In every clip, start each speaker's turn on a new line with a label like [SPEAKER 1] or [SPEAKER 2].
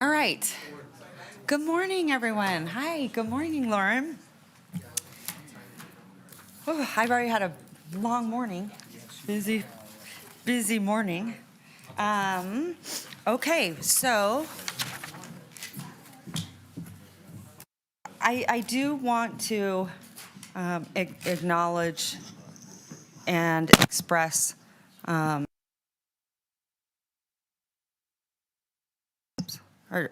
[SPEAKER 1] All right. Good morning, everyone. Hi, good morning, Lauren. Oh, I've already had a long morning. Busy morning. Okay, so I do want to acknowledge and express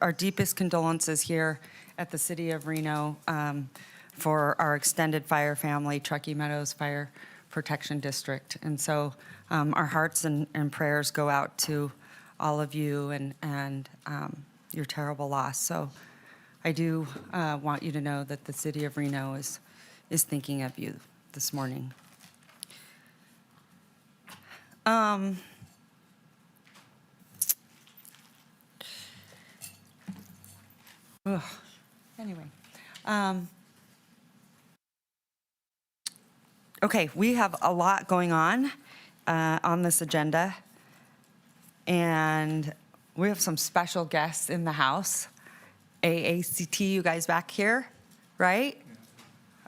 [SPEAKER 1] our deepest condolences here at the city of Reno for our extended fire family, Truckee Meadows Fire Protection District. And so our hearts and prayers go out to all of you and your terrible loss. So I do want you to know that the city of Reno is thinking of you this morning. Anyway. Okay, we have a lot going on this agenda, and we have some special guests in the house. AACT, you guys back here, right?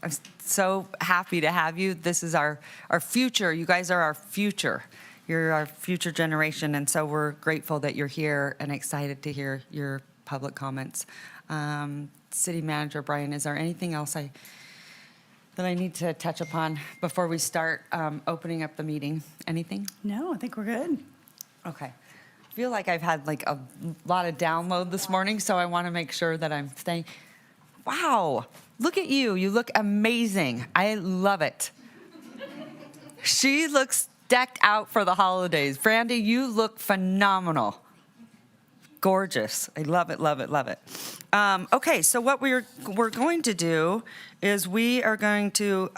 [SPEAKER 1] I'm so happy to have you. This is our future. You guys are our future. You're our future generation, and so we're grateful that you're here and excited to hear your public comments. City Manager Brian, is there anything else that I need to touch upon before we start opening up the meeting? Anything?
[SPEAKER 2] No, I think we're good.
[SPEAKER 1] Okay. I feel like I've had like a lot of download this morning, so I want to make sure that I'm staying. Wow, look at you. You look amazing. I love it. She looks decked out for the holidays. Brandy, you look phenomenal. Gorgeous. I love it, love it, love it. Okay, so what we're going to do is we are going to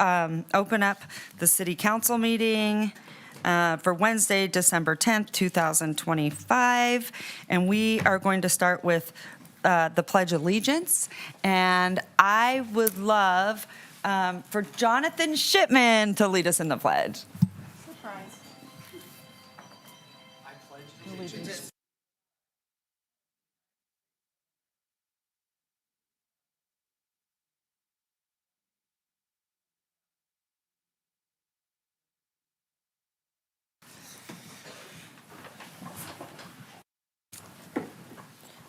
[SPEAKER 1] open up the city council meeting for Wednesday, December 10th, 2025. And we are going to start with the Pledge of Allegiance. And I would love for Jonathan Shipman to lead us in the pledge.
[SPEAKER 2] Surprise.
[SPEAKER 3] I pledge allegiance.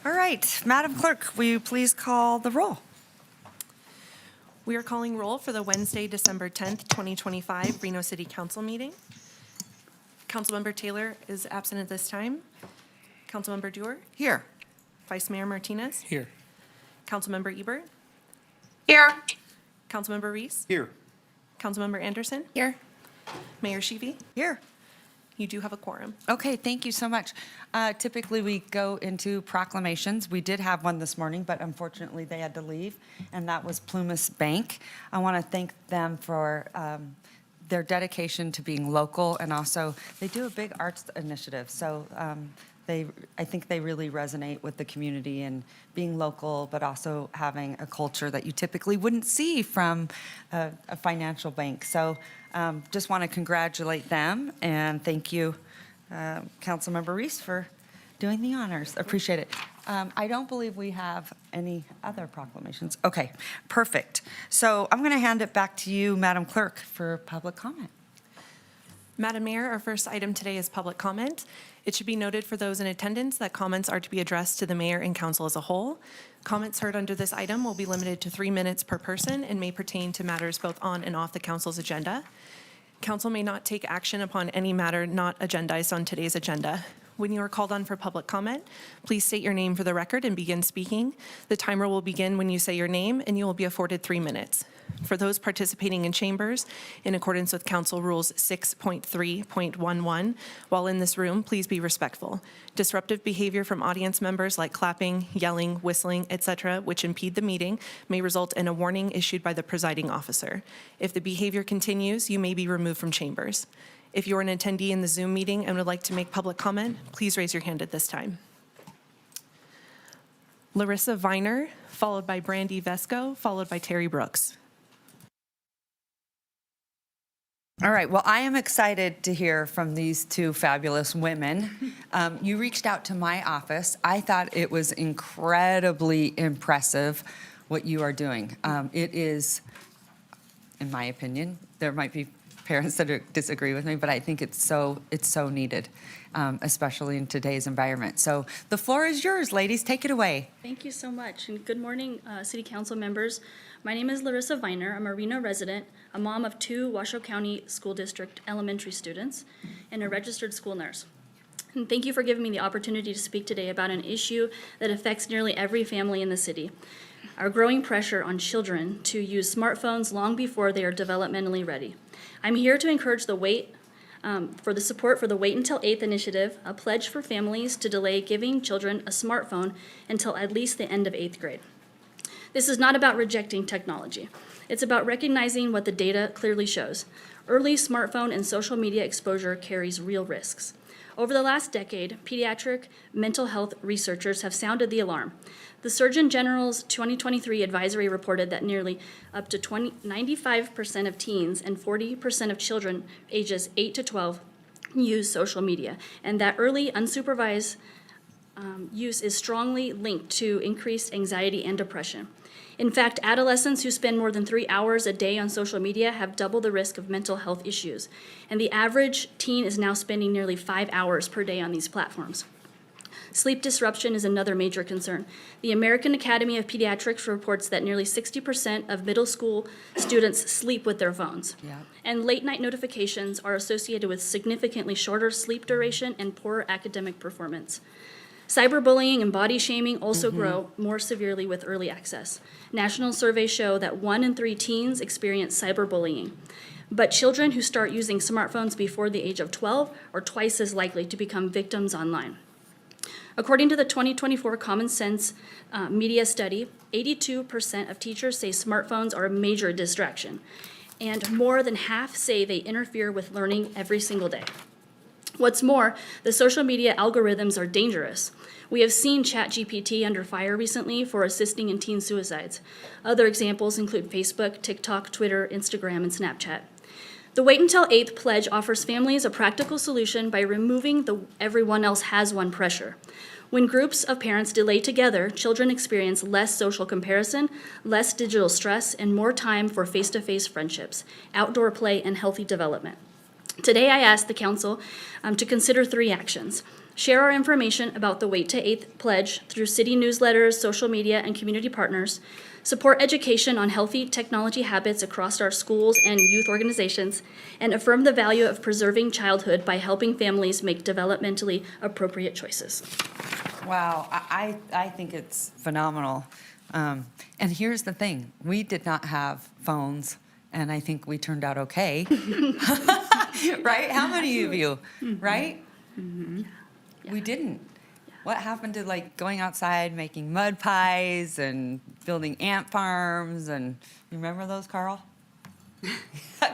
[SPEAKER 1] All right, Madam Clerk, will you please call the roll?
[SPEAKER 4] We are calling roll for the Wednesday, December 10th, 2025 Reno City Council meeting. Councilmember Taylor is absent at this time. Councilmember Dewar,
[SPEAKER 1] Here.
[SPEAKER 4] Vice Mayor Martinez,
[SPEAKER 3] Here.
[SPEAKER 4] Councilmember Ebert,
[SPEAKER 5] Here.
[SPEAKER 4] Councilmember Reese,
[SPEAKER 3] Here.
[SPEAKER 4] Councilmember Anderson,
[SPEAKER 5] Here.
[SPEAKER 4] Mayor Sheevy.
[SPEAKER 1] Here.
[SPEAKER 4] You do have a quorum.
[SPEAKER 1] Okay, thank you so much. Typically, we go into proclamations. We did have one this morning, but unfortunately, they had to leave, and that was Plumas Bank. I want to thank them for their dedication to being local, and also they do a big arts initiative. So I think they really resonate with the community and being local, but also having a culture that you typically wouldn't see from a financial bank. So just want to congratulate them, and thank you, Councilmember Reese, for doing the honors. Appreciate it. I don't believe we have any other proclamations. Okay, perfect. So I'm going to hand it back to you, Madam Clerk, for public comment.
[SPEAKER 4] Madam Mayor, our first item today is public comment. It should be noted for those in attendance that comments are to be addressed to the mayor and council as a whole. Comments heard under this item will be limited to 3 minutes per person and may pertain to matters both on and off the council's agenda. Council may not take action upon any matter not agendized on today's agenda. When you are called on for public comment, please state your name for the record and begin speaking. The timer will begin when you say your name, and you will be afforded 3 minutes. For those participating in chambers, in accordance with Council Rules 6.3.11, while in this room, please be respectful. Disruptive behavior from audience members like clapping, yelling, whistling, etc., which impede the meeting, may result in a warning issued by the presiding officer. If the behavior continues, you may be removed from chambers. If you're an attendee in the Zoom meeting and would like to make public comment, please raise your hand at this time. Larissa Viner, followed by Brandy Vesco, followed by Terry Brooks.
[SPEAKER 1] All right, well, I am excited to hear from these two fabulous women. You reached out to my office. I thought it was incredibly impressive what you are doing. It is, in my opinion, there might be parents that disagree with me, but I think it's so needed, especially in today's environment. So the floor is yours, ladies. Take it away.
[SPEAKER 5] Thank you so much, and good morning, City Council members. My name is Larissa Viner. I'm a Reno resident, a mom of 2 Washoe County School District elementary students, and a registered school nurse. And thank you for giving me the opportunity to speak today about an issue that affects nearly every family in the city: our growing pressure on children to use smartphones long before they are developmentally ready. I'm here to encourage for the support for the Wait Until 8th initiative, a pledge for families to delay giving children a smartphone until at least the end of 8th grade. This is not about rejecting technology. It's about recognizing what the data clearly shows. Early smartphone and social media exposure carries real risks. Over the last decade, pediatric mental health researchers have sounded the alarm. The Surgeon General's 2023 advisory reported that nearly up to 95% of teens and 40% of children ages 8 to 12 use social media, and that early unsupervised use is strongly linked to increased anxiety and depression. In fact, adolescents who spend more than 3 hours a day on social media have double the risk of mental health issues, and the average teen is now spending nearly 5 hours per day on these platforms. Sleep disruption is another major concern. The American Academy of Pediatrics reports that nearly 60% of middle school students sleep with their phones.
[SPEAKER 1] Yeah.
[SPEAKER 5] And late-night notifications are associated with significantly shorter sleep duration and poorer academic performance. Cyberbullying and body shaming also grow more severely with early access. National surveys show that 1 in 3 teens experience cyberbullying. But children who start using smartphones before the age of 12 are twice as likely to become victims online. According to the 2024 Common Sense Media Study, 82% of teachers say smartphones are a major distraction, and more than half say they interfere with learning every single day. What's more, the social media algorithms are dangerous. We have seen ChatGPT under fire recently for assisting in teen suicides. Other examples include Facebook, TikTok, Twitter, Instagram, and Snapchat. The Wait Until 8th pledge offers families a practical solution by removing the everyone else has one pressure. When groups of parents delay together, children experience less social comparison, less digital stress, and more time for face-to-face friendships, outdoor play, and healthy development. Today, I ask the Council to consider 3 actions. Share our information about the Wait to 8th pledge through city newsletters, social media, and community partners. Support education on healthy technology habits across our schools and youth organizations, and affirm the value of preserving childhood by helping families make developmentally appropriate choices.
[SPEAKER 1] Wow, I think it's phenomenal. And here's the thing, we did not have phones, and I think we turned out okay. Right? How many of you, right? We didn't. What happened to like going outside, making mud pies and building ant farms? And you remember those, Carl?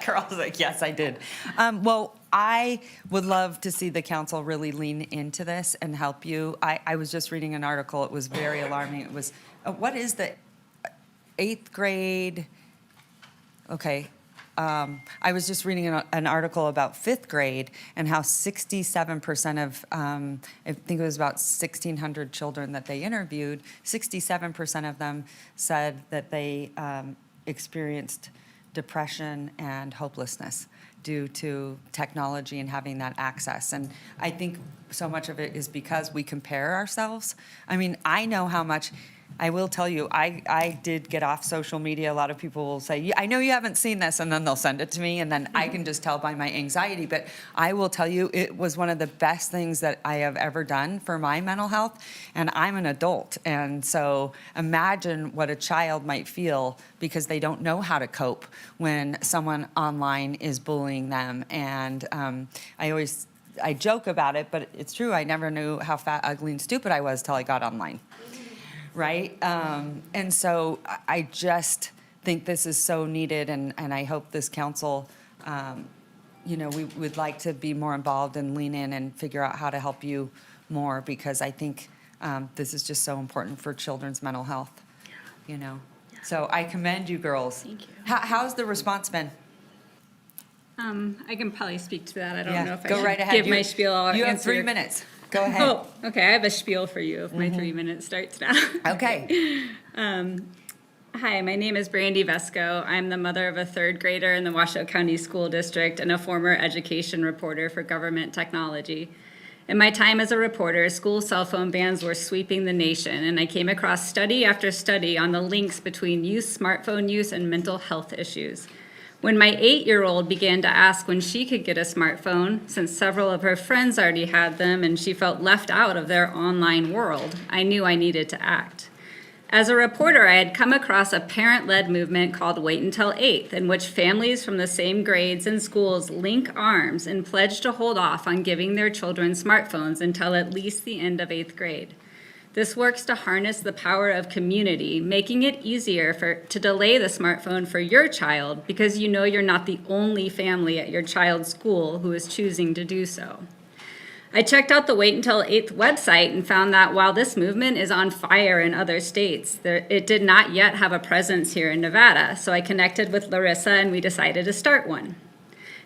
[SPEAKER 1] Carl's like, yes, I did. Well, I would love to see the council really lean into this and help you. I was just reading an article. It was very alarming. It was, what is the 8th grade? Okay. I was just reading an article about 5th grade and how 67% of, I think it was about 1,600 children that they interviewed, 67% of them said that they experienced depression and hopelessness due to technology and having that access. And I think so much of it is because we compare ourselves. I mean, I know how much, I will tell you, I did get off social media. A lot of people will say, I know you haven't seen this, and then they'll send it to me, and then I can just tell by my anxiety. But I will tell you, it was one of the best things that I have ever done for my mental health, and I'm an adult. And so imagine what a child might feel because they don't know how to cope when someone online is bullying them. And I joke about it, but it's true. I never knew how fat, ugly, and stupid I was till I got online. Right? And so I just think this is so needed, and I hope this council, we would like to be more involved and lean in and figure out how to help you more, because I think this is just so important for children's mental health,
[SPEAKER 5] Yeah.
[SPEAKER 1] So I commend you girls.
[SPEAKER 5] Thank you.
[SPEAKER 1] How's the response been?
[SPEAKER 3] I can probably speak to that. I don't
[SPEAKER 1] Yeah,
[SPEAKER 3] know if I
[SPEAKER 1] go
[SPEAKER 3] should
[SPEAKER 1] right ahead.
[SPEAKER 3] give
[SPEAKER 1] You-
[SPEAKER 3] my spiel. I'll
[SPEAKER 1] You have
[SPEAKER 3] answer
[SPEAKER 1] 3
[SPEAKER 3] your-
[SPEAKER 1] minutes. Go ahead.
[SPEAKER 3] Oh, okay. I have a spiel for you if my 3 minutes starts now.
[SPEAKER 1] Okay.
[SPEAKER 3] Hi, my name is Brandy Vesco. I'm the mother of a third grader in the Washoe County School District and a former education reporter for government technology. In my time as a reporter, school cell phone bans were sweeping the nation, and I came across study after study on the links between youth smartphone use and mental health issues. When my 8-year-old began to ask when she could get a smartphone, since several of her friends already had them and she felt left out of their online world, I knew I needed to act. As a reporter, I had come across a parent-led movement called Wait Until 8th, in which families from the same grades and schools link arms and pledge to hold off on giving their children smartphones until at least the end of 8th grade. This works to harness the power of community, making it easier to delay the smartphone for your child because you know you're not the only family at your child's school who is choosing to do so. I checked out the Wait Until 8th website and found that while this movement is on fire in other states, it did not yet have a presence here in Nevada, so I connected with Larissa and we decided to start one.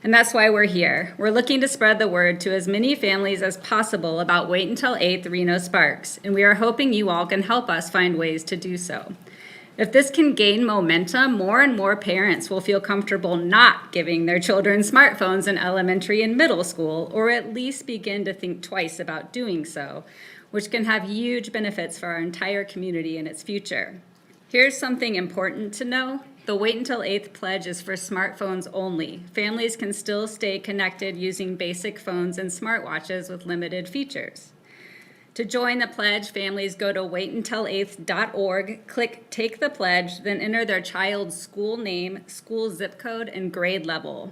[SPEAKER 3] And that's why we're here. We're looking to spread the word to as many families as possible about Wait Until 8th Reno Sparks, and we are hoping you all can help us find ways to do so. If this can gain momentum, more and more parents will feel comfortable not giving their children smartphones in elementary and middle school, or at least begin to think twice about doing so, which can have huge benefits for our entire community and its future. Here's something important to know. The Wait Until 8th pledge is for smartphones only. Families can still stay connected using basic phones and smartwatches with limited features. To join the pledge, families go to waituntil8th.org, click Take the Pledge, then enter their child's school name, school zip code, and grade level.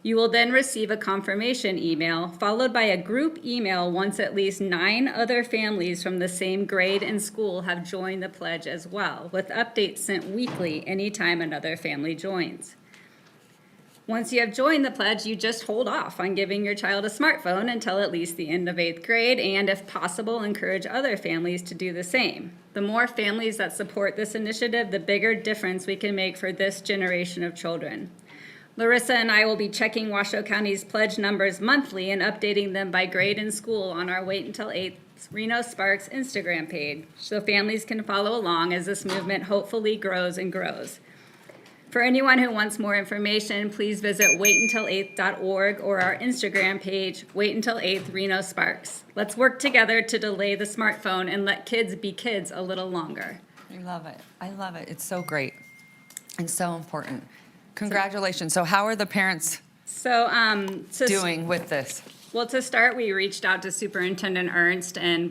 [SPEAKER 3] You will then receive a confirmation email, followed by a group email once at least 9 other families from the same grade and school have joined the pledge as well, with updates sent weekly anytime another family joins. Once you have joined the pledge, you just hold off on giving your child a smartphone until at least the end of 8th grade, and if possible, encourage other families to do the same. The more families that support this initiative, the bigger difference we can make for this generation of children. Larissa and I will be checking Washoe County's pledge numbers monthly and updating them by grade and school on our Wait Until 8th Reno Sparks Instagram page, so families can follow along as this movement hopefully grows and grows. For anyone who wants more information, please visit waituntil8th.org or our Instagram page, Wait Until 8th Reno Sparks. Let's work together to delay the smartphone and let kids be kids a little longer.
[SPEAKER 1] I love it. I love it. It's so great and so important. Congratulations. So how are the parents doing with this?
[SPEAKER 3] Well, to start, we reached out to Superintendent Ernst and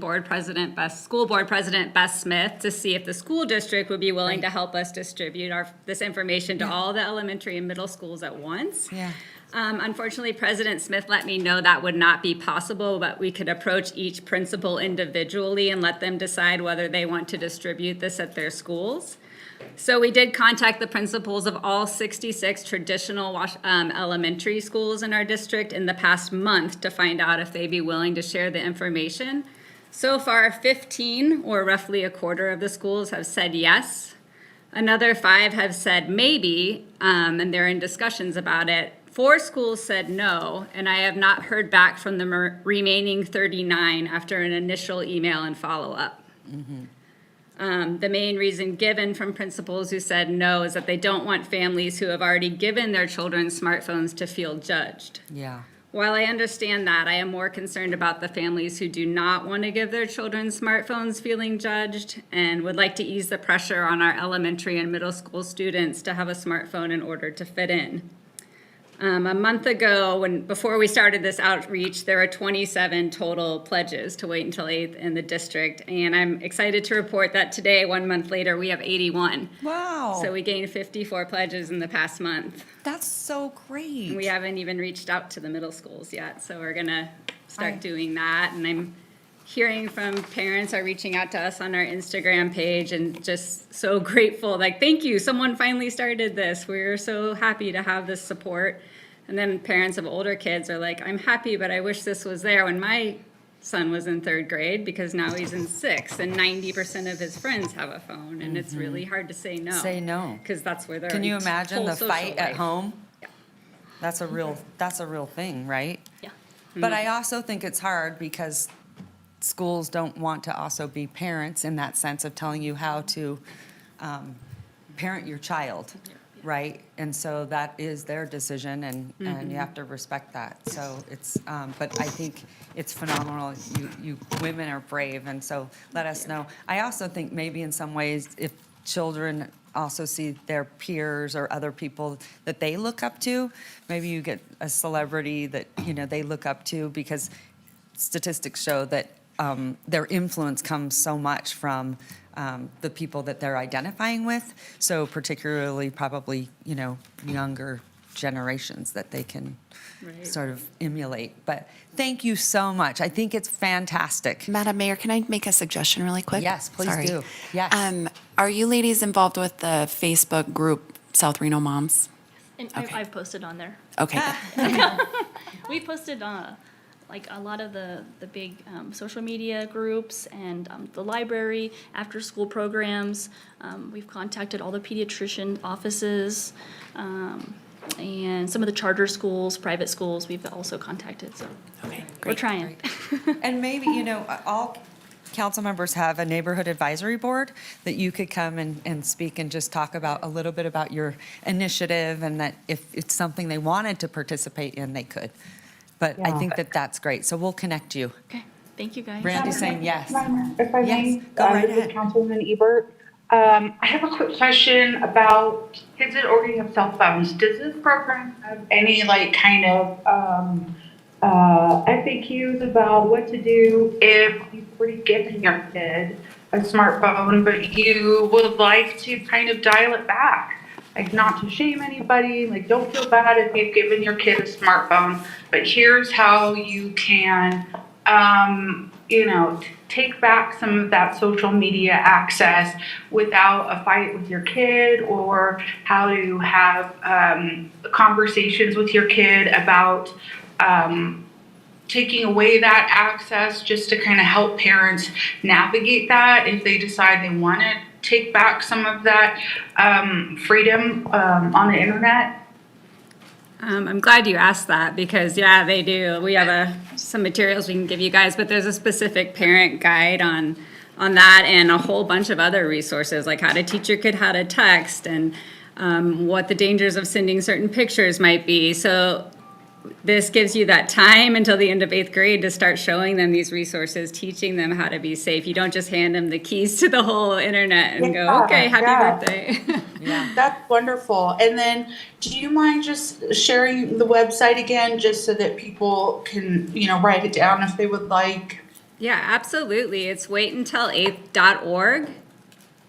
[SPEAKER 3] School Board President Beth Smith to see if the school district would be willing to help us distribute this information to all the elementary and middle schools at once.
[SPEAKER 1] Yeah.
[SPEAKER 3] Unfortunately, President Smith let me know that would not be possible, but we could approach each principal individually and let them decide whether they want to distribute this at their schools. So we did contact the principals of all 66 traditional elementary schools in our district in the past month to find out if they'd be willing to share the information. So far, 15, or roughly a quarter of the schools, have said yes. Another 5 have said maybe, and they're in discussions about it. 4 schools said no, and I have not heard back from the remaining 39 after an initial email and follow-up. The main reason given from principals who said no is that they don't want families who have already given their children smartphones to feel judged.
[SPEAKER 1] Yeah.
[SPEAKER 3] While I understand that, I am more concerned about the families who do not want to give their children smartphones feeling judged and would like to ease the pressure on our elementary and middle school students to have a smartphone in order to fit in. A month ago, before we started this outreach, there were 27 total pledges to Wait Until 8th in the district, and I'm excited to report that today, 1 month later, we have 81.
[SPEAKER 1] Wow.
[SPEAKER 3] So we gained 54 pledges in the past month.
[SPEAKER 1] That's so great.
[SPEAKER 3] And we haven't even reached out to the middle schools yet, so we're gonna start doing that. And I'm hearing from parents are reaching out to us on our Instagram page and just so grateful, like, thank you, someone finally started this. We're so happy to have this support. And then parents of older kids are like, I'm happy, but I wish this was there when my son was in 3rd grade, because now he's in 6th and 90% of his friends have a phone, and it's really hard to say no.
[SPEAKER 1] Say no.
[SPEAKER 3] Because that's where they're.
[SPEAKER 1] Can you imagine the fight at home? That's a real thing, right?
[SPEAKER 5] Yeah.
[SPEAKER 1] But I also think it's hard because schools don't want to also be parents in that sense of telling you how to parent your child, right? And so that is their decision, and you have to respect that. So it's, but I think it's phenomenal. You women are brave, and so let us know. I also think maybe in some ways, if children also see their peers or other people that they look up to, maybe you get a celebrity that, they look up to, because statistics show that their influence comes so much from the people that they're identifying with. So particularly probably, younger generations that they can sort of emulate. But thank you so much. I think it's fantastic.
[SPEAKER 2] Madam Mayor, can I make a suggestion really quick?
[SPEAKER 1] Yes, please
[SPEAKER 2] Sorry.
[SPEAKER 1] do. Yes.
[SPEAKER 2] Are you ladies involved with the Facebook group South Reno Moms?
[SPEAKER 5] And
[SPEAKER 2] Okay.
[SPEAKER 5] I've posted on there.
[SPEAKER 2] Okay.
[SPEAKER 5] We posted like a lot of the big social media groups and the library, after-school programs. We've contacted all the pediatrician offices and some of the charter schools, private schools. We've also contacted. So
[SPEAKER 2] Okay,
[SPEAKER 5] we're
[SPEAKER 2] great.
[SPEAKER 5] trying.
[SPEAKER 1] And maybe, all council members have a neighborhood advisory board that you could come and speak and just talk about a little bit about your initiative, and that if it's something they wanted to participate in, they could. But I think that that's great. So we'll connect you.
[SPEAKER 5] Okay, thank you guys.
[SPEAKER 1] Brandy's saying yes.
[SPEAKER 6] If I may,
[SPEAKER 1] Yes, go right
[SPEAKER 6] this is
[SPEAKER 1] ahead.
[SPEAKER 6] Councilwoman Ebert. I have a quick question about kids that already have cell phones. Does this program have any kind of FAQs about what to do if you've already given your kid a smartphone, but you would like to kind of dial it back? Not to shame anybody, don't feel bad if you've given your kid a smartphone, but here's how you can, take back some of that social media access without a fight with your kid, or how to have conversations with your kid about taking away that access, just to kind of help parents navigate that if they decide they want to take back some of that freedom on the internet.
[SPEAKER 3] I'm glad you asked that, because yeah, they do. We have some materials we can give you guys, but there's a specific parent guide on that, and a whole bunch of other resources, like how to teach your kid how to text, and what the dangers of sending certain pictures might be. So this gives you that time until the end of 8th grade to start showing them these resources, teaching them how to be safe. You don't just hand them the keys to the whole internet and go,
[SPEAKER 6] Yeah,
[SPEAKER 3] okay, happy
[SPEAKER 6] yeah.
[SPEAKER 3] birthday.
[SPEAKER 6] That's wonderful. And then, do you mind just sharing the website again, just so that people can, write it down if they would like?
[SPEAKER 3] Yeah, absolutely. It's waituntil8th.org.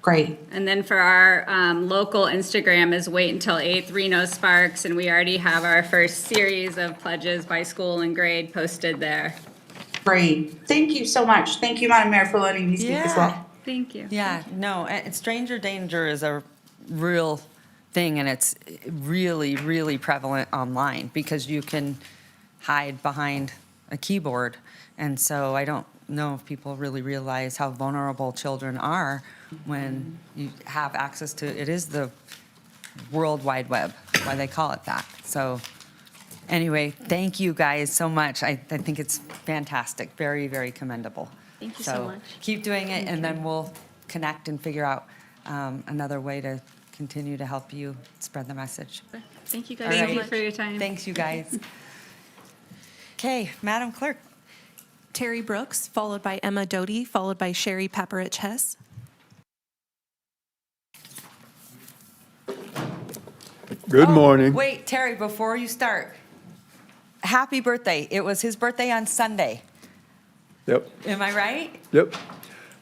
[SPEAKER 6] Great.
[SPEAKER 3] And then for our local Instagram is Wait Until 8th, Reno Sparks, and we already have our first series of pledges by school and grade posted there.
[SPEAKER 6] Great. Thank you so much. Thank you, Madam Mayor, for letting me speak as well.
[SPEAKER 3] Thank you.
[SPEAKER 1] Yeah, no, stranger danger is a real thing, and it's really, really prevalent online, because you can hide behind a keyboard. And so I don't know if people really realize how vulnerable children are when you have access to, it is the World Wide Web, why they call it that. So anyway, thank you guys so much. I think it's fantastic, very, very commendable.
[SPEAKER 5] Thank you so much.
[SPEAKER 1] Keep doing it, and then we'll connect and figure out another way to continue to help you spread the message.
[SPEAKER 5] Thank you guys
[SPEAKER 1] All
[SPEAKER 5] so
[SPEAKER 3] Thank
[SPEAKER 1] right.
[SPEAKER 3] you
[SPEAKER 5] much.
[SPEAKER 3] for your time.
[SPEAKER 1] Thanks, you guys. Okay, Madam Clerk.
[SPEAKER 4] Terry Brooks, followed by Emma Doty, followed by Sherry Paparich Hess.
[SPEAKER 7] Good morning.
[SPEAKER 1] Wait, Terry, before you start, happy birthday. It was his birthday on Sunday.
[SPEAKER 7] Yep,
[SPEAKER 1] Am I right?
[SPEAKER 7] yep.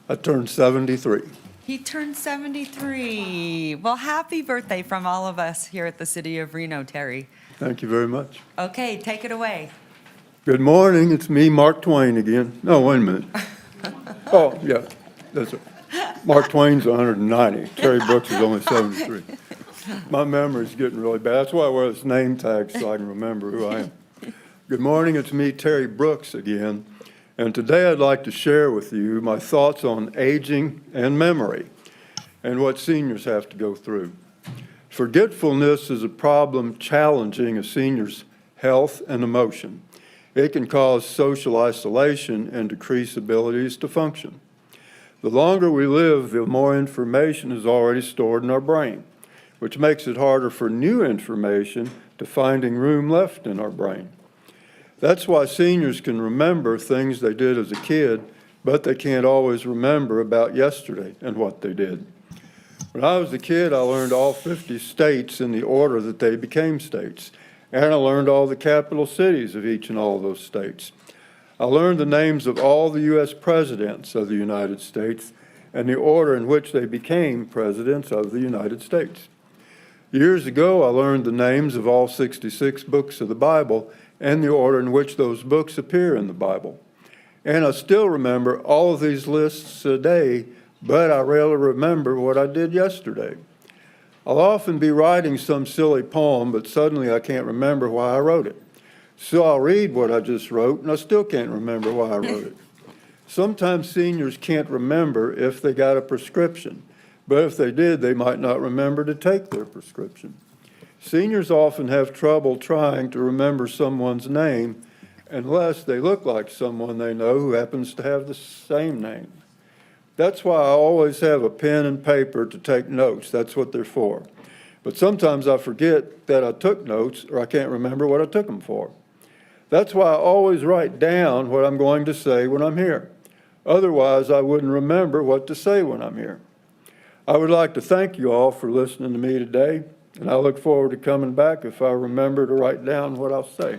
[SPEAKER 7] I turned 73.
[SPEAKER 1] He turned 73. Well, happy birthday from all of us here at the City of Reno, Terry.
[SPEAKER 7] Thank you very much.
[SPEAKER 1] Okay, take it away.
[SPEAKER 7] Good morning. It's me, Mark Twain again. No, wait a minute. Oh, yeah, that's it. Mark Twain's 190. Terry Brooks is only 73. My memory's getting really bad. That's why I wear this name tag, so I can remember who I am. Good morning. It's me, Terry Brooks again. And today I'd like to share with you my thoughts on aging and memory and what seniors have to go through. Forgetfulness is a problem challenging a senior's health and emotion. It can cause social isolation and decrease abilities to function. The longer we live, the more information is already stored in our brain, which makes it harder for new information to finding room left in our brain. That's why seniors can remember things they did as a kid, but they can't always remember about yesterday and what they did. When I was a kid, I learned all 50 states in the order that they became states, and I learned all the capital cities of each and all of those states. I learned the names of all the U.S. presidents of the United States and the order in which they became presidents of the United States. Years ago, I learned the names of all 66 books of the Bible and the order in which those books appear in the Bible. And I still remember all of these lists today, but I rarely remember what I did yesterday. I'll often be writing some silly poem, but suddenly I can't remember why I wrote it. So I'll read what I just wrote, and I still can't remember why I wrote it. Sometimes seniors can't remember if they got a prescription, but if they did, they might not remember to take their prescription. Seniors often have trouble trying to remember someone's name unless they look like someone they know who happens to have the same name. That's why I always have a pen and paper to take notes. That's what they're for. But sometimes I forget that I took notes, or I can't remember what I took them for. That's why I always write down what I'm going to say when I'm here. Otherwise, I wouldn't remember what to say when I'm here. I would like to thank you all for listening to me today, and I look forward to coming back if I remember to write down what I'll say.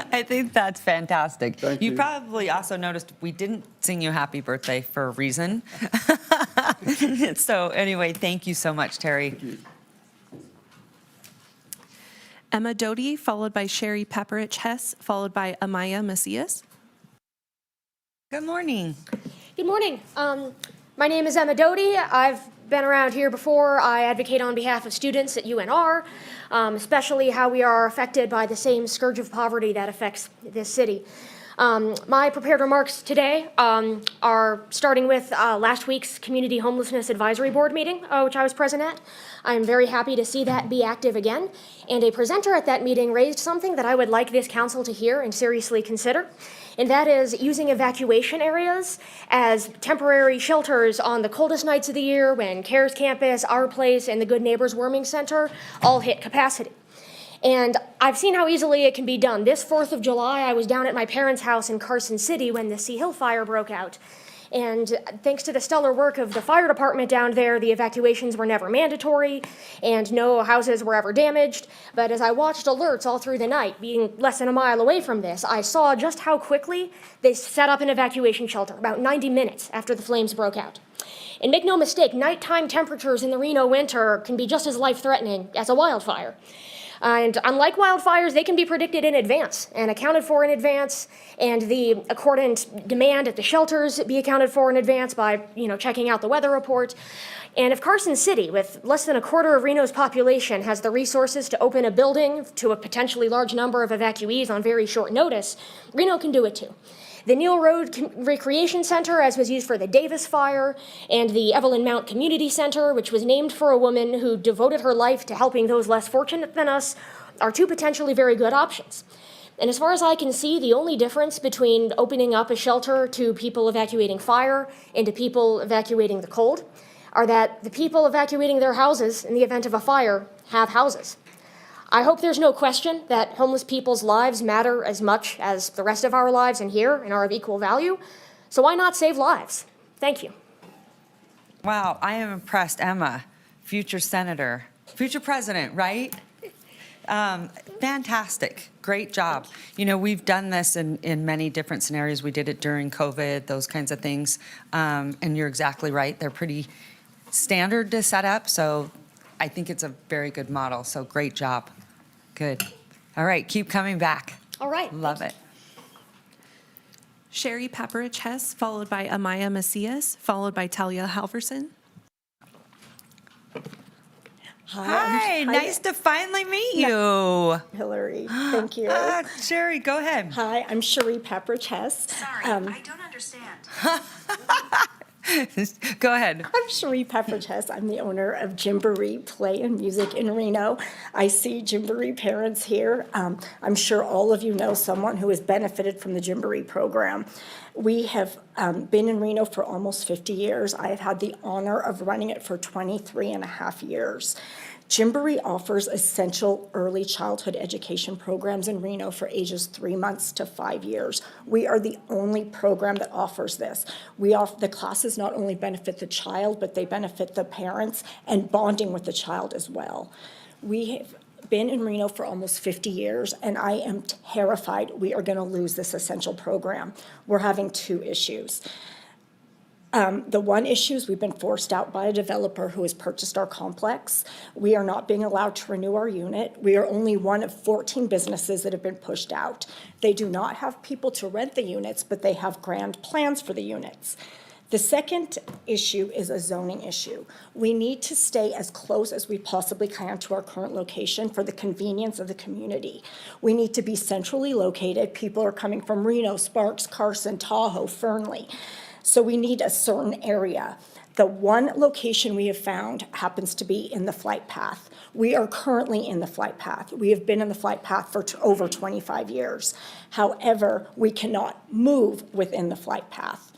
[SPEAKER 1] I think that's fantastic.
[SPEAKER 7] Thank
[SPEAKER 1] You
[SPEAKER 7] you.
[SPEAKER 1] probably also noticed we didn't sing you happy birthday for a reason. So anyway, thank you so much, Terry.
[SPEAKER 4] Emma Doty, followed by Sherry Pepperidge Hess, followed by Amaya Macias.
[SPEAKER 1] Good morning.
[SPEAKER 8] Good morning. My name is Emma Doty. I've been around here before. I advocate on behalf of students at UNR, especially how we are affected by the same scourge of poverty that affects this city. My prepared remarks today are starting with last week's Community Homelessness Advisory Board meeting, which I was present at. I'm very happy to see that be active again. And a presenter at that meeting raised something that I would like this council to hear and seriously consider, and that is using evacuation areas as temporary shelters on the coldest nights of the year when CARES Campus, Our Place, and the Good Neighbors Warming Center all hit capacity. And I've seen how easily it can be done. This 4th of July, I was down at my parents' house in Carson City when the Sea Hill fire broke out. And thanks to the stellar work of the fire department down there, the evacuations were never mandatory and no houses were ever damaged. But as I watched alerts all through the night, being less than a mile away from this, I saw just how quickly they set up an evacuation shelter, about 90 minutes after the flames broke out. And make no mistake, nighttime temperatures in the Reno winter can be just as life-threatening as a wildfire. And unlike wildfires, they can be predicted in advance and accounted for in advance, and the accordant demand at the shelters be accounted for in advance by, checking out the weather report. And if Carson City, with less than a quarter of Reno's population, has the resources to open a building to a potentially large number of evacuees on very short notice, Reno can do it too. The Neal Road Recreation Center, as was used for the Davis Fire, and the Evelyn Mount Community Center, which was named for a woman who devoted her life to helping those less fortunate than us, are two potentially very good options. And as far as I can see, the only difference between opening up a shelter to people evacuating fire and to people evacuating the cold are that the people evacuating their houses in the event of a fire have houses. I hope there's no question that homeless people's lives matter as much as the rest of our lives in here and are of equal value. So why not save lives? Thank you.
[SPEAKER 1] Wow, I am impressed, Emma, future senator, future president, right? Fantastic, great job. We've done this in many different scenarios. We did it during COVID, those kinds of things. And you're exactly right, they're pretty standard to set up, so I think it's a very good model, so great job. Good. All right, keep coming back.
[SPEAKER 8] All right.
[SPEAKER 1] Love it.
[SPEAKER 4] Sherry Pepperidge Hess, followed by Amaya Macias, followed by Talia Halverson.
[SPEAKER 1] Hi, nice to finally meet you.
[SPEAKER 9] Hillary, thank you.
[SPEAKER 1] Sherry, go ahead.
[SPEAKER 9] Hi, I'm Cherie Pepperidge Hess.
[SPEAKER 10] Sorry, I don't understand.
[SPEAKER 1] Go ahead.
[SPEAKER 9] I'm Cherie Pepperchest. I'm the owner of Gymboree Play and Music in Reno. I see Gymboree parents here. I'm sure all of you know someone who has benefited from the Gymboree program. We have been in Reno for almost 50 years. I have had the honor of running it for 23 and a half years. Gymboree offers essential early childhood education programs in Reno for ages 3 months to 5 years. We are the only program that offers this. The classes not only benefit the child, but they benefit the parents and bonding with the child as well. We have been in Reno for almost 50 years, and I am terrified we are going to lose this essential program. We're having two issues. The one issue is we've been forced out by a developer who has purchased our complex. We are not being allowed to renew our unit. We are only one of 14 businesses that have been pushed out. They do not have people to rent the units, but they have grand plans for the units. The second issue is a zoning issue. We need to stay as close as we possibly can to our current location for the convenience of the community. We need to be centrally located. People are coming from Reno, Sparks, Carson, Tahoe, Fernley. So we need a certain area. The one location we have found happens to be in the flight path. We are currently in the flight path. We have been in the flight path for over 25 years. However, we cannot move within the flight path.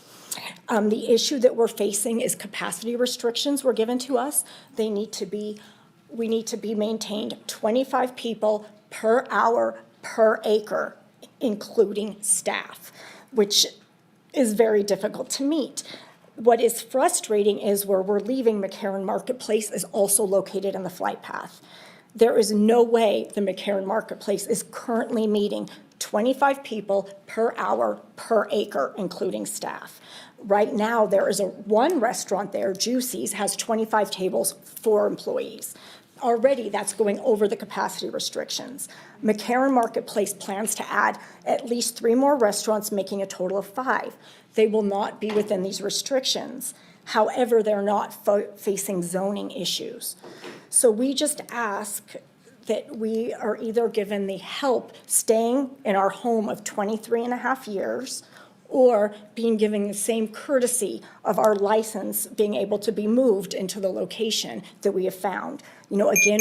[SPEAKER 9] The issue that we're facing is capacity restrictions were given to us. We need to be maintained 25 people per hour per acre, including staff, which is very difficult to meet. What is frustrating is where we're leaving McCarran Marketplace is also located in the flight path. There is no way the McCarran Marketplace is currently meeting 25 people per hour per acre, including staff. Right now, there is one restaurant there, Juicy's, has 25 tables, 4 employees. Already, that's going over the capacity restrictions. McCarran Marketplace plans to add at least 3 more restaurants, making a total of 5. They will not be within these restrictions. However, they're not facing zoning issues. So we just ask that we are either given the help staying in our home of 23 and a half years, or being given the same courtesy of our license being able to be moved into the location that we have found. You know, again,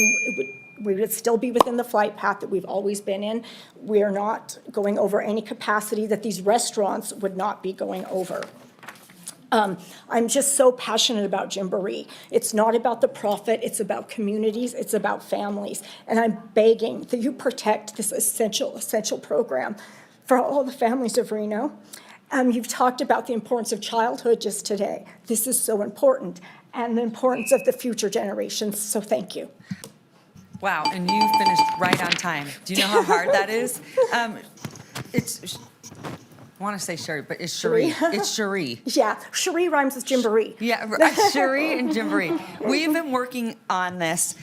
[SPEAKER 9] we would still be within the flight path that we've always been in. We are not going over any capacity that these restaurants would not be going over. I'm just so passionate about Gymboree. It's not about the profit, it's about communities, it's about families. And I'm begging that you protect this essential program for all the families of Reno. You've talked about the importance of childhood just today. This is so important, and the importance of the future generations, so thank you.
[SPEAKER 1] Wow, and you finished right on time. Do you know how hard that is? I want to say Sherry, but it's Cherie. It's Cherie.
[SPEAKER 9] Yeah, Cherie rhymes with Gymboree.
[SPEAKER 1] Yeah, Cherie and Gymboree. We've been working on this,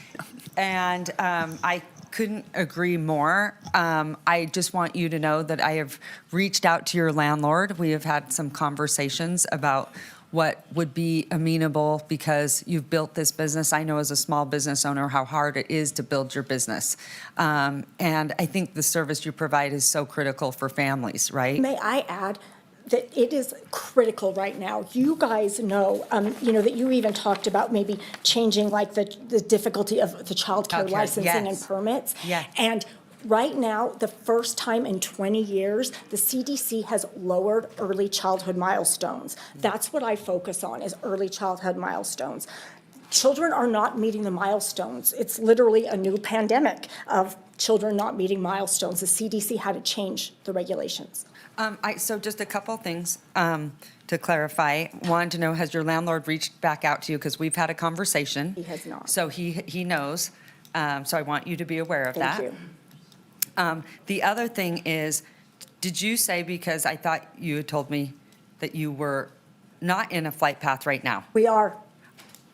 [SPEAKER 1] and I couldn't agree more. I just want you to know that I have reached out to your landlord. We have had some conversations about what would be amenable because you've built this business. I know as a small business owner how hard it is to build your business. And I think the service you provide is so critical for families, right?
[SPEAKER 9] May I add that it is critical right now. You guys know, that you even talked about maybe changing like the difficulty of the childcare licensing
[SPEAKER 1] yes.
[SPEAKER 9] and permits.
[SPEAKER 1] Yeah.
[SPEAKER 9] And right now, the first time in 20 years, the CDC has lowered early childhood milestones. That's what I focus on, is early childhood milestones. Children are not meeting the milestones. It's literally a new pandemic of children not meeting milestones. The CDC had to change the regulations.
[SPEAKER 1] So just a couple things to clarify. Wanted to know, has your landlord reached back out to you? Because we've had a conversation.
[SPEAKER 9] He has not.
[SPEAKER 1] So he knows. So I want you to be aware of that.
[SPEAKER 9] Thank you.
[SPEAKER 1] The other thing is, did you say, because I thought you had told me that you were not in a flight path right now?
[SPEAKER 9] We are.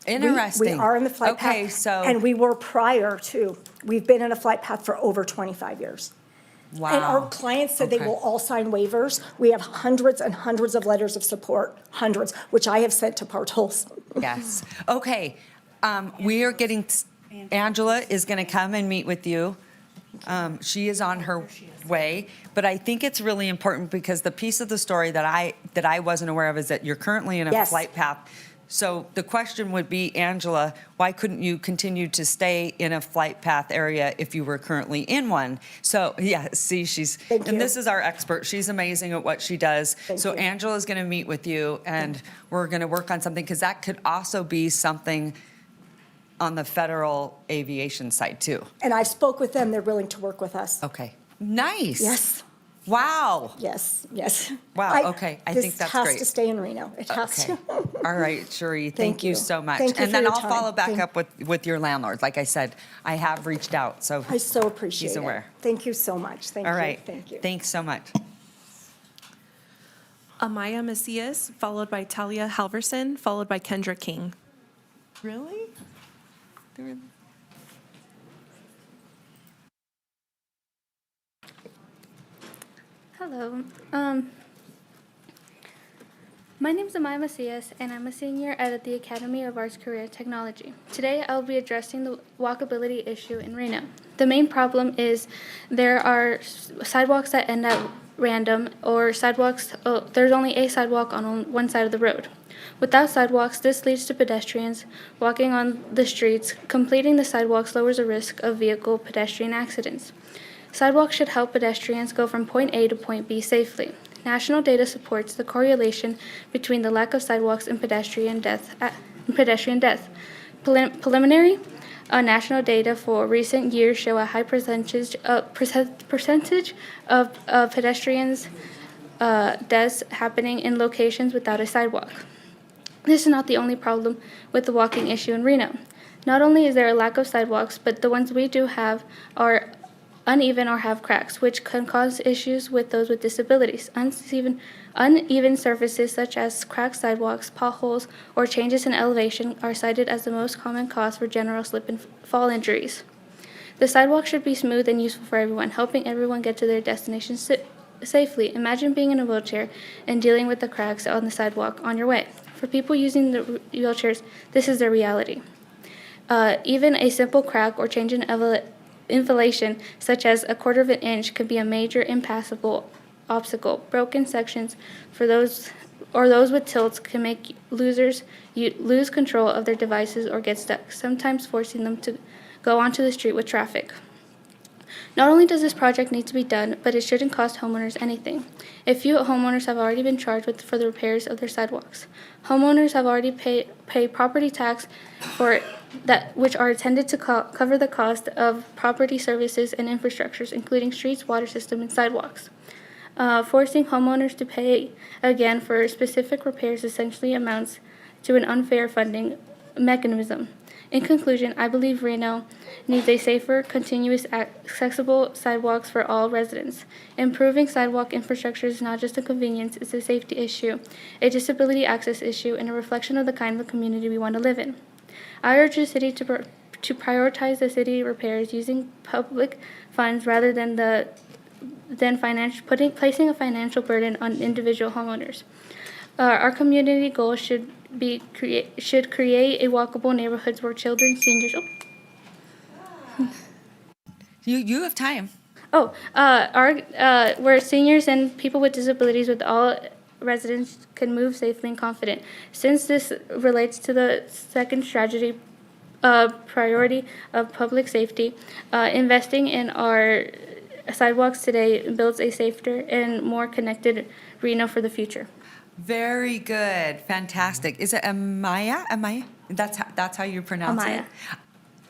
[SPEAKER 1] Interesting.
[SPEAKER 9] We are in the flight path.
[SPEAKER 1] Okay, so.
[SPEAKER 9] And we were prior to. We've been in a flight path for over 25 years.
[SPEAKER 1] Wow.
[SPEAKER 9] And our clients said they
[SPEAKER 1] Okay.
[SPEAKER 9] will all sign waivers. We have hundreds and hundreds of letters of support, hundreds, which I have sent to Partols.
[SPEAKER 1] Yes. Okay. We are getting, Angela is going to come and meet with you She is on her way, but I think it's really important because the piece of the story that I wasn't aware of is that you're currently in a
[SPEAKER 9] Yes.
[SPEAKER 1] flight path. So the question would be, Angela, why couldn't you continue to stay in a flight path area if you were currently in one? So yeah, see,
[SPEAKER 9] Thank
[SPEAKER 1] and
[SPEAKER 9] you.
[SPEAKER 1] this is our expert. She's amazing at what she does.
[SPEAKER 9] Thank
[SPEAKER 1] So
[SPEAKER 9] you.
[SPEAKER 1] Angela's going to meet with you, and we're going to work on something because that could also be something on the federal aviation side too.
[SPEAKER 9] And I spoke with them, they're willing to work with us.
[SPEAKER 1] Okay, nice.
[SPEAKER 9] Yes,
[SPEAKER 1] Wow.
[SPEAKER 9] yes, yes.
[SPEAKER 1] Wow, okay, I think that's
[SPEAKER 9] This has
[SPEAKER 1] great.
[SPEAKER 9] to stay in Reno, it has
[SPEAKER 1] Okay.
[SPEAKER 9] to.
[SPEAKER 1] All right, Cherie,
[SPEAKER 9] Thank
[SPEAKER 1] thank you
[SPEAKER 9] you.
[SPEAKER 1] so much.
[SPEAKER 9] Thank you
[SPEAKER 1] And
[SPEAKER 9] for
[SPEAKER 1] then
[SPEAKER 9] your
[SPEAKER 1] I'll
[SPEAKER 9] time.
[SPEAKER 1] follow back
[SPEAKER 9] Thank-
[SPEAKER 1] up with your landlord. Like I said, I have reached out, so.
[SPEAKER 9] I so appreciate it.
[SPEAKER 1] He's aware.
[SPEAKER 9] Thank you so much, thank you.
[SPEAKER 1] All right.
[SPEAKER 9] Thank you.
[SPEAKER 1] Thanks so much.
[SPEAKER 4] Amaya Macias, followed by Talia Halverson, followed by Kendra King.
[SPEAKER 1] Really?
[SPEAKER 10] Hello. My name is Amaya Macias, and I'm a senior at the Academy of Arts Career Technology. Today, I'll be addressing the walkability issue in Reno. The main problem is there are sidewalks that end at random, or sidewalks, there's only a sidewalk on one side of the road. Without sidewalks, this leads to pedestrians walking on the streets. Completing the sidewalks lowers the risk of vehicle-pedestrian accidents. Sidewalks should help pedestrians go from point A to point B safely. National data supports the correlation between the lack of sidewalks and pedestrian death. Preliminary national data for recent years show a high percentage of pedestrians deaths happening in locations without a sidewalk. This is not the only problem with the walking issue in Reno. Not only is there a lack of sidewalks, but the ones we do have are uneven or have cracks, which can cause issues with those with disabilities. Uneven surfaces such as cracked sidewalks, potholes, or changes in elevation are cited as the most common cause for general slip and fall injuries. The sidewalk should be smooth and useful for everyone, helping everyone get to their destination safely. Imagine being in a wheelchair and dealing with the cracks on the sidewalk on your way. For people using the wheelchairs, this is their reality. Even a simple crack or change in elevation, such as a quarter of an inch, could be a major impassable obstacle. Broken sections for those with tilts can make losers lose control of their devices or get stuck, sometimes forcing them to go onto the street with traffic. Not only does this project need to be done, but it shouldn't cost homeowners anything. A few homeowners have already been charged for the repairs of their sidewalks. Homeowners have already paid property tax for that, which are intended to cover the cost of property services and infrastructures, including streets, water system, and sidewalks. Forcing homeowners to pay again for specific repairs essentially amounts to an unfair funding mechanism. In conclusion, I believe Reno needs a safer, continuous, accessible sidewalks for all residents. Improving sidewalk infrastructure is not just a convenience, it's a safety issue, a disability access issue, and a reflection of the kind of community we want to live in. I urge the city to prioritize the city repairs using public funds rather than placing a financial burden on individual homeowners. Our community goal should create a walkable neighborhoods where children, seniors.
[SPEAKER 1] You have time.
[SPEAKER 10] Where seniors and people with disabilities, with all residents, can move safely and confident. Since this relates to the second strategy priority of public safety, investing in our sidewalks today builds a safer and more connected Reno for the future.
[SPEAKER 1] Very good. Fantastic. Is it Amaya? Amaya? That's how you pronounce
[SPEAKER 10] Amaya.
[SPEAKER 1] it?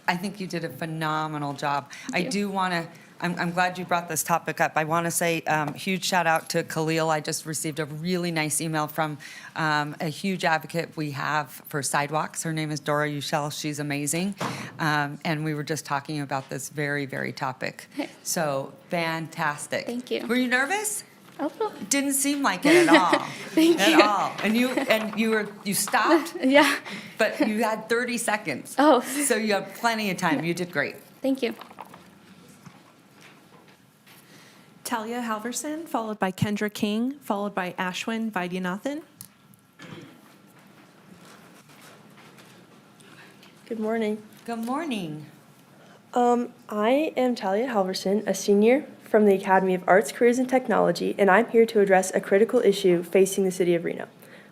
[SPEAKER 1] I think you did a phenomenal job. I
[SPEAKER 10] you.
[SPEAKER 1] do want to, I'm glad you brought this topic up. I want to say huge shout out to Khalil. I just received a really nice email from a huge advocate we have for sidewalks. Her name is Dora Ushel. She's amazing. And we were just talking about this very, very topic. So fantastic.
[SPEAKER 10] Thank you.
[SPEAKER 1] Were you nervous?
[SPEAKER 10] Oh,
[SPEAKER 1] Didn't seem like it at all.
[SPEAKER 10] Thank
[SPEAKER 1] at
[SPEAKER 10] you.
[SPEAKER 1] all. And you stopped,
[SPEAKER 10] yeah.
[SPEAKER 1] but you had 30 seconds.
[SPEAKER 10] Oh.
[SPEAKER 1] So you have plenty of time. You did great.
[SPEAKER 10] Thank you.
[SPEAKER 4] Talia Halverson, followed by Kendra King, followed by Ashwin Vaidyanathan.
[SPEAKER 11] Good morning.
[SPEAKER 1] Good morning.
[SPEAKER 11] I am Talia Halverson, a senior from the Academy of Arts, Careers, and Technology, and I'm here to address a critical issue facing the city of Reno,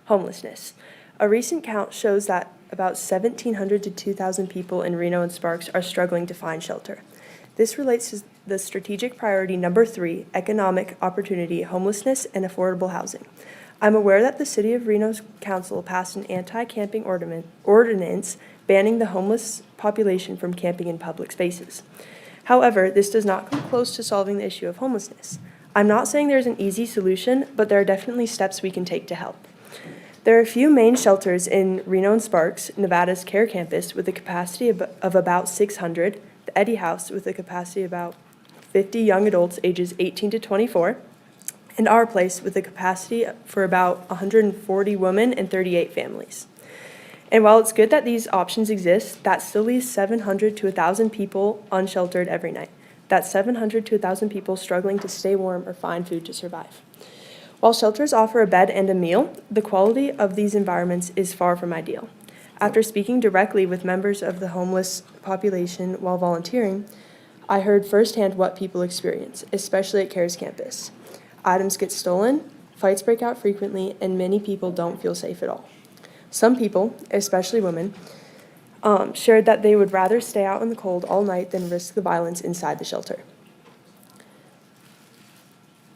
[SPEAKER 11] homelessness. A recent count shows that about 1,700 to 2,000 people in Reno and Sparks are struggling to find shelter. This relates to the strategic priority number 3, economic opportunity, homelessness, and affordable housing. I'm aware that the City of Reno's council passed an anti-camping ordinance banning the homeless population from camping in public spaces. However, this does not come close to solving the issue of homelessness. I'm not saying there's an easy solution, but there are definitely steps we can take to help. There are a few main shelters in Reno and Sparks, Nevada's Care Campus with a capacity of about 600, the Eddy House with a capacity of about 50 young adults ages 18 to 24, and Our Place with a capacity for about 140 women and 38 families. And while it's good that these options exist, that still leaves 700 to 1,000 people unsheltered every night. That's 700 to 1,000 people struggling to stay warm or find food to survive. While shelters offer a bed and a meal, the quality of these environments is far from ideal. After speaking directly with members of the homeless population while volunteering, I heard firsthand what people experience, especially at CARES campus. Items get stolen, fights break out frequently, and many people don't feel safe at all. Some people, especially women, shared that they would rather stay out in the cold all night than risk the violence inside the shelter.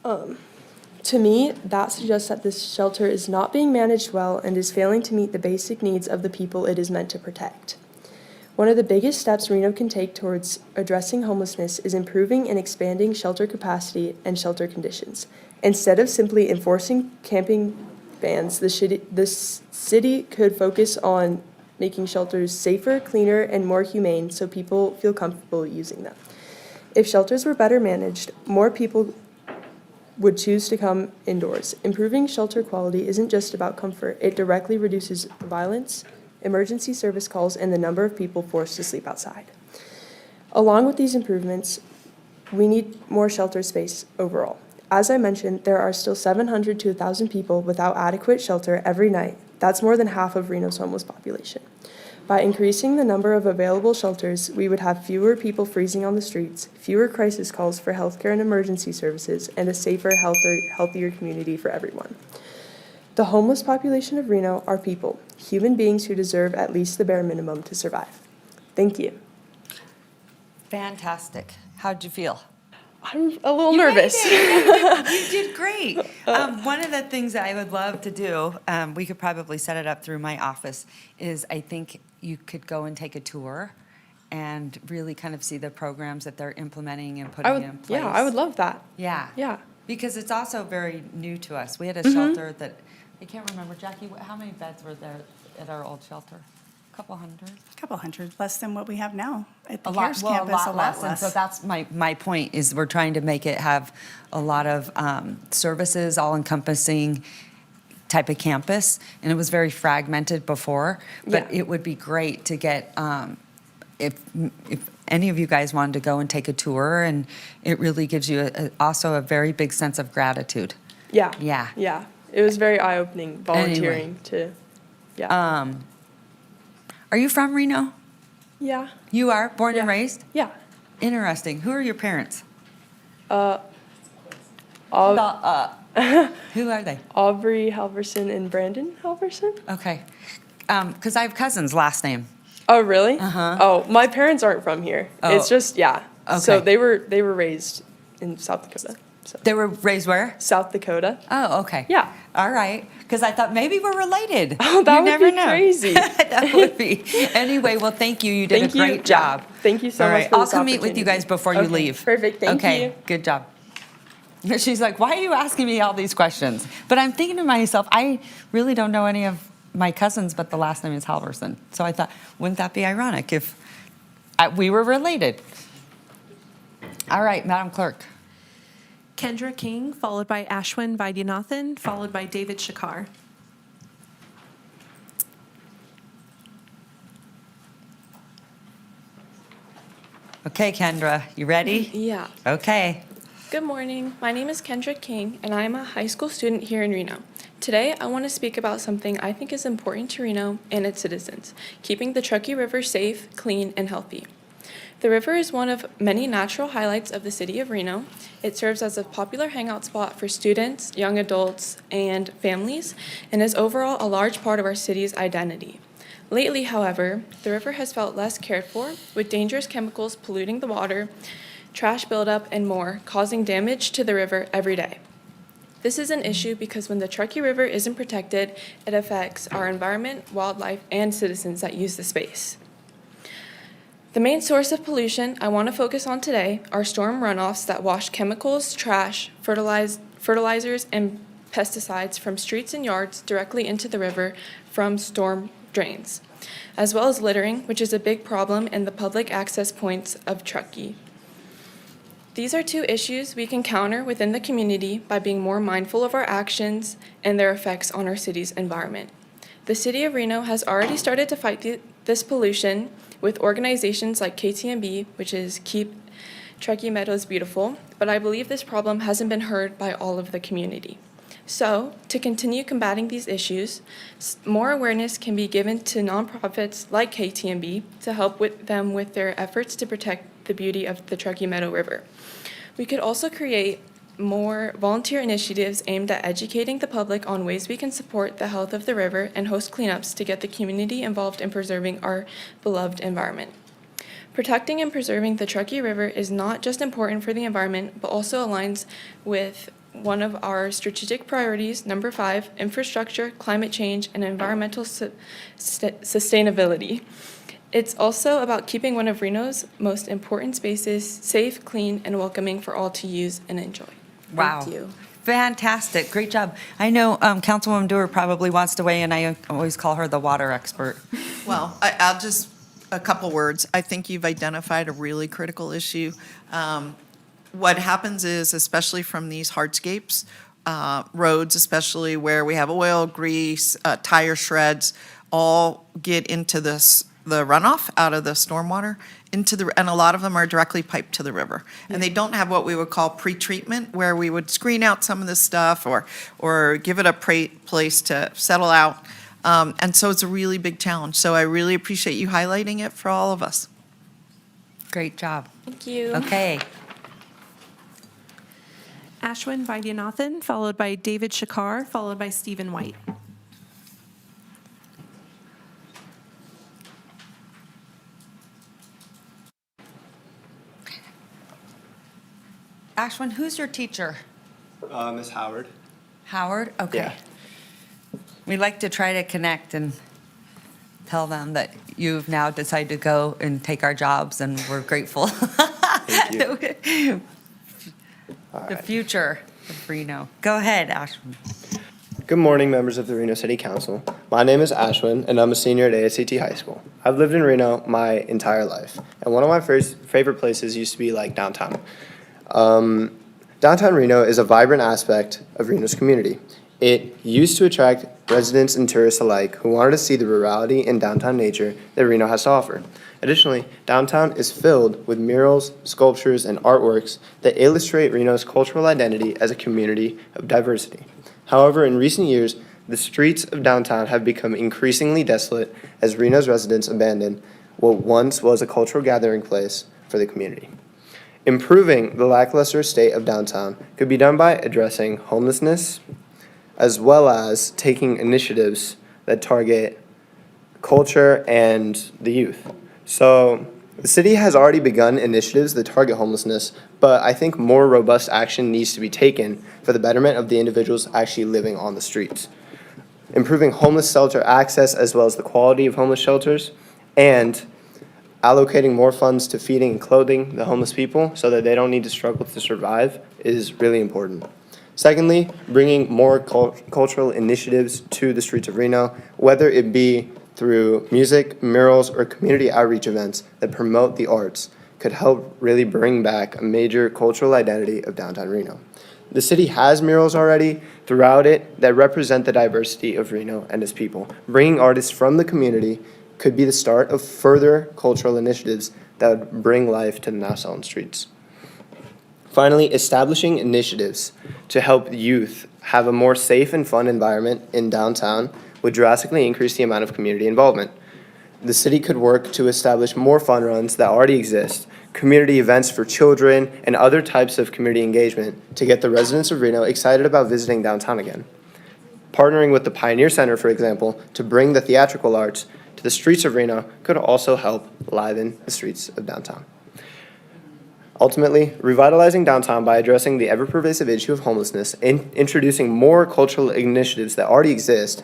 [SPEAKER 11] To me, that suggests that this shelter is not being managed well and is failing to meet the basic needs of the people it is meant to protect. One of the biggest steps Reno can take towards addressing homelessness is improving and expanding shelter capacity and shelter conditions. Instead of simply enforcing camping bans, the city could focus on making shelters safer, cleaner, and more humane so people feel comfortable using them. If shelters were better managed, more people would choose to come indoors. Improving shelter quality isn't just about comfort, it directly reduces violence, emergency service calls, and the number of people forced to sleep outside. Along with these improvements, we need more shelter space overall. As I mentioned, there are still 700 to 1,000 people without adequate shelter every night. That's more than half of Reno's homeless population. By increasing the number of available shelters, we would have fewer people freezing on the streets, fewer crisis calls for healthcare and emergency services, and a safer, healthier community for everyone. The homeless population of Reno are people, human beings who deserve at least the bare minimum to survive. Thank you.
[SPEAKER 1] Fantastic. How'd you feel?
[SPEAKER 11] I'm a little nervous.
[SPEAKER 1] You did great. One of the things that I would love to do, we could probably set it up through my office, is I think you could go and take a tour and really kind of see the programs that they're implementing and putting in place.
[SPEAKER 11] Yeah, I would love that.
[SPEAKER 1] Yeah.
[SPEAKER 11] Yeah.
[SPEAKER 1] Because it's also very new to us. We had a shelter that, I can't remember, Jackie, how many beds were there at our old shelter? A couple hundred?
[SPEAKER 12] A couple hundred, less than what we have now at the
[SPEAKER 1] A lot,
[SPEAKER 12] CARES
[SPEAKER 1] well,
[SPEAKER 12] campus.
[SPEAKER 1] a lot less. And so that's my point, is we're trying to make it have a lot of services, all-encompassing type of campus. And it was very fragmented before, but
[SPEAKER 11] Yeah.
[SPEAKER 1] it would be great to get, if any of you guys wanted to go and take a tour, and it really gives you also a very big sense of gratitude.
[SPEAKER 11] Yeah.
[SPEAKER 1] Yeah.
[SPEAKER 11] Yeah. It was very eye-opening volunteering to, yeah.
[SPEAKER 1] Are you from Reno?
[SPEAKER 11] Yeah.
[SPEAKER 1] You are, born and
[SPEAKER 11] Yeah.
[SPEAKER 1] raised?
[SPEAKER 11] Yeah.
[SPEAKER 1] Interesting. Who are your parents?
[SPEAKER 11] Au-
[SPEAKER 1] Who are they?
[SPEAKER 11] Aubrey Halverson and Brandon Halverson.
[SPEAKER 1] Okay. Because I have cousins' last name.
[SPEAKER 11] Oh, really?
[SPEAKER 1] Uh-huh.
[SPEAKER 11] Oh, my parents aren't from here. It's
[SPEAKER 1] Oh.
[SPEAKER 11] just, yeah. So
[SPEAKER 1] Okay.
[SPEAKER 11] they were raised in South Dakota. So.
[SPEAKER 1] They were raised where?
[SPEAKER 11] South Dakota.
[SPEAKER 1] Oh, okay.
[SPEAKER 11] Yeah.
[SPEAKER 1] All right. Because I thought maybe we're related.
[SPEAKER 11] Oh, that
[SPEAKER 1] You
[SPEAKER 11] would
[SPEAKER 1] never
[SPEAKER 11] be
[SPEAKER 1] know.
[SPEAKER 11] crazy.
[SPEAKER 1] That would be. Anyway, well, thank you. You did
[SPEAKER 11] Thank
[SPEAKER 1] a
[SPEAKER 11] you.
[SPEAKER 1] great
[SPEAKER 11] Yeah.
[SPEAKER 1] job.
[SPEAKER 11] Thank you so
[SPEAKER 1] All
[SPEAKER 11] much
[SPEAKER 1] right.
[SPEAKER 11] for
[SPEAKER 1] I'll
[SPEAKER 11] this
[SPEAKER 1] come meet with you
[SPEAKER 11] opportunity.
[SPEAKER 1] guys before you
[SPEAKER 11] Okay,
[SPEAKER 1] leave.
[SPEAKER 11] perfect. Thank
[SPEAKER 1] okay.
[SPEAKER 11] you.
[SPEAKER 1] Good job. She's like, why are you asking me all these questions? But I'm thinking to myself, I really don't know any of my cousins, but the last name is Halverson. So I thought, wouldn't that be ironic if we were related? All right, Madam Clerk.
[SPEAKER 4] Kendra King, followed by Ashwin Vaidyanathan, followed by David Shakar.
[SPEAKER 1] Okay, Kendra, you ready?
[SPEAKER 13] Yeah.
[SPEAKER 1] Okay.
[SPEAKER 13] Good morning. My name is Kendra King, and I am a high school student here in Reno. Today, I want to speak about something I think is important to Reno and its citizens, keeping the Truckee River safe, clean, and healthy. The river is one of many natural highlights of the city of Reno. It serves as a popular hangout spot for students, young adults, and families, and is overall a large part of our city's identity. Lately, however, the river has felt less cared for, with dangerous chemicals polluting the water, trash buildup, and more, causing damage to the river every day. This is an issue because when the Truckee River isn't protected, it affects our environment, wildlife, and citizens that use the space. The main source of pollution I want to focus on today are storm runoffs that wash chemicals, trash, fertilizers, and pesticides from streets and yards directly into the river from storm drains, as well as littering, which is a big problem in the public access points of Truckee. These are two issues we can counter within the community by being more mindful of our actions and their effects on our city's environment. The city of Reno has already started to fight this pollution with organizations like KTMB, which is Keep Truckee Meadows Beautiful, but I believe this problem hasn't been heard by all of the community. So, to continue combating these issues, more awareness can be given to nonprofits like KTMB to help them with their efforts to protect the beauty of the Truckee Meadow River. We could also create more volunteer initiatives aimed at educating the public on ways we can support the health of the river and host cleanups to get the community involved in preserving our beloved environment. Protecting and preserving the Truckee River is not just important for the environment, but also aligns with one of our strategic priorities, number 5, infrastructure, climate change, and environmental sustainability. It's also about keeping one of Reno's most important spaces safe, clean, and welcoming for all to use and enjoy.
[SPEAKER 1] Wow.
[SPEAKER 2] Thank you.
[SPEAKER 1] Fantastic. Great job. I know Councilwoman Dewar probably wants to weigh in. I always call her the water expert.
[SPEAKER 14] Well, I'll just, a couple words. I think you've identified a really critical issue. What happens is, especially from these hardscapes, roads especially where we have oil, grease, tire shreds, all get into the runoff out of the stormwater and a lot of them are directly piped to the river. And they don't have what we would call pre-treatment, where we would screen out some of this stuff or give it a place to settle out. And so it's a really big challenge. So I really appreciate you highlighting it for all of us.
[SPEAKER 1] Great job.
[SPEAKER 13] Thank you.
[SPEAKER 1] Okay.
[SPEAKER 4] Ashwin Vaidyanathan, followed by David Shakar, followed by Stephen White.
[SPEAKER 1] Ashwin, who's your teacher?
[SPEAKER 15] Miss Howard.
[SPEAKER 1] Howard? Okay.
[SPEAKER 15] Yeah.
[SPEAKER 1] We like to try to connect and tell them that you've now decided to go and take our jobs, and we're grateful.
[SPEAKER 15] Thank you.
[SPEAKER 1] The future of Reno. Go ahead, Ashwin.
[SPEAKER 15] Good morning, members of the Reno City Council. My name is Ashwin, and I'm a senior at ASCT High School. I've lived in Reno my entire life, and one of my favorite places used to be like downtown. Downtown Reno is a vibrant aspect of Reno's community. It used to attract residents and tourists alike who wanted to see the rurality and downtown nature that Reno has to offer. Additionally, downtown is filled with murals, sculptures, and artworks that illustrate Reno's cultural identity as a community of diversity. However, in recent years, the streets of downtown have become increasingly desolate as Reno's residents abandon what once was a cultural gathering place for the community. Improving the lackluster state of downtown could be done by addressing homelessness, as well as taking initiatives that target culture and the youth. So the city has already begun initiatives that target homelessness, but I think more robust action needs to be taken for the betterment of the individuals actually living on the streets. Improving homeless shelter access, as well as the quality of homeless shelters, and allocating more funds to feeding and clothing the homeless people so that they don't need to struggle to survive is really important. Secondly, bringing more cultural initiatives to the streets of Reno, whether it be through music, murals, or community outreach events that promote the arts, could help really bring back a major cultural identity of downtown Reno. The city has murals already throughout it that represent the diversity of Reno and its people. Bringing artists from the community could be the start of further cultural initiatives that would bring life to the Nassau streets. Finally, establishing initiatives to help youth have a more safe and fun environment in downtown would drastically increase the amount of community involvement. the city could work to establish more fun runs that already exist, community events for children, and other types of community engagement to get the residents of Reno excited about visiting downtown again. Partnering with the Pioneer Center, for example, to bring the theatrical arts to the streets of Reno could also help liven the streets of downtown. Ultimately, revitalizing downtown by addressing the ever-pervasive issue of homelessness and introducing more cultural initiatives that already exist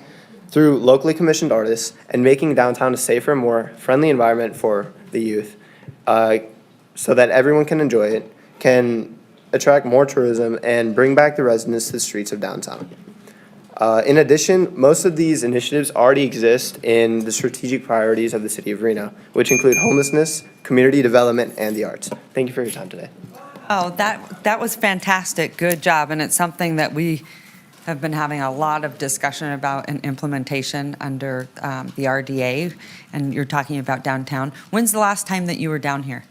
[SPEAKER 15] through locally commissioned artists and making downtown a safer, more friendly environment for the youth so that everyone can enjoy it, can attract more tourism and bring back the residents to the streets of downtown. In addition, most of these initiatives already exist in the strategic priorities of the city of Reno, which include homelessness, community development, and the arts. Thank you for your time today.
[SPEAKER 1] Oh, that was fantastic. Good job. And it's something that we have been having a lot of discussion about in implementation under the RDA, and you're talking about downtown. When's the last time that you were down here?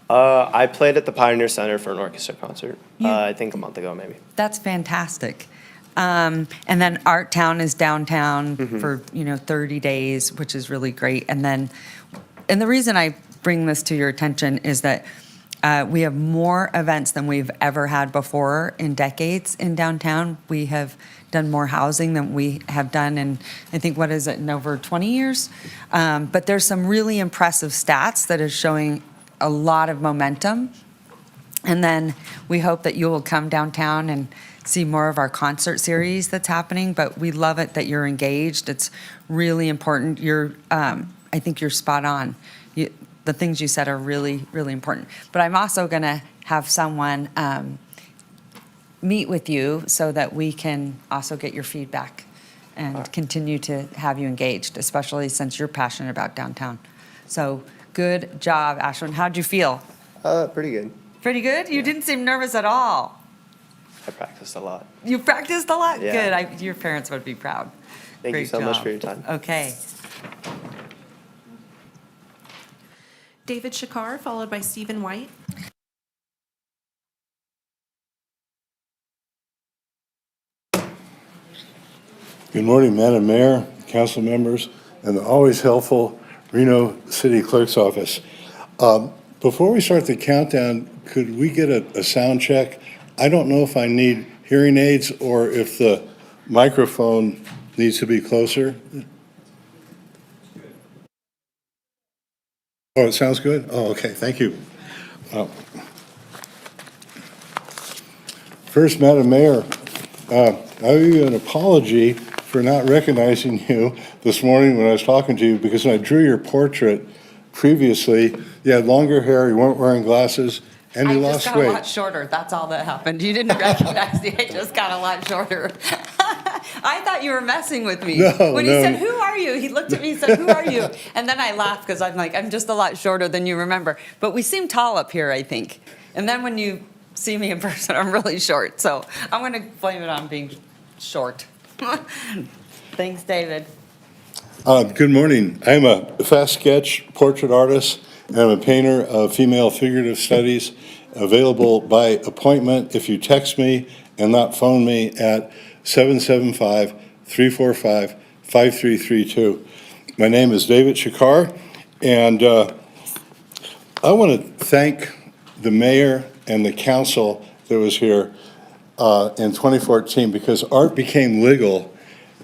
[SPEAKER 15] I played at the Pioneer Center for an orchestra concert, I think a month ago, maybe.
[SPEAKER 1] That's fantastic. And then Art Town is downtown for 30 days, which is really great. And the reason I bring this to your attention is that we have more events than we've ever had before in decades in downtown. We have done more housing than we have done in, I think, what is it, in over 20 years? But there's some really impressive stats that are showing a lot of momentum. And then we hope that you will come downtown and see more of our concert series that's happening, but we love it that you're engaged. It's really important. I think you're spot on. The things you said are really, really important. But I'm also going to have someone meet with you so that we can also get your feedback and continue to have you engaged, especially since you're passionate about downtown. So good job, Ashwin. How'd you feel?
[SPEAKER 15] Pretty good.
[SPEAKER 1] Pretty good? You didn't seem nervous at all.
[SPEAKER 15] I practiced a lot.
[SPEAKER 1] You practiced a lot?
[SPEAKER 15] Yeah.
[SPEAKER 1] Good. Your parents would be proud.
[SPEAKER 15] Thank you so much for your time.
[SPEAKER 1] Okay.
[SPEAKER 4] David Shakar, followed by Stephen White.
[SPEAKER 16] Good morning, Madam Mayor, council members, and the always helpful Reno City Clerk's Office. Before we start the countdown, could we get a sound check? I don't know if I need hearing aids or if the microphone needs to be closer. Oh, it sounds good? Oh, okay, thank you. First, Madam Mayor, I owe you an apology for not recognizing you this morning when I was talking to you, because when I drew your portrait previously, you had longer hair, you weren't wearing glasses, and you lost weight.
[SPEAKER 1] I just got a lot shorter. That's all that happened. You didn't recognize me. I just got a lot shorter. I thought you were messing with me. When he said, "Who are you?" He looked at me and said, "Who are you?" And then I laughed because I'm like, I'm just a lot shorter than you remember. But we seem tall up here, I think. And then when you see me in person, I'm really short. So I'm going to blame it on being short. Thanks, David.
[SPEAKER 16] Good morning. I'm a fast sketch portrait artist, and I'm a painter of female figurative studies, available by appointment if you text me and not phone me at 775-345-5332. My name is David Shakar, and I want to thank the mayor and the council that was here in 2014, because art became legal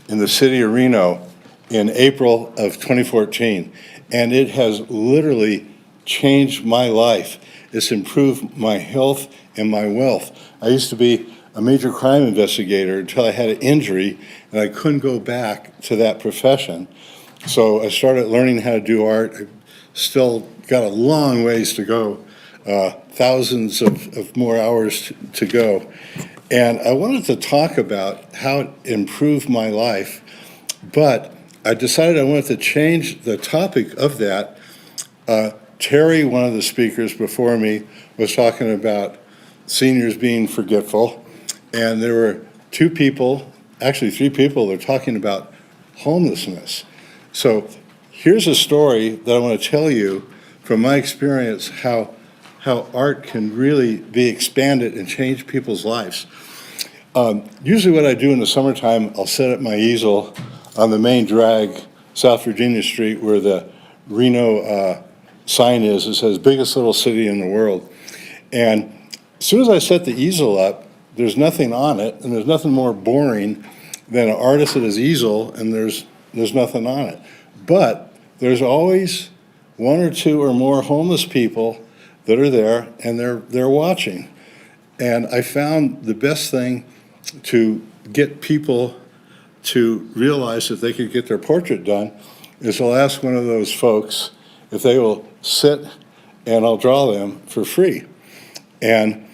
[SPEAKER 16] in the city of Reno in April of 2014, and it has literally changed my life. It's improved my health and my wealth. I used to be a major crime investigator until I had an injury, and I couldn't go back to that profession. So I started learning how to do art. I still got a long ways to go, thousands of more hours to go. And I wanted to talk about how it improved my life, but I decided I wanted to change the topic of that. Terry, one of the speakers before me, was talking about seniors being forgetful, and there were two people, actually three people, that are talking about homelessness. So here's a story that I want to tell you from my experience, how art can really be expanded and change people's lives. Usually what I do in the summertime, I'll set up my easel on the main drag, South Virginia Street, where the Reno sign is. It says biggest little city in the world. And as soon as I set the easel up, there's nothing on it, and there's nothing more boring than an artist at his easel, and there's nothing on it. But there's always one or two or more homeless people that are there, and they're watching. And I found the best thing to get people to realize that they could get their portrait done is I'll ask one of those folks if they will sit, and I'll draw them for free. And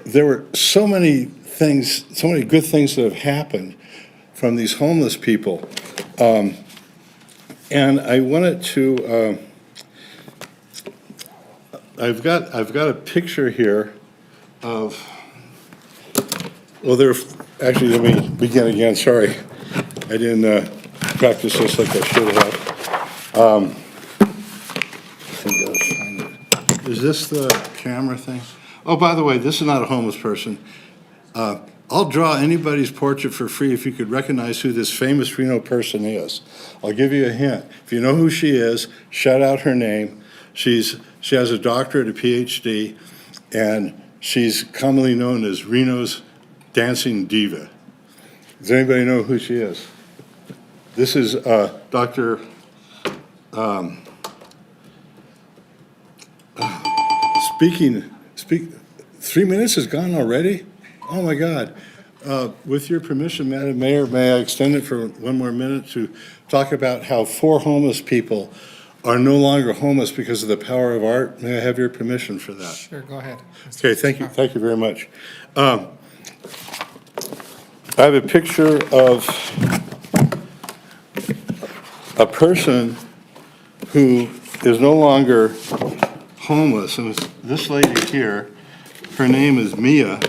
[SPEAKER 16] there were so many things, so many good things that have happened from these homeless people. And I wanted to, I've got a picture here of, well, actually, let me begin again, sorry. I didn't practice this like I should have. Is this the camera thing? Oh, by the way, this is not a homeless person. I'll draw anybody's portrait for free if you could recognize who this famous Reno person is. I'll give you a hint. If you know who she is, shout out her name. She has a doctorate, a PhD, and she's commonly known as Reno's dancing diva. Does anybody know who she is? This is Dr. 3 minutes is gone already? Oh, my God. With your permission, Madam Mayor, may I extend it for one more minute to talk about how 4 homeless people are no longer homeless because of the power of art? May I have your permission for that?
[SPEAKER 17] Sure, go ahead.
[SPEAKER 16] Okay, thank you very much. I have a picture of a person who is no longer homeless, and it's this lady here. Her name is Mia,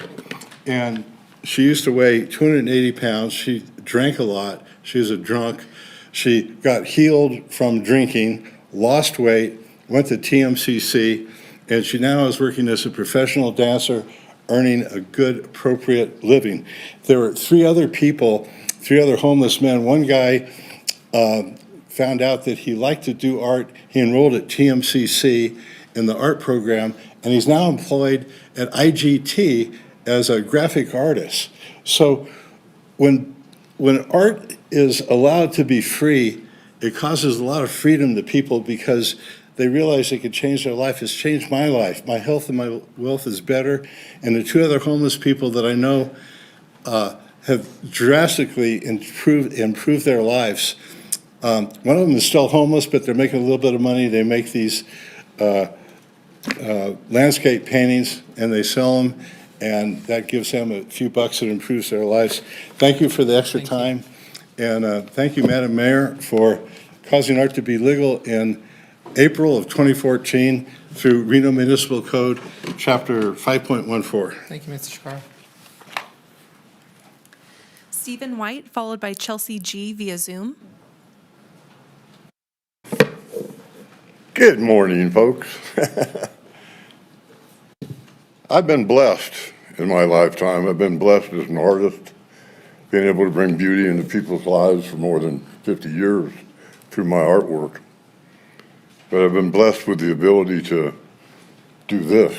[SPEAKER 16] and she used to weigh 280 pounds. She drank a lot. She was a drunk. She got healed from drinking, lost weight, went to TMCC, and she now is working as a professional dancer, earning a good, appropriate living. There were 3 other people, 3 other homeless men. One guy found out that he liked to do art. He enrolled at TMCC in the art program, and he's now employed at IGT as a graphic artist. So when art is allowed to be free, it causes a lot of freedom to people because they realize they could change their life. It's changed my life. My health and my wealth is better. And the 2 other homeless people that I know have drastically improved their lives. One of them is still homeless, but they're making a little bit of money. They make these landscape paintings, and they sell them, and that gives them a few bucks that improves their lives. Thank you for the extra time. And thank you, Madam Mayor, for causing art to be legal in April of 2014 through Reno Municipal Code, Chapter 5.14.
[SPEAKER 17] Thank you, Mr. Shakar.
[SPEAKER 4] Stephen White, followed by Chelsea G. via Zoom.
[SPEAKER 18] Good morning, folks. I've been blessed in my lifetime. I've been blessed as an artist, being able to bring beauty into people's lives for more than 50 years through my artwork. But I've been blessed with the ability to do this,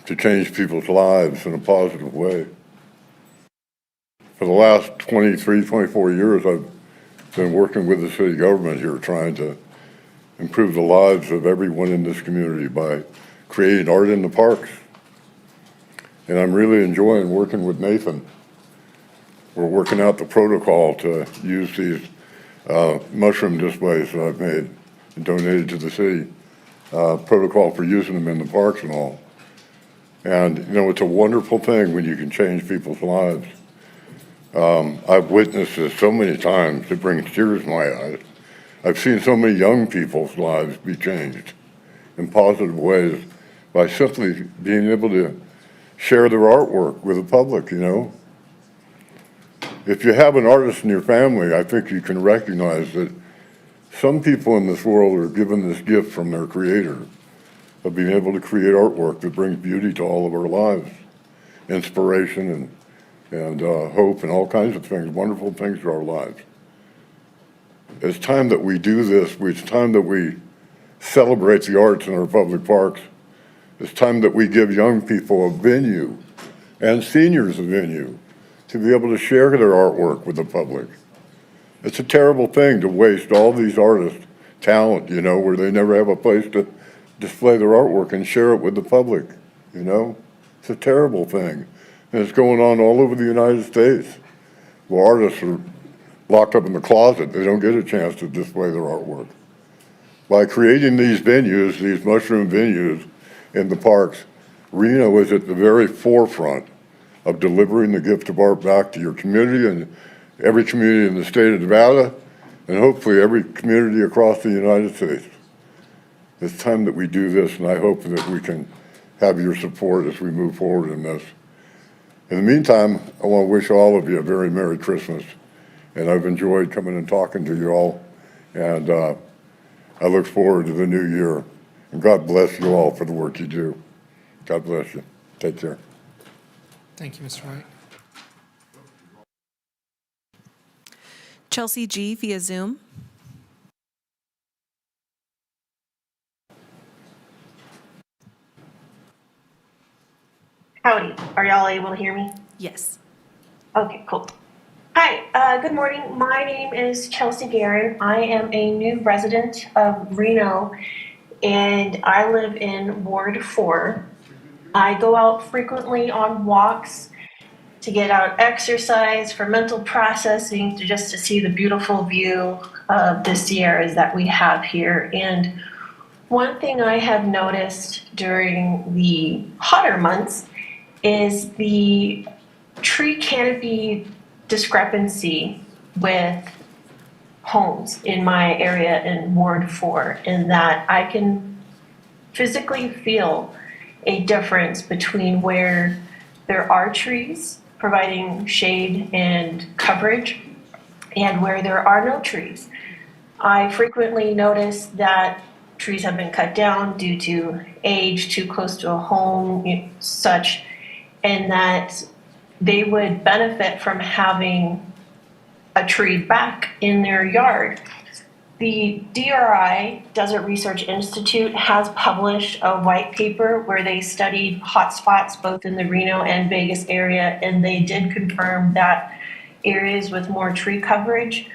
[SPEAKER 18] to change people's lives in a positive way. For the last 23, 24 years, I've been working with the city government here trying to improve the lives of everyone in this community by creating art in the parks. And I'm really enjoying working with Nathan. We're working out the protocol to use these mushroom displays that I've made and donated to the city, protocol for using them in the parks and all. And, you know, it's a wonderful thing when you can change people's lives. I've witnessed this so many times, it brings tears to my eyes. I've seen so many young people's lives be changed in positive ways by simply being able to share their artwork with the public, you know. If you have an artist in your family, I think you can recognize that some people in this world are given this gift from their creator of being able to create artwork that brings beauty to all of our lives, inspiration and hope and all kinds of things, wonderful things to our lives. It's time that we do this. It's time that we celebrate the arts in our public parks. It's time that we give young people a venue and seniors a venue to be able to share their artwork with the public. It's a terrible thing to waste all these artists' talent, you know, where they never have a place to display their artwork and share it with the public, you know? It's a terrible thing. And it's going on all over the United States. Well, artists are locked up in the closet. They don't get a chance to display their artwork. By creating these venues, these mushroom venues in the parks, Reno is at the very forefront of delivering the gift of art back to your community and every community in the state of Nevada, and hopefully every community across the United States. It's time that we do this, and I hope that we can have your support as we move forward in this. In the meantime, I want to wish all of you a very Merry Christmas, and I've enjoyed coming and talking to you all, and I look forward to the new year. And God bless you all for the work you do. God bless you. Take care.
[SPEAKER 17] Thank you, Mr. White.
[SPEAKER 4] Chelsea G. via Zoom.
[SPEAKER 19] Howdy. Are y'all able to hear me?
[SPEAKER 4] Yes.
[SPEAKER 19] Okay, cool. Hi, good morning. My name is Chelsea Guerin. I am a new resident of Reno, and I live in Ward 4. I go out frequently on walks to get out exercise, for mental processing, just to see the beautiful view of the Sierras that we have here. And one thing I have noticed during the hotter months is the tree canopy discrepancy with homes in my area in Ward 4, in that I can physically feel a difference between where there are trees providing shade and coverage and where there are no trees. I frequently notice that trees have been cut down due to age, too close to a home, such, and that they would benefit from having a tree back in their yard. The DRI, Desert Research Institute, has published a white paper where they studied hotspots both in the Reno and Vegas area, and they did confirm that areas with more tree coverage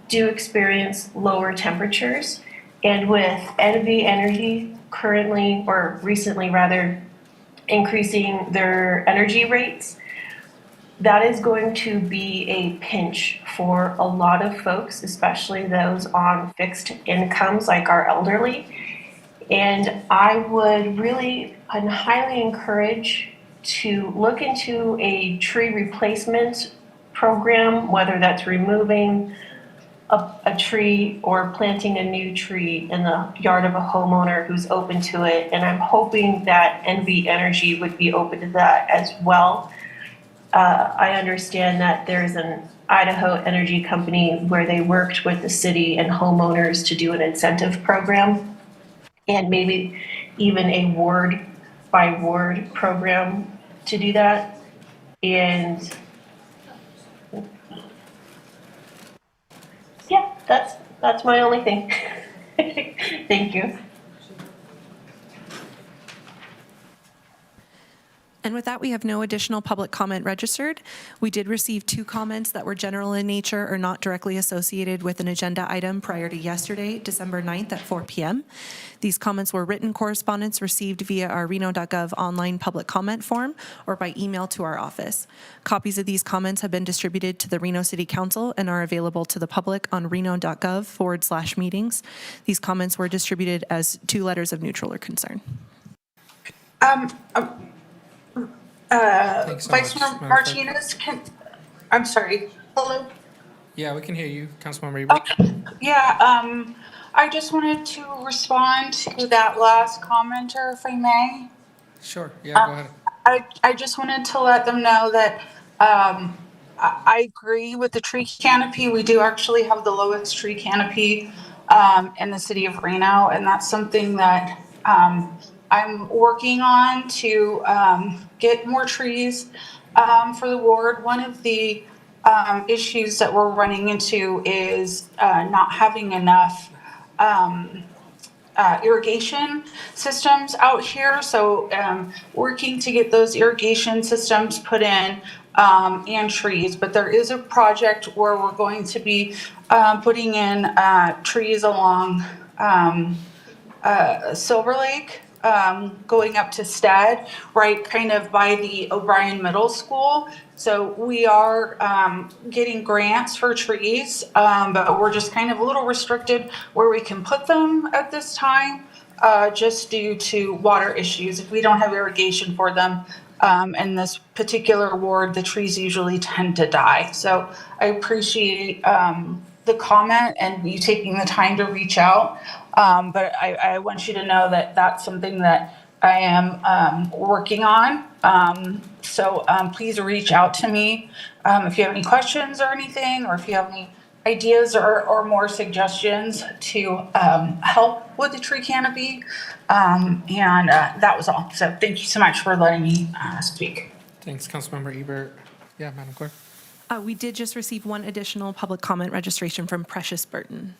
[SPEAKER 19] do experience lower temperatures. And with NV Energy currently, or recently rather, increasing their energy rates, that is going to be a pinch for a lot of folks, especially those on fixed incomes like our elderly. And I would really and highly encourage to look into a tree replacement program, whether that's removing a tree or planting a new tree in the yard of a homeowner who's open to it. And I'm hoping that NV Energy would be open to that as well. I understand that there's an Idaho energy company where they worked with the city and homeowners to do an incentive program, and maybe even a ward by ward program to do that. And yeah, that's my only thing. Thank you.
[SPEAKER 4] And with that, we have no additional public comment registered. We did receive 2 comments that were general in nature or not directly associated with an agenda item prior to yesterday, December 9th at 4 p.m. These comments were written correspondence received via our Reno.gov online public comment form or by email to our office. Copies of these comments have been distributed to the Reno City Council and are available to the public on reno.gov/meetings. These comments were distributed as 2 letters of neutral or concern.
[SPEAKER 17] Vice
[SPEAKER 12] Mayor Martinez, I'm sorry. Hello?
[SPEAKER 17] Yeah, we can hear you, Councilwoman Reber.
[SPEAKER 12] Okay. Yeah, I just wanted to respond to that last commenter, if I may.
[SPEAKER 17] Sure, yeah, go ahead.
[SPEAKER 12] I just wanted to let them know that I agree with the tree canopy. We do actually have the lowest tree canopy in the city of Reno, and that's something that I'm working on to get more trees for the ward. One of the issues that we're running into is not having enough irrigation systems out here. So working to get those irrigation systems put in and trees. But there is a project where we're going to be putting in trees along Silver Lake, going up to Stead, right kind of by the O'Brien Middle School. So we are getting grants for trees, but we're just kind of a little restricted where we can put them at this time, just due to water issues. If we don't have irrigation for them, in this particular ward, the trees usually tend to die. So I appreciate the comment and you taking the time to reach out. But I want you to know that that's something that I am working on. So please reach out to me if you have any questions or anything, or if you have any ideas or more suggestions to help with the tree canopy. And that was all. So thank you so much for letting me speak.
[SPEAKER 17] Thanks, Councilmember Ebert. Yeah, Madam Clerk.
[SPEAKER 4] We did just receive one additional public comment registration from Precious Burton.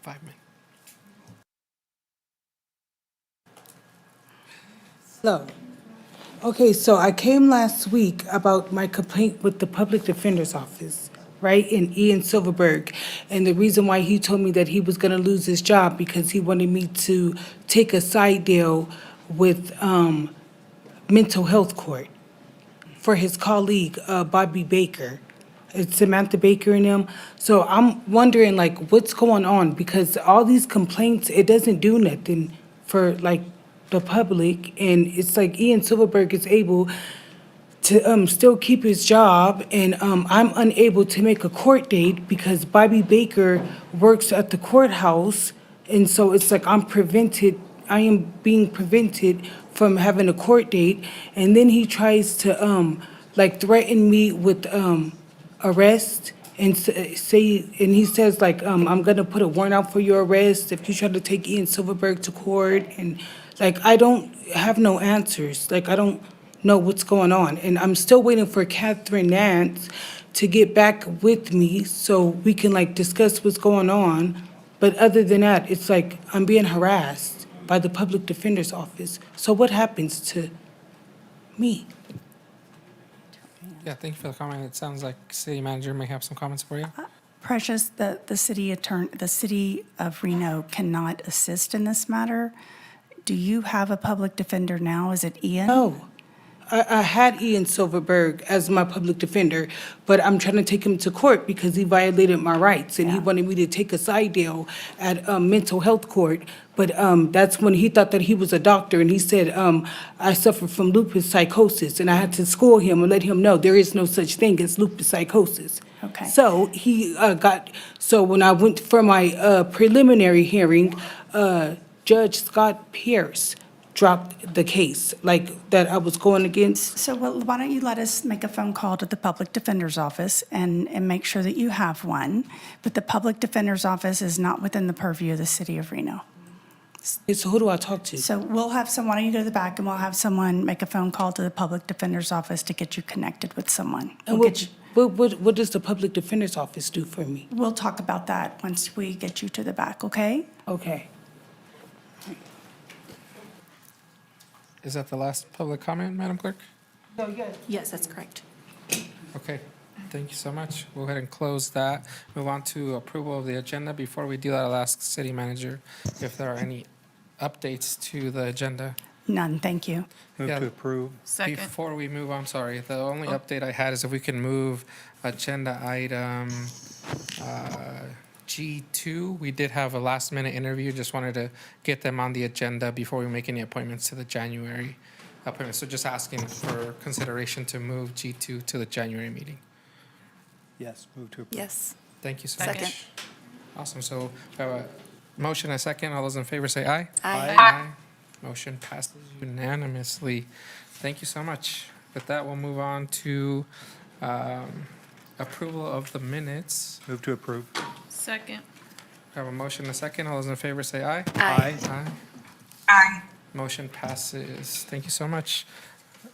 [SPEAKER 17] 5 minutes.
[SPEAKER 20] Hello. Okay, so I came last week about my complaint with the Public Defender's Office, right, in Ian Silverberg. And the reason why he told me that he was gonna lose his job because he wanted me to take a side deal with mental health court for his colleague, Bobby Baker. It's Samantha Baker and him. So I'm wondering, like, what's going on? Because all these complaints, it doesn't do nothing for, like, the public. And it's like Ian Silverberg is able to still keep his job, and I'm unable to make a court date because Bobby Baker works at the courthouse. And so it's like I am being prevented from having a court date. And then he tries to like threaten me with arrest and and he says like, I'm gonna put a warrant out for your arrest if you try to take Ian Silverberg to court. And like, I don't have no answers. Like, I don't know what's going on. And I'm still waiting for Catherine Nance to get back with me so we can like discuss what's going on. But other than that, it's like I'm being harassed by the Public Defender's Office. So what happens to me?
[SPEAKER 17] Yeah, thank you for the comment. It sounds like City Manager may have some comments for you.
[SPEAKER 21] Precious, the city of Reno cannot assist in this matter. Do you have a public defender now? Is it Ian?
[SPEAKER 20] No. I had Ian Silverberg as my public defender, but I'm trying to take him to court because he violated my rights, and he wanted me to take a side deal at mental health court. But that's when he thought that he was a doctor, and he said, I suffer from lupus psychosis, and I had to school him and let him know there is no such thing as lupus psychosis.
[SPEAKER 21] Okay.
[SPEAKER 20] So so when I went for my preliminary hearing, Judge Scott Pierce dropped the case, like, that I was going against.
[SPEAKER 21] So why don't you let us make a phone call to the Public Defender's Office and make sure that you have one? But the Public Defender's Office is not within the purview of the city of Reno.
[SPEAKER 20] So who do I talk to?
[SPEAKER 21] So we'll have someone, why don't you go to the back and we'll have someone make a phone call to the Public Defender's Office to get you connected with someone.
[SPEAKER 20] And what does the Public Defender's Office do for me?
[SPEAKER 21] We'll talk about that once we get you to the back, okay?
[SPEAKER 20] Okay.
[SPEAKER 17] Is that the last public comment, Madam Clerk?
[SPEAKER 2] Yes, that's correct.
[SPEAKER 17] Okay, thank you so much. We'll go ahead and close that. Move on to approval of the agenda. Before we do that, I'll ask City Manager if there are any updates to the agenda.
[SPEAKER 21] None, thank you.
[SPEAKER 17] Move to
[SPEAKER 22] approve.
[SPEAKER 17] Second. Before we move on, sorry, the only update I had is if we can move agenda item G2. We did have a last minute interview, just wanted to get them on the agenda before we make any appointments to the January appointments. So just asking for consideration to move G2 to the January meeting.
[SPEAKER 22] Yes, move to approve.
[SPEAKER 2] Yes.
[SPEAKER 17] Thank you so
[SPEAKER 2] Second.
[SPEAKER 17] much. Awesome, so we have a motion and a second. All those in favor say aye.
[SPEAKER 2] Aye.
[SPEAKER 17] Aye. Motion passes unanimously. Thank you so much. With that, we'll move on to approval of the minutes.
[SPEAKER 22] Move to approve.
[SPEAKER 23] Second.
[SPEAKER 17] I have a motion and a second. All those in favor say aye.
[SPEAKER 4] Aye.
[SPEAKER 17] Aye.
[SPEAKER 12] Aye.
[SPEAKER 17] Motion passes. Thank you so much.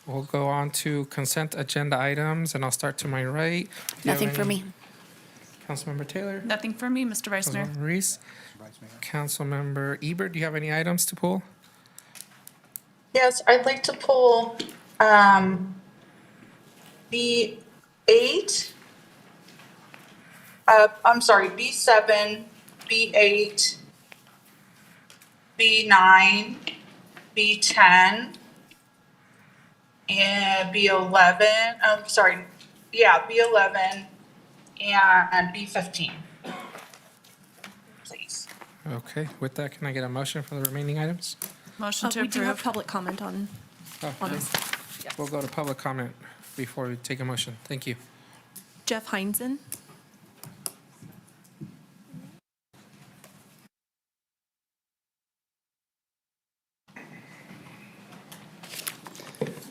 [SPEAKER 17] We'll go on to consent agenda items, and I'll start to my right. Do you have
[SPEAKER 2] Nothing for
[SPEAKER 17] any-
[SPEAKER 2] me.
[SPEAKER 17] Councilmember Taylor?
[SPEAKER 5] Nothing for me, Mr. Vice Mayor.
[SPEAKER 17] Councilmember Reese? Councilmember Ebert, do you have any items to pull?
[SPEAKER 12] Yes, I'd like to pull B8. I'm sorry, B7, B8, B9, B10, and B11. Sorry, yeah, B11 and B15. Please.
[SPEAKER 17] Okay, with that, can I get a motion for the remaining items?
[SPEAKER 5] Motion to
[SPEAKER 4] We do have
[SPEAKER 5] approve.
[SPEAKER 4] public comment on
[SPEAKER 17] Oh,
[SPEAKER 4] this.
[SPEAKER 17] we'll go to public comment before we take a motion. Thank you.
[SPEAKER 4] Jeff Heinzen.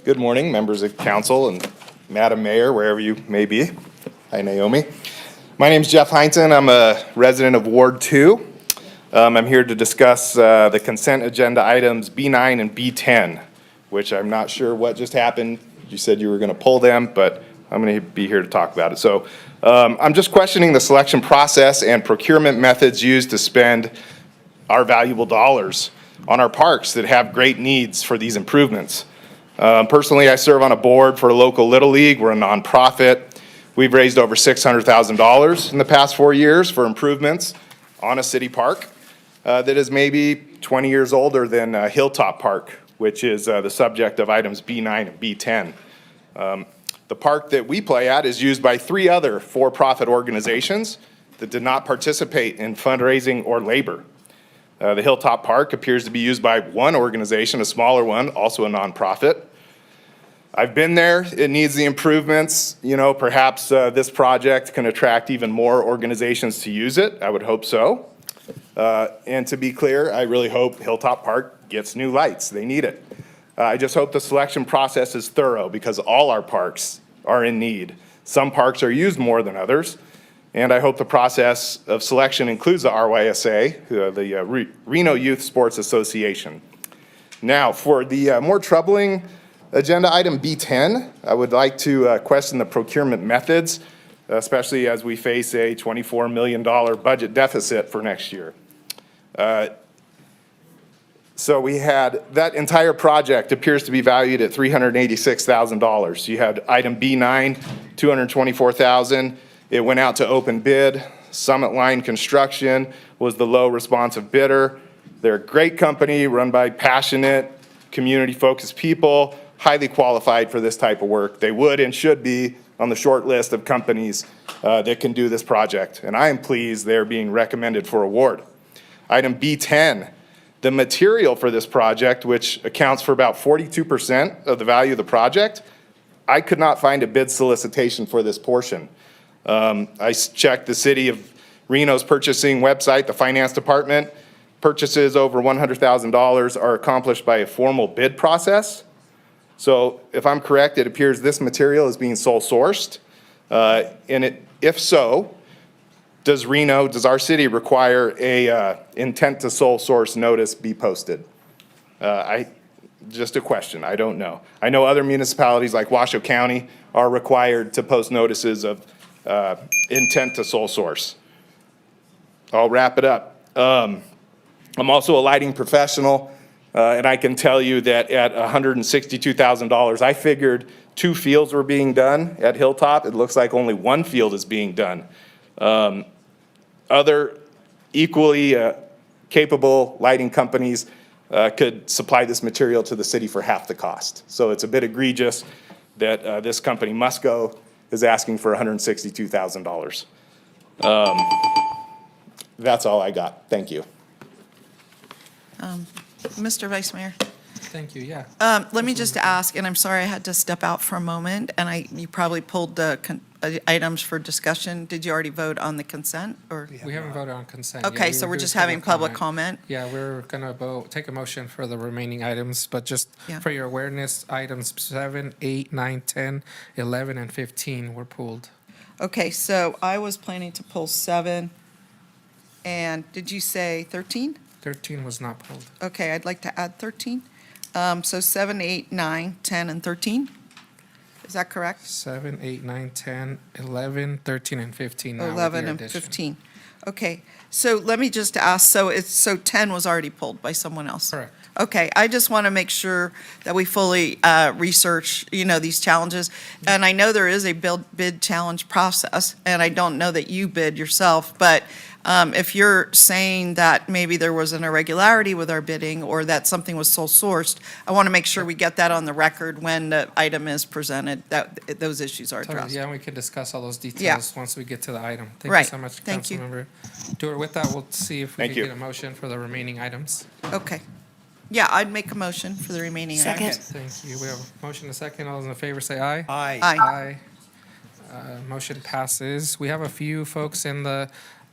[SPEAKER 6] Good morning, members of council and Madam Mayor, wherever you may be. Hi, Naomi. My name is Jeff Heinzen. I'm a resident of Ward 2. I'm here to discuss the consent agenda items B9 and B10, which I'm not sure what just happened. You said you were going to pull them, but I'm going to be here to talk about it. So I'm just questioning the selection process and procurement methods used to spend our valuable dollars on our parks that have great needs for these improvements. Personally, I serve on a board for a local Little League. We're a nonprofit. We've raised over $600,000 in the past 4 years for improvements on a city park that is maybe 20 years older than Hilltop Park, which is the subject of items B9 and B10. The park that we play at is used by 3 other for-profit organizations that did not participate in fundraising or labor. The Hilltop Park appears to be used by one organization, a smaller one, also a nonprofit. I've been there. It needs the improvements. You know, perhaps this project can attract even more organizations to use it. I would hope so. And to be clear, I really hope Hilltop Park gets new lights. They need it. I just hope the selection process is thorough because all our parks are in need. Some parks are used more than others. And I hope the process of selection includes the RYSA, the Reno Youth Sports Association. Now, for the more troubling agenda item B10, I would like to question the procurement methods, especially as we face a $24 million budget deficit for next year. So we had, that entire project appears to be valued at $386,000. You had item B9, $224,000. It went out to open bid. Summit Line Construction was the low responsive bidder. They're a great company run by passionate, community-focused people, highly qualified for this type of work. They would and should be on the short list of companies that can do this project. And I am pleased they're being recommended for award. Item B10, the material for this project, which accounts for about 42% of the value of the project, I could not find a bid solicitation for this portion. I checked the city of Reno's purchasing website, the finance department. Purchases over $100,000 are accomplished by a formal bid process. So if I'm correct, it appears this material is being sole sourced. If so, does our city require a intent to sole source notice be posted? Just a question, I don't know. I know other municipalities like Washoe County are required to post notices of intent to sole source. I'll wrap it up. I'm also a lighting professional, and I can tell you that at $162,000, I figured 2 fields were being done at Hilltop. It looks like only 1 field is being done. Other equally capable lighting companies could supply this material to the city for half the cost. So it's a bit egregious that this company, Musco, is asking for $162,000. That's all I got. Thank you.
[SPEAKER 14] Mr. Vice Mayor?
[SPEAKER 17] Thank you, yeah.
[SPEAKER 14] Let me just ask, and I'm sorry I had to step out for a moment, and you probably pulled the items for discussion. Did you already vote on the consent, or?
[SPEAKER 17] We haven't voted on consent yet.
[SPEAKER 14] Okay,
[SPEAKER 17] We
[SPEAKER 14] so
[SPEAKER 17] were
[SPEAKER 14] we're
[SPEAKER 17] doing
[SPEAKER 14] just having public comment?
[SPEAKER 17] Yeah, we're gonna take a motion for the remaining items, but just for your awareness, items 7, 8, 9, 10, 11, and 15 were pulled.
[SPEAKER 14] Okay, so I was planning to pull 7, And did you say 13?
[SPEAKER 17] 13 was not pulled.
[SPEAKER 14] Okay, I'd like to add 13. So 7, 8, 9, 10, and 13? Is that correct?
[SPEAKER 17] 7, 8, 9, 10, 11, 13, and 15 now with
[SPEAKER 14] 11
[SPEAKER 17] your
[SPEAKER 14] and
[SPEAKER 17] addition.
[SPEAKER 14] 15. Okay, so let me just ask, so 10 was already pulled by someone else?
[SPEAKER 17] Correct.
[SPEAKER 14] Okay, I just want to make sure that we fully research, these challenges. And I know there is a bid challenge process, and I don't know that you bid yourself, but if you're saying that maybe there was an irregularity with our bidding or that something was sole sourced, I want to make sure we get that on the record when the item is presented, that those issues are
[SPEAKER 17] Totally,
[SPEAKER 14] addressed.
[SPEAKER 17] yeah, and we can discuss all those details
[SPEAKER 14] Yeah.
[SPEAKER 17] once we get to the item. Thank you
[SPEAKER 14] Right.
[SPEAKER 17] so much,
[SPEAKER 14] Thank you.
[SPEAKER 17] Councilmember Dewar. With that, we'll see if we
[SPEAKER 6] Thank
[SPEAKER 17] can
[SPEAKER 6] you.
[SPEAKER 17] get a motion for the remaining items.
[SPEAKER 14] Okay. Yeah, I'd make a motion for the remaining items.
[SPEAKER 17] Thank you. We have a motion and a second. All those in favor say aye.
[SPEAKER 22] Aye.
[SPEAKER 14] Aye.
[SPEAKER 17] Motion passes. We have a few folks in the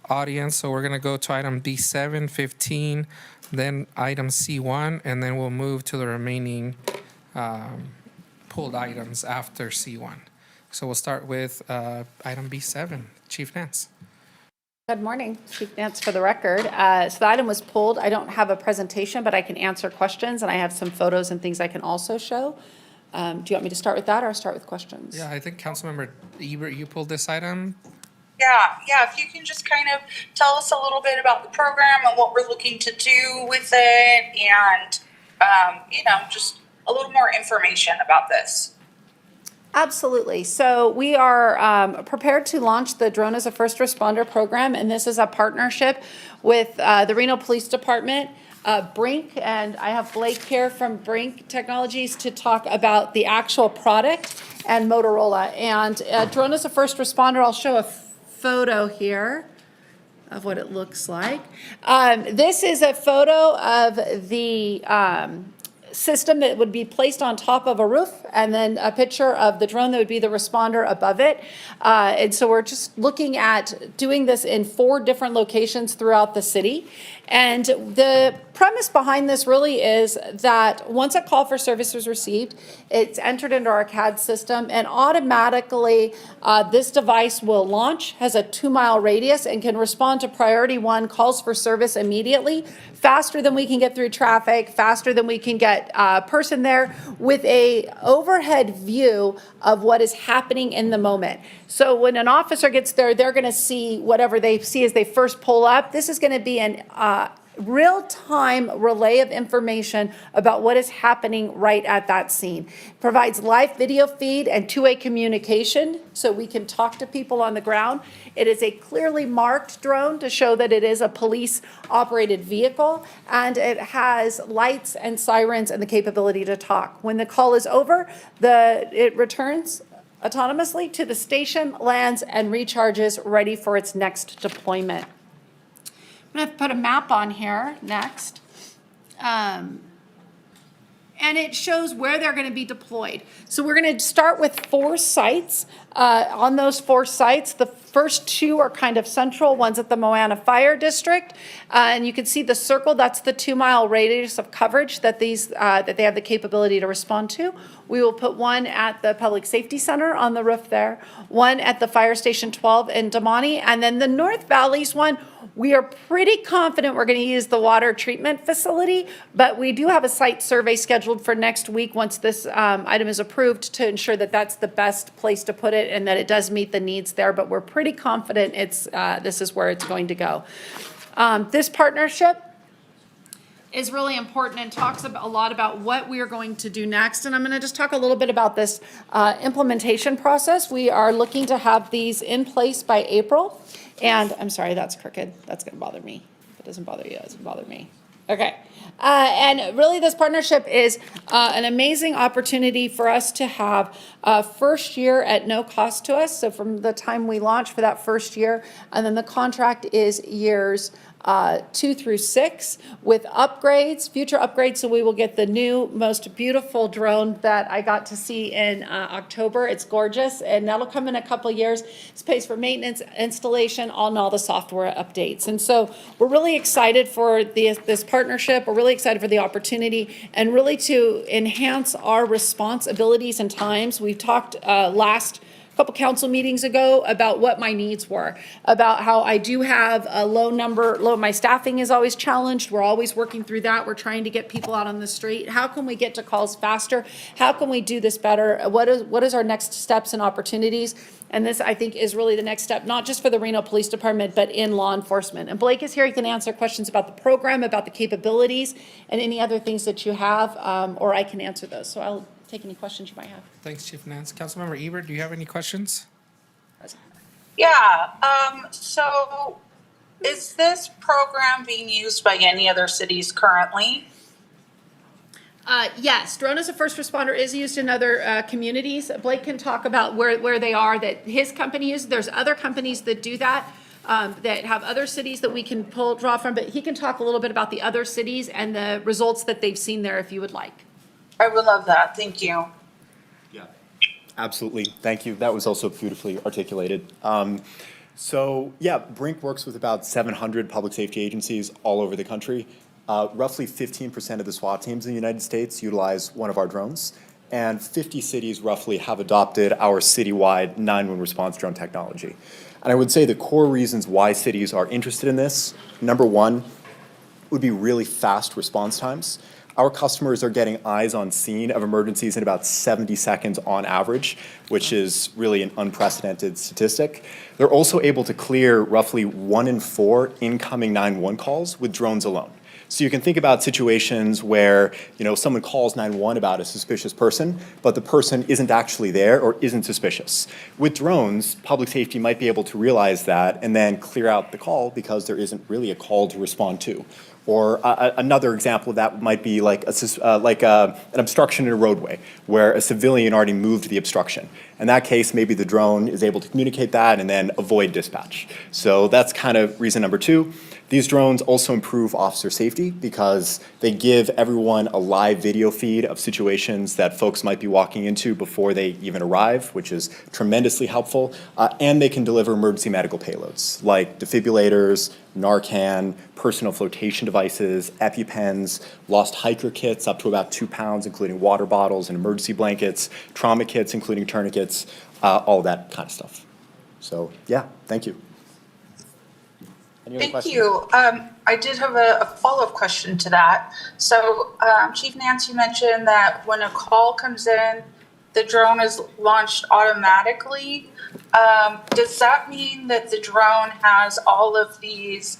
[SPEAKER 17] audience, so we're going to go to item B7, 15, then item C1, and then we'll move to the remaining pulled items after C1. So we'll start with item B7. Chief Nance.
[SPEAKER 3] Good morning, Chief Nance for the record. So the item was pulled. I don't have a presentation, but I can answer questions, and I have some photos and things I can also show. Do you want me to start with that or start with questions?
[SPEAKER 17] Yeah, I think Councilmember Ebert, you pulled this item.
[SPEAKER 12] Yeah, if you can just kind of tell us a little bit about the program and what we're looking to do with it and, just a little more information about this.
[SPEAKER 3] Absolutely. So we are prepared to launch the Drone as a First Responder program, and this is a partnership with the Reno Police Department, Brink, and I have Blake here from Brink Technologies to talk about the actual product, and Motorola. And Drone as a First Responder, I'll show a photo here of what it looks like. This is a photo of the system that would be placed on top of a roof, and then a picture of the drone that would be the responder above it. And so we're just looking at doing this in 4 different locations throughout the city. And the premise behind this really is that once a call for service is received, it's entered into our CAD system, and automatically this device will launch, has a 2-mile radius, and can respond to priority 1 calls for service immediately, faster than we can get through traffic, faster than we can get a person there, with a overhead view of what is happening in the moment. So when an officer gets there, they're going to see whatever they see as they first pull up. This is going to be an real-time relay of information about what is happening right at that scene. Provides live video feed and 2-way communication so we can talk to people on the ground. It is a clearly marked drone to show that it is a police-operated vehicle, and it has lights and sirens and the capability to talk. When the call is over, it returns autonomously to the station, lands, and recharges, ready for its next deployment. I'm going to put a map on here next. And it shows where they're going to be deployed. So we're going to start with 4 sites. On those 4 sites, the first 2 are kind of central. One's at the Moana Fire District. And you can see the circle, that's the 2-mile radius of coverage that they have the capability to respond to. We will put one at the Public Safety Center on the roof there, one at the Fire Station 12 in Damani, and then the North Valley's one, we are pretty confident we're going to use the water treatment facility, but we do have a site survey scheduled for next week once this item is approved to ensure that that's the best place to put it and that it does meet the needs there, but we're pretty confident this is where it's going to go. This partnership is really important and talks a lot about what we are going to do next. And I'm going to just talk a little bit about this implementation process. We are looking to have these in place by April. And I'm sorry, that's crooked. That's going to bother me. If it doesn't bother you, it doesn't bother me. Okay. And really this partnership is an amazing opportunity for us to have a first year at no cost to us. So from the time we launch for that first year, and then the contract is years 2 through 6 with upgrades, future upgrades. So we will get the new, most beautiful drone that I got to see in October. It's gorgeous, and that'll come in a couple of years. It pays for maintenance, installation, all the software updates. And so we're really excited for this partnership. We're really excited for the opportunity and really to enhance our response abilities and times. We talked last couple council meetings ago about what my needs were, about how I do have a my staffing is always challenged. We're always working through that. We're trying to get people out on the street. How can we get to calls faster? How can we do this better? What is our next steps and opportunities? And this, I think, is really the next step, not just for the Reno Police Department, but in law enforcement. And Blake is here. He can answer questions about the program, about the capabilities, and any other things that you have, or I can answer those. So I'll take any questions you might have.
[SPEAKER 17] Thanks, Chief Nance. Councilmember Ebert, do you have any questions?
[SPEAKER 12] Yeah, so is this program being used by any other cities currently?
[SPEAKER 3] Yes, drone as a first responder is used in other communities. Blake can talk about where they are, that his company is. There's other companies that do that, that have other cities that we can draw from, but he can talk a little bit about the other cities and the results that they've seen there if you would like.
[SPEAKER 12] I would love that. Thank you.
[SPEAKER 7] Yeah, absolutely. Thank you. That was also beautifully articulated. So yeah, Brink works with about 700 public safety agencies all over the country. Roughly 15% of the SWAT teams in the United States utilize one of our drones, and 50 cities roughly have adopted our citywide 911 response drone technology. And I would say the core reasons why cities are interested in this, number one, would be really fast response times. Our customers are getting eyes on scene of emergencies in about 70 seconds on average, which is really an unprecedented statistic. They're also able to clear roughly 1 in 4 incoming 911 calls with drones alone. So you can think about situations where, someone calls 911 about a suspicious person, but the person isn't actually there or isn't suspicious. With drones, public safety might be able to realize that and then clear out the call because there isn't really a call to respond to. Or another example of that might be like an obstruction in a roadway where a civilian already moved the obstruction. In that case, maybe the drone is able to communicate that and then avoid dispatch. So that's kind of reason number two. These drones also improve officer safety because they give everyone a live video feed of situations that folks might be walking into before they even arrive, which is tremendously helpful. And they can deliver emergency medical payloads like defibrillators, Narcan, personal flotation devices, EpiPens, lost hiker kits up to about 2 pounds, including water bottles and emergency blankets, trauma kits, including tourniquets, all that kind of stuff. So yeah, thank you. Any other
[SPEAKER 12] Thank
[SPEAKER 7] questions?
[SPEAKER 12] you. I did have a follow-up question to that. So Chief Nance, you mentioned that when a call comes in, the drone is launched automatically. Does that mean that the drone has all of these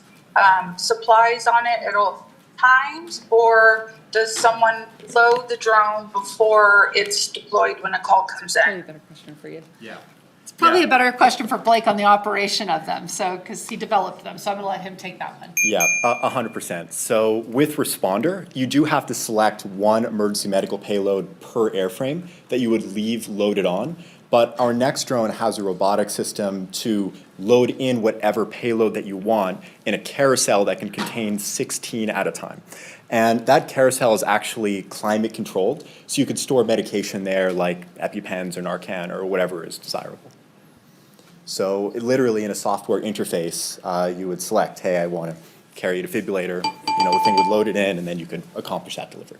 [SPEAKER 12] supplies on it at all times, or does someone load the drone before it's deployed when a call comes
[SPEAKER 3] Probably a
[SPEAKER 12] in?
[SPEAKER 3] better question for you.
[SPEAKER 7] Yeah.
[SPEAKER 3] It's probably a better question for Blake on the operation of them, because he developed them. So I'm going to let him take that one.
[SPEAKER 7] Yeah, 100%. So with Responder, you do have to select one emergency medical payload per airframe that you would leave loaded on. But our next drone has a robotic system to load in whatever payload that you want in a carousel that can contain 16 at a time. And that carousel is actually climate controlled, so you could store medication there like EpiPens or Narcan or whatever is desirable. So literally in a software interface, you would select, hey, I want to carry a defibrillator, the thing would load it in, and then you could accomplish that delivery.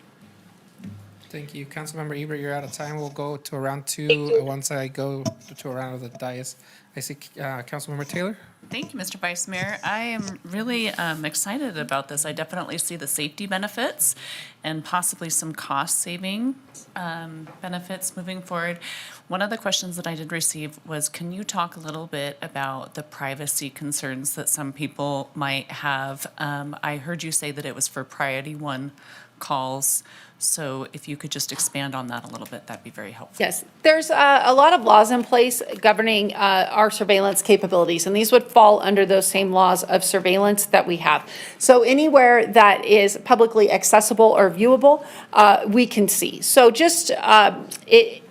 [SPEAKER 17] Thank you. Councilmember Ebert, you're out of time. We'll go to round two. Once I go to a round of the dais, I see Councilmember Taylor.
[SPEAKER 5] Thank you, Mr. Vice Mayor. I am really excited about this. I definitely see the safety benefits and possibly some cost-saving benefits moving forward. One of the questions that I did receive was, can you talk a little bit about the privacy concerns that some people might have? I heard you say that it was for priority 1 calls. So if you could just expand on that a little bit, that'd be very helpful.
[SPEAKER 3] Yes, there's a lot of laws in place governing our surveillance capabilities, and these would fall under those same laws of surveillance that we have. So anywhere that is publicly accessible or viewable, we can see. So just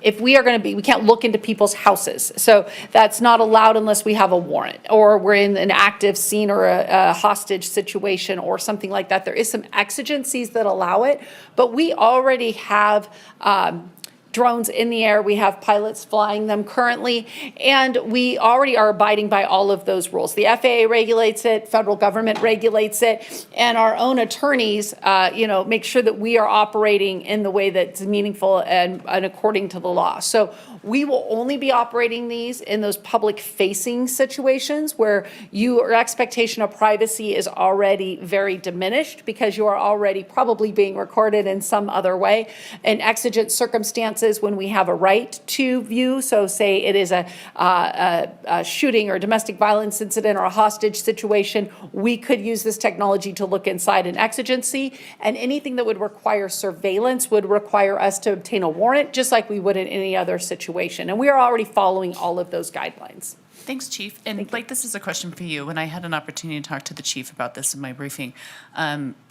[SPEAKER 3] if we are going to be, we can't look into people's houses. So that's not allowed unless we have a warrant or we're in an active scene or a hostage situation or something like that. There is some exigencies that allow it, but we already have drones in the air. We have pilots flying them currently, and we already are abiding by all of those rules. The FAA regulates it, federal government regulates it, and our own attorneys, make sure that we are operating in the way that's meaningful and according to the law. So we will only be operating these in those public-facing situations where your expectation of privacy is already very diminished because you are already probably being recorded in some other way. In exigent circumstances, when we have a right to view, so say it is a shooting or domestic violence incident or a hostage situation, we could use this technology to look inside an exigency, and anything that would require surveillance would require us to obtain a warrant, just like we would in any other situation. And we are already following all of those guidelines.
[SPEAKER 5] Thanks, Chief. And Blake, this is a question for you. When I had an opportunity to talk to the chief about this in my briefing,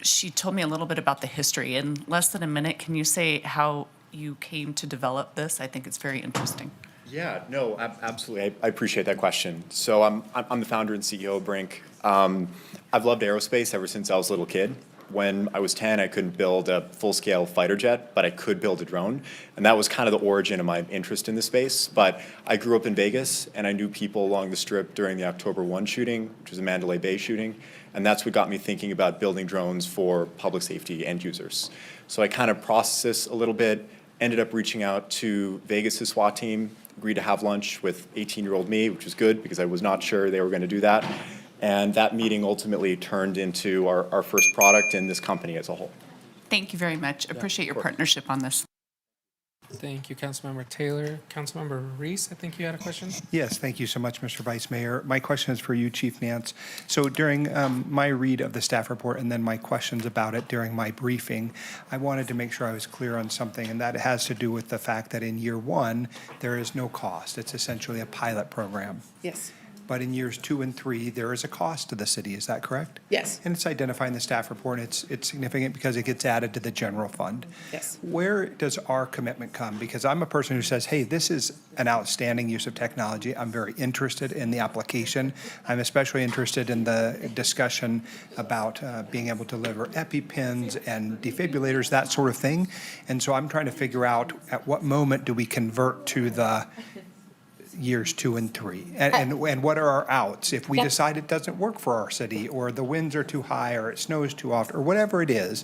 [SPEAKER 5] she told me a little bit about the history. In less than a minute, can you say how you came to develop this? I think it's very interesting.
[SPEAKER 7] Yeah, no, absolutely. I appreciate that question. So I'm the founder and CEO of Brink. I've loved aerospace ever since I was a little kid. When I was 10, I couldn't build a full-scale fighter jet, but I could build a drone. And that was kind of the origin of my interest in the space. But I grew up in Vegas, and I knew people along the Strip during the October 1 shooting, which was a Mandalay Bay shooting. And that's what got me thinking about building drones for public safety end users. So I kind of processed this a little bit, ended up reaching out to Vegas' SWAT team, agreed to have lunch with 18-year-old me, which was good because I was not sure they were going to do that. And that meeting ultimately turned into our first product in this company as a whole.
[SPEAKER 5] Thank you very much. Appreciate your partnership on this.
[SPEAKER 17] Thank you, Councilmember Taylor. Councilmember Reese, I think you had a question?
[SPEAKER 22] Yes, thank you so much, Mr. Vice Mayor. My question is for you, Chief Nance. So during my read of the staff report and then my questions about it during my briefing, I wanted to make sure I was clear on something, and that has to do with the fact that in year one, there is no cost. It's essentially a pilot program.
[SPEAKER 3] Yes.
[SPEAKER 22] But in years 2 and 3, there is a cost to the city, is that correct?
[SPEAKER 3] Yes.
[SPEAKER 22] And it's identified in the staff report, and it's significant because it gets added to the general fund.
[SPEAKER 3] Yes.
[SPEAKER 22] Where does our commitment come? Because I'm a person who says, hey, this is an outstanding use of technology. I'm very interested in the application. I'm especially interested in the discussion about being able to deliver EpiPens and defibrillators, that sort of thing. And so I'm trying to figure out at what moment do we convert to the years 2 and 3, and what are our outs if we decide it doesn't work for our city, or the winds are too high, or it snows too often, or whatever it is.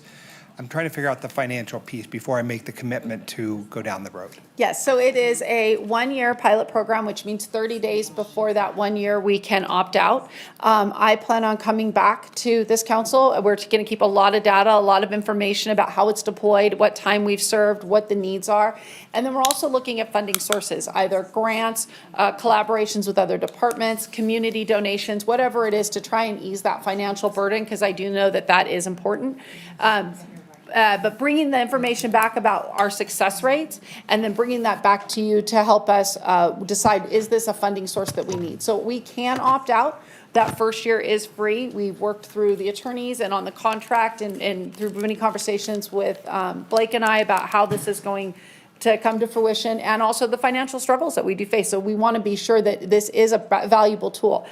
[SPEAKER 22] I'm trying to figure out the financial piece before I make the commitment to go down the road.
[SPEAKER 3] Yes, so it is a one-year pilot program, which means 30 days before that 1 year we can opt out. I plan on coming back to this council. We're going to keep a lot of data, a lot of information about how it's deployed, what time we've served, what the needs are. And then we're also looking at funding sources, either grants, collaborations with other departments, community donations, whatever it is to try and ease that financial burden, because I do know that that is important. But bringing the information back about our success rates and then bringing that back to you to help us decide, is this a funding source that we need? So we can opt out. That first year is free. We've worked through the attorneys and on the contract and through many conversations with Blake and I about how this is going to come to fruition, and also the financial struggles that we do face. So we want to be sure that this is a valuable tool.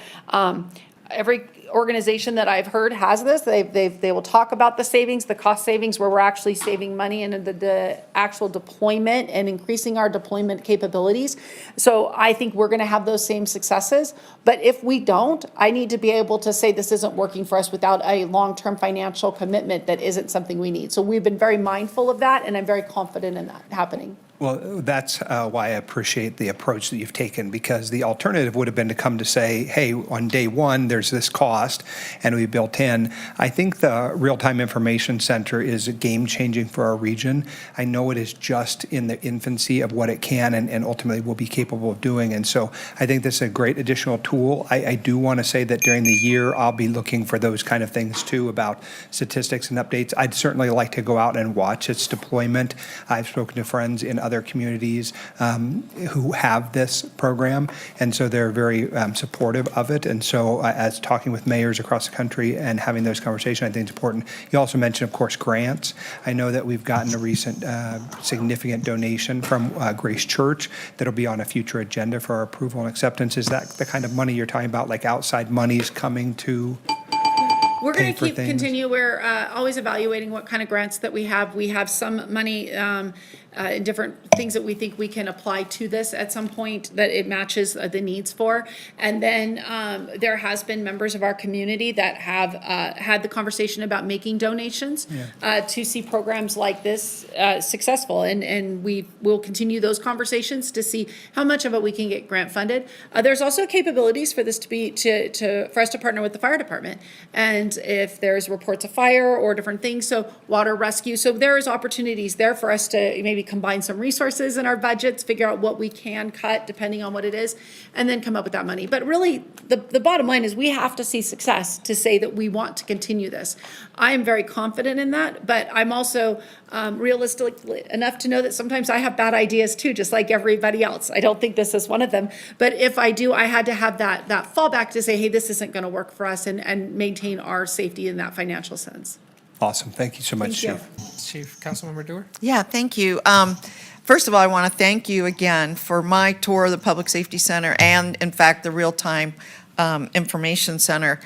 [SPEAKER 3] Every organization that I've heard has this. They will talk about the savings, the cost savings, where we're actually saving money in the actual deployment and increasing our deployment capabilities. So I think we're going to have those same successes. But if we don't, I need to be able to say this isn't working for us without a long-term financial commitment that isn't something we need. So we've been very mindful of that, and I'm very confident in that happening.
[SPEAKER 22] Well, that's why I appreciate the approach that you've taken, because the alternative would have been to come to say, hey, on day one, there's this cost, and we built in. I think the Real-Time Information Center is game-changing for our region. I know it is just in the infancy of what it can and ultimately will be capable of doing. And so I think this is a great additional tool. I do want to say that during the year, I'll be looking for those kind of things too, about statistics and updates. I'd certainly like to go out and watch its deployment. I've spoken to friends in other communities who have this program, and so they're very supportive of it. And so as talking with mayors across the country and having those conversations, I think it's important. You also mentioned, of course, grants. I know that we've gotten a recent significant donation from Grace Church that'll be on a future agenda for our approval and acceptance. Is that the kind of money you're talking about, like outside monies coming to?
[SPEAKER 3] We're going
[SPEAKER 22] pay
[SPEAKER 3] to
[SPEAKER 22] for
[SPEAKER 3] keep
[SPEAKER 22] things?
[SPEAKER 3] continue. We're always evaluating what kind of grants that we have. We have some money in different things that we think we can apply to this at some point that it matches the needs for. And then there has been members of our community that have had the conversation about making donations to see programs like this successful. And we will continue those conversations to see how much of it we can get grant funded. There's also capabilities for this to be for us to partner with the fire department. And if there's reports of fire or different things, so water rescue. So there is opportunities there for us to maybe combine some resources in our budgets, figure out what we can cut depending on what it is, and then come up with that money. But really, the bottom line is we have to see success to say that we want to continue this. I am very confident in that, but I'm also realistic enough to know that sometimes I have bad ideas too, just like everybody else. I don't think this is one of them. But if I do, I had to have that fallback to say, hey, this isn't going to work for us and maintain our safety in that financial sense.
[SPEAKER 22] Awesome. Thank you so much,
[SPEAKER 3] Thank
[SPEAKER 22] Chief.
[SPEAKER 17] Chief, Councilmember Dewar?
[SPEAKER 14] Yeah, thank you. First of all, I want to thank you again for my tour of the Public Safety Center and, in fact, the Real-Time Information Center.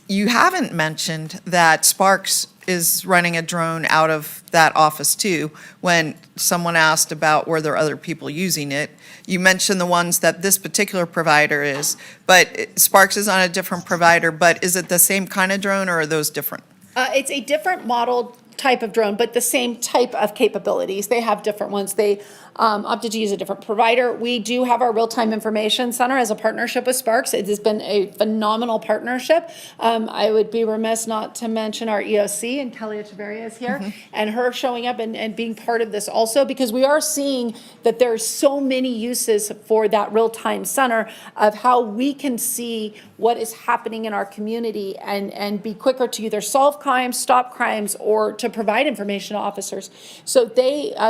[SPEAKER 14] You haven't mentioned that Sparks is running a drone out of that office too. When someone asked about were there other people using it, you mentioned the ones that this particular provider is, but Sparks is on a different provider, but is it the same kind of drone or are those different?
[SPEAKER 3] It's a different model type of drone, but the same type of capabilities. They have different ones. They opted to use a different provider. We do have our Real-Time Information Center as a partnership with Sparks. It has been a phenomenal partnership. I would be remiss not to mention our EOC, and Kelly Echeverria is here, and her showing up and being part of this also, because we are seeing that there are so many uses for that real-time center of how we can see what is happening in our community and be quicker to either solve crimes, stop crimes, or to provide information to officers. So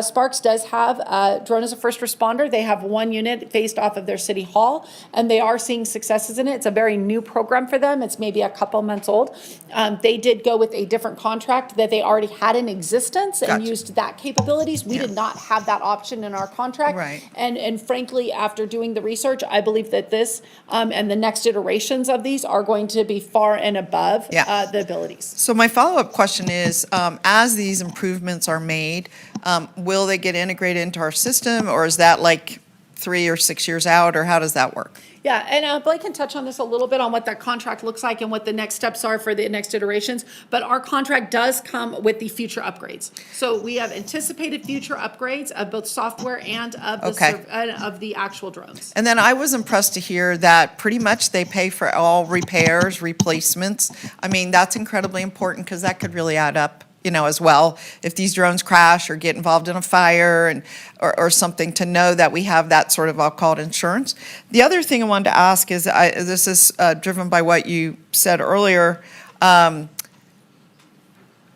[SPEAKER 3] Sparks does have Drone as a First Responder. They have one unit based off of their city hall, and they are seeing successes in it. It's a very new program for them. It's maybe a couple months old. They did go with a different contract that they already had in existence and used that capabilities. We did not have that option in our contract.
[SPEAKER 14] Right.
[SPEAKER 3] And frankly, after doing the research, I believe that this and the next iterations of these are going to be far and above the abilities.
[SPEAKER 14] So my follow-up question is, as these improvements are made, will they get integrated into our system, or is that like 3 or 6 years out, or how does that work?
[SPEAKER 3] Yeah, and Blake can touch on this a little bit on what that contract looks like and what the next steps are for the next iterations. But our contract does come with the future upgrades. So we have anticipated future upgrades of both software and of of the actual drones.
[SPEAKER 14] And then I was impressed to hear that pretty much they pay for all repairs, replacements. I mean, that's incredibly important because that could really add up, you know, as well. If these drones crash or get involved in a fire or something, to know that we have that sort of, I'll call it insurance. The other thing I wanted to ask is, this is driven by what you said earlier.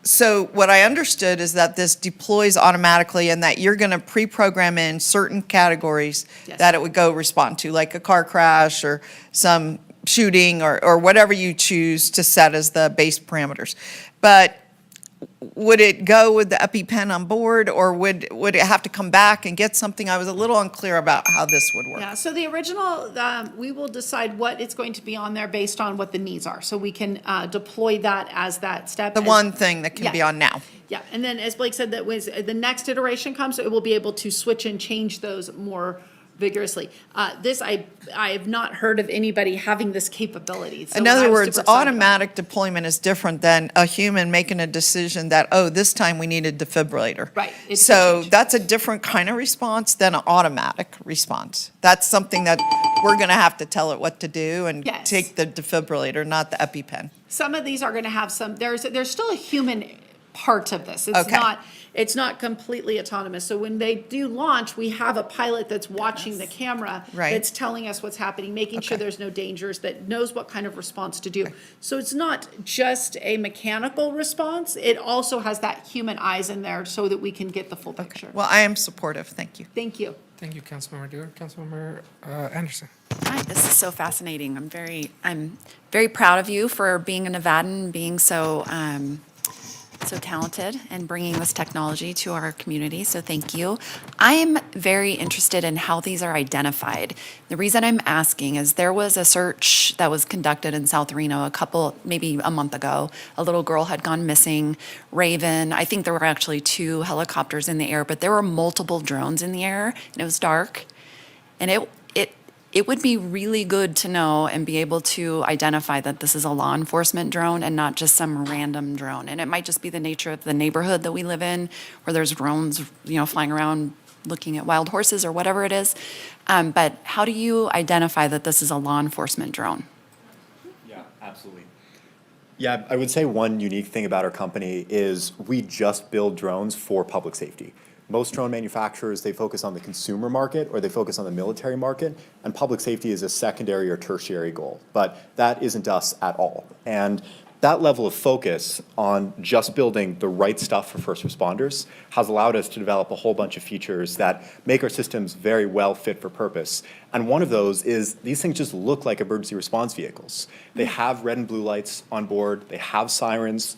[SPEAKER 14] So what I understood is that this deploys automatically and that you're going to pre-program in certain categories that it would go respond to, like a car crash or some shooting or whatever you choose to set as the base parameters. But would it go with the EpiPen on board, or would it have to come back and get something? I was a little unclear about how this would work.
[SPEAKER 3] Yeah, so the original, we will decide what it's going to be on there based on what the needs are. So we can deploy that as that step.
[SPEAKER 14] The one thing that can be on now.
[SPEAKER 3] Yeah, and then as Blake said, that was the next iteration comes, it will be able to switch and change those more vigorously. This, I have not heard of anybody having this capability. So
[SPEAKER 14] In other
[SPEAKER 3] I'm
[SPEAKER 14] words,
[SPEAKER 3] super excited about it.
[SPEAKER 14] automatic deployment is different than a human making a decision that, oh, this time we need a defibrillator.
[SPEAKER 3] Right.
[SPEAKER 14] So that's a different kind of response than an automatic response. That's something that we're going to have to tell it what to do and take the defibrillator, not the EpiPen.
[SPEAKER 3] Some of these are going to have some, there's still a human part of this. It's not completely autonomous. So when they do launch, we have a pilot that's watching the camera, that's telling us what's happening, making sure there's no dangers, that knows what kind of response to do. So it's not just a mechanical response. It also has that human eyes in there so that we can get the full picture.
[SPEAKER 14] Well, I am supportive. Thank you.
[SPEAKER 3] Thank you.
[SPEAKER 17] Thank you, Councilmember Dewar. Councilmember Anderson.
[SPEAKER 2] Hi, this is so fascinating. I'm very proud of you for being a Nevadan, being so so talented in bringing this technology to our community, so thank you. I'm very interested in how these are identified. The reason I'm asking is there was a search that was conducted in South Reno maybe a month ago. A little girl had gone missing. Raven, I think there were actually 2 helicopters in the air, but there were multiple drones in the air, and it was dark. And it would be really good to know and be able to identify that this is a law enforcement drone and not just some random drone. And it might just be the nature of the neighborhood that we live in, where there's drones, flying around looking at wild horses or whatever it is. But how do you identify that this is a law enforcement drone?
[SPEAKER 7] Yeah, absolutely. Yeah, I would say one unique thing about our company is we just build drones for public safety. Most drone manufacturers, they focus on the consumer market or they focus on the military market, and public safety is a secondary or tertiary goal. But that isn't us at all. And that level of focus on just building the right stuff for first responders has allowed us to develop a whole bunch of features that make our systems very well fit for purpose. And one of those is these things just look like emergency response vehicles. They have red and blue lights on board, they have sirens.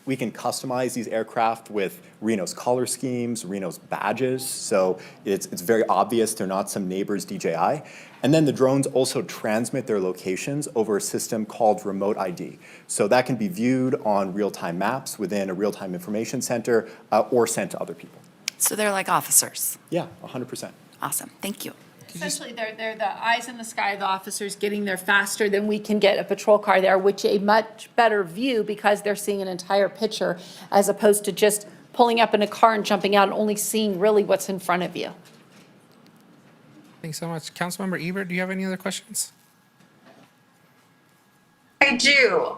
[SPEAKER 7] We can customize these aircraft with Reno's color schemes, Reno's badges, so it's very obvious they're not some neighbor's DJI. And then the drones also transmit their locations over a system called remote ID. So that can be viewed on real-time maps within a real-time information center or sent to other people.
[SPEAKER 2] So they're like officers.
[SPEAKER 7] Yeah, 100%.
[SPEAKER 2] Awesome, thank you.
[SPEAKER 3] Essentially, they're the eyes in the sky of the officers getting there faster than we can get a patrol car there, which a much better view because they're seeing an entire picture as opposed to just pulling up in a car and jumping out and only seeing really what's in front of you.
[SPEAKER 17] Thanks so much. Councilmember Ebert, do you have any other questions?
[SPEAKER 12] I do.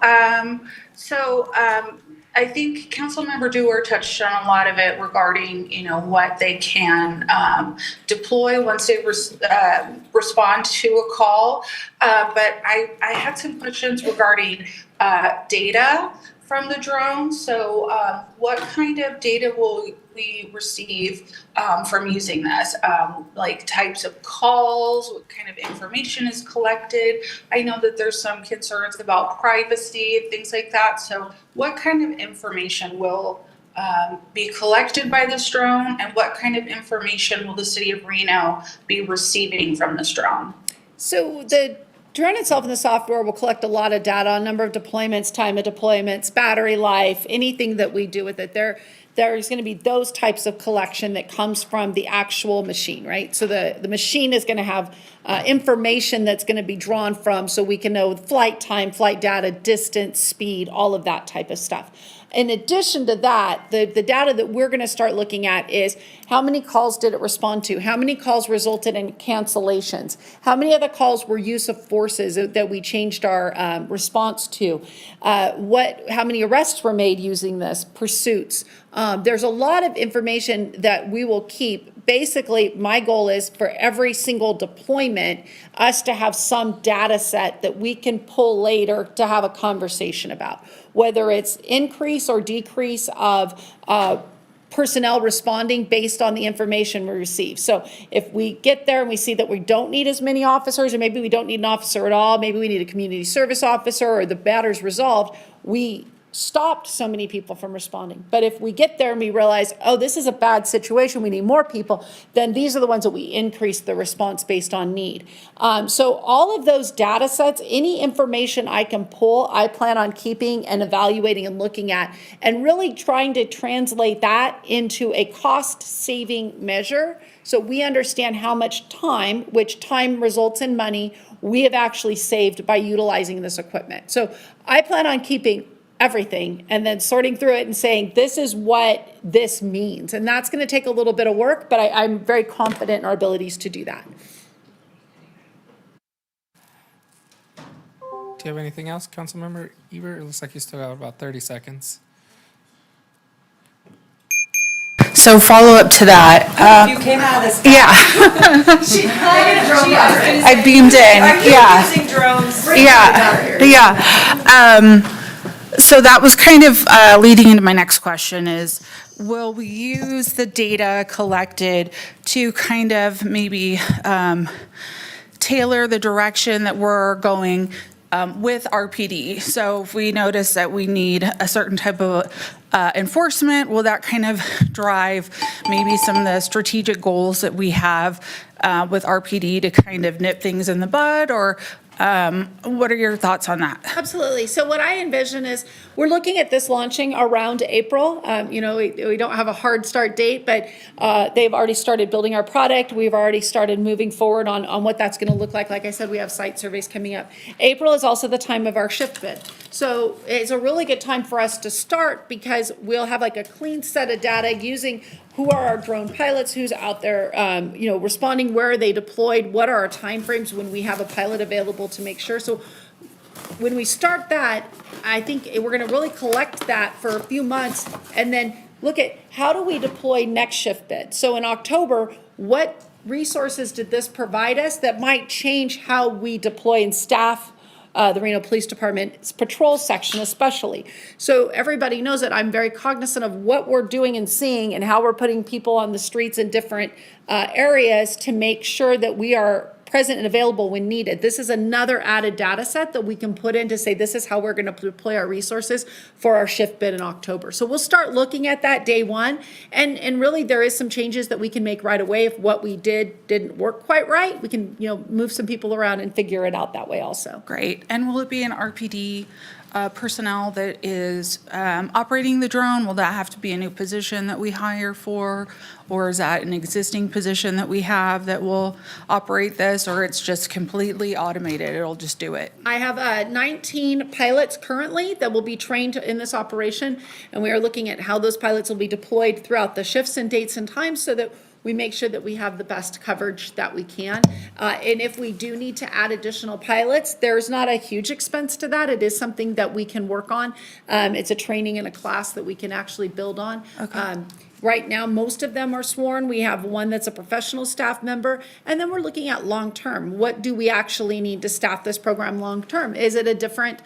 [SPEAKER 12] I think Councilmember Dewar touched on a lot of it regarding, what they can deploy once they respond to a call. But I had some questions regarding data from the drone. So what kind of data will we receive from using this? Like types of calls, what kind of information is collected? I know that there's some concerns about privacy and things like that. So what kind of information will be collected by this drone, and what kind of information will the city of Reno be receiving from this drone?
[SPEAKER 3] So the drone itself and the software will collect a lot of data on number of deployments, time of deployments, battery life, anything that we do with it. There's going to be those types of collection that comes from the actual machine, right? So the machine is going to have information that's going to be drawn from, so we can know flight time, flight data, distance, speed, all of that type of stuff. In addition to that, the data that we're going to start looking at is how many calls did it respond to? How many calls resulted in cancellations? How many of the calls were use of forces that we changed our response to? How many arrests were made using this? Pursuits. There's a lot of information that we will keep. Basically, my goal is for every single deployment, us to have some data set that we can pull later to have a conversation about, whether it's increase or decrease of personnel responding based on the information we receive. So if we get there and we see that we don't need as many officers, or maybe we don't need an officer at all, maybe we need a community service officer, or the matter's resolved, we stopped so many people from responding. But if we get there and we realize, oh, this is a bad situation, we need more people, then these are the ones that we increase the response based on need. So all of those data sets, any information I can pull, I plan on keeping and evaluating and looking at, and really trying to translate that into a cost-saving measure so we understand how much time, which time results in money, we have actually saved by utilizing this equipment. So I plan on keeping everything and then sorting through it and saying, this is what this means. And that's going to take a little bit of work, but I'm very confident in our abilities to do that.
[SPEAKER 17] Do you have anything else, Councilmember Ebert? It looks like you still got about 30 seconds.
[SPEAKER 8] So follow up to that.
[SPEAKER 9] You came out of this.
[SPEAKER 8] Yeah. I beamed in. Yeah.
[SPEAKER 9] Using drones.
[SPEAKER 8] Yeah. So that was kind of leading into my next question is, will we use the data collected to kind of maybe tailor the direction that we're going with RPD. So if we notice that we need a certain type of enforcement, will that kind of drive maybe some of the strategic goals that we have with RPD to kind of nip things in the bud? Or what are your thoughts on that?
[SPEAKER 3] Absolutely. So what I envision is we're looking at this launching around April. We don't have a hard start date, but they've already started building our product. We've already started moving forward on what that's going to look like. Like I said, we have site surveys coming up. April is also the time of our shift bid. So it's a really good time for us to start because we'll have like a clean set of data using who are our drone pilots, who's out there, responding, where are they deployed, what are our timeframes when we have a pilot available to make sure. So when we start that, I think we're going to really collect that for a few months and then look at how do we deploy next shift bid. So in October, what resources did this provide us that might change how we deploy and staff the Reno Police Department's patrol section especially. So everybody knows that I'm very cognizant of what we're doing and seeing and how we're putting people on the streets in different areas to make sure that we are present and available when needed. This is another added data set that we can put in to say this is how we're going to deploy our resources for our shift bid in October. So we'll start looking at that day one. And really there is some changes that we can make right away. If what we didn't work quite right, we can move some people around and figure it out that way also.
[SPEAKER 8] Great. And will it be an RPD personnel that is operating the drone? Will that have to be a new position that we hire for? Or is that an existing position that we have that will operate this, or it's just completely automated, it'll just do it?
[SPEAKER 3] I have 19 pilots currently that will be trained in this operation, and we are looking at how those pilots will be deployed throughout the shifts and dates and times so that we make sure that we have the best coverage that we can. And if we do need to add additional pilots, there's not a huge expense to that. It is something that we can work on. It's a training and a class that we can actually build on. Okay. Right now, most of them are sworn. We have one that's a professional staff member, and then we're looking at long-term. What do we actually need to staff this program long-term? Is it a different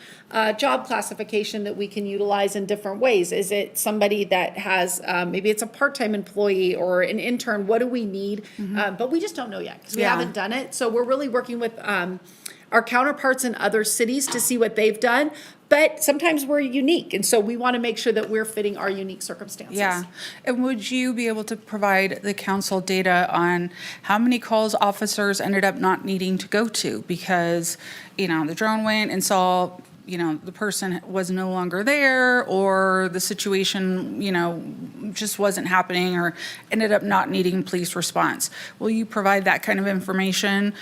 [SPEAKER 3] job classification that we can utilize in different ways? Is it somebody that has, maybe it's a part-time employee or an intern? What do we need? But we just don't know yet because we haven't done it. So we're really working with our counterparts in other cities to see what they've done. But sometimes we're unique, and so we want to make sure that we're fitting our unique circumstances.
[SPEAKER 8] Yeah. And would you be able to provide the council data on how many calls officers ended up not needing to go to because, the drone went and saw, the person was no longer there, or the situation, just wasn't happening, or ended up not needing police response? Will you provide that kind of information?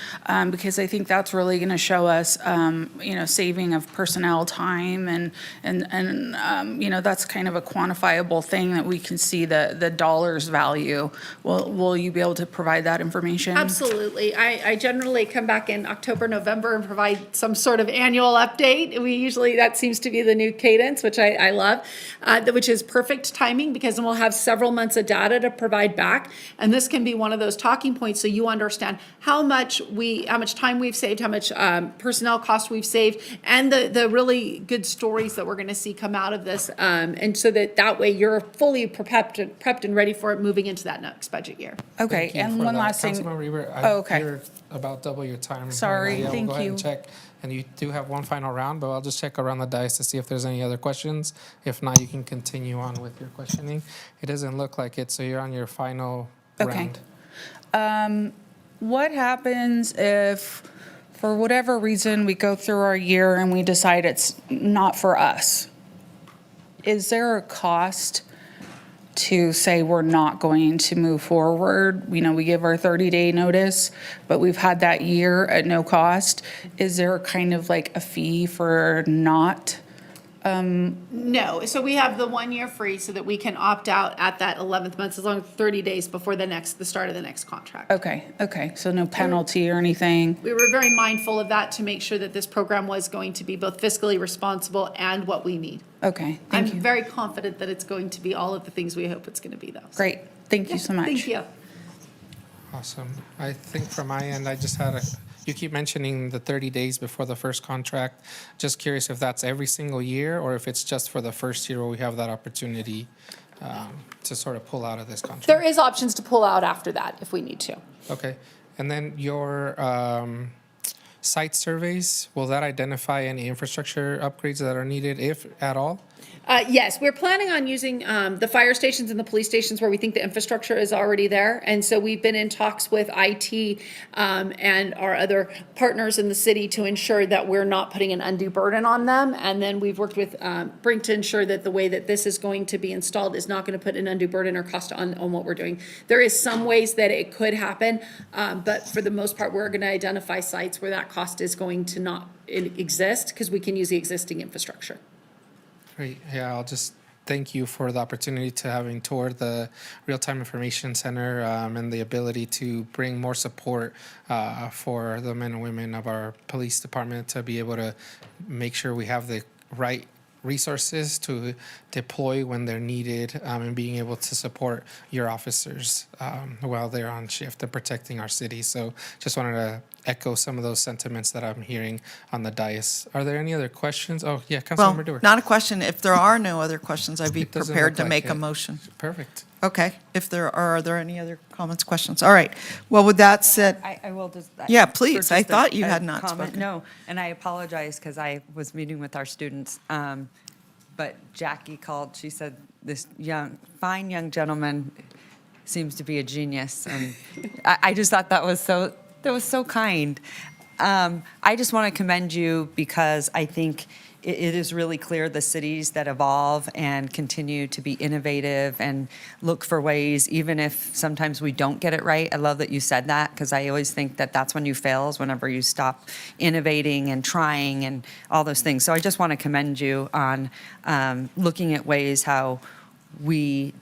[SPEAKER 8] Because I think that's really going to show us, saving of personnel time, and that's kind of a quantifiable thing that we can see the dollars value. Will you be able to provide that information?
[SPEAKER 3] Absolutely. I generally come back in October, November and provide some sort of annual update. That seems to be the new cadence, which I love, which is perfect timing because then we'll have several months of data to provide back. And this can be one of those talking points so you understand how much time we've saved, how much personnel cost we've saved, and the really good stories that we're going to see come out of this. And so that way you're fully prepped and ready for it moving into that next budget year.
[SPEAKER 8] Okay, and one last thing.
[SPEAKER 17] Councilmember Reber,
[SPEAKER 8] okay.
[SPEAKER 17] You're about double your time.
[SPEAKER 8] Sorry,
[SPEAKER 17] Yeah,
[SPEAKER 8] thank
[SPEAKER 17] we'll go ahead
[SPEAKER 8] you.
[SPEAKER 17] and check. And you do have one final round, but I'll just check around the dice to see if there's any other questions. If not, you can continue on with your questioning. It doesn't look like it, so you're on your final round.
[SPEAKER 8] What happens if, for whatever reason, we go through our year and we decide it's not for us? Is there a cost to say we're not going to move forward? We give our 30-day notice, but we've had that year at no cost. Is there kind of like a fee for not?
[SPEAKER 3] No. So we have the 1 year free so that we can opt out at that 11th month as long as 30 days before the start of the next contract.
[SPEAKER 8] Okay. So no penalty or anything?
[SPEAKER 3] We were very mindful of that to make sure that this program was going to be both fiscally responsible and what we need.
[SPEAKER 8] Okay,
[SPEAKER 3] I'm
[SPEAKER 8] thank you.
[SPEAKER 3] very confident that it's going to be all of the things we hope it's going to be, though.
[SPEAKER 8] Great. Thank you so much.
[SPEAKER 3] Thank you.
[SPEAKER 17] Awesome. I think from my end, I just had you keep mentioning the 30 days before the first contract. Just curious if that's every single year or if it's just for the first year where we have that opportunity to sort of pull out of this contract.
[SPEAKER 3] There is options to pull out after that if we need to.
[SPEAKER 17] Okay. And then your site surveys, will that identify any infrastructure upgrades that are needed, if at all?
[SPEAKER 3] Yes, we're planning on using the fire stations and the police stations where we think the infrastructure is already there. And so we've been in talks with IT and our other partners in the city to ensure that we're not putting an undue burden on them. And then we've worked with Brink to ensure that the way that this is going to be installed is not going to put an undue burden or cost on what we're doing. There is some ways that it could happen, but for the most part, we're going to identify sites where that cost is going to not exist because we can use the existing infrastructure.
[SPEAKER 17] Great. Yeah, I'll just thank you for the opportunity to having toured the Real-Time Information Center and the ability to bring more support for the men and women of our police department to be able to make sure we have the right resources to deploy when they're needed, and being able to support your officers while they're on shift and protecting our city. So just wanted to echo some of those sentiments that I'm hearing on the dais. Are there any other questions? Oh, yeah,
[SPEAKER 14] Well,
[SPEAKER 17] Councilmember Dewar.
[SPEAKER 14] not a question. If there are no other questions, I'd be
[SPEAKER 17] It doesn't
[SPEAKER 14] prepared
[SPEAKER 17] look
[SPEAKER 14] to
[SPEAKER 17] like
[SPEAKER 14] make a
[SPEAKER 17] it.
[SPEAKER 14] motion.
[SPEAKER 17] Perfect.
[SPEAKER 14] Okay, if there are there any other comments, questions? All right. Well, with that said,
[SPEAKER 1] I will just.
[SPEAKER 14] Yeah,
[SPEAKER 1] for
[SPEAKER 14] please.
[SPEAKER 1] just
[SPEAKER 14] I
[SPEAKER 1] a-
[SPEAKER 14] thought you
[SPEAKER 1] a
[SPEAKER 14] had not
[SPEAKER 1] comment.
[SPEAKER 14] spoken.
[SPEAKER 1] No, and I apologize because I was meeting with our students. But Jackie called, she said, this fine young gentleman seems to be a genius. And I just thought that was so kind. I just want to commend you because I think it is really clear the cities that evolve and continue to be innovative and look for ways, even if sometimes we don't get it right. I love that you said that because I always think that that's when you fail, is whenever you stop innovating and trying and all those things. So I just want to commend you on looking at ways how we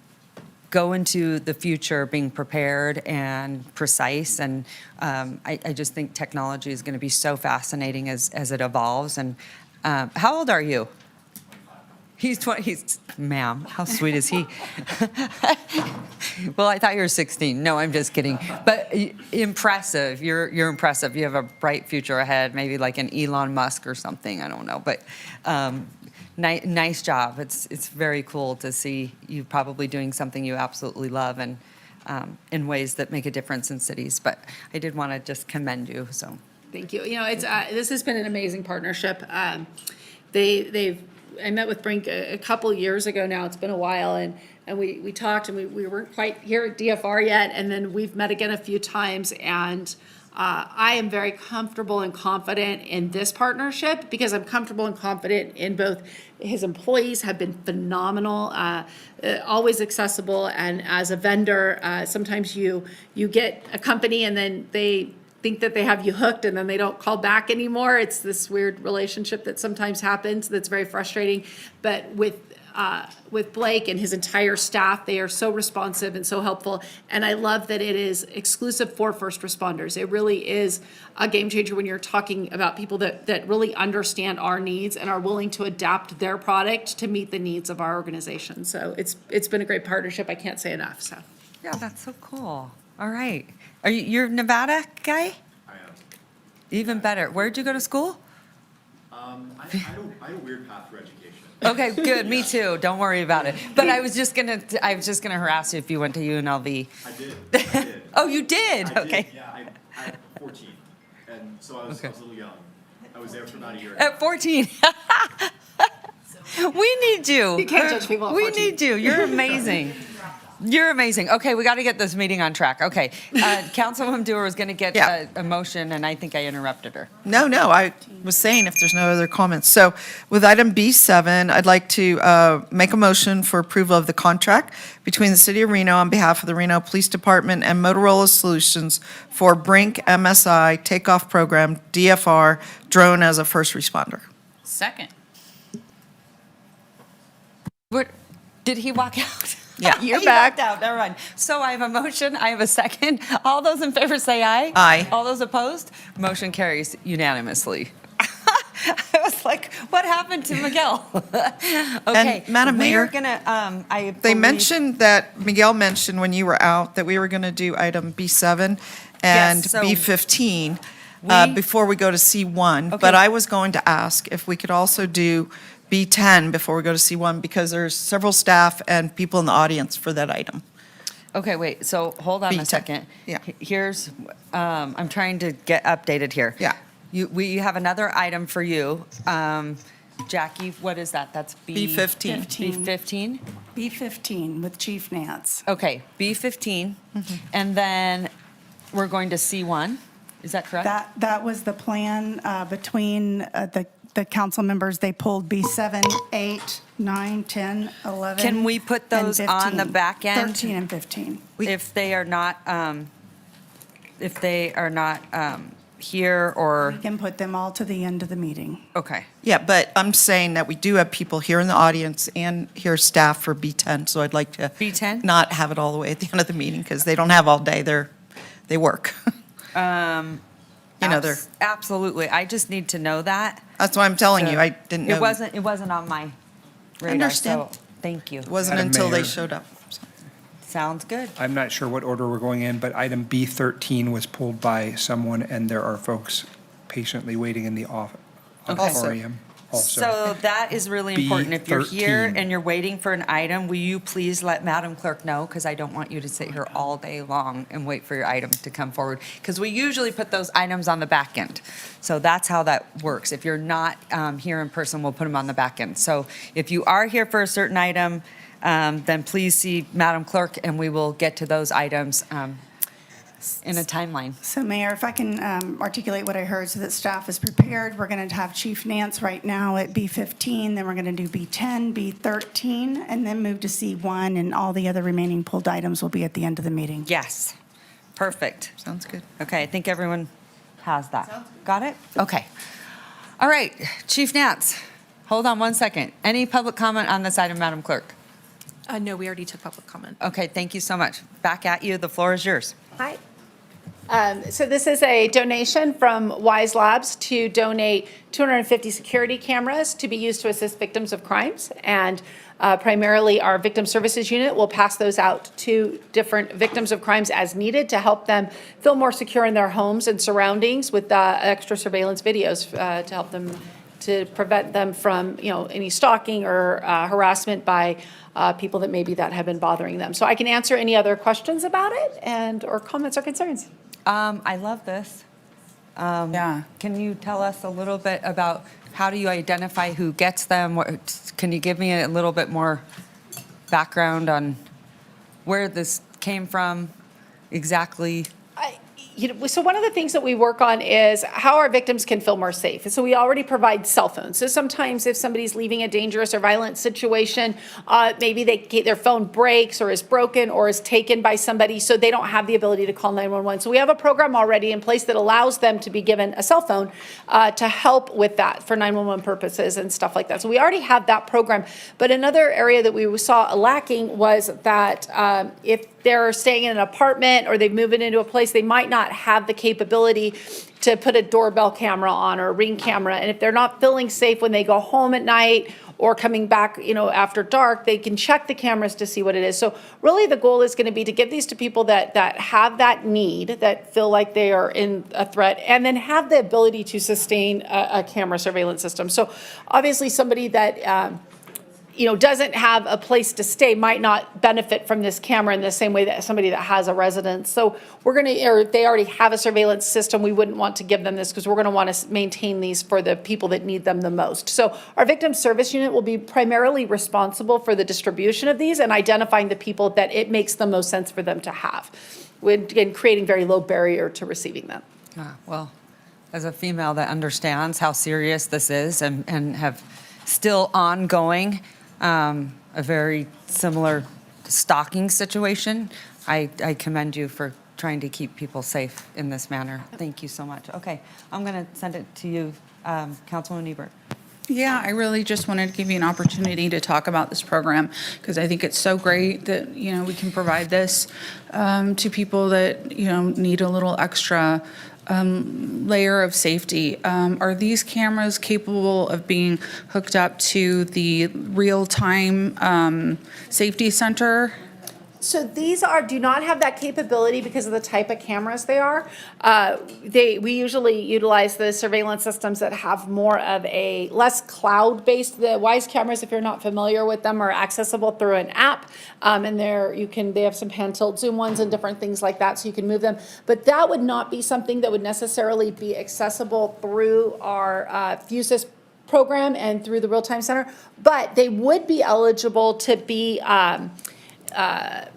[SPEAKER 1] go into the future being prepared and precise. And I just think technology is going to be so fascinating as it evolves. And how old are you? He's 20. Ma'am, how sweet is he? Well, I thought you were 16. No, I'm just kidding. But impressive. You're impressive. You have a bright future ahead, maybe like an Elon Musk or something. I don't know. But nice job. It's very cool to see you probably doing something you absolutely love and in ways that make a difference in cities. But I did want to just commend you. So.
[SPEAKER 3] Thank you. You know, this has been an amazing partnership. I met with Brink a couple years ago now. It's been a while, and we talked, and we weren't quite here at DFR yet, and then we've met again a few times, and I am very comfortable and confident in this partnership because I'm comfortable and confident in both. His employees have been phenomenal, always accessible, and as a vendor, sometimes you get a company and then they think that they have you hooked and then they don't call back anymore. It's this weird relationship that sometimes happens that's very frustrating. But with Blake and his entire staff, they are so responsive and so helpful. And I love that it is exclusive for first responders. It really is a game changer when you're talking about people that really understand our needs and are willing to adapt their product to meet the needs of our organization. So it's been a great partnership. I can't say enough. So
[SPEAKER 1] Yeah, that's so cool. All right. You're a Nevada guy?
[SPEAKER 7] I am.
[SPEAKER 1] Even better. Where'd you go to school?
[SPEAKER 7] I had a weird path for education.
[SPEAKER 1] Okay, good. Me too. Don't worry about it. But I was just gonna harass you if you went to UNLV.
[SPEAKER 7] I did.
[SPEAKER 1] Oh, you did?
[SPEAKER 7] I
[SPEAKER 1] Okay.
[SPEAKER 7] did, yeah, I'm 14, and so I was a little young. I was there for about a year.
[SPEAKER 1] At 14. We need you.
[SPEAKER 3] You can't judge people at
[SPEAKER 1] We
[SPEAKER 3] 14.
[SPEAKER 1] need you. You're amazing. You're amazing. Okay, we got to get this meeting on track. Okay, Councilwoman Dewar was going to get a motion, and I think I interrupted her.
[SPEAKER 14] No, I was saying if there's no other comments. So with item B7, I'd like to make a motion for approval of the contract between the City of Reno on behalf of the Reno Police Department and Motorola Solutions for Brink MSI Takeoff Program, DFR, drone as a first responder.
[SPEAKER 5] Second.
[SPEAKER 1] What? Did he walk out?
[SPEAKER 14] Yeah, you're
[SPEAKER 1] He
[SPEAKER 14] back.
[SPEAKER 1] walked out. Never mind. So I have a motion. I have a second. All those in favor say aye.
[SPEAKER 14] Aye.
[SPEAKER 1] All those opposed? Motion carries unanimously. I was like, what happened to Miguel? Okay.
[SPEAKER 14] And Madam Mayor,
[SPEAKER 1] we're gonna.
[SPEAKER 14] They mentioned that, Miguel mentioned when you were out, that we were going to do item B7 and
[SPEAKER 1] Yes, so
[SPEAKER 14] B15
[SPEAKER 1] we-
[SPEAKER 14] before we go to C1.
[SPEAKER 1] Okay.
[SPEAKER 14] But I was going to ask if we could also do B10 before we go to C1, because there's several staff and people in the audience for that item.
[SPEAKER 1] Okay, wait. So hold on a
[SPEAKER 14] B10.
[SPEAKER 1] second.
[SPEAKER 14] Yeah.
[SPEAKER 1] Here's. I'm trying to get updated here.
[SPEAKER 14] Yeah.
[SPEAKER 1] We have another item for you. Jackie, what is that? That's
[SPEAKER 14] B15.
[SPEAKER 1] B15?
[SPEAKER 21] B15 with Chief Nance.
[SPEAKER 1] Okay, B15.
[SPEAKER 14] Mm-hmm.
[SPEAKER 1] And then we're going to C1. Is that correct?
[SPEAKER 21] That was the plan between the council members. They pulled B7, 8, 9, 10, 11.
[SPEAKER 1] Can we put
[SPEAKER 21] and
[SPEAKER 1] those on the
[SPEAKER 21] 15.
[SPEAKER 1] back end?
[SPEAKER 21] 13 and 15.
[SPEAKER 1] If they are not, here or,
[SPEAKER 21] We can put them all to the end of the meeting.
[SPEAKER 1] okay.
[SPEAKER 14] Yeah, but I'm saying that we do have people here in the audience and here staff for B10, so I'd like to
[SPEAKER 1] B10?
[SPEAKER 14] not have it all the way at the end of the meeting, because they don't have all day, they work. You know, they're,
[SPEAKER 1] Absolutely. I just need to know that.
[SPEAKER 14] that's why I'm telling
[SPEAKER 1] So
[SPEAKER 14] you, I didn't know.
[SPEAKER 1] It wasn't on my radar,
[SPEAKER 14] Understand.
[SPEAKER 1] so thank you.
[SPEAKER 14] It wasn't
[SPEAKER 22] Madam
[SPEAKER 14] until they
[SPEAKER 22] Mayor.
[SPEAKER 14] showed up.
[SPEAKER 1] Sounds good.
[SPEAKER 22] I'm not sure what order we're going in, but item B13 was pulled by someone, and there are folks patiently waiting in the auditorium also.
[SPEAKER 1] So that is really important. If you're here
[SPEAKER 22] B13.
[SPEAKER 1] and you're waiting for an item, will you please let Madam Clerk know? Because I don't want you to sit here all day long and wait for your item to come forward. Because we usually put those items on the back end. So that's how that works. If you're not here in person, we'll put them on the back end. So if you are here for a certain item, then please see Madam Clerk and we will get to those items in a timeline.
[SPEAKER 21] So Mayor, if I can articulate what I heard so that staff is prepared, we're going to have Chief Nance right now at B15, then we're going to do B10, B13, and then move to C1, and all the other remaining pulled items will be at the end of the meeting.
[SPEAKER 1] Yes. Perfect.
[SPEAKER 14] Sounds good.
[SPEAKER 1] Okay, I think everyone has that. Got it? Okay. All right, Chief Nance, hold on one second. Any public comment on this item, Madam Clerk?
[SPEAKER 4] No, we already took public comment.
[SPEAKER 1] Okay, thank you so much. Back at you. The floor is yours.
[SPEAKER 3] Hi. So this is a donation from Wise Labs to donate 250 security cameras to be used to assist victims of crimes. And primarily our victim services unit will pass those out to different victims of crimes as needed to help them feel more secure in their homes and surroundings with extra surveillance videos to help them to prevent them from, any stalking or harassment by people that maybe that have been bothering them. So I can answer any other questions about it or comments or concerns.
[SPEAKER 1] I love this.
[SPEAKER 8] Yeah.
[SPEAKER 1] Can you tell us a little bit about how do you identify who gets them? Can you give me a little bit more background on where this came from exactly?
[SPEAKER 3] So one of the things that we work on is how our victims can feel more safe. And so we already provide cell phones. So sometimes if somebody's leaving a dangerous or violent situation, maybe their phone breaks or is broken or is taken by somebody, so they don't have the ability to call 911. So we have a program already in place that allows them to be given a cell phone to help with that for 911 purposes and stuff like that. So we already have that program. But another area that we saw lacking was that if they're staying in an apartment or they've moved into a place, they might not have the capability to put a doorbell camera on or a Ring camera. And if they're not feeling safe when they go home at night or coming back, after dark, they can check the cameras to see what it is. So really the goal is going to be to give these to people that have that need, that feel like they are in a threat, and then have the ability to sustain a camera surveillance system. So obviously somebody that doesn't have a place to stay might not benefit from this camera in the same way that somebody that has a residence. So or if they already have a surveillance system, we wouldn't want to give them this because we're going to want to maintain these for the people that need them the most. So our victim service unit will be primarily responsible for the distribution of these and identifying the people that it makes the most sense for them to have, and creating very low barrier to receiving them.
[SPEAKER 1] Well, as a female that understands how serious this is and have still ongoing, a very similar stalking situation, I commend you for trying to keep people safe in this manner. Thank you so much. Okay, I'm going to send it to you, Councilwoman Ebert.
[SPEAKER 8] Yeah, I really just wanted to give you an opportunity to talk about this program because I think it's so great that, we can provide this to people that, need a little extra layer of safety. Are these cameras capable of being hooked up to the real-time safety center?
[SPEAKER 3] So these do not have that capability because of the type of cameras they are. We usually utilize the surveillance systems that have more of a less cloud-based. The Wise cameras, if you're not familiar with them, are accessible through an app. And they have some pan tilt zoom ones and different things like that, so you can move them. But that would not be something that would necessarily be accessible through our FUSIS program and through the Real-Time Center. But they would be eligible to be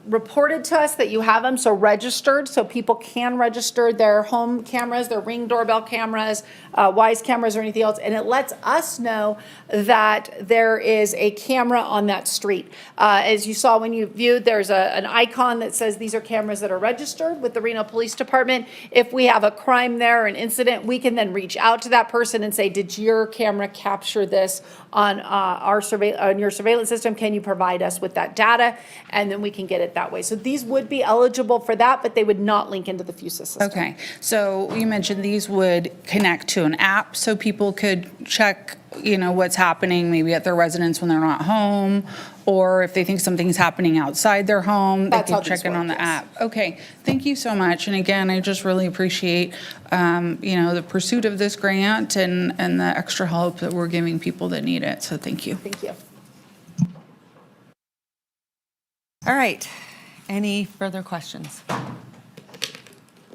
[SPEAKER 3] reported to us that you have them, so registered, so people can register their home cameras, their Ring doorbell cameras, Wise cameras, or anything else, and it lets us know that there is a camera on that street. As you saw when you viewed, there's an icon that says these are cameras that are registered with the Reno Police Department. If we have a crime there, an incident, we can then reach out to that person and say, did your camera capture this on your surveillance system? Can you provide us with that data? And then we can get it that way. So these would be eligible for that, but they would not link into the FUSIS system.
[SPEAKER 8] Okay, so you mentioned these would connect to an app so people could check, what's happening maybe at their residence when they're not home, or if they think something's happening outside their home, they can check in on the app. Okay, thank you so much. And again, I just really appreciate, the pursuit of this grant and the extra help that we're giving people that need it. So thank you.
[SPEAKER 3] Thank you.
[SPEAKER 1] All right. Any further questions?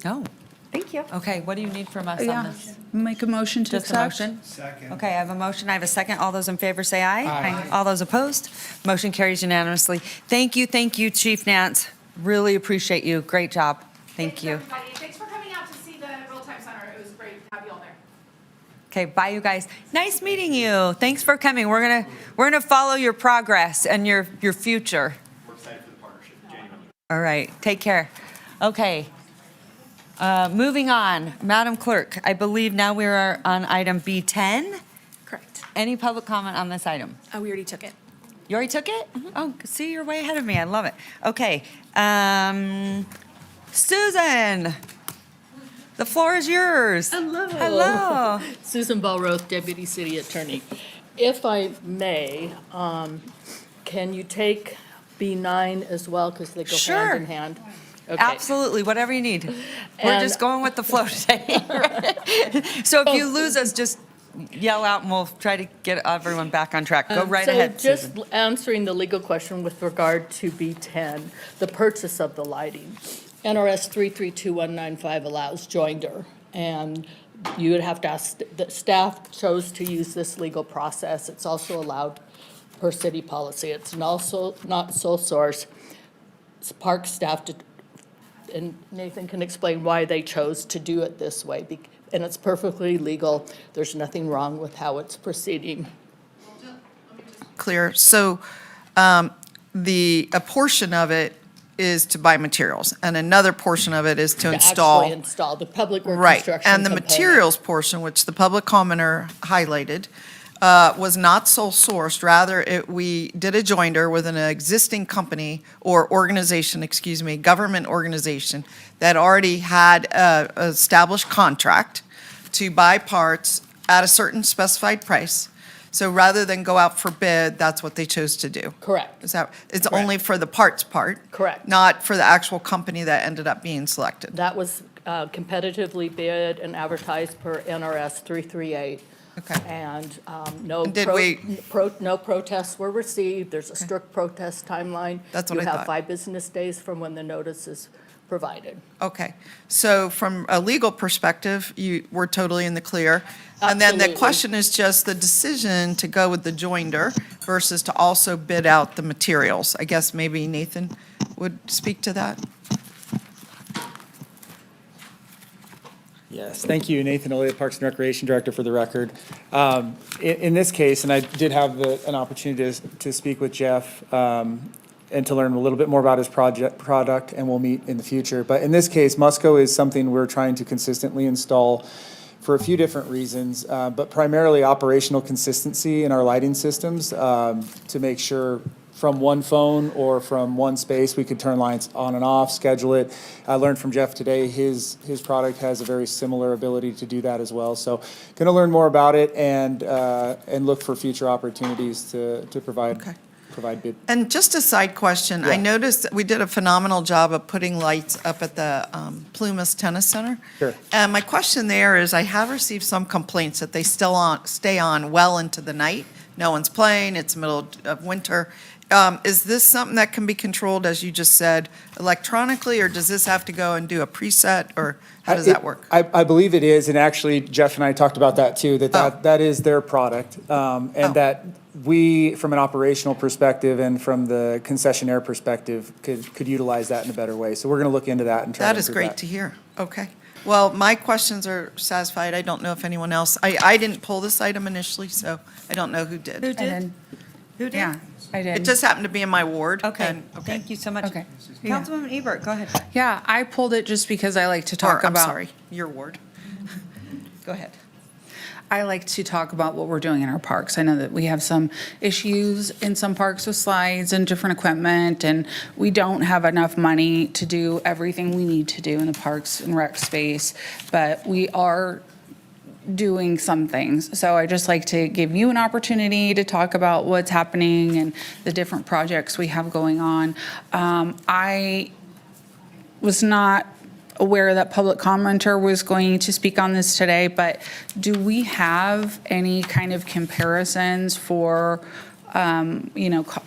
[SPEAKER 1] No.
[SPEAKER 3] Thank you.
[SPEAKER 1] Okay, what do you need from us on
[SPEAKER 8] Yeah,
[SPEAKER 1] this?
[SPEAKER 8] make a motion to
[SPEAKER 1] Just a
[SPEAKER 8] accept.
[SPEAKER 1] motion?
[SPEAKER 22] Second.
[SPEAKER 1] Okay, I have a motion, I have a second. All those in favor say aye.
[SPEAKER 8] Aye.
[SPEAKER 1] All those opposed? Motion carries unanimously. Thank you, Chief Nance. Really appreciate you. Great job. Thank you.
[SPEAKER 3] Everybody. Thanks for coming out to see the Real-Time Center. It was great to have you all there.
[SPEAKER 1] Okay, bye, you guys. Nice meeting you. Thanks for coming. We're gonna follow your progress and your future.
[SPEAKER 7] We're excited for the partnership, genuinely.
[SPEAKER 1] All right, take care. Okay. Moving on, Madam Clerk, I believe now we are on item B10.
[SPEAKER 13] Correct.
[SPEAKER 1] Any public comment on this item?
[SPEAKER 13] We already took it.
[SPEAKER 1] You already took it? Oh, see, you're way ahead of me. I love it. Okay. Susan, the floor is yours.
[SPEAKER 9] Hello.
[SPEAKER 1] Hello.
[SPEAKER 9] Susan Ballroth, Deputy City Attorney. If I may, can you take B9 as well, because they go
[SPEAKER 1] Sure.
[SPEAKER 9] hand in hand? Okay.
[SPEAKER 1] Absolutely, whatever you need. We're
[SPEAKER 9] And-
[SPEAKER 1] just going with the flow today. So if you lose us, just yell out and we'll try to get everyone back on track. Go right ahead,
[SPEAKER 9] So just
[SPEAKER 1] Susan.
[SPEAKER 9] answering the legal question with regard to B10, the purchase of the lighting. NRS 332195 allows joinder, and you would have to ask, the staff chose to use this legal process. It's also allowed per city policy. It's also not sole source. It's park staff, and Nathan can explain why they chose to do it this way. And it's perfectly legal. There's nothing wrong with how it's proceeding.
[SPEAKER 14] Clear. So a portion of it is to buy materials, and another portion of it is to install.
[SPEAKER 9] Actually install the public work
[SPEAKER 14] Right,
[SPEAKER 9] construction
[SPEAKER 14] and the
[SPEAKER 9] component.
[SPEAKER 14] materials portion, which the public commenter highlighted, was not sole sourced. Rather, we did a joinder with an existing company or organization, government organization that already had an established contract to buy parts at a certain specified price. So rather than go out for bid, that's what they chose to do.
[SPEAKER 9] Correct.
[SPEAKER 14] It's
[SPEAKER 9] Correct.
[SPEAKER 14] only for the parts part.
[SPEAKER 9] Correct.
[SPEAKER 14] Not for the actual company that ended up being selected.
[SPEAKER 9] That was competitively bid and advertised per NRS 338.
[SPEAKER 14] Okay.
[SPEAKER 9] And no
[SPEAKER 14] And did
[SPEAKER 9] no protests were received. There's a strict protest timeline.
[SPEAKER 14] That's what I
[SPEAKER 9] You have
[SPEAKER 14] thought.
[SPEAKER 9] 5 business days from when the notice is provided.
[SPEAKER 14] Okay, so from a legal perspective, we're totally in the clear. And then the
[SPEAKER 9] Absolutely.
[SPEAKER 14] question is just the decision to go with the joinder versus to also bid out the materials. I guess maybe Nathan would speak to that.
[SPEAKER 10] Yes, thank you, Nathan Elliott, Parks and Recreation Director, for the record. In this case, and I did have an opportunity to speak with Jeff and to learn a little bit more about his product, and we'll meet in the future. But in this case, Musco is something we're trying to consistently install for a few different reasons, but primarily operational consistency in our lighting systems to make sure from one phone or from one space we could turn lights on and off, schedule it. I learned from Jeff today his product has a very similar ability to do that as well. So going to learn more about it and look for future opportunities to provide provide bid.
[SPEAKER 14] And just a side question, I
[SPEAKER 10] Yeah.
[SPEAKER 14] noticed that we did a phenomenal job of putting lights up at the Plumas Tennis Center.
[SPEAKER 10] Sure.
[SPEAKER 14] And my question there is, I have received some complaints that they still stay on well into the night. No one's playing, it's middle of winter. Is this something that can be controlled, as you just said, electronically, or does this have to go and do a preset, or how does that work?
[SPEAKER 10] I believe it is, and actually Jeff and I talked about that too, that is their product. And that we, from an operational perspective and from the concessionaire perspective, could utilize that in a better way. So we're going to look into that and try to
[SPEAKER 14] That is
[SPEAKER 10] improve
[SPEAKER 14] great
[SPEAKER 10] that.
[SPEAKER 14] to hear. Okay. Well, my questions are satisfied. I don't know if anyone else, I didn't pull this item initially, so I don't know who did.
[SPEAKER 1] Who did? Who did?
[SPEAKER 8] Yeah, I did.
[SPEAKER 14] It just happened to be in my ward.
[SPEAKER 1] Okay,
[SPEAKER 14] and-
[SPEAKER 1] thank you so much.
[SPEAKER 8] Okay. Yeah.
[SPEAKER 1] Councilwoman Ebert, go ahead.
[SPEAKER 8] Yeah, I pulled it just because I like to talk
[SPEAKER 14] Or, I'm
[SPEAKER 8] about.
[SPEAKER 14] sorry, your ward.
[SPEAKER 1] Go ahead.
[SPEAKER 8] I like to talk about what we're doing in our parks. I know that we have some issues in some parks with slides and different equipment, and we don't have enough money to do everything we need to do in the parks and rec space, but we are doing some things. So I just like to give you an opportunity to talk about what's happening and the different projects we have going on. I was not aware that public commenter was going to speak on this today, but do we have any kind of comparisons for,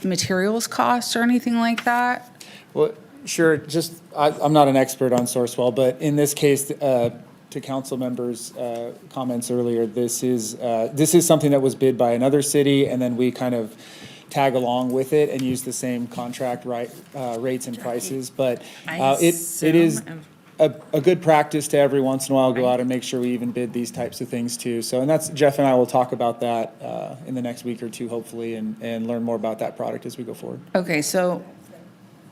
[SPEAKER 8] materials costs or anything like that?
[SPEAKER 10] Well, sure, I'm not an expert on Sourcewell, but in this case, to council members' comments earlier, this is something that was bid by another city, and then we kind of tag along with it and use the same contract rates and prices. But it is a good practice to every once in a while go out and make sure we even bid these types of things too. So, and that's, Jeff and I will talk about that in the next week or two, hopefully, and learn more about that product as we go forward.
[SPEAKER 8] Okay, so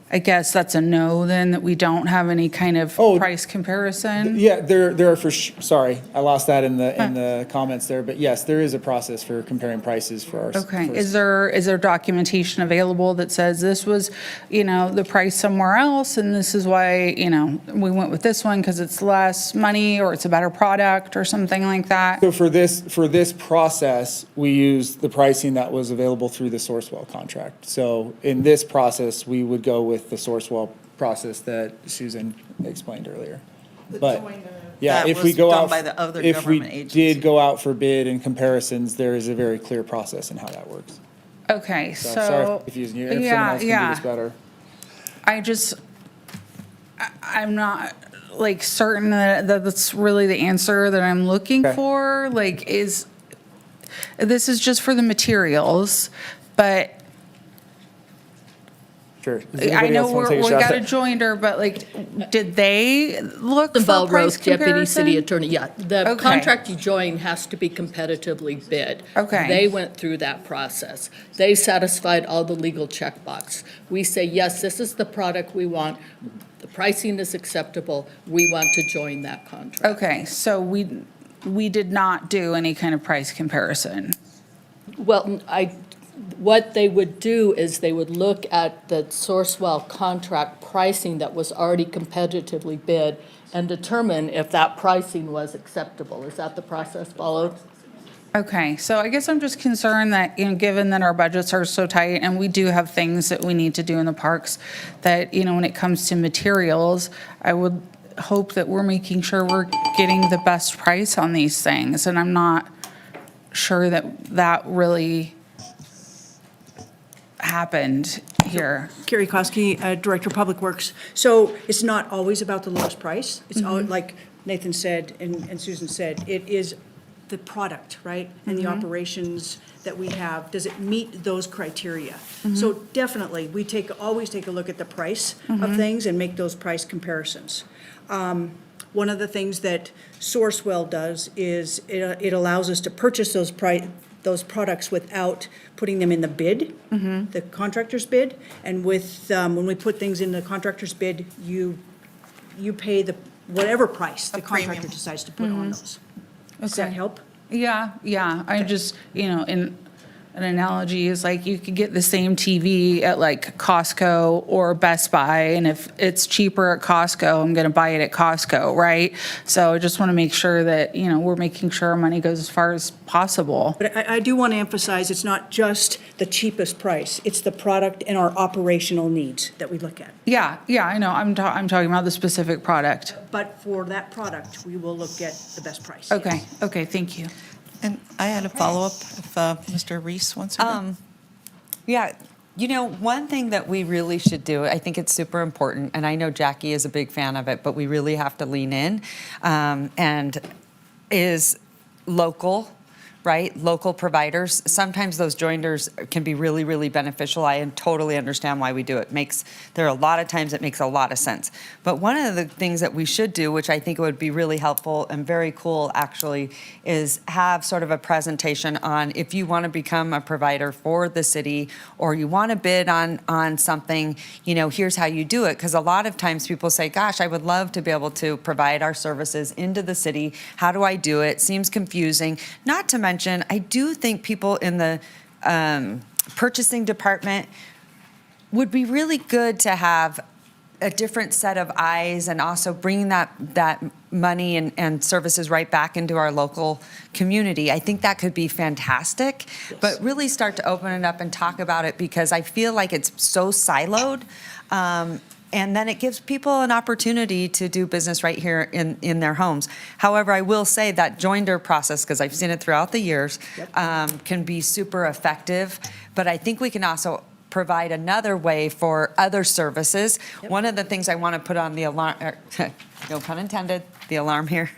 [SPEAKER 8] I guess that's a no then, that we don't have any kind of price comparison?
[SPEAKER 10] Yeah, there are sorry, I lost that in the comments there, but yes, there is a process for comparing prices for our.
[SPEAKER 8] Okay,
[SPEAKER 10] for-
[SPEAKER 8] is there documentation available that says this was, the price somewhere else, and this is why, we went with this one because it's less money, or it's a better product, or something like that?
[SPEAKER 10] So for this process, we use the pricing that was available through the Sourcewell contract. So in this process, we would go with the Sourcewell process that Susan explained earlier. But, yeah,
[SPEAKER 14] That
[SPEAKER 10] if we
[SPEAKER 14] was
[SPEAKER 10] go
[SPEAKER 14] done
[SPEAKER 10] out,
[SPEAKER 14] by the other
[SPEAKER 10] if we
[SPEAKER 14] government agency.
[SPEAKER 10] did go out for bid and comparisons, there is a very clear process in how that works.
[SPEAKER 8] Okay,
[SPEAKER 10] So sorry for confusing you. If someone else can do this better.
[SPEAKER 8] I'm not certain that that's really the answer that I'm looking for. This is just for the materials, but
[SPEAKER 10] Sure. Does
[SPEAKER 8] I
[SPEAKER 10] anybody
[SPEAKER 8] know
[SPEAKER 10] else wanna take
[SPEAKER 8] we
[SPEAKER 10] shot
[SPEAKER 8] got
[SPEAKER 10] at
[SPEAKER 8] a
[SPEAKER 10] that?
[SPEAKER 8] joinder, but did they look for
[SPEAKER 9] Val
[SPEAKER 8] price
[SPEAKER 9] Rose, Deputy City
[SPEAKER 8] comparison?
[SPEAKER 9] Attorney, yeah. The
[SPEAKER 8] Okay.
[SPEAKER 9] contract you join has to be competitively bid.
[SPEAKER 8] Okay.
[SPEAKER 9] They went through that process. They satisfied all the legal checkbox. We say, yes, this is the product we want. The pricing is acceptable. We want to join that contract.
[SPEAKER 8] Okay, so we did not do any kind of price comparison.
[SPEAKER 9] Well, what they would do is they would look at the Sourcewell contract pricing that was already competitively bid and determine if that pricing was acceptable. Is that the process followed?
[SPEAKER 8] Okay, so I guess I'm just concerned that, given that our budgets are so tight and we do have things that we need to do in the parks, that, when it comes to materials, I would hope that we're making sure we're getting the best price on these things. And I'm not sure that really happened here.
[SPEAKER 11] Carrie Koski, Director of Public Works. So it's not always about the lowest price. It's all, like Nathan said and Susan said, it is the product, right? And the operations that we have, does it meet those criteria? So definitely, we always take a look at the price of things and make those price comparisons. One of the things that Sourcewell does is it allows us to purchase those products without putting them in the bid, the contractor's bid. And when we put things in the contractor's bid, you pay whatever price the contractor decides to put on those. Does that help?
[SPEAKER 8] Yeah, I just, in an analogy is like you could get the same TV at like Costco or Best Buy, and if it's cheaper at Costco, I'm gonna buy it at Costco, right? So I just want to make sure that, you know, we're making sure our money goes as far as possible.
[SPEAKER 11] But I do want to emphasize, it's not just the cheapest price, it's the product and our operational needs that we look at.
[SPEAKER 8] Yeah, I know, I'm talking about the specific product.
[SPEAKER 11] But for that product, we will look at the best price.
[SPEAKER 8] Okay, okay, thank you.
[SPEAKER 14] And I had a follow-up if Mr. Reese wants to.
[SPEAKER 1] Yeah, you know, one thing that we really should do, I think it's super important, and I know Jackie is a big fan of it, but we really have to lean in, and is local, right? Local providers. Sometimes those joinders can be really, really beneficial. I totally understand why we do it. There are a lot of times it makes a lot of sense. But one of the things that we should do, which I think would be really helpful and very cool actually, is have sort of a presentation on if you want to become a provider for the city or you want to bid on something, you know, here's how you do it. Because a lot of times people say, gosh, I would love to be able to provide our services into the city. How do I do it? Seems confusing. Not to mention, I do think people in the purchasing department would be really good to have a different set of eyes and also bringing that money and services right back into our local community. I think that could be fantastic, but really start to open it up and talk about it because I feel like it's so siloed. And then it gives people an opportunity to do business right here in their homes. However, I will say that joinder process, because I've seen it throughout the years, can be super effective. But I think we can also provide another way for other services. One of the things I want to put on the alarm, no pun intended, the alarm here,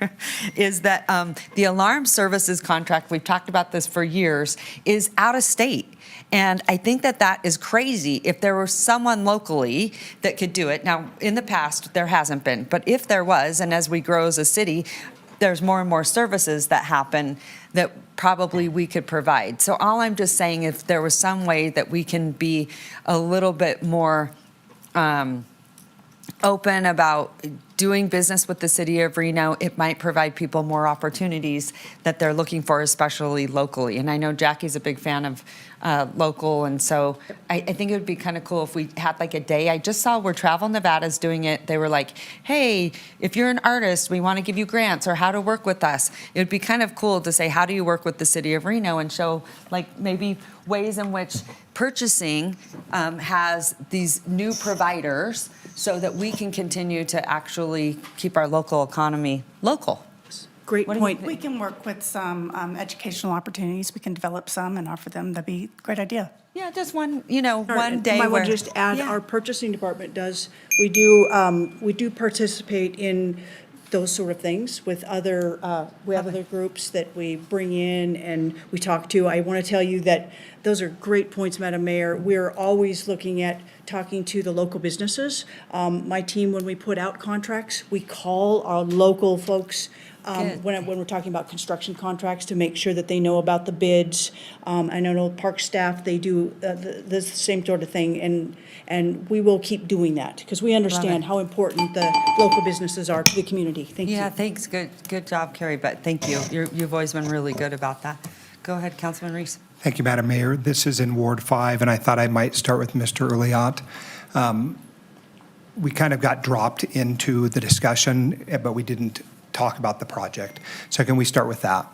[SPEAKER 1] is that the alarm services contract, we've talked about this for years, is out of state. And I think that is crazy. If there was someone locally that could do it, now in the past there hasn't been, but if there was, and as we grow as a city, there's more and more services that happen that probably we could provide. So all I'm just saying, if there was some way that we can be a little bit more open about doing business with the city of Reno, it might provide people more opportunities that they're looking for, especially locally. And I know Jackie's a big fan of local, and so I think it would be kind of cool if we had like a day. I just saw where Travel Nevada's doing it. They were like, hey, if you're an artist, we want to give you grants or how to work with us. It would be kind of cool to say, how do you work with the city of Reno, and show like maybe ways in which purchasing has these new providers so that we can continue to actually keep our local economy local.
[SPEAKER 11] Great point.
[SPEAKER 21] We can work with some educational opportunities. We can develop some and offer them. That'd be a great idea.
[SPEAKER 1] Yeah, just one day.
[SPEAKER 11] I
[SPEAKER 1] where,
[SPEAKER 11] want to just add, our purchasing department does, we do participate in those sort of things with other, we have other groups that we bring in and we talk to. I want to tell you that those are great points, Madam Mayor. We're always looking at talking to the local businesses. My team, when we put out contracts, we call our local folks when we're talking about construction contracts to make sure that they know about the bids. I know park staff, they do the same sort of thing, and we will keep doing that because we understand how important the local businesses are to the community. Thank you.
[SPEAKER 1] Yeah, thanks. Good job, Carrie, but thank you. You've always been really good about that. Go ahead, Councilman Reese.
[SPEAKER 22] Thank you, Madam Mayor. This is in Ward 5, and I thought I might start with Mr. Uliat. We kind of got dropped into the discussion, but we didn't talk about the project. So can we start with that?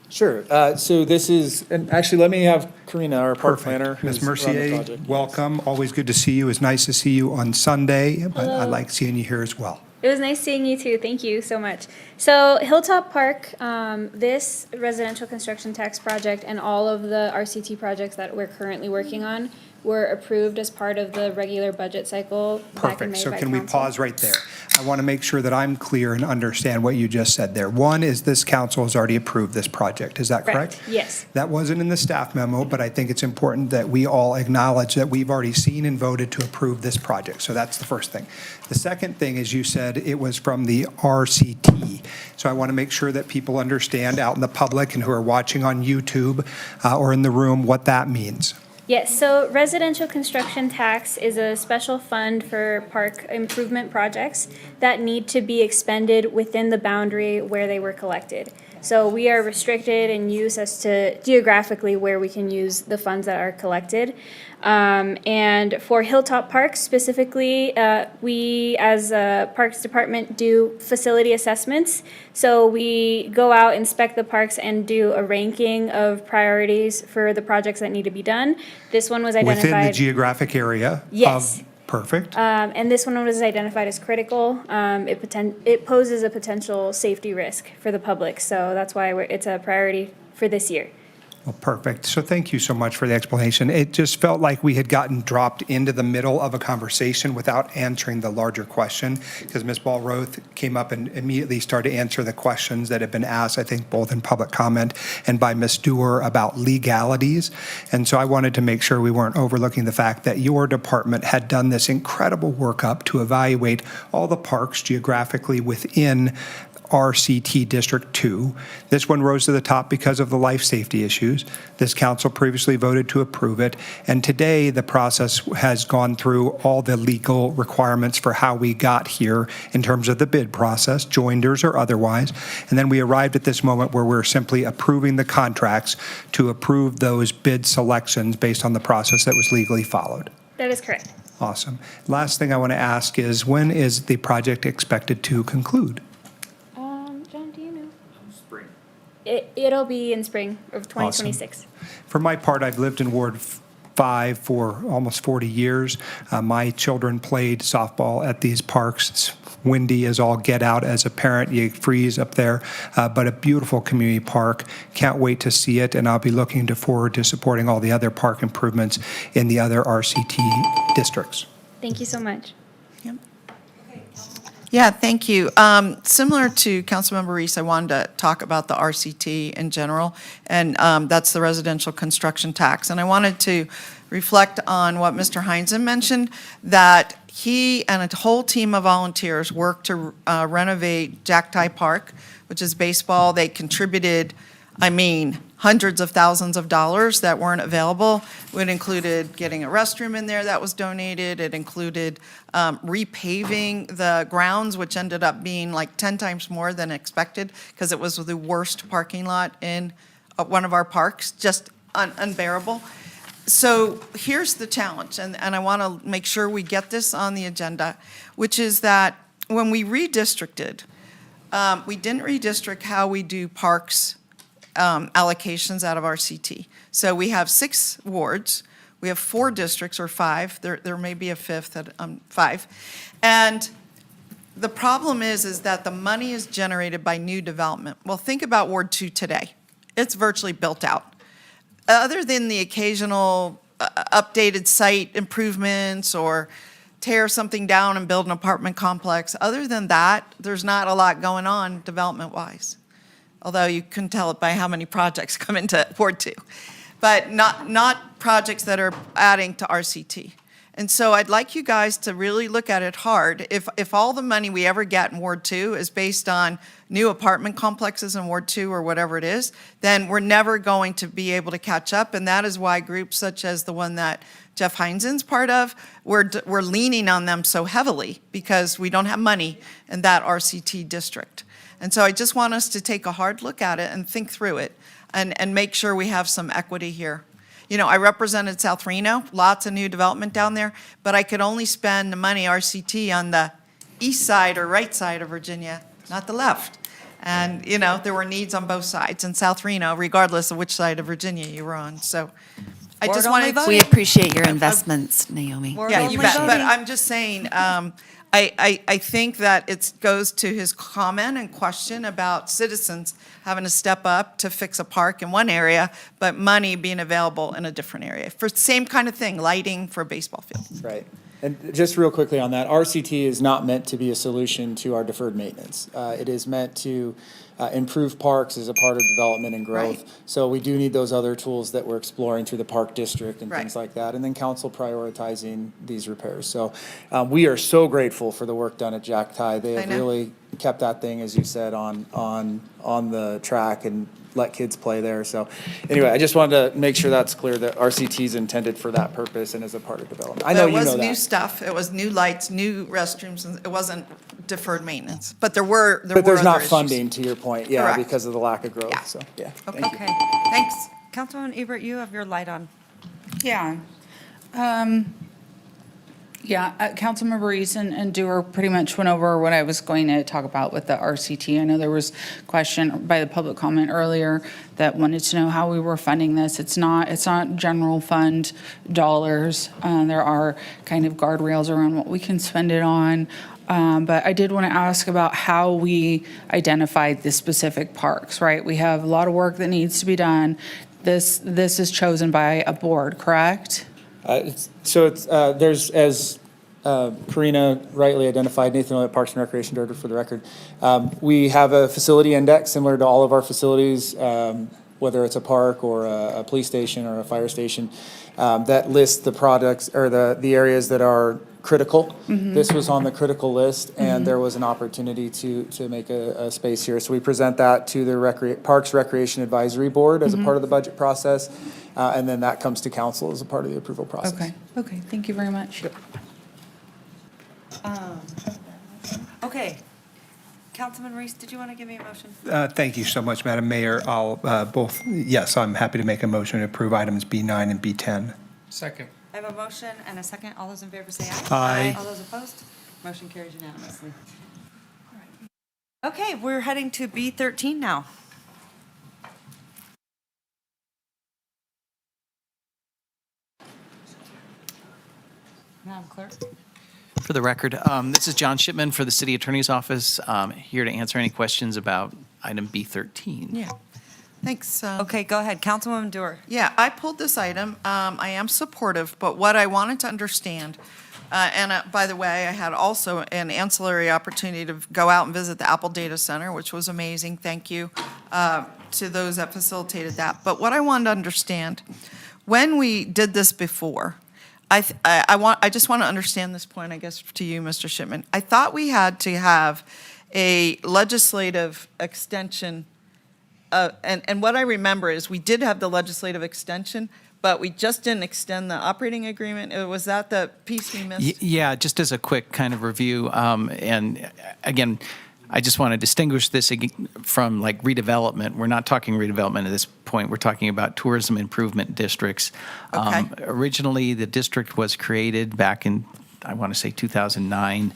[SPEAKER 10] Sure. So this is, and actually, let me have Karina, our park planner.
[SPEAKER 22] Ms.
[SPEAKER 10] who's run the
[SPEAKER 22] Mercier,
[SPEAKER 10] project.
[SPEAKER 22] welcome. Always good to see you. It's nice to see you on Sunday, but I
[SPEAKER 15] Hello.
[SPEAKER 22] like seeing you here as well.
[SPEAKER 15] It was nice seeing you too. Thank you so much. So Hilltop Park, this residential construction tax project and all of the RCT projects that we're currently working on were approved as part of the regular budget cycle back in
[SPEAKER 22] Perfect.
[SPEAKER 15] May
[SPEAKER 22] So
[SPEAKER 15] by
[SPEAKER 22] can we
[SPEAKER 15] council.
[SPEAKER 22] pause right there? I want to make sure that I'm clear and understand what you just said there. One is this council has already approved this project. Is that correct?
[SPEAKER 15] Yes.
[SPEAKER 22] That wasn't in the staff memo, but I think it's important that we all acknowledge that we've already seen and voted to approve this project. So that's the first thing. The second thing is you said it was from the RCT. So I want to make sure that people understand out in the public and who are watching on YouTube or in the room what that means.
[SPEAKER 15] Yes, so residential construction tax is a special fund for park improvement projects that need to be expended within the boundary where they were collected. So we are restricted in use as to geographically where we can use the funds that are collected. And for Hilltop Parks specifically, we as a Parks Department do facility assessments. So we go out, inspect the parks, and do a ranking of priorities for the projects that need to be done. This one was identified.
[SPEAKER 22] Within the geographic area?
[SPEAKER 15] Yes.
[SPEAKER 22] Perfect.
[SPEAKER 15] And this one was identified as critical. It poses a potential safety risk for the public, so that's why it's a priority for this year.
[SPEAKER 22] Well, perfect. So thank you so much for the explanation. It just felt like we had gotten dropped into the middle of a conversation without answering the larger question, because Ms. Ballroth came up and immediately started to answer the questions that have been asked, I think, both in public comment and by Ms. Dewar about legalities. And so I wanted to make sure we weren't overlooking the fact that your department had done this incredible workup to evaluate all the parks geographically within RCT District 2. This one rose to the top because of the life safety issues. This council previously voted to approve it, and today the process has gone through all the legal requirements for how we got here in terms of the bid process, joinders or otherwise, and then we arrived at this moment where we're simply approving the contracts to approve those bid selections based on the process that was legally followed.
[SPEAKER 15] That is correct.
[SPEAKER 22] Awesome. Last thing I want to ask is, when is the project expected to conclude?
[SPEAKER 15] John, do you know? Spring. It'll be in spring of 2026.
[SPEAKER 22] For my part, I've lived in Ward 5 for almost 40 years. My children played softball at these parks. It's windy as all get out. As a parent, you freeze up there, but a beautiful community park. Can't wait to see it, and I'll be looking forward to supporting all the other park improvements in the other RCT districts.
[SPEAKER 15] Thank you so much.
[SPEAKER 14] Yeah, thank you. Similar to Councilmember Reese, I wanted to talk about the RCT in general, and that's the residential construction tax. And I wanted to reflect on what Mr. Heinzen mentioned, that he and a whole team of volunteers worked to renovate Jack Ty Park, which is baseball. They contributed, hundreds of thousands of dollars that weren't available. It included getting a restroom in there that was donated. It included repaving the grounds, which ended up being like 10 times more than expected because it was the worst parking lot in one of our parks, just unbearable. So here's the challenge, and I want to make sure we get this on the agenda, which is that when we redistricted, we didn't redistrict how we do parks allocations out of RCT. So we have 6 wards, we have 4 districts, or 5, there may be a 5th, 5. And the problem is that the money is generated by new development. Well, think about Ward 2 today. It's virtually built out. Other than the occasional updated site improvements or tear something down and build an apartment complex, other than that, there's not a lot going on development-wise. Although you couldn't tell it by how many projects come into Ward 2. But not projects that are adding to RCT. And so I'd like you guys to really look at it hard. If all the money we ever get in Ward 2 is based on new apartment complexes in Ward 2 or whatever it is, then we're never going to be able to catch up. And that is why groups such as the one that Jeff Heinzen's part of, we're leaning on them so heavily because we don't have money in that RCT district. And so I just want us to take a hard look at it and think through it and make sure we have some equity here. You know, I represented South Reno, lots of new development down there, but I could only spend the money RCT on the east side or right side of Virginia, not the left. And, you know, there were needs on both sides in South Reno, regardless of which side of Virginia you were on. So I just wanted to.
[SPEAKER 2] We appreciate your investments, Naomi.
[SPEAKER 14] Yeah, you bet. But I'm just saying, I think that it goes to his comment and question about citizens having to step up to fix a park in one area, but money being available in a different area for the same kind of thing, lighting for a baseball field.
[SPEAKER 10] Right. And just real quickly on that, RCT is not meant to be a solution to our deferred maintenance. It is meant to improve parks as a part of development and growth.
[SPEAKER 14] Right.
[SPEAKER 10] So we do need those other tools that we're exploring through the park district and
[SPEAKER 14] Right.
[SPEAKER 10] things like that. And then council prioritizing these repairs. So we are so grateful for the work done at Jack Ty. They have really kept that thing, as you said, on the track and let kids play there. So anyway, I just wanted to make sure that's clear that RCT is intended for that purpose and as a part of development. I know you know that.
[SPEAKER 14] It was new stuff. It was new lights, new restrooms, and it wasn't deferred maintenance, but there were
[SPEAKER 10] But there's
[SPEAKER 14] other
[SPEAKER 10] not
[SPEAKER 14] issues.
[SPEAKER 10] funding, to your point, yeah,
[SPEAKER 14] Correct.
[SPEAKER 10] because of the lack of growth, so, yeah. thank you.
[SPEAKER 1] Okay, thanks. Councilwoman Ebert, you have your light on.
[SPEAKER 8] Yeah. Councilmember Reese and Dewar pretty much went over what I was going to talk about with the RCT. I know there was a question by the public comment earlier that wanted to know how we were funding this. It's not general fund dollars. There are kind of guardrails around what we can spend it on. But I did want to ask about how we identified the specific parks, right? We have a lot of work that needs to be done. This is chosen by a board, correct?
[SPEAKER 10] There's, as Karina rightly identified, Nathan Elliott, Parks and Recreation Director for the record, we have a facility index similar to all of our facilities, whether it's a park or a police station or a fire station, that lists the products or the areas that are critical. This was on the critical list, and there was an opportunity to make a space here. So we present that to the Parks Recreation Advisory Board as a part of the budget process, and then that comes to council as a part of the approval process.
[SPEAKER 8] Okay, thank you very much.
[SPEAKER 1] Okay. Councilman Reese, did you want to give me a motion?
[SPEAKER 22] Thank you so much, Madam Mayor. Yes, I'm happy to make a motion to approve items B9 and B10.
[SPEAKER 17] Second.
[SPEAKER 1] I have a motion and a second. All those in favor say aye.
[SPEAKER 22] Aye.
[SPEAKER 1] All those opposed? Motion carries unanimously. Okay, we're heading to B13 now. Madam Clerk.
[SPEAKER 16] For the record, this is John Shipman for the City Attorney's Office, here to answer any questions about item B13.
[SPEAKER 14] Yeah. Thanks.
[SPEAKER 1] Okay, go ahead. Councilwoman Dewar.
[SPEAKER 14] Yeah, I pulled this item. I am supportive, but what I wanted to understand, by the way, I had also an ancillary opportunity to go out and visit the Apple Data Center, which was amazing. Thank you to those that facilitated that. But what I wanted to understand, when we did this before, I just want to understand this point, I guess, to you, Mr. Shipman. I thought we had to have a legislative extension. And what I remember is we did have the legislative extension, but we just didn't extend the operating agreement. Was that the piece we missed?
[SPEAKER 16] Yeah, just as a quick kind of review, and again, I just want to distinguish this from like redevelopment. We're not talking redevelopment at this point. We're talking about tourism improvement districts.
[SPEAKER 14] Okay.
[SPEAKER 16] Originally, the district was created back in, I want to say 2009.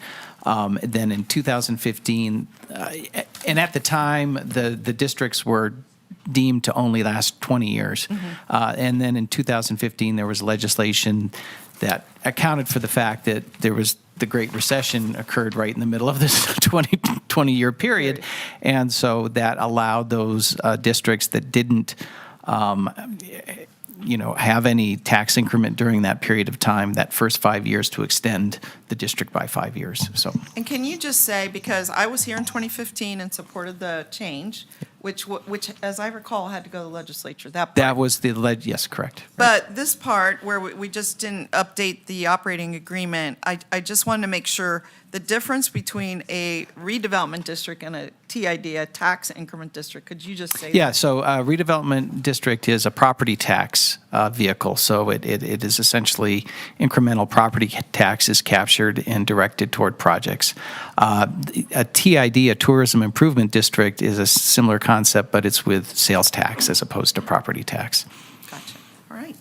[SPEAKER 16] Then in 2015, and at the time, the districts were deemed to only last 20 years. And then in 2015, there was legislation that accounted for the fact that there was the Great Recession occurred right in the middle of this 20-year period. And so that allowed those districts that didn't have any tax increment during that period of time, that first 5 years, to extend the district by 5 years. So,
[SPEAKER 14] And can you just say, because I was here in 2015 and supported the change, which, as I recall, had to go to the legislature, that part.
[SPEAKER 16] that was yes, correct.
[SPEAKER 14] But this part where we just didn't update the operating agreement, I just wanted to make sure the difference between a redevelopment district and a TID, a tax increment district, could you just say that?
[SPEAKER 16] Yeah, so redevelopment district is a property tax vehicle. So it is essentially incremental property taxes captured and directed toward projects. A TID, a tourism improvement district, is a similar concept, but it's with sales tax as opposed to property tax.
[SPEAKER 14] Gotcha. All right.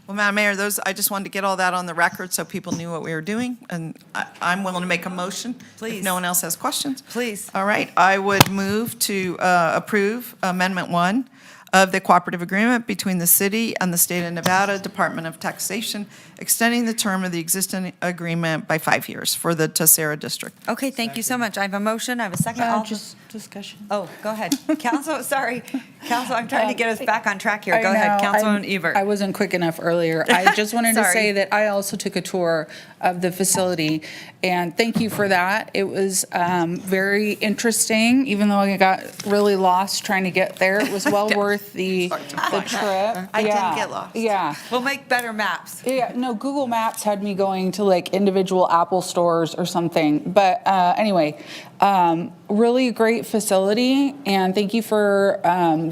[SPEAKER 14] Well, Madam Mayor, I just wanted to get all that on the record so people knew what we were doing, and I'm willing to make a motion.
[SPEAKER 1] Please.
[SPEAKER 14] If no one else has questions.
[SPEAKER 1] Please.
[SPEAKER 14] All right. I would move to approve Amendment 1 of the cooperative agreement between the city and the state of Nevada Department of Taxation, extending the term of the existing agreement by 5 years for the Tessera District.
[SPEAKER 1] Okay, thank you so much. I have a motion. I have a second.
[SPEAKER 8] Just discussion.
[SPEAKER 1] Oh, go ahead. Council, sorry. Council, I'm trying to get us back on track here. Go
[SPEAKER 8] I
[SPEAKER 1] ahead,
[SPEAKER 8] know,
[SPEAKER 1] Councilwoman Ebert.
[SPEAKER 8] I wasn't quick enough earlier. I just wanted to
[SPEAKER 1] Sorry.
[SPEAKER 8] say that I also took a tour of the facility, and thank you for that. It was very interesting, even though I got really lost trying to get there. It was well worth the trip.
[SPEAKER 14] I didn't get lost.
[SPEAKER 8] Yeah.
[SPEAKER 1] We'll make better maps.
[SPEAKER 8] Yeah, no, Google Maps had me going to like individual Apple stores or something. But anyway, really great facility, and thank you for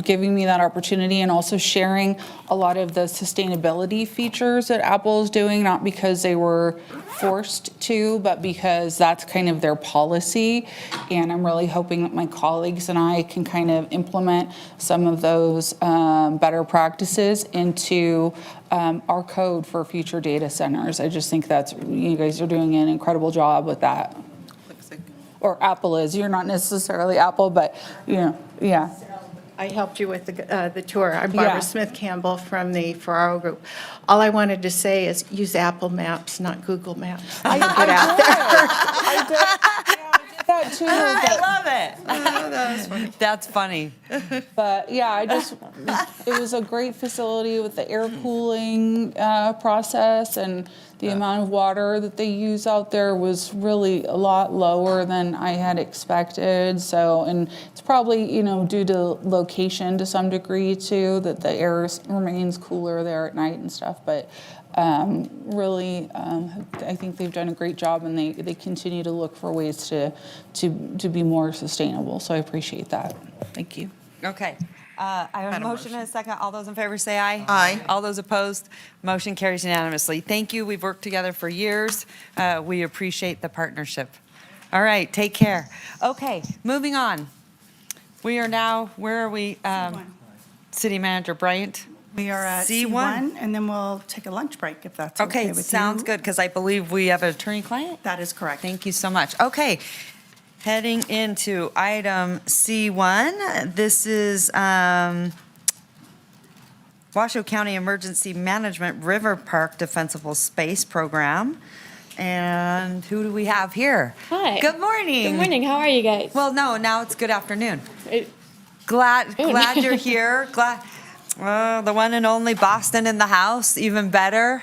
[SPEAKER 8] giving me that opportunity and also sharing a lot of the sustainability features that Apple is doing, not because they were forced to, but because that's kind of their policy. And I'm really hoping that my colleagues and I can kind of implement some of those better practices into our code for future data centers. I just think you guys are doing an incredible job with that. Or Apple is. You're not necessarily Apple, but yeah.
[SPEAKER 18] I helped you with the tour. I'm Barbara
[SPEAKER 8] Yeah.
[SPEAKER 18] Smith Campbell from the Ferraro Group. All I wanted to say is use Apple Maps, not Google Maps.
[SPEAKER 8] I
[SPEAKER 18] Get out there.
[SPEAKER 8] That too.
[SPEAKER 1] I love it. That's funny.
[SPEAKER 8] But yeah, it was a great facility with the air cooling process, and the amount of water that they use out there was really a lot lower than I had expected. So, and it's probably, due to location to some degree too, that the air remains cooler there at night and stuff. But really, I think they've done a great job, and they continue to look for ways to be more sustainable. So I appreciate that. Thank you.
[SPEAKER 1] Okay. I have a motion and a second. All those in favor say aye.
[SPEAKER 14] Aye.
[SPEAKER 1] All those opposed, motion carries unanimously. Thank you. We've worked together for years. We appreciate the partnership. All right, take care. Okay, moving on. We are now, where are we? City Manager Bryant.
[SPEAKER 21] We are at
[SPEAKER 1] C1.
[SPEAKER 21] C1, and then we'll take a lunch break if that's okay with you.
[SPEAKER 1] Okay, sounds good, because I believe we have an attorney-client?
[SPEAKER 21] That is correct.
[SPEAKER 1] Thank you so much. Okay, heading into item C1. This is Washoe County Emergency Management River Park Defensible Space Program. And who do we have here?
[SPEAKER 19] Hi.
[SPEAKER 1] Good morning.
[SPEAKER 19] Good morning. How are you guys?
[SPEAKER 1] Well, no, now it's good afternoon. Glad you're here. Glad. The one and only Boston in the house, even better.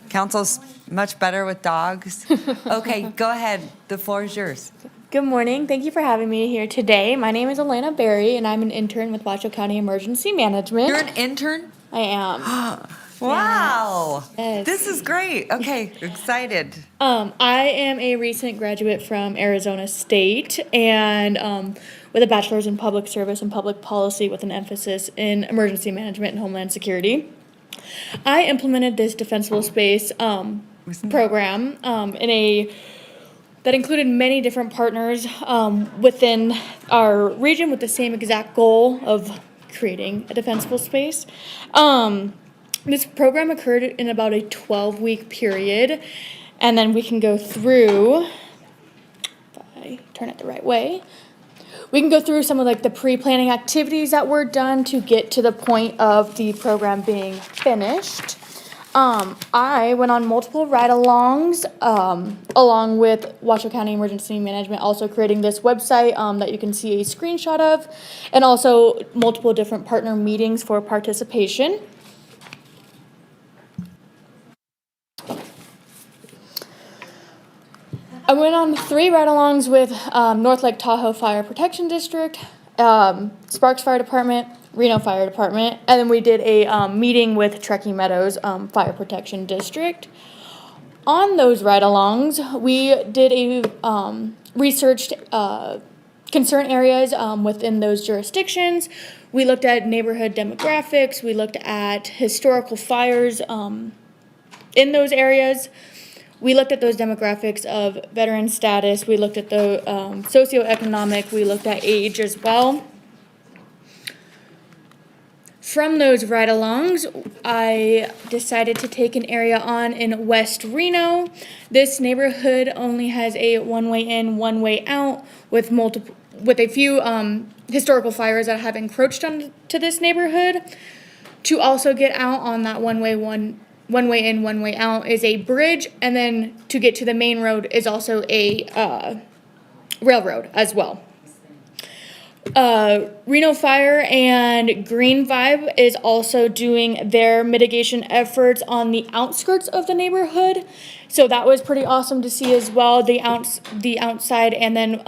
[SPEAKER 1] Council's much better with dogs. Okay, go ahead. The floor is yours.
[SPEAKER 19] Good morning. Thank you for having me here today. My name is Elena Berry, and I'm an intern with Washoe County Emergency Management.
[SPEAKER 1] You're an intern?
[SPEAKER 19] I am.
[SPEAKER 1] Wow.
[SPEAKER 19] Yes.
[SPEAKER 1] This is great. Okay, excited.
[SPEAKER 19] I am a recent graduate from Arizona State, and with a bachelor's in public service and public policy with an emphasis in emergency management and homeland security. I implemented this defensible space program that included many different partners within our region with the same exact goal of creating a defensible space. This program occurred in about a 12-week period, and then we can go through, if I turn it the right way, we can go through some of the pre-planning activities that were done to get to the point of the program being finished. I went on multiple ride-alongs, along with Washoe County Emergency Management, also creating this website that you can see a screenshot of, and also multiple different partner meetings for participation. I went on 3 ride-alongs with North Lake Tahoe Fire Protection District, Sparks Fire Department, Reno Fire Department, and then we did a meeting with Truckee Meadows Fire Protection District. On those ride-alongs, we did a researched concern areas within those jurisdictions. We looked at neighborhood demographics. We looked at historical fires in those areas. We looked at those demographics of veteran status. We looked at the socioeconomic. We looked at age as well. From those ride-alongs, I decided to take an area on in West Reno. This neighborhood only has a one-way in, one-way out with a few historical fires that have encroached onto this neighborhood. To also get out on that one-way in, one-way out is a bridge, and then to get to the main road is also a railroad as well. Reno Fire and Green Vibe is also doing their mitigation efforts on the outskirts of the neighborhood. So that was pretty awesome to see as well, the outside, and then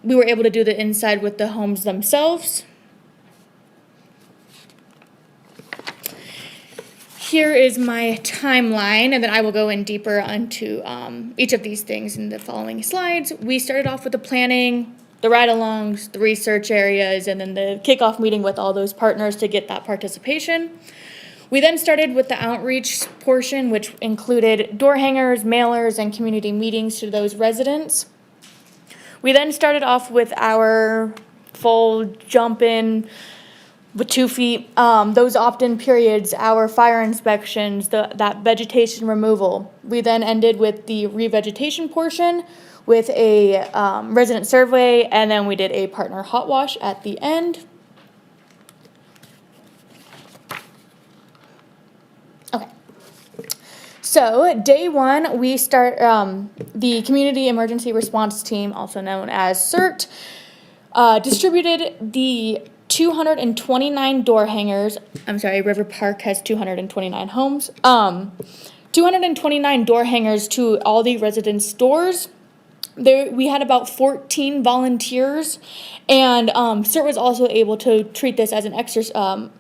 [SPEAKER 19] we were able to do the inside with the homes themselves. Here is my timeline, and then I will go in deeper onto each of these things in the following slides. We started off with the planning the ride-alongs, the research areas, and then the kickoff meeting with all those partners to get that participation. We then started with the outreach portion, which included door hangers, mailers, and community meetings to those residents. We then started off with our full jump in with 2 feet, those opt-in periods, our fire inspections, that vegetation removal. We then ended with the revegetation portion with a resident survey, and then we did a partner hot wash at the end. Okay. So day one, we start the Community Emergency Response Team, also known as CERT, distributed the 229 door hangers. I'm sorry, River Park has 229 homes. 229 door hangers to all the residents' doors. There, we had about 14 volunteers, and CERT was also able to treat this as an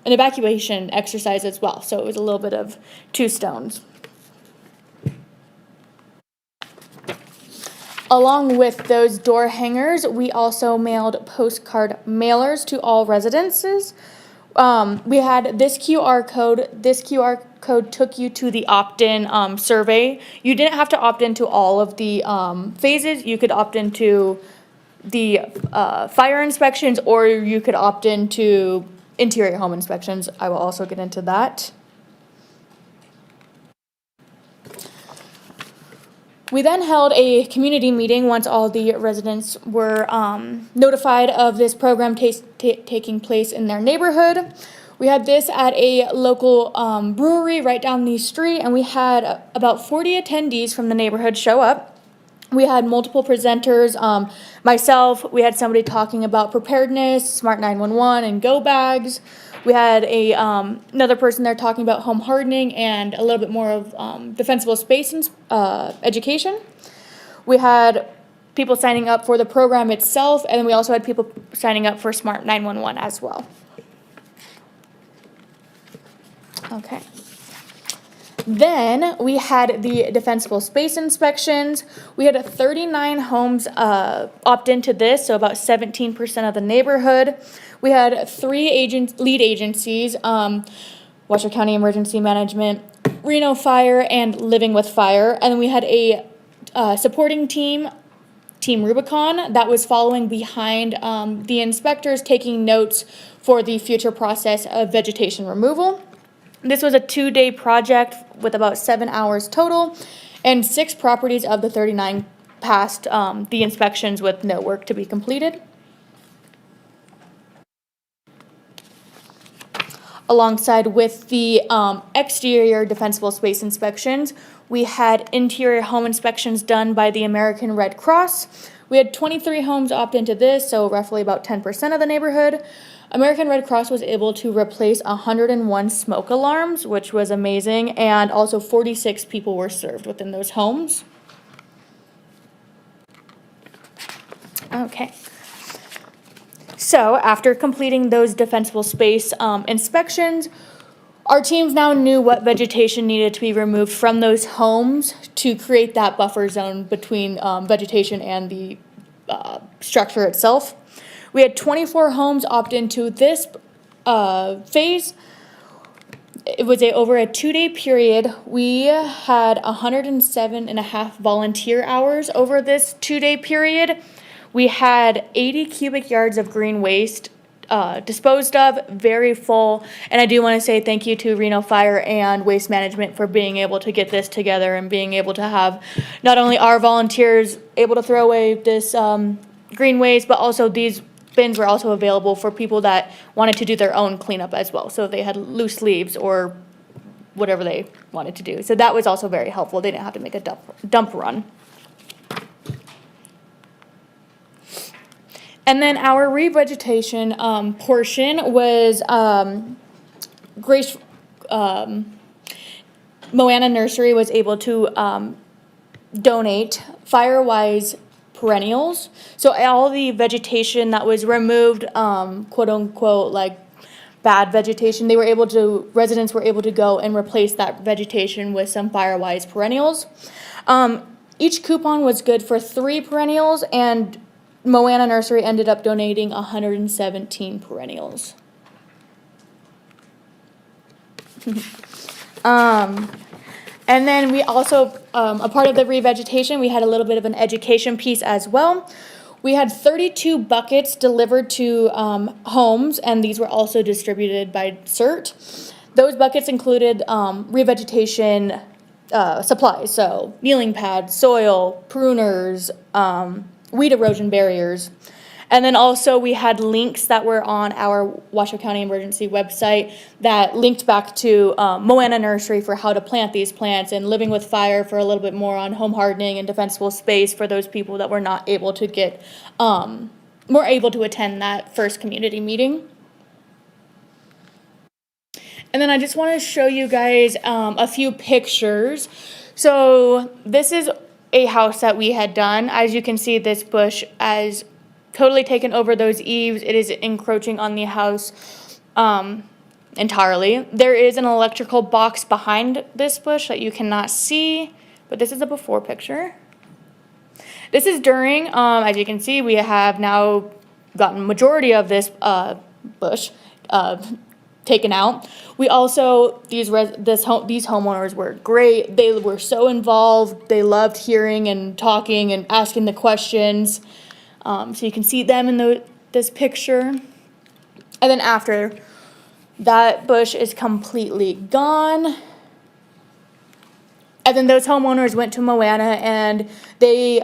[SPEAKER 19] evacuation exercise as well. So it was a little bit of two stones. Along with those door hangers, we also mailed postcard mailers to all residences. We had this QR code. This QR code took you to the opt-in survey. You didn't have to opt into all of the phases. You could opt into the fire inspections, or you could opt into interior home inspections. I will also get into that. We then held a community meeting once all the residents were notified of this program taking place in their neighborhood. We had this at a local brewery right down the street, and we had about 40 attendees from the neighborhood show up. We had multiple presenters, myself, we had somebody talking about preparedness, Smart 911, and go bags. We had another person there talking about home hardening and a little bit more of defensible space and education. We had people signing up for the program itself, and we also had people signing up for Smart 911 as well. Okay. Then we had the defensible space inspections. We had 39 homes opt into this, so about 17% of the neighborhood. We had 3 lead agencies, Washoe County Emergency Management, Reno Fire, and Living with Fire. And then we had a supporting team, Team Rubicon, that was following behind the inspectors, taking notes for the future process of vegetation removal. This was a 2-day project with about 7 hours total, and 6 properties of the 39 passed the inspections with no work to be completed. Alongside with the exterior defensible space inspections, we had interior home inspections done by the American Red Cross. We had 23 homes opt into this, so roughly about 10% of the neighborhood. American Red Cross was able to replace 101 smoke alarms, which was amazing, and also 46 people were served within those homes. Okay. So after completing those defensible space inspections, our teams now knew what vegetation needed to be removed from those homes to create that buffer zone between vegetation and the structure itself. We had 24 homes opt into this phase. It was over a 2-day period. We had 107.5 volunteer hours over this 2-day period. We had 80 cubic yards of green waste disposed of, very full. And I do want to say thank you to Reno Fire and Waste Management for being able to get this together and being able to have not only our volunteers able to throw away this green waste, but also these bins were also available for people that wanted to do their own cleanup as well. So they had loose leaves or whatever they wanted to do. So that was also very helpful. They didn't have to make a dump run. And then our revegetation portion was Grace Moana Nursery was able to donate Firewise perennials. So all the vegetation that was removed, quote unquote, like bad vegetation, residents were able to go and replace that vegetation with some Firewise perennials. Each coupon was good for 3 perennials, and Moana Nursery ended up donating 117 perennials. And then we also, a part of the revegetation, we had a little bit of an education piece as well. We had 32 buckets delivered to homes, and these were also distributed by CERT. Those buckets included revegetation supplies, so kneeling pads, soil, pruners, weed erosion barriers. And then also we had links that were on our Washoe County Emergency website that linked back to Moana Nursery for how to plant these plants, and Living with Fire for a little bit more on home hardening and defensible space for those people that were not able to get, were able to attend that first community meeting. And then I just want to show you guys a few pictures. So this is a house that we had done. As you can see, this bush has totally taken over those eaves. It is encroaching on the house entirely. There is an electrical box behind this bush that you cannot see, but this is a before picture. This is during, as you can see, we have now gotten majority of this bush taken out. We also, these homeowners were great. They were so involved. They loved hearing and talking and asking the questions. So you can see them in this picture. And then after, that bush is completely gone. And then those homeowners went to Moana and they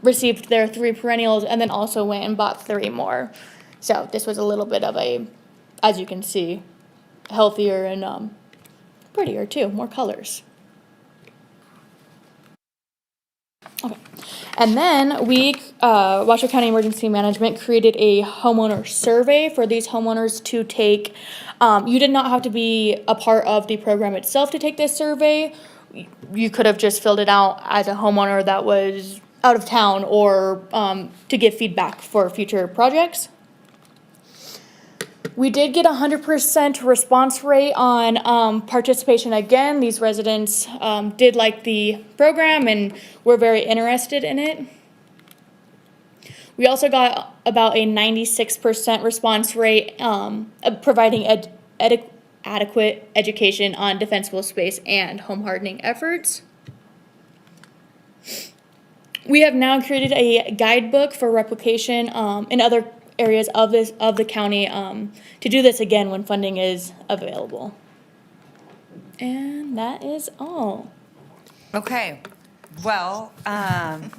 [SPEAKER 19] received their 3 perennials and then also went and bought 3 more. So this was a little bit of a, as you can see, healthier and prettier too, more colors. Okay. And then we, Washoe County Emergency Management created a homeowner survey for these homeowners to take. You did not have to be a part of the program itself to take this survey. You could have just filled it out as a homeowner that was out of town or to give feedback for future projects. We did get 100% response rate on participation again. These residents did like the program and were very interested in it. We also got about a 96% response rate providing adequate education on defensible space and home hardening efforts. We have now created a guidebook for replication in other areas of the county to do this again when funding is available. And that is all.
[SPEAKER 1] Okay. Well,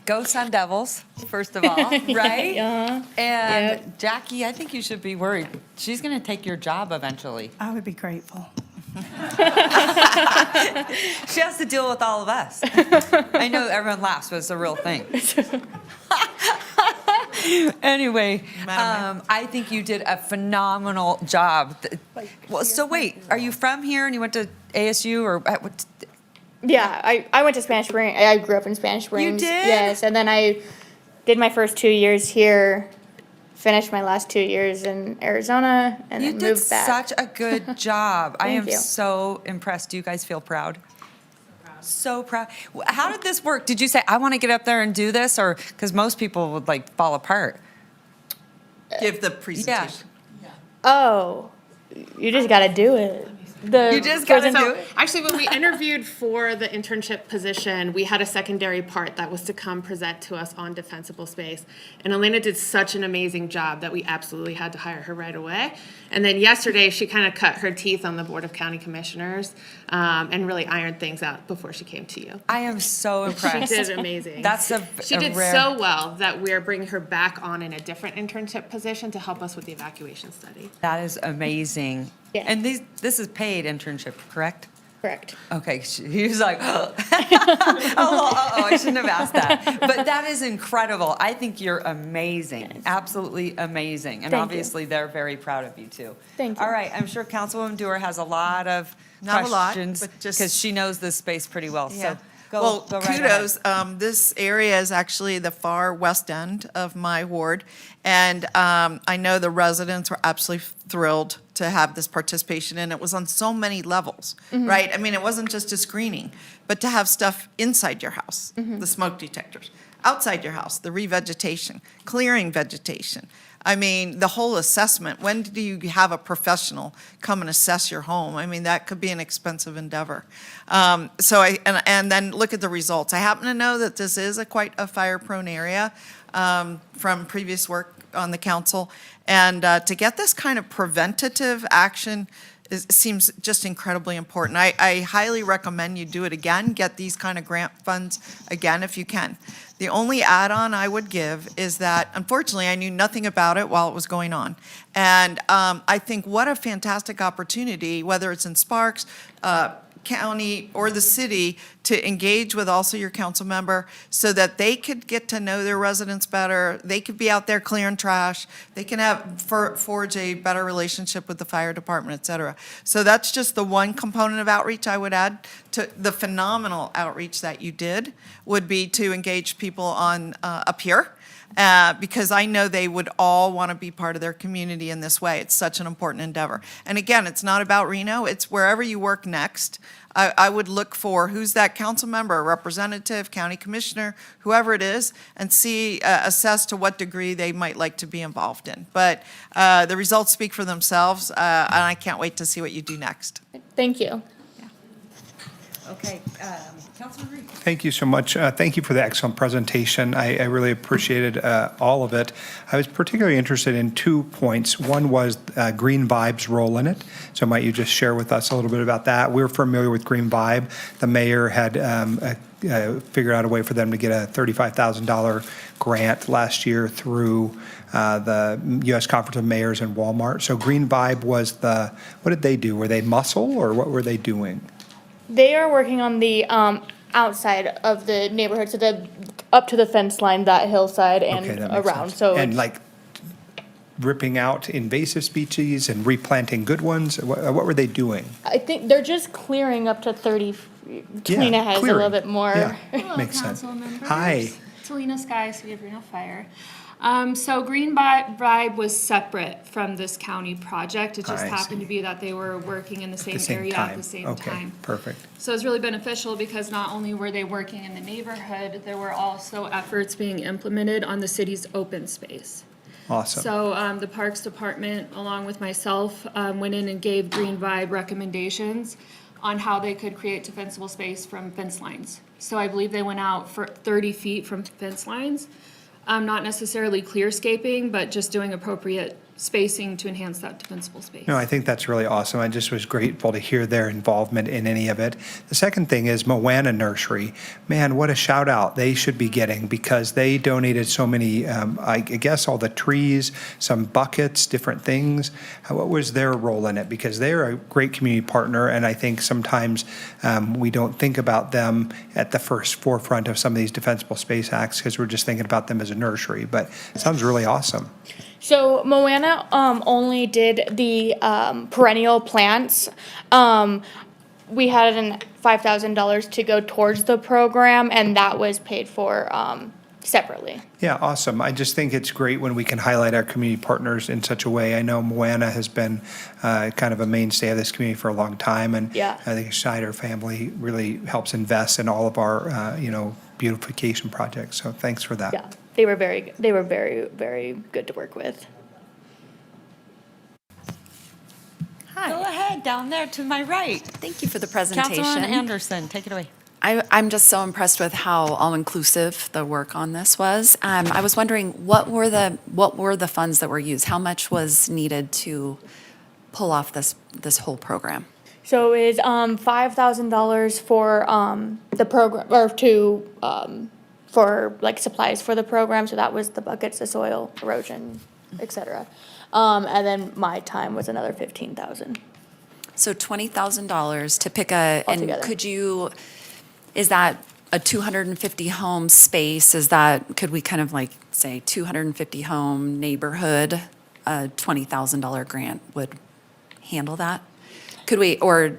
[SPEAKER 1] go Sun Devils, first of all, right? And
[SPEAKER 21] Yep.
[SPEAKER 1] Jackie, I think you should be worried. She's going to take your job eventually.
[SPEAKER 21] I would be grateful.
[SPEAKER 1] She has to deal with all of us. I know everyone laughs, but it's a real thing. Anyway, I think you did a phenomenal job. Well, so wait, are you from here and you went to ASU or what?
[SPEAKER 19] Yeah, I went to Spanish Springs. I grew up in Spanish Springs.
[SPEAKER 1] You did?
[SPEAKER 19] Yes, and then I did my first 2 years here, finished my last 2 years in Arizona, and then moved back.
[SPEAKER 1] You did such a good job. I am
[SPEAKER 19] Thank you.
[SPEAKER 1] so impressed. Do you guys feel proud? So proud. How did this work? Did you say, I want to get up there and do this? Or, because most people would like fall apart.
[SPEAKER 14] Give the presentation.
[SPEAKER 19] Oh, you just got to do it.
[SPEAKER 1] You just got to do it?
[SPEAKER 6] Actually, when we interviewed for the internship position, we had a secondary part that was to come present to us on defensible space. And Elena did such an amazing job that we absolutely had to hire her right away. And then yesterday, she kind of cut her teeth on the Board of County Commissioners and really ironed things out before she came to you.
[SPEAKER 1] I am so impressed.
[SPEAKER 6] She did amazing. She did
[SPEAKER 1] rare-
[SPEAKER 6] so well that we're bringing her back on in a different internship position to help us with the evacuation study.
[SPEAKER 1] That is amazing.
[SPEAKER 19] Yeah.
[SPEAKER 1] And this is paid internship, correct?
[SPEAKER 19] Correct.
[SPEAKER 1] Okay, he was like, oh, I shouldn't have asked that. But that is incredible. I think you're amazing, absolutely amazing. And
[SPEAKER 19] Thank you.
[SPEAKER 1] obviously, they're very proud of you, too.
[SPEAKER 19] Thank you.
[SPEAKER 1] All right, I'm sure Councilwoman Dewar has a lot of
[SPEAKER 14] Not a lot,
[SPEAKER 1] questions.
[SPEAKER 14] but just-
[SPEAKER 1] because she knows this space pretty well.
[SPEAKER 14] Yeah.
[SPEAKER 1] So go,
[SPEAKER 14] Well,
[SPEAKER 1] go right ahead.
[SPEAKER 14] kudos. This area is actually the far west end of my ward. And I know the residents were absolutely thrilled to have this participation, and it was on so many levels, right? I mean, it wasn't just a screening, but to have stuff inside your house, the smoke detectors, outside your house, the revegetation, clearing vegetation. I mean, the whole assessment, when do you have a professional come and assess your home? I mean, that could be an expensive endeavor. And then look at the results. I happen to know that this is quite a fire-prone area from previous work on the council. And to get this kind of preventative action seems just incredibly important. I highly recommend you do it again, get these kind of grant funds again if you can. The only add-on I would give is that, unfortunately, I knew nothing about it while it was going on. And I think what a fantastic opportunity, whether it's in Sparks, county, or the city, to engage with also your council member so that they could get to know their residents better. They could be out there clearing trash. They can forge a better relationship with the fire department, et cetera. So that's just the one component of outreach I would add to the phenomenal outreach that you did, would be to engage people on up here. Because I know they would all want to be part of their community in this way. It's such an important endeavor. And again, it's not about Reno, it's wherever you work next. I would look for who's that council member, representative, county commissioner, whoever it is, and assess to what degree they might like to be involved in. But the results speak for themselves, and I can't wait to see what you do next.
[SPEAKER 19] Thank you.
[SPEAKER 1] Okay, Councilman Reed.
[SPEAKER 22] Thank you so much. Thank you for the excellent presentation. I really appreciated all of it. I was particularly interested in 2 points. One was Green Vibe's role in it. So might you just share with us a little bit about that? We're familiar with Green Vibe. The mayor had figured out a way for them to get a $35,000 grant last year through the U.S. Conference of Mayors and Walmart. So Green Vibe was what did they do? Were they muscle, or what were they doing?
[SPEAKER 19] They are working on the outside of the neighborhood, so up to the fence line, that hillside and
[SPEAKER 22] Okay, that makes
[SPEAKER 19] around.
[SPEAKER 22] sense.
[SPEAKER 19] So
[SPEAKER 22] And like ripping out invasive species and replanting good ones? What were they doing?
[SPEAKER 19] I think they're just clearing up to 30. Talina has a little bit more.
[SPEAKER 22] Yeah,
[SPEAKER 12] Hello,
[SPEAKER 22] makes sense.
[SPEAKER 12] council members.
[SPEAKER 22] Hi.
[SPEAKER 12] Talina Sky, City of Reno Fire. So Green Vibe was separate from this county project. It just
[SPEAKER 22] I
[SPEAKER 12] happened
[SPEAKER 22] see.
[SPEAKER 12] to be that they were working in the same
[SPEAKER 22] Same
[SPEAKER 12] area
[SPEAKER 22] time.
[SPEAKER 12] at the same
[SPEAKER 22] Okay,
[SPEAKER 12] time.
[SPEAKER 22] perfect.
[SPEAKER 12] So it's really beneficial because not only were they working in the neighborhood, there were also efforts being implemented on the city's open space.
[SPEAKER 22] Awesome.
[SPEAKER 12] So the Parks Department, along with myself, went in and gave Green Vibe recommendations on how they could create defensible space from fence lines. So I believe they went out for 30 feet from fence lines, not necessarily clearscaping, but just doing appropriate spacing to enhance that defensible space.
[SPEAKER 22] No, I think that's really awesome. I just was grateful to hear their involvement in any of it. The second thing is Moana Nursery. Man, what a shout out they should be getting, because they donated so many, I guess all the trees, some buckets, different things. What was their role in it? Because they're a great community partner, and I think sometimes we don't think about them at the forefront of some of these defensible space acts because we're just thinking about them as a nursery, but it sounds really awesome.
[SPEAKER 19] So Moana only did the perennial plants. We had $5,000 to go towards the program, and that was paid for separately.
[SPEAKER 22] Yeah, awesome. I just think it's great when we can highlight our community partners in such a way. I know Moana has been kind of a mainstay of this community for a long time, and
[SPEAKER 19] Yeah.
[SPEAKER 22] I think the Schneider family really helps invest in all of our, beautification projects. So thanks for that.
[SPEAKER 19] Yeah, they were very, very good to work with.
[SPEAKER 1] Go ahead, down there to my right.
[SPEAKER 2] Thank you for the presentation.
[SPEAKER 1] Councilwoman Anderson, take it away.
[SPEAKER 2] I'm just so impressed with how all-inclusive the work on this was. I was wondering, what were the funds that were used? How much was needed to pull off this whole program?
[SPEAKER 19] So it is $5,000 for the program, or for like supplies for the program. So that was the buckets, the soil, erosion, etc. And then my time was another $15,000.
[SPEAKER 2] So $20,000 to pick and
[SPEAKER 19] Altogether.
[SPEAKER 2] Is that a 250 home space? Could we kind of like say 250 home neighborhood, a $20,000 grant would handle that? Could we, or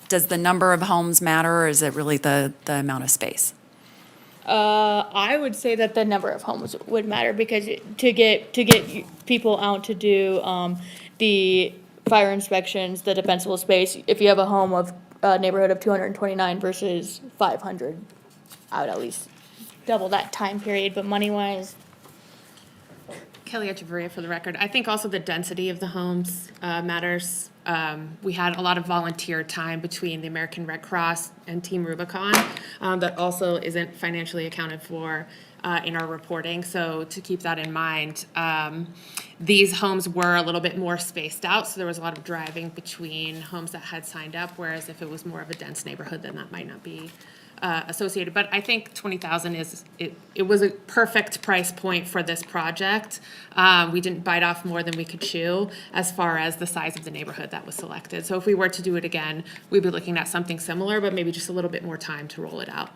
[SPEAKER 2] does the number of homes matter, or is it really the amount of space?
[SPEAKER 19] I would say that the number of homes would matter, because to get people out to do the fire inspections, the defensible space, if you have a home of a neighborhood of 229 versus 500, I would at least double that time period, but money-wise,
[SPEAKER 6] Kelly Echeverria for the record. I think also the density of the homes matters. We had a lot of volunteer time between the American Red Cross and Team Rubicon that also isn't financially accounted for in our reporting. So to keep that in mind, these homes were a little bit more spaced out, so there was a lot of driving between homes that had signed up, whereas if it was more of a dense neighborhood, then that might not be associated. But I think 20,000 it was a perfect price point for this project. We didn't bite off more than we could chew as far as the size of the neighborhood that was selected. So if we were to do it again, we'd be looking at something similar, but maybe just a little bit more time to roll it out.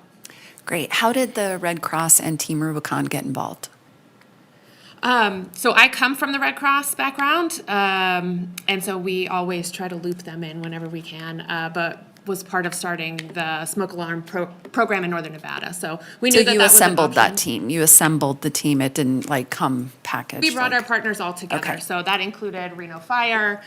[SPEAKER 2] Great. How did the Red Cross and Team Rubicon get involved?
[SPEAKER 6] So I come from the Red Cross background, and so we always try to loop them in whenever we can, but was part of starting the smoke alarm program in Northern Nevada. So we knew that
[SPEAKER 2] you
[SPEAKER 6] that was an
[SPEAKER 2] assembled that
[SPEAKER 6] option.
[SPEAKER 2] team. You assembled the team. It didn't like come packaged.
[SPEAKER 6] We brought
[SPEAKER 2] like-
[SPEAKER 6] our partners all together.
[SPEAKER 2] Okay.
[SPEAKER 6] So that included Reno Fire.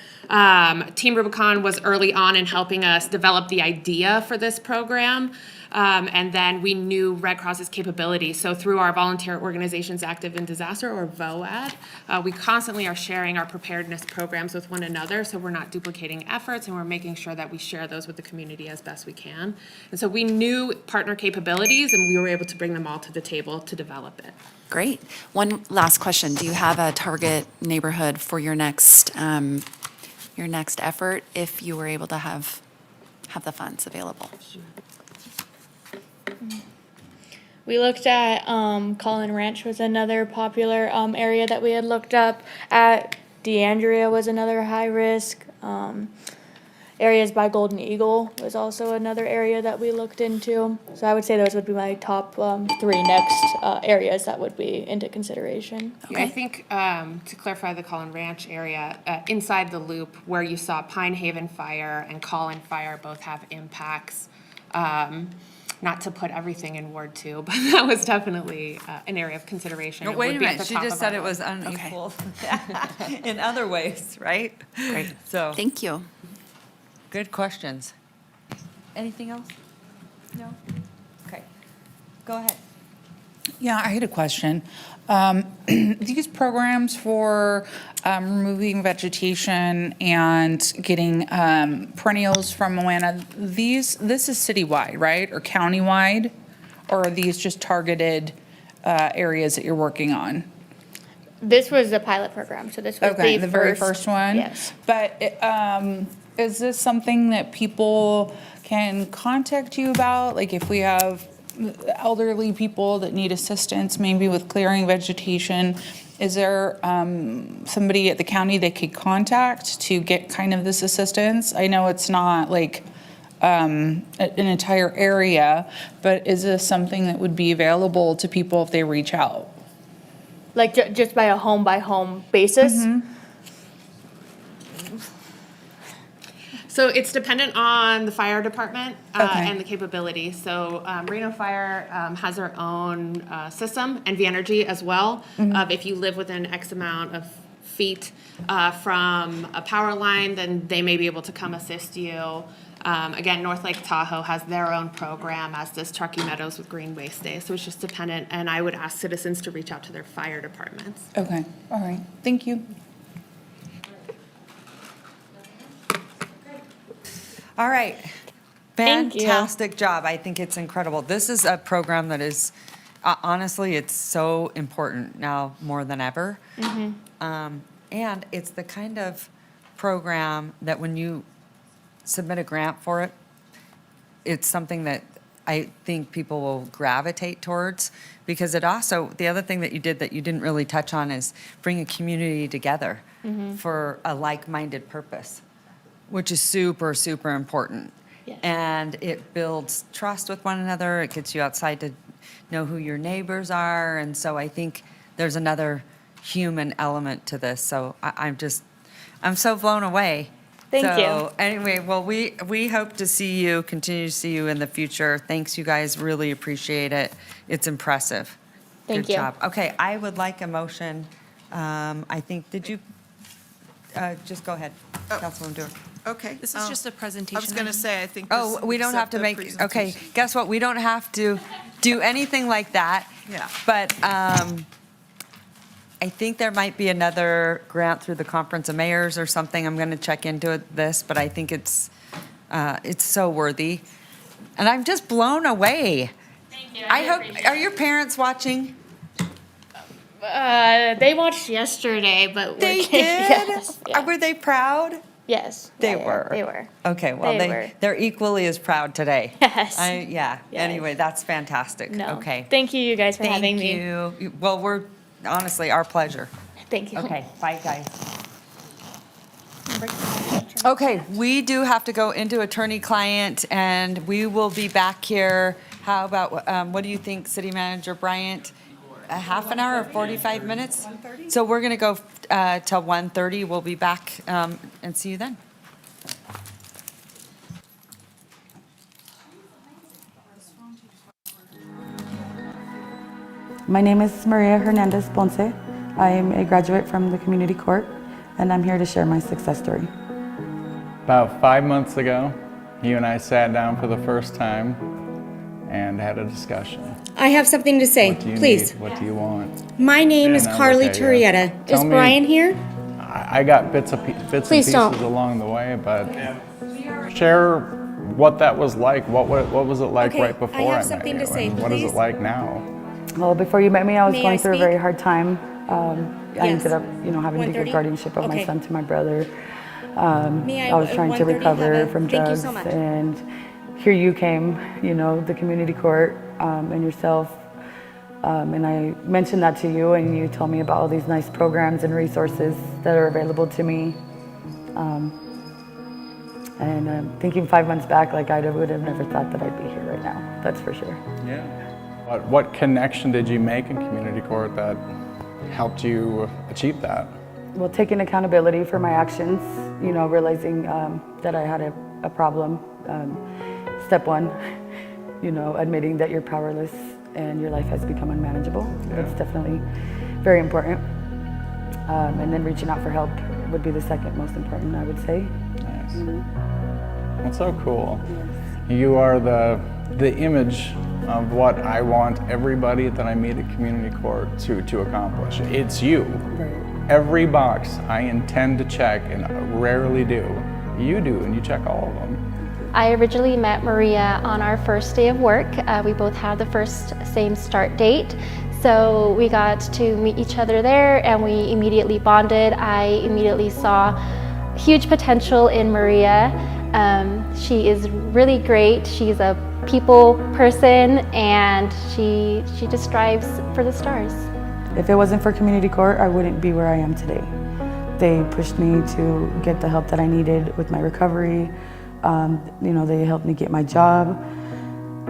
[SPEAKER 6] Team Rubicon was early on in helping us develop the idea for this program. And then we knew Red Cross's capabilities. So through our Volunteer Organizations Active in Disaster, or VOAD, we constantly are sharing our preparedness programs with one another. So we're not duplicating efforts, and we're making sure that we share those with the community as best we can. And so we knew partner capabilities, and we were able to bring them all to the table to develop it.
[SPEAKER 2] Great. One last question. Do you have a target neighborhood for your next effort if you were able to have the funds available?
[SPEAKER 19] we looked at, Collin Ranch was another popular, area that we had looked up at. DeAndrea was another high risk. Areas by Golden Eagle was also another area that we looked into. So I would say those would be my top, three next, areas that would be into consideration.
[SPEAKER 6] Yeah, I think to clarify the Collin Ranch area, inside the loop where you saw Pine Haven Fire and Collin Fire both have impacts. Not to put everything in Ward 2, but that was definitely an area of consideration.
[SPEAKER 1] No,
[SPEAKER 6] It
[SPEAKER 1] wait
[SPEAKER 6] would
[SPEAKER 1] a
[SPEAKER 6] be at
[SPEAKER 1] minute,
[SPEAKER 6] the
[SPEAKER 1] she
[SPEAKER 6] top
[SPEAKER 1] just
[SPEAKER 6] of
[SPEAKER 1] said
[SPEAKER 6] our
[SPEAKER 1] it was
[SPEAKER 6] list.
[SPEAKER 1] unequal in other ways, right?
[SPEAKER 2] Great.
[SPEAKER 1] So,
[SPEAKER 2] Thank you.
[SPEAKER 1] good questions. Anything else? No? Okay, go ahead.
[SPEAKER 8] Yeah, I had a question. These programs for removing vegetation and getting perennials from Moana, this is citywide, right? Or countywide? Or are these just targeted areas that you're working on?
[SPEAKER 19] This was the pilot program, so this was
[SPEAKER 8] Okay, the very first one?
[SPEAKER 19] Yes.
[SPEAKER 8] But is this something that people can contact you about? Like if we have elderly people that need assistance, maybe with clearing vegetation, is there somebody at the county they could contact to get kind of this assistance? I know it's not like an entire area, but is this something that would be available to people if they reach out?
[SPEAKER 19] Like just by home basis?
[SPEAKER 6] So it's dependent on the fire department
[SPEAKER 8] Okay.
[SPEAKER 6] and the capability. So Reno Fire has their own system, and V-Energy as well. If you live within X amount of feet from a power line, then they may be able to come assist you. Again, North Lake Tahoe has their own program, as does Truckee Meadows with Green Waste Day. So it's just dependent, and I would ask citizens to reach out to their fire departments.
[SPEAKER 8] Okay, all right, thank you.
[SPEAKER 1] All right.
[SPEAKER 19] Thank you.
[SPEAKER 1] Fantastic job. I think it's incredible. This is a program that is, honestly, it's so important now more than ever. And it's the kind of program that when you submit a grant for it, it's something that I think people will gravitate towards, because it also, the other thing that you did that you didn't really touch on is bring a community together for a like-minded purpose, which is super, super important.
[SPEAKER 19] Yes.
[SPEAKER 1] And it builds trust with one another. It gets you outside to know who your neighbors are. And so I think there's another human element to this. So I'm so blown away.
[SPEAKER 19] Thank you.
[SPEAKER 1] So anyway, well, we hope to see you, continue to see you in the future. Thanks, you guys. Really appreciate it. It's impressive.
[SPEAKER 19] Thank
[SPEAKER 1] Good
[SPEAKER 19] you.
[SPEAKER 1] job. Okay, I would like a motion. I think, did you, just go ahead, Councilwoman Dewar.
[SPEAKER 14] Okay.
[SPEAKER 4] This is just a presentation.
[SPEAKER 14] I was going to say, I think.
[SPEAKER 1] Oh, we don't have to make, okay, guess what? We don't have to do anything like that. Yeah. But I think there might be another grant through the Conference of Mayors or something. I'm going to check into this, but I think it's so worthy. And I'm just blown away.
[SPEAKER 19] Thank you.
[SPEAKER 1] I hope, are your parents watching?
[SPEAKER 19] They watched yesterday, but
[SPEAKER 1] They did?
[SPEAKER 19] Yes, yeah.
[SPEAKER 1] Were they proud?
[SPEAKER 19] Yes.
[SPEAKER 1] They
[SPEAKER 19] Yeah,
[SPEAKER 1] were.
[SPEAKER 19] They were.
[SPEAKER 1] Okay, well,
[SPEAKER 19] They were.
[SPEAKER 1] they're equally as proud today.
[SPEAKER 19] Yes.
[SPEAKER 1] Yeah,
[SPEAKER 19] Yes.
[SPEAKER 1] anyway, that's fantastic.
[SPEAKER 19] No.
[SPEAKER 1] Okay.
[SPEAKER 19] Thank you guys for having
[SPEAKER 1] Thank
[SPEAKER 19] me.
[SPEAKER 1] you. Well, we're, honestly, our pleasure.
[SPEAKER 19] Thank you.
[SPEAKER 1] Okay, bye, guys. Okay, we do have to go into attorney-client, and we will be back here. How about, what do you think, City Manager Bryant? A half an hour or 45 minutes? 1:30. So we're going to go till 1:30. We'll be back and see you then.
[SPEAKER 5] My name is Maria Hernandez Ponce. I am a graduate from the community court, and I'm here to share my success story.
[SPEAKER 20] About 5 months ago, you and I sat down for the first time and had a discussion.
[SPEAKER 23] I have something to say,
[SPEAKER 20] What do you
[SPEAKER 23] please.
[SPEAKER 20] need? What do you want?
[SPEAKER 23] My name is
[SPEAKER 20] And I'll
[SPEAKER 23] Carly
[SPEAKER 20] look at you.
[SPEAKER 23] Turrieta.
[SPEAKER 20] Tell
[SPEAKER 23] Is
[SPEAKER 20] me-
[SPEAKER 23] Brian here?
[SPEAKER 20] I got bits and
[SPEAKER 23] Please
[SPEAKER 20] pieces
[SPEAKER 23] don't.
[SPEAKER 20] along the way, but share what that was like. What was it like
[SPEAKER 5] Okay,
[SPEAKER 20] right before
[SPEAKER 5] I have
[SPEAKER 20] met
[SPEAKER 5] something
[SPEAKER 20] you,
[SPEAKER 5] to say,
[SPEAKER 20] and what is
[SPEAKER 5] please.
[SPEAKER 20] it like now?
[SPEAKER 5] Well, before you met me, I was
[SPEAKER 23] May
[SPEAKER 5] going
[SPEAKER 23] I
[SPEAKER 5] through a
[SPEAKER 23] speak?
[SPEAKER 5] very hard time. I
[SPEAKER 23] Yes.
[SPEAKER 5] ended up, having to
[SPEAKER 23] 1:30?
[SPEAKER 5] give guardianship of my
[SPEAKER 23] Okay.
[SPEAKER 5] son to my brother.
[SPEAKER 23] May
[SPEAKER 5] I was trying to
[SPEAKER 23] 1:30 have
[SPEAKER 5] recover
[SPEAKER 23] a-
[SPEAKER 5] from
[SPEAKER 23] thank you
[SPEAKER 5] drugs,
[SPEAKER 23] so much.
[SPEAKER 5] and here you came, the community court, and yourself. And I mentioned that to you, and you told me about all these nice programs and resources that are available to me. And thinking 5 months back, I would have never thought that I'd be here right now. That's for sure.
[SPEAKER 20] Yeah. What connection did you make in community court that helped you achieve that?
[SPEAKER 5] Well, taking accountability for my actions, realizing that I had a problem. Step one, admitting that you're powerless and your life has become unmanageable.
[SPEAKER 20] Yeah.
[SPEAKER 5] That's definitely very important. And then reaching out for help would be the second most important, I would say.
[SPEAKER 20] Nice. That's so cool. You are the image of what I want everybody that I meet at community court to accomplish. It's you.
[SPEAKER 5] Right.
[SPEAKER 20] Every box I intend to check and rarely do, you do, and you check all of them.
[SPEAKER 24] I originally met Maria on our first day of work. We both had the same start date. So we got to meet each other there and we immediately bonded. I immediately saw huge potential in Maria. She is really great. She's a people person and she just strives for the stars.
[SPEAKER 5] If it wasn't for community court, I wouldn't be where I am today. They pushed me to get the help that I needed with my recovery. They helped me get my job.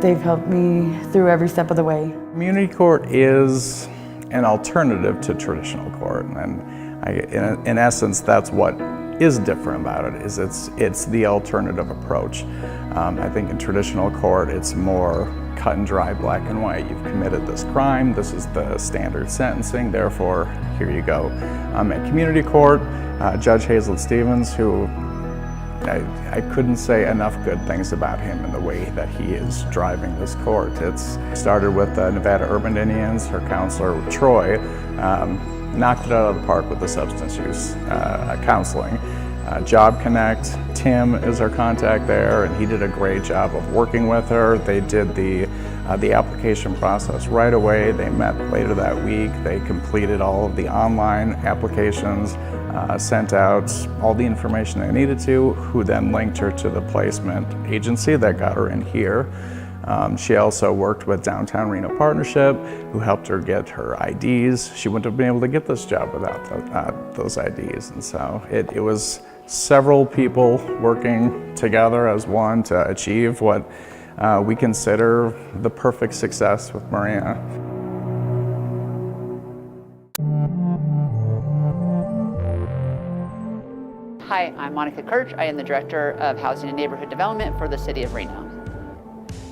[SPEAKER 5] They've helped me through every step of the way.
[SPEAKER 20] Community court is an alternative to traditional court, and in essence, that's what is different about it. Is it's the alternative approach. I think in traditional court, it's more cut and dry, black and white. You've committed this crime. This is the standard sentencing. Therefore, here you go. At community court, Judge Hazel Stevens, who I couldn't say enough good things about him and the way that he is driving this court. It's started with the Nevada Urban Indians. Her counselor, Troy, knocked it out of the park with the substance use counseling. Job Connect, Tim is our contact there, and he did a great job of working with her. They did the application process right away. They met later that week. They completed all of the online applications, sent out all the information they needed to, who then linked her to the placement agency that got her in here. She also worked with Downtown Reno Partnership, who helped her get her IDs. She wouldn't have been able to get this job without those IDs. And so it was several people working together as one to achieve what we consider the perfect success with Maria.
[SPEAKER 25] Hi, I'm Monica Kirch. I am the Director of Housing and Neighborhood Development for the City of Reno.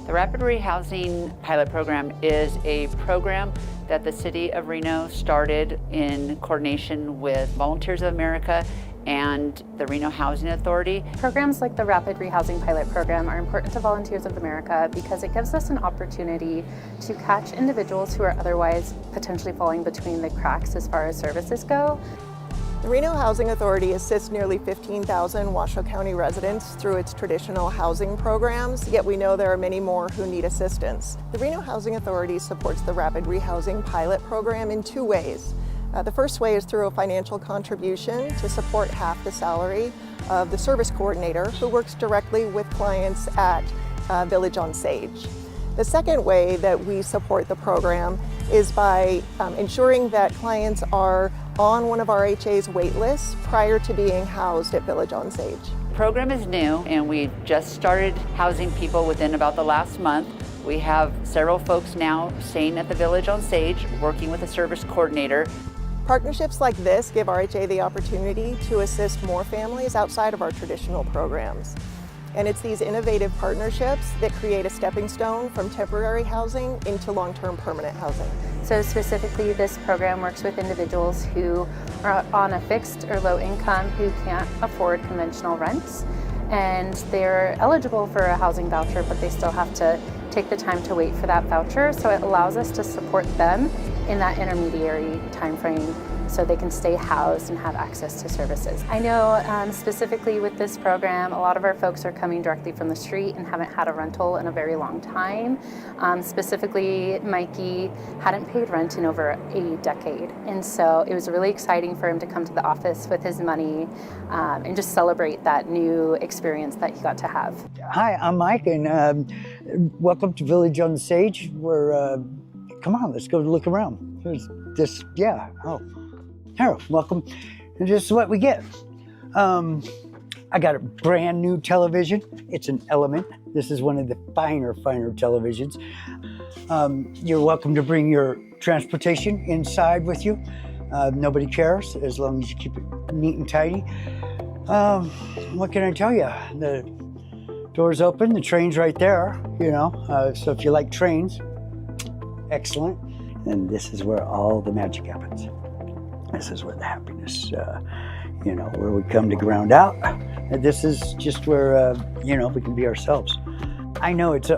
[SPEAKER 25] The Rapid Rehousing Pilot Program is a program that the City of Reno started in coordination with Volunteers of America and the Reno Housing Authority.
[SPEAKER 24] Programs like the Rapid Rehousing Pilot Program are important to Volunteers of America because it gives us an opportunity to catch individuals who are otherwise potentially falling between the cracks as far as services go.
[SPEAKER 3] The Reno Housing Authority assists nearly 15,000 Washoe County residents through its traditional housing programs, yet we know there are many more who need assistance. The Reno Housing Authority supports the Rapid Rehousing Pilot Program in 2 ways. The first way is through a financial contribution to support half the salary of the service coordinator who works directly with clients at Village on Sage. The second way that we support the program is by ensuring that clients are on one of our HA's wait lists prior to being housed at Village on Sage.
[SPEAKER 25] The program is new and we just started housing people within about the last month. We have several folks now staying at the Village on Sage, working with a service coordinator.
[SPEAKER 3] Partnerships like this give RHA the opportunity to assist more families outside of our traditional programs. And it's these innovative partnerships that create a stepping stone from temporary housing into long-term permanent housing.
[SPEAKER 24] So specifically, this program works with individuals who are on a fixed or low income who can't afford conventional rents. And they're eligible for a housing voucher, but they still have to take the time to wait for that voucher. So it allows us to support them in that intermediary time frame so they can stay housed and have access to services. I know specifically with this program, a lot of our folks are coming directly from the street and haven't had a rental in a very long time. Specifically, Mikey hadn't paid rent in over a decade. And so it was really exciting for him to come to the office with his money and just celebrate that new experience that he got to have.
[SPEAKER 7] Hi, I'm Mike, and welcome to Village on Sage. Come on, let's go look around. Here, welcome. And this is what we get. I got a brand new television. It's an Element. This is one of the finer televisions. You're welcome to bring your transportation inside with you. Nobody cares as long as you keep it neat and tidy. What can I tell you? The door's open, the train's right there, so if you like trains, excellent. And this is where all the magic happens. This is where the happiness, where we come to ground out. And this is just where, we can be ourselves. I know it's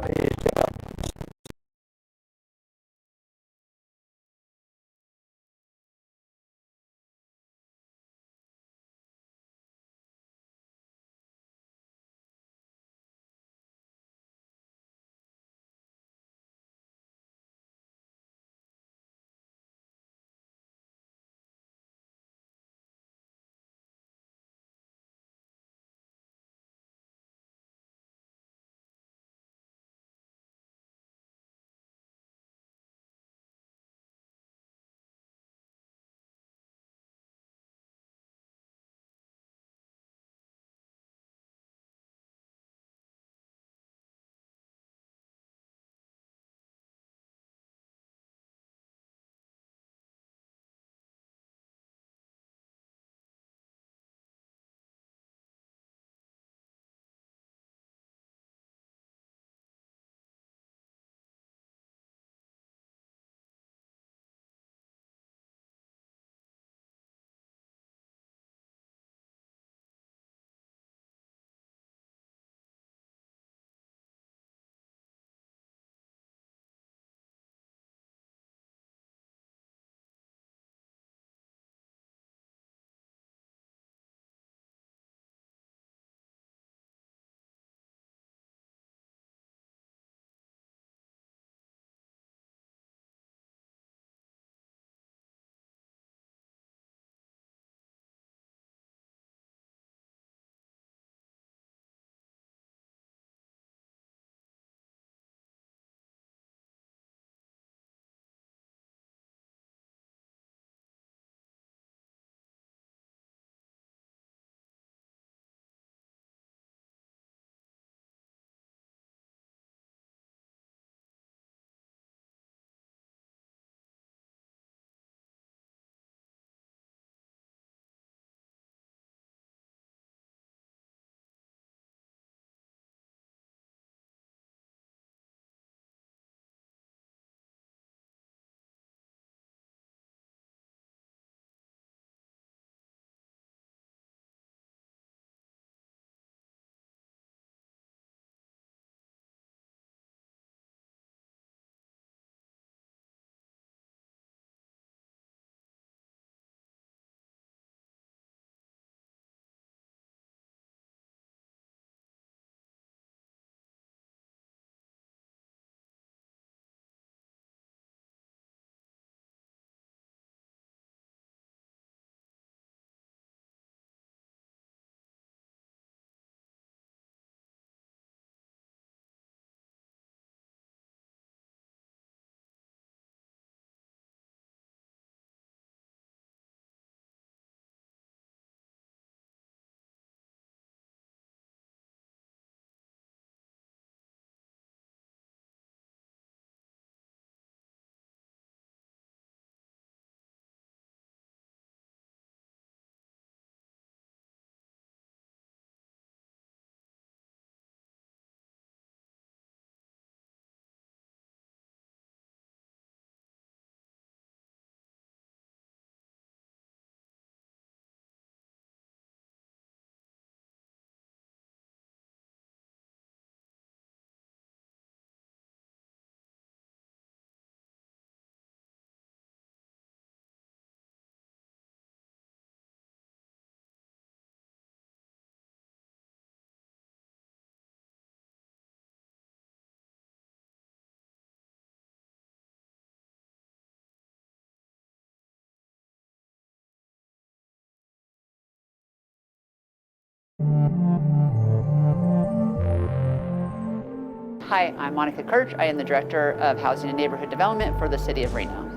[SPEAKER 25] Hi, I'm Monica Kirch. I am the Director of Housing and Neighborhood Development for the City of Reno.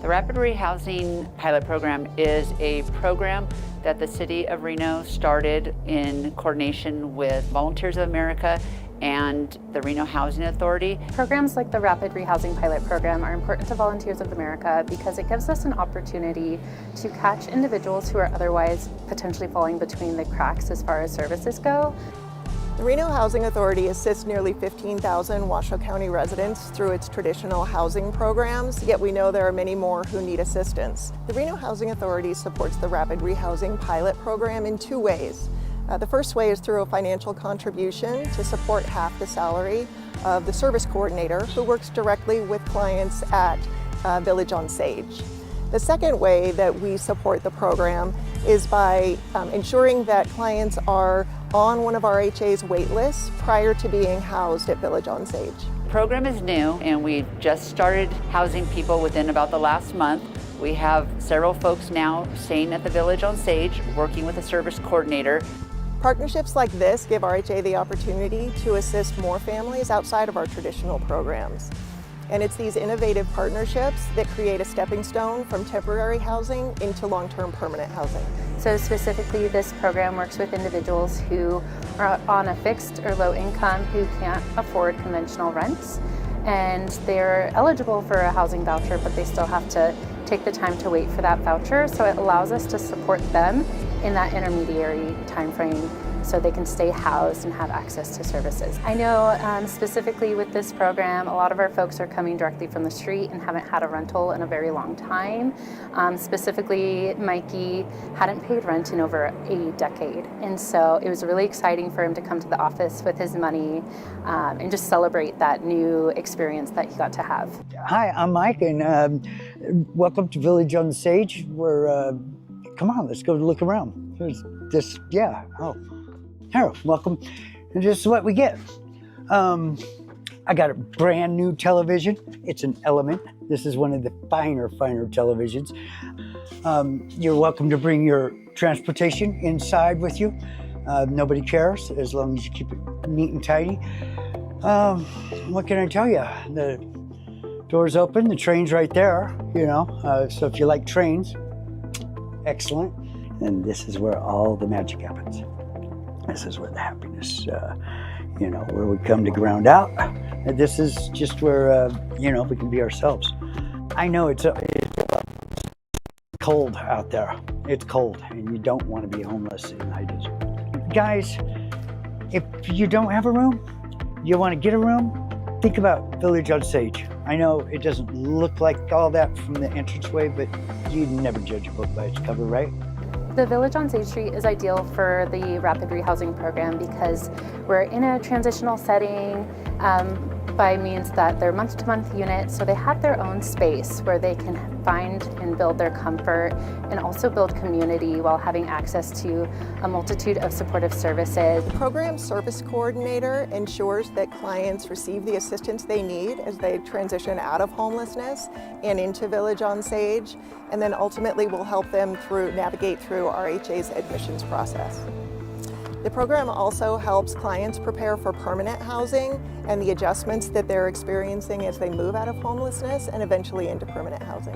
[SPEAKER 25] The Rapid Rehousing Pilot Program is a program that the City of Reno started in coordination with Volunteers of America and the Reno Housing Authority.
[SPEAKER 9] Programs like the Rapid Rehousing Pilot Program are important to Volunteers of America because it gives us an opportunity to catch individuals who are otherwise potentially falling between the cracks as far as services go.
[SPEAKER 3] The Reno Housing Authority assists nearly 15,000 Washoe County residents through its traditional housing programs, yet we know there are many more who need assistance. The Reno Housing Authority supports the Rapid Rehousing Pilot Program in two ways. The first way is through a financial contribution to support half the salary of the service coordinator who works directly with clients at Village on Sage. The second way that we support the program is by ensuring that clients are on one of RHA's wait lists prior to being housed at Village on Sage.
[SPEAKER 25] The program is new and we just started housing people within about the last month. We have several folks now staying at the Village on Sage, working with a service coordinator.
[SPEAKER 3] Partnerships like this give RHA the opportunity to assist more families outside of our traditional programs. And it's these innovative partnerships that create a stepping stone from temporary housing into long-term permanent housing.
[SPEAKER 9] So specifically, this program works with individuals who are on a fixed or low income who can't afford conventional rents. And they're eligible for a housing voucher, but they still have to take the time to wait for that voucher. So it allows us to support them in that intermediary time frame so they can stay housed and have access to services. I know specifically with this program, a lot of our folks are coming directly from the street and haven't had a rental in a very long time. Specifically, Mikey hadn't paid rent in over a decade. And so it was really exciting for him to come to the office with his money and just celebrate that new experience that he got to have.
[SPEAKER 7] Hi, I'm Mike, and welcome to Village on Sage. Come on, let's go look around. Here, welcome. And this is what we get. I got a brand new television. It's an Element. This is one of the finer televisions. You're welcome to bring your transportation inside with you. Nobody cares as long as you keep it neat and tidy. What can I tell you? The door's open, the train's right there, so if you like trains, excellent. And this is where all the magic happens. This is where the happiness, where we come to ground out. And this is just where, we can be ourselves. I know it's cold out there. It's cold, and you don't want to be homeless in high desert. Guys, if you don't have a room, you want to get a room, think about Village on Sage. I know it doesn't look like all that from the entranceway, but you never judge a book by its cover, right?
[SPEAKER 9] The Village on Sage Street is ideal for the Rapid Rehousing Program because we're in a transitional setting by means that they're month-to-month units, so they have their own space where they can find and build their comfort and also build community while having access to a multitude of supportive services.
[SPEAKER 3] The program service coordinator ensures that clients receive the assistance they need as they transition out of homelessness and into Village on Sage, and then ultimately will help them navigate through RHA's admissions process. The program also helps clients prepare for permanent housing and the adjustments that they're experiencing as they move out of homelessness and eventually into permanent housing.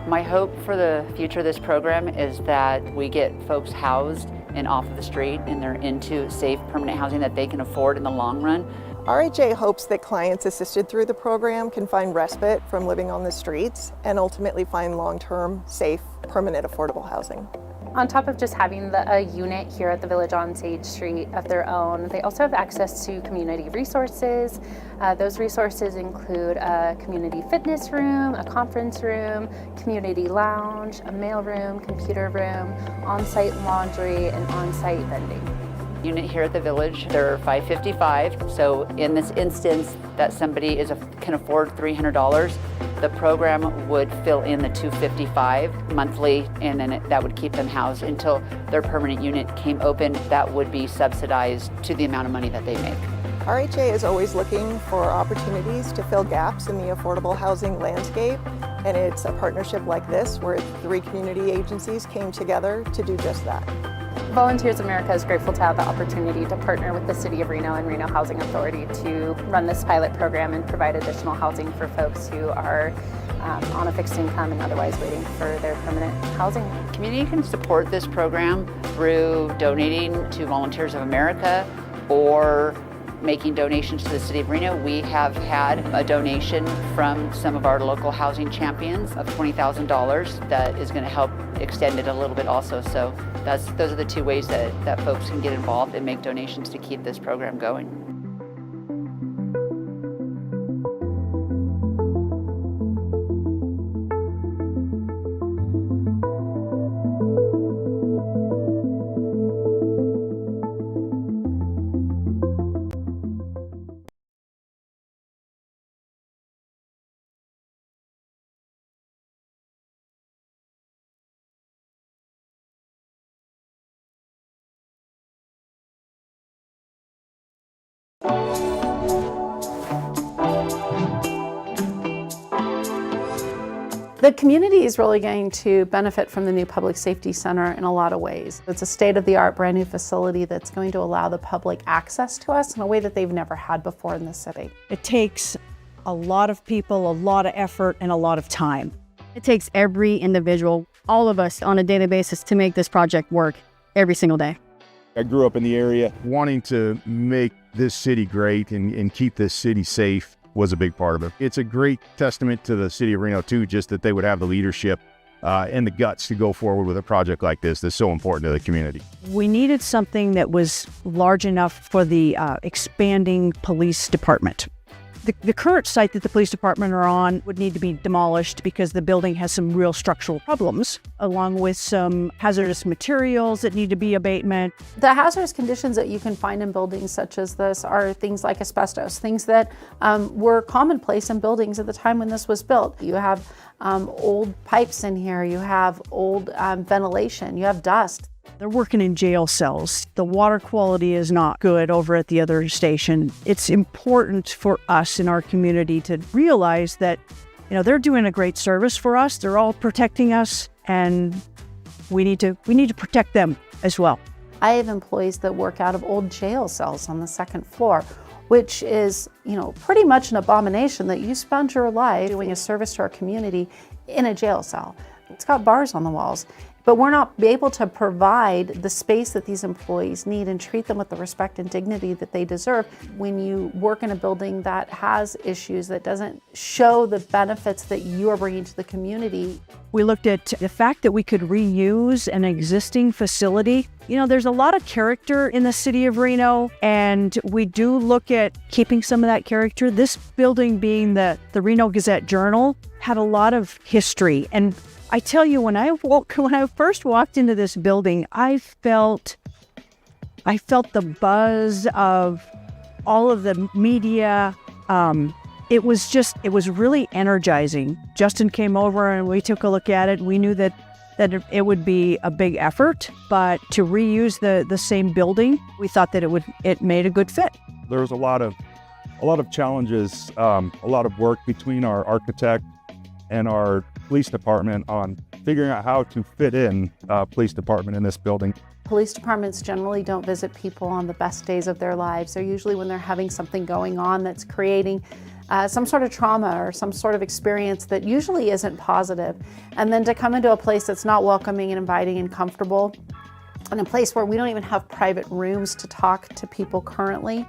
[SPEAKER 25] My hope for the future of this program is that we get folks housed and off of the street and they're into safe permanent housing that they can afford in the long run.
[SPEAKER 3] RHA hopes that clients assisted through the program can find respite from living on the streets and ultimately find long-term, safe, permanent, affordable housing.
[SPEAKER 9] On top of just having a unit here at the Village on Sage Street of their own, they also have access to community resources. Those resources include a community fitness room, a conference room, community lounge, a mail room, computer room, on-site laundry, and on-site vending.
[SPEAKER 25] Unit here at the Village, they're $555. So in this instance that somebody can afford $300, the program would fill in the $255 monthly, and then that would keep them housed until their permanent unit came open. That would be subsidized to the amount of money that they make.
[SPEAKER 3] RHA is always looking for opportunities to fill gaps in the affordable housing landscape, and it's a partnership like this where 3 community agencies came together to do just that.
[SPEAKER 9] Volunteers America is grateful to have the opportunity to partner with the City of Reno and Reno Housing Authority to run this pilot program and provide additional housing for folks who are on a fixed income and otherwise waiting for their permanent housing.
[SPEAKER 25] Community can support this program through donating to Volunteers of America or making donations to the City of Reno. We have had a donation from some of our local housing champions of $20,000 that is going to help extend it a little bit also. So those are the two ways that folks can get involved and make donations to keep this program going.
[SPEAKER 10] The community is really going to benefit from the new Public Safety Center in a lot of ways. It's a state-of-the-art brand new facility that's going to allow the public access to us in a way that they've never had before in the city.
[SPEAKER 11] It takes a lot of people, a lot of effort, and a lot of time.
[SPEAKER 13] It takes every individual, all of us on a daily basis to make this project work every single day.
[SPEAKER 15] I grew up in the area. Wanting to make this city great and keep this city safe was a big part of it. It's a great testament to the City of Reno too, just that they would have the leadership and the guts to go forward with a project like this that's so important to the community.
[SPEAKER 11] We needed something that was large enough for the expanding police department. The current site that the police department are on would need to be demolished because the building has some real structural problems, along with some hazardous materials that need to be abatement.
[SPEAKER 10] The hazardous conditions that you can find in buildings such as this are things like asbestos, things that were commonplace in buildings at the time when this was built. You have old pipes in here, you have old ventilation, you have dust.
[SPEAKER 11] They're working in jail cells. The water quality is not good over at the other station. It's important for us in our community to realize that, they're doing a great service for us. They're all protecting us, and we need to protect them as well.
[SPEAKER 10] I have employees that work out of old jail cells on the second floor, which is, pretty much an abomination that you spend your life doing a service to our community in a jail cell. It's got bars on the walls. But we're not able to provide the space that these employees need and treat them with the respect and dignity that they deserve. When you work in a building that has issues, that doesn't show the benefits that you are bringing to the community.
[SPEAKER 11] We looked at the fact that we could reuse an existing facility. There's a lot of character in the city of Reno, and we do look at keeping some of that character. This building, being the Reno Gazette-Journal, had a lot of history. And I tell you, when I first walked into this building, I felt the buzz of all of the media. It was really energizing. Justin came over and we took a look at it. We knew that it would be a big effort, but to reuse the same building, we thought that it made a good fit.
[SPEAKER 15] There was a lot of challenges, a lot of work between our architect and our police department on figuring out how to fit in police department in this building.
[SPEAKER 10] Police departments generally don't visit people on the best days of their lives. They're usually when they're having something going on that's creating some sort of trauma or some sort of experience that usually isn't positive. And then to come into a place that's not welcoming and inviting and comfortable, and a place where we don't even have private rooms to talk to people currently,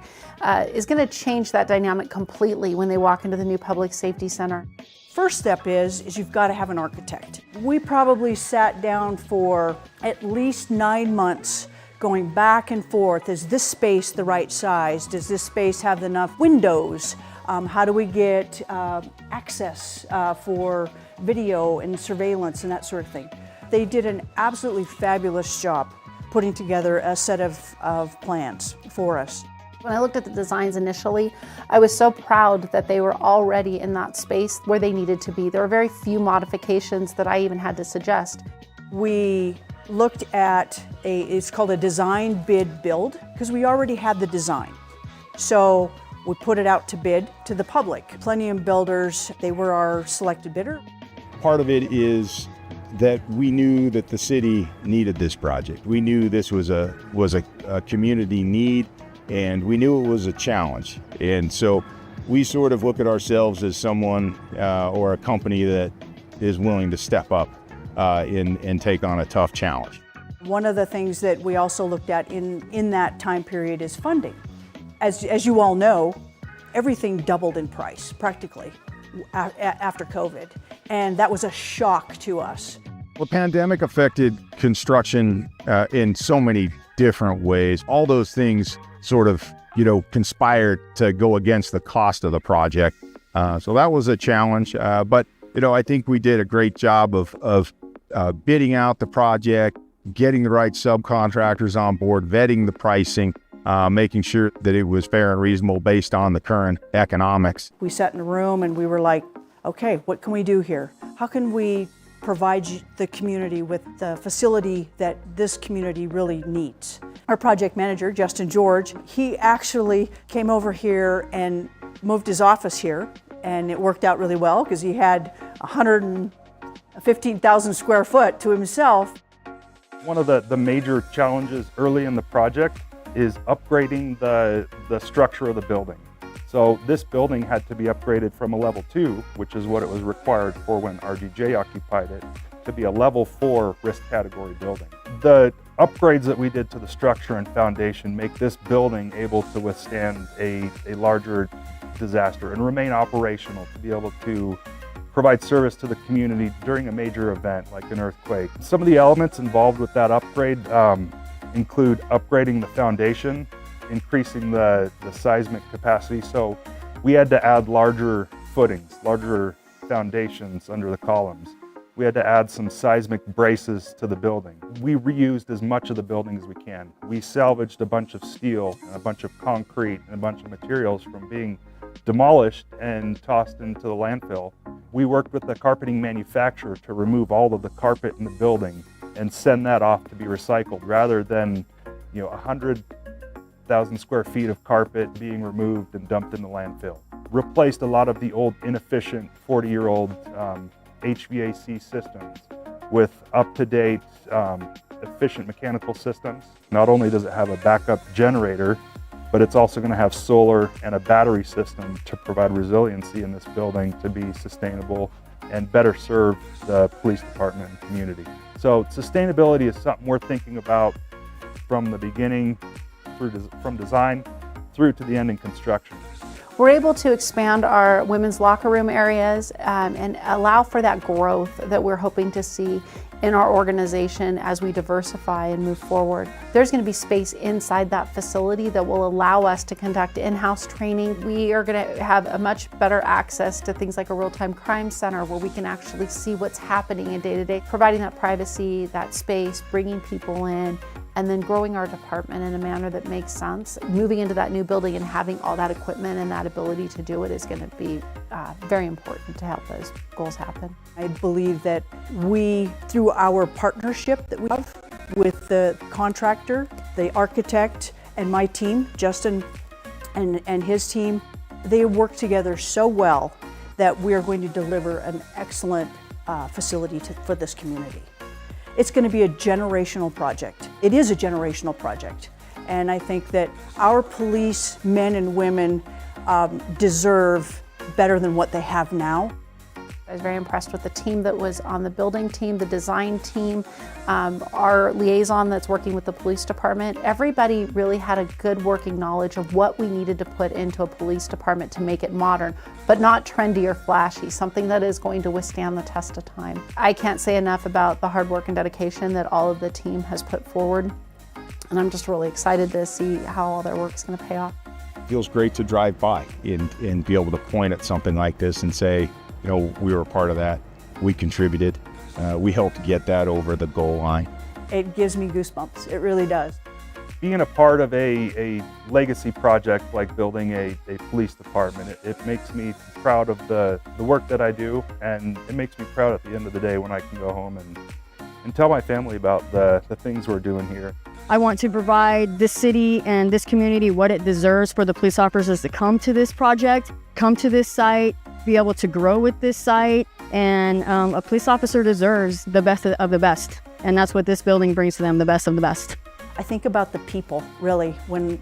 [SPEAKER 10] is going to change that dynamic completely when they walk into the new Public Safety Center.
[SPEAKER 11] First step is you've got to have an architect. We probably sat down for at least 9 months going back and forth. Is this space the right size? Does this space have enough windows? How do we get access for video and surveillance and that sort of thing? They did an absolutely fabulous job putting together a set of plans for us.
[SPEAKER 10] When I looked at the designs initially, I was so proud that they were already in that space where they needed to be. There were very few modifications that I even had to suggest.
[SPEAKER 11] We looked at it's called a design bid build, because we already had the design. So we put it out to bid to the public. Plenum Builders, they were our selected bidder.
[SPEAKER 15] Part of it is that we knew that the city needed this project. We knew this was a community need, and we knew it was a challenge. And so we sort of look at ourselves as someone or a company that is willing to step up and take on a tough challenge.
[SPEAKER 12] One of the things that we also looked at in that time period is funding. As you all know, everything doubled in price, practically, after COVID. And that was a shock to us.
[SPEAKER 15] The pandemic affected construction in so many different ways. All those things sort of, conspired to go against the cost of the project. So that was a challenge. But, I think we did a great job of bidding out the project, getting the right subcontractors on board, vetting the pricing, making sure that it was fair and reasonable based on the current economics.
[SPEAKER 12] We sat in a room and we were like, okay, what can we do here? How can we provide the community with the facility that this community really needs? Our project manager, Justin George, he actually came over here and moved his office here, and it worked out really well because he had 115,000 square foot to himself.
[SPEAKER 16] One of the major challenges early in the project is upgrading the structure of the building. So this building had to be upgraded from a level 2, which is what it was required for when RGJ occupied it, to be a level 4 risk category building. The upgrades that we did to the structure and foundation make this building able to withstand a larger disaster and remain operational, to be able to provide service to the community during a major event like an earthquake. Some of the elements involved with that upgrade include upgrading the foundation, increasing the seismic capacity. So we had to add larger footings, larger foundations under the columns. We had to add some seismic braces to the building. We reused as much of the building as we can. We salvaged a bunch of steel, and a bunch of concrete, and a bunch of materials from being demolished and tossed into the landfill. We worked with the carpeting manufacturer to remove all of the carpet in the building and send that off to be recycled, rather than 100,000 square feet of carpet being removed and dumped in the landfill. Replaced a lot of the old inefficient 40-year-old HVAC systems with up-to-date efficient mechanical systems. Not only does it have a backup generator, but it's also going to have solar and a battery system to provide resiliency in this building to be sustainable and better serve the police department and community. So sustainability is something we're thinking about from the beginning, from design through to the end in construction.
[SPEAKER 10] We're able to expand our women's locker room areas and allow for that growth that we're hoping to see in our organization as we diversify and move forward. There's going to be space inside that facility that will allow us to conduct in-house training. We are going to have a much better access to things like a real-time crime center where we can actually see what's happening in day-to-day, providing that privacy, that space, bringing people in, and then growing our department in a manner that makes sense. Moving into that new building and having all that equipment and that ability to do it is going to be very important to help those goals happen.
[SPEAKER 12] I believe that we, through our partnership that we have with the contractor, the architect, and my team, Justin and his team, they work together so well that we are going to deliver an excellent facility for this community. It's going to be a generational project. It is a generational project. And I think that our police men and women deserve better than what they have now.
[SPEAKER 10] I was very impressed with the team that was on the building team, the design team, our liaison that's working with the police department. Everybody really had a good working knowledge of what we needed to put into a police department to make it modern, but not trendy or flashy, something that is going to withstand the test of time. I can't say enough about the hard work and dedication that all of the team has put forward, and I'm just really excited to see how all their work is going to pay off.
[SPEAKER 15] It feels great to drive by and be able to point at something like this and say, we were a part of that. We contributed. We helped get that over the goal line.
[SPEAKER 12] It gives me goosebumps. It really does.
[SPEAKER 16] Being a part of a legacy project like building a police department, it makes me proud of the work that I do, and it makes me proud at the end of the day when I can go home and tell my family about the things we're doing here.
[SPEAKER 13] I want to provide this city and this community what it deserves for the police officers to come to this project, come to this site, be able to grow with this site, and a police officer deserves the best of the best. And that's what this building brings to them, the best of the best.
[SPEAKER 12] I think about the people, really, when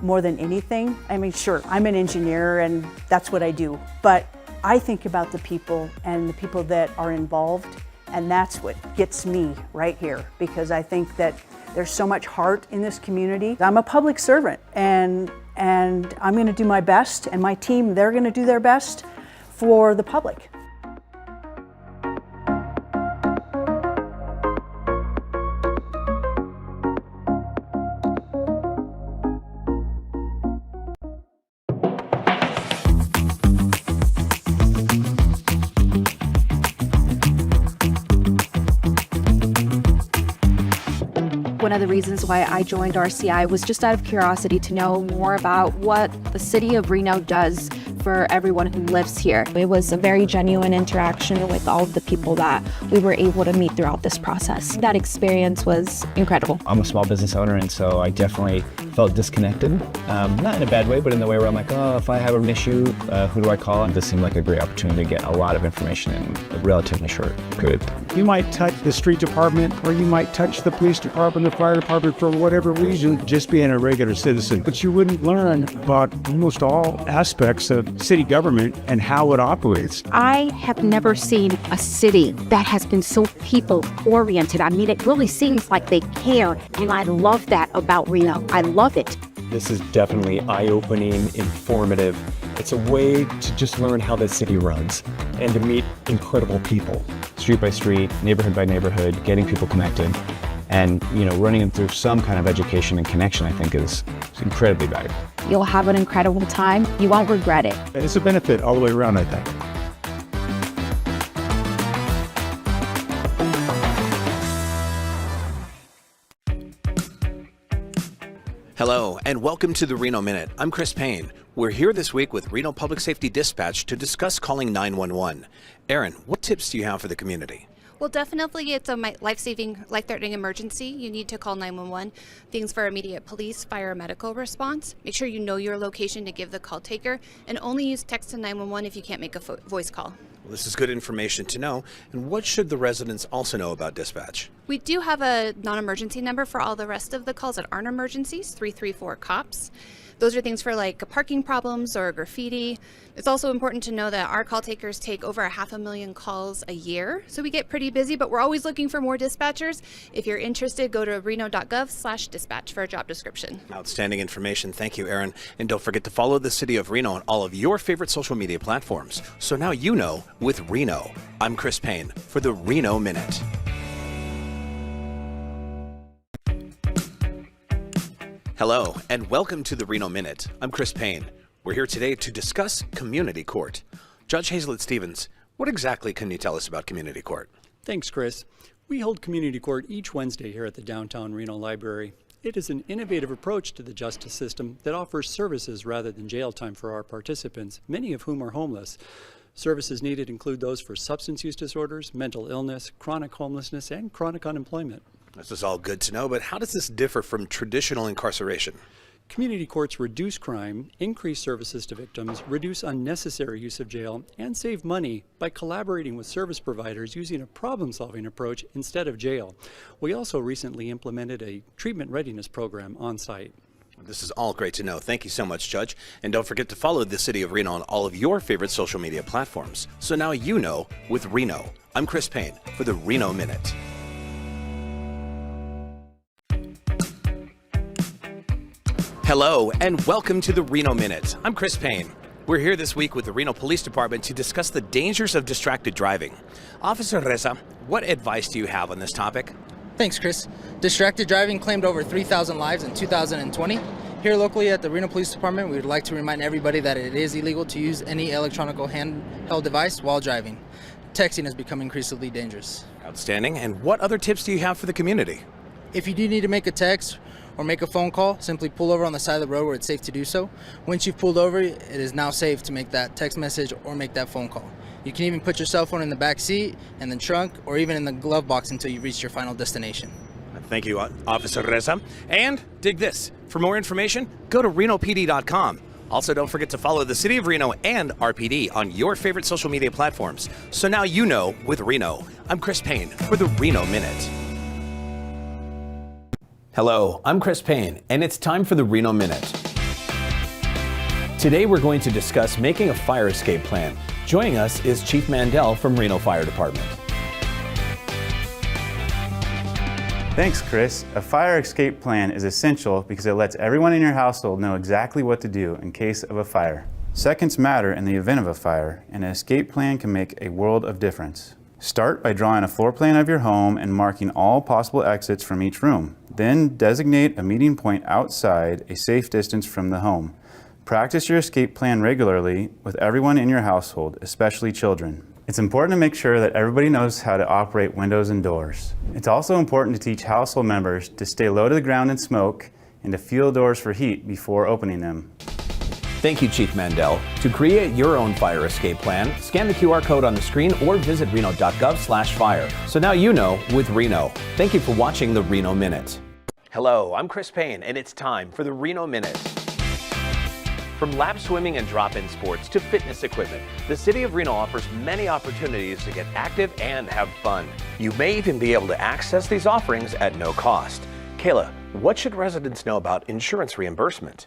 [SPEAKER 12] more than anything. I mean, sure, I'm an engineer and that's what I do, but I think about the people and the people that are involved, and that's what gets me right here, because I think that there's so much heart in this community. I'm a public servant, and I'm gonna do my best, and my team, they're gonna do their best for the public.
[SPEAKER 2] One of the reasons why I joined RCI was just out of curiosity to know more about what the city of Reno does for everyone who lives here. It was a very genuine interaction with all of the people that we were able to meet throughout this process. That experience was incredible.
[SPEAKER 17] I'm a small business owner, and so I definitely felt disconnected. Not in a bad way, but in the way where I'm like, oh, if I have an issue, who do I call? And this seemed like a great opportunity to get a lot of information in a relatively short period.
[SPEAKER 18] You might touch the street department, or you might touch the police department, the fire department, for whatever reason, just being a regular citizen. But you wouldn't learn about almost all aspects of city government and how it operates.
[SPEAKER 21] I have never seen a city that has been so people-oriented. I mean, it really seems like they care, and I love that about Reno. I love it.
[SPEAKER 22] This is definitely eye-opening, informative. It's a way to just learn how the city runs and to meet incredible people.
[SPEAKER 17] Street by street, neighborhood by neighborhood, getting people connected, and running them through some kind of education and connection, I think is incredibly valuable.
[SPEAKER 2] You'll have an incredible time. You won't regret it.
[SPEAKER 18] It's a benefit all the way around, I think.
[SPEAKER 26] Hello, and welcome to the Reno Minute. I'm Chris Payne. We're here this week with Reno Public Safety Dispatch to discuss calling 911. Erin, what tips do you have for the community?
[SPEAKER 27] Well, definitely it's a life-saving, life-threatening emergency. You need to call 911. Things for immediate police, fire, medical response. Make sure you know your location to give the call taker, and only use text to 911 if you can't make a voice call.
[SPEAKER 26] Well, this is good information to know. And what should the residents also know about dispatch?
[SPEAKER 27] We do have a non-emergency number for all the rest of the calls that aren't emergencies, 334 COPS. Those are things for like parking problems or graffiti. It's also important to know that our call takers take over 500,000 calls a year. So we get pretty busy, but we're always looking for more dispatchers. If you're interested, go to reno.gov/dispatch for a job description.
[SPEAKER 26] Outstanding information. Thank you, Erin. And don't forget to follow the City of Reno on all of your favorite social media platforms. So now you know with Reno. I'm Chris Payne for the Reno Minute. Hello, and welcome to the Reno Minute. I'm Chris Payne. We're here today to discuss community court. Judge Hazelett Stevens, what exactly can you tell us about community court?
[SPEAKER 28] Thanks, Chris. We hold community court each Wednesday here at the downtown Reno Library. It is an innovative approach to the justice system that offers services rather than jail time for our participants, many of whom are homeless. Services needed include those for substance use disorders, mental illness, chronic homelessness, and chronic unemployment.
[SPEAKER 26] This is all good to know, but how does this differ from traditional incarceration?
[SPEAKER 28] Community courts reduce crime, increase services to victims, reduce unnecessary use of jail, and save money by collaborating with service providers using a problem-solving approach instead of jail. We also recently implemented a treatment readiness program on site.
[SPEAKER 26] This is all great to know. Thank you so much, Judge. And don't forget to follow the City of Reno on all of your favorite social media platforms. So now you know with Reno. I'm Chris Payne for the Reno Minute. Hello, and welcome to the Reno Minute. I'm Chris Payne. We're here this week with the Reno Police Department to discuss the dangers of distracted driving. Officer Reza, what advice do you have on this topic?
[SPEAKER 29] Thanks, Chris. Distracted driving claimed over 3,000 lives in 2020. Here locally at the Reno Police Department, we would like to remind everybody that it is illegal to use any electronic handheld device while driving. Texting has become increasingly dangerous.
[SPEAKER 26] Outstanding. And what other tips do you have for the community?
[SPEAKER 29] If you do need to make a text or make a phone call, simply pull over on the side of the road where it's safe to do so. Once you've pulled over, it is now safe to make that text message or make that phone call. You can even put your cell phone in the back seat, in the trunk, or even in the glove box until you reach your final destination.
[SPEAKER 26] Thank you, Officer Reza. And dig this. For more information, go to renopd.com. Also, don't forget to follow the City of Reno and RPD on your favorite social media platforms. So now you know with Reno. I'm Chris Payne for the Reno Minute. Hello, I'm Chris Payne, and it's time for the Reno Minute. Today we're going to discuss making a fire escape plan. Joining us is Chief Mandel from Reno Fire Department.
[SPEAKER 1] Thanks, Chris. A fire escape plan is essential because it lets everyone in your household know exactly what to do in case of a fire. Seconds matter in the event of a fire, and an escape plan can make a world of difference. Start by drawing a floor plan of your home and marking all possible exits from each room. Then designate a meeting point outside, a safe distance from the home. Practice your escape plan regularly with everyone in your household, especially children. It's important to make sure that everybody knows how to operate windows and doors. It's also important to teach household members to stay low to the ground in smoke and to feel doors for heat before opening them.
[SPEAKER 26] Thank you, Chief Mandel. To create your own fire escape plan, scan the QR code on the screen or visit reno.gov/fire. So now you know with Reno. Thank you for watching the Reno Minute. Hello, I'm Chris Payne, and it's time for the Reno Minute. From lap swimming and drop-in sports to fitness equipment, the City of Reno offers many opportunities to get active and have fun. You may even be able to access these offerings at no cost. Kayla, what should residents know about insurance reimbursement?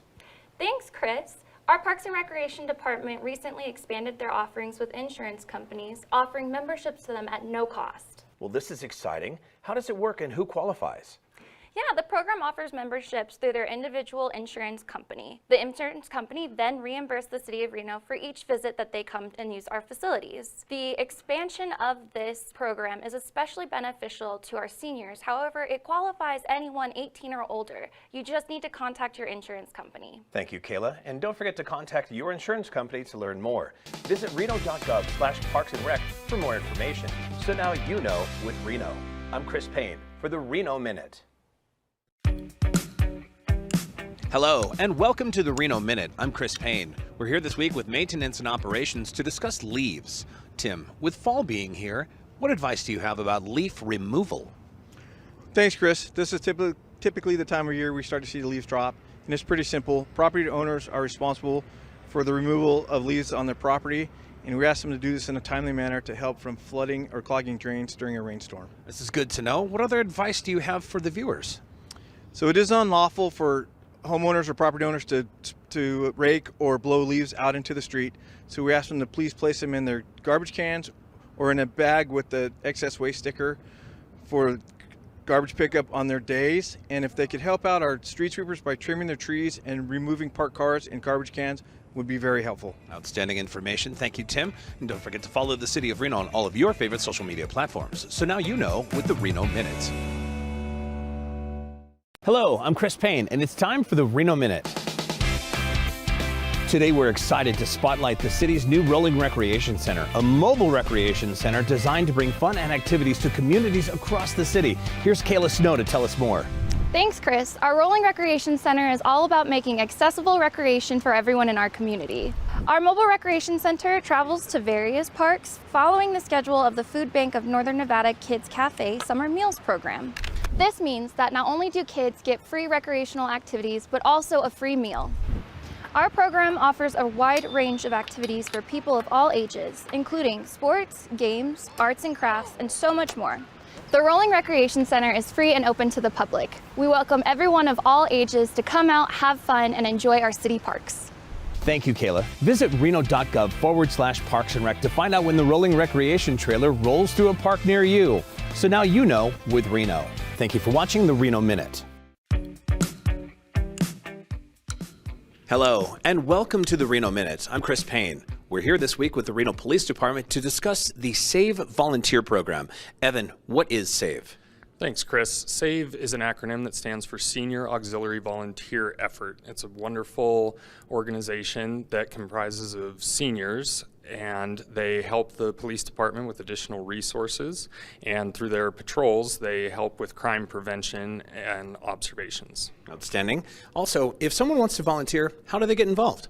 [SPEAKER 24] Thanks, Chris. Our Parks and Recreation Department recently expanded their offerings with insurance companies, offering memberships to them at no cost.
[SPEAKER 26] Well, this is exciting. How does it work and who qualifies?
[SPEAKER 24] Yeah, the program offers memberships through their individual insurance company. The insurance company then reimburses the City of Reno for each visit that they come and use our facilities. The expansion of this program is especially beneficial to our seniors. However, it qualifies anyone 18 or older. You just need to contact your insurance company.
[SPEAKER 26] Thank you, Kayla. And don't forget to contact your insurance company to learn more. Visit reno.gov/parksandrec for more information. So now you know with Reno. I'm Chris Payne for the Reno Minute. Hello, and welcome to the Reno Minute. I'm Chris Payne. We're here this week with maintenance and operations to discuss leaves. Tim, with fall being here, what advice do you have about leaf removal?
[SPEAKER 4] Thanks, Chris. This is typically the time of year we start to see the leaves drop, and it's pretty simple. Property owners are responsible for the removal of leaves on their property, and we ask them to do this in a timely manner to help from flooding or clogging drains during a rainstorm.
[SPEAKER 26] This is good to know. What other advice do you have for the viewers?
[SPEAKER 4] So it is unlawful for homeowners or property owners to rake or blow leaves out into the street. So we ask them to please place them in their garbage cans or in a bag with the excess waste sticker for garbage pickup on their days. And if they could help out our street sweepers by trimming their trees and removing parked cars and garbage cans, would be very helpful.
[SPEAKER 26] Outstanding information. Thank you, Tim. And don't forget to follow the City of Reno on all of your favorite social media platforms. So now you know with the Reno Minute. Hello, I'm Chris Payne, and it's time for the Reno Minute. Today we're excited to spotlight the city's new Rolling Recreation Center, a mobile recreation center designed to bring fun and activities to communities across the city. Here's Kayla Snow to tell us more.
[SPEAKER 24] Thanks, Chris. Our Rolling Recreation Center is all about making accessible recreation for everyone in our community. Our mobile recreation center travels to various parks following the schedule of the Food Bank of Northern Nevada Kids Cafe Summer Meals Program. This means that not only do kids get free recreational activities, but also a free meal. Our program offers a wide range of activities for people of all ages, including sports, games, arts and crafts, and so much more. The Rolling Recreation Center is free and open to the public. We welcome everyone of all ages to come out, have fun, and enjoy our city parks.
[SPEAKER 26] Thank you, Kayla. Visit reno.gov/parks and rec to find out when the Rolling Recreation trailer rolls through a park near you. So now you know with Reno. Thank you for watching the Reno Minute. Hello, and welcome to the Reno Minute. I'm Chris Payne. We're here this week with the Reno Police Department to discuss the SAVE volunteer program. Evan, what is SAVE?
[SPEAKER 5] Thanks, Chris. SAVE is an acronym that stands for Senior Auxiliary Volunteer Effort. It's a wonderful organization that comprises of seniors, and they help the police department with additional resources, and through their patrols they help with crime prevention and observations.
[SPEAKER 26] Outstanding. Also, if someone wants to volunteer, how do they get involved?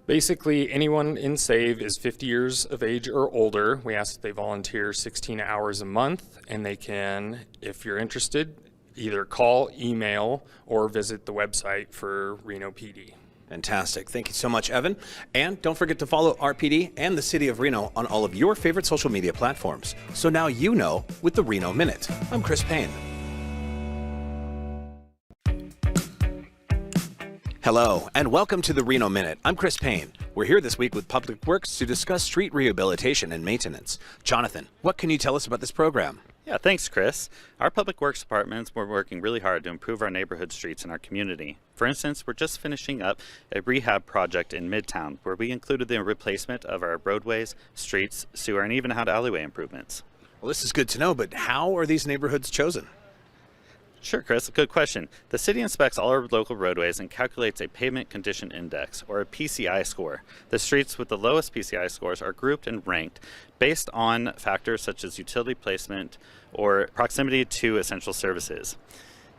[SPEAKER 5] Basically, anyone in SAVE is 50 years of age or older. We ask that they volunteer 16 hours a month, and they can, if you're interested, either call, email, or visit the website for Reno PD.
[SPEAKER 26] Fantastic. Thank you so much, Evan. And don't forget to follow RPD and the City of Reno on all of your favorite social media platforms. So now you know with the Reno Minute. I'm Chris Payne. Hello, and welcome to the Reno Minute. I'm Chris Payne. We're here this week with Public Works to discuss street rehabilitation and maintenance. Jonathan, what can you tell us about this program?
[SPEAKER 3] Yeah, thanks, Chris. Our Public Works departments were working really hard to improve our neighborhood streets in our community. For instance, we're just finishing up a rehab project in Midtown where we included the replacement of our roadways, streets, sewer, and even had alleyway improvements.
[SPEAKER 26] Well, this is good to know, but how are these neighborhoods chosen?
[SPEAKER 3] Sure, Chris, good question. The city inspects all our local roadways and calculates a pavement condition index, or a PCI score. The streets with the lowest PCI scores are grouped and ranked based on factors such as utility placement or proximity to essential services.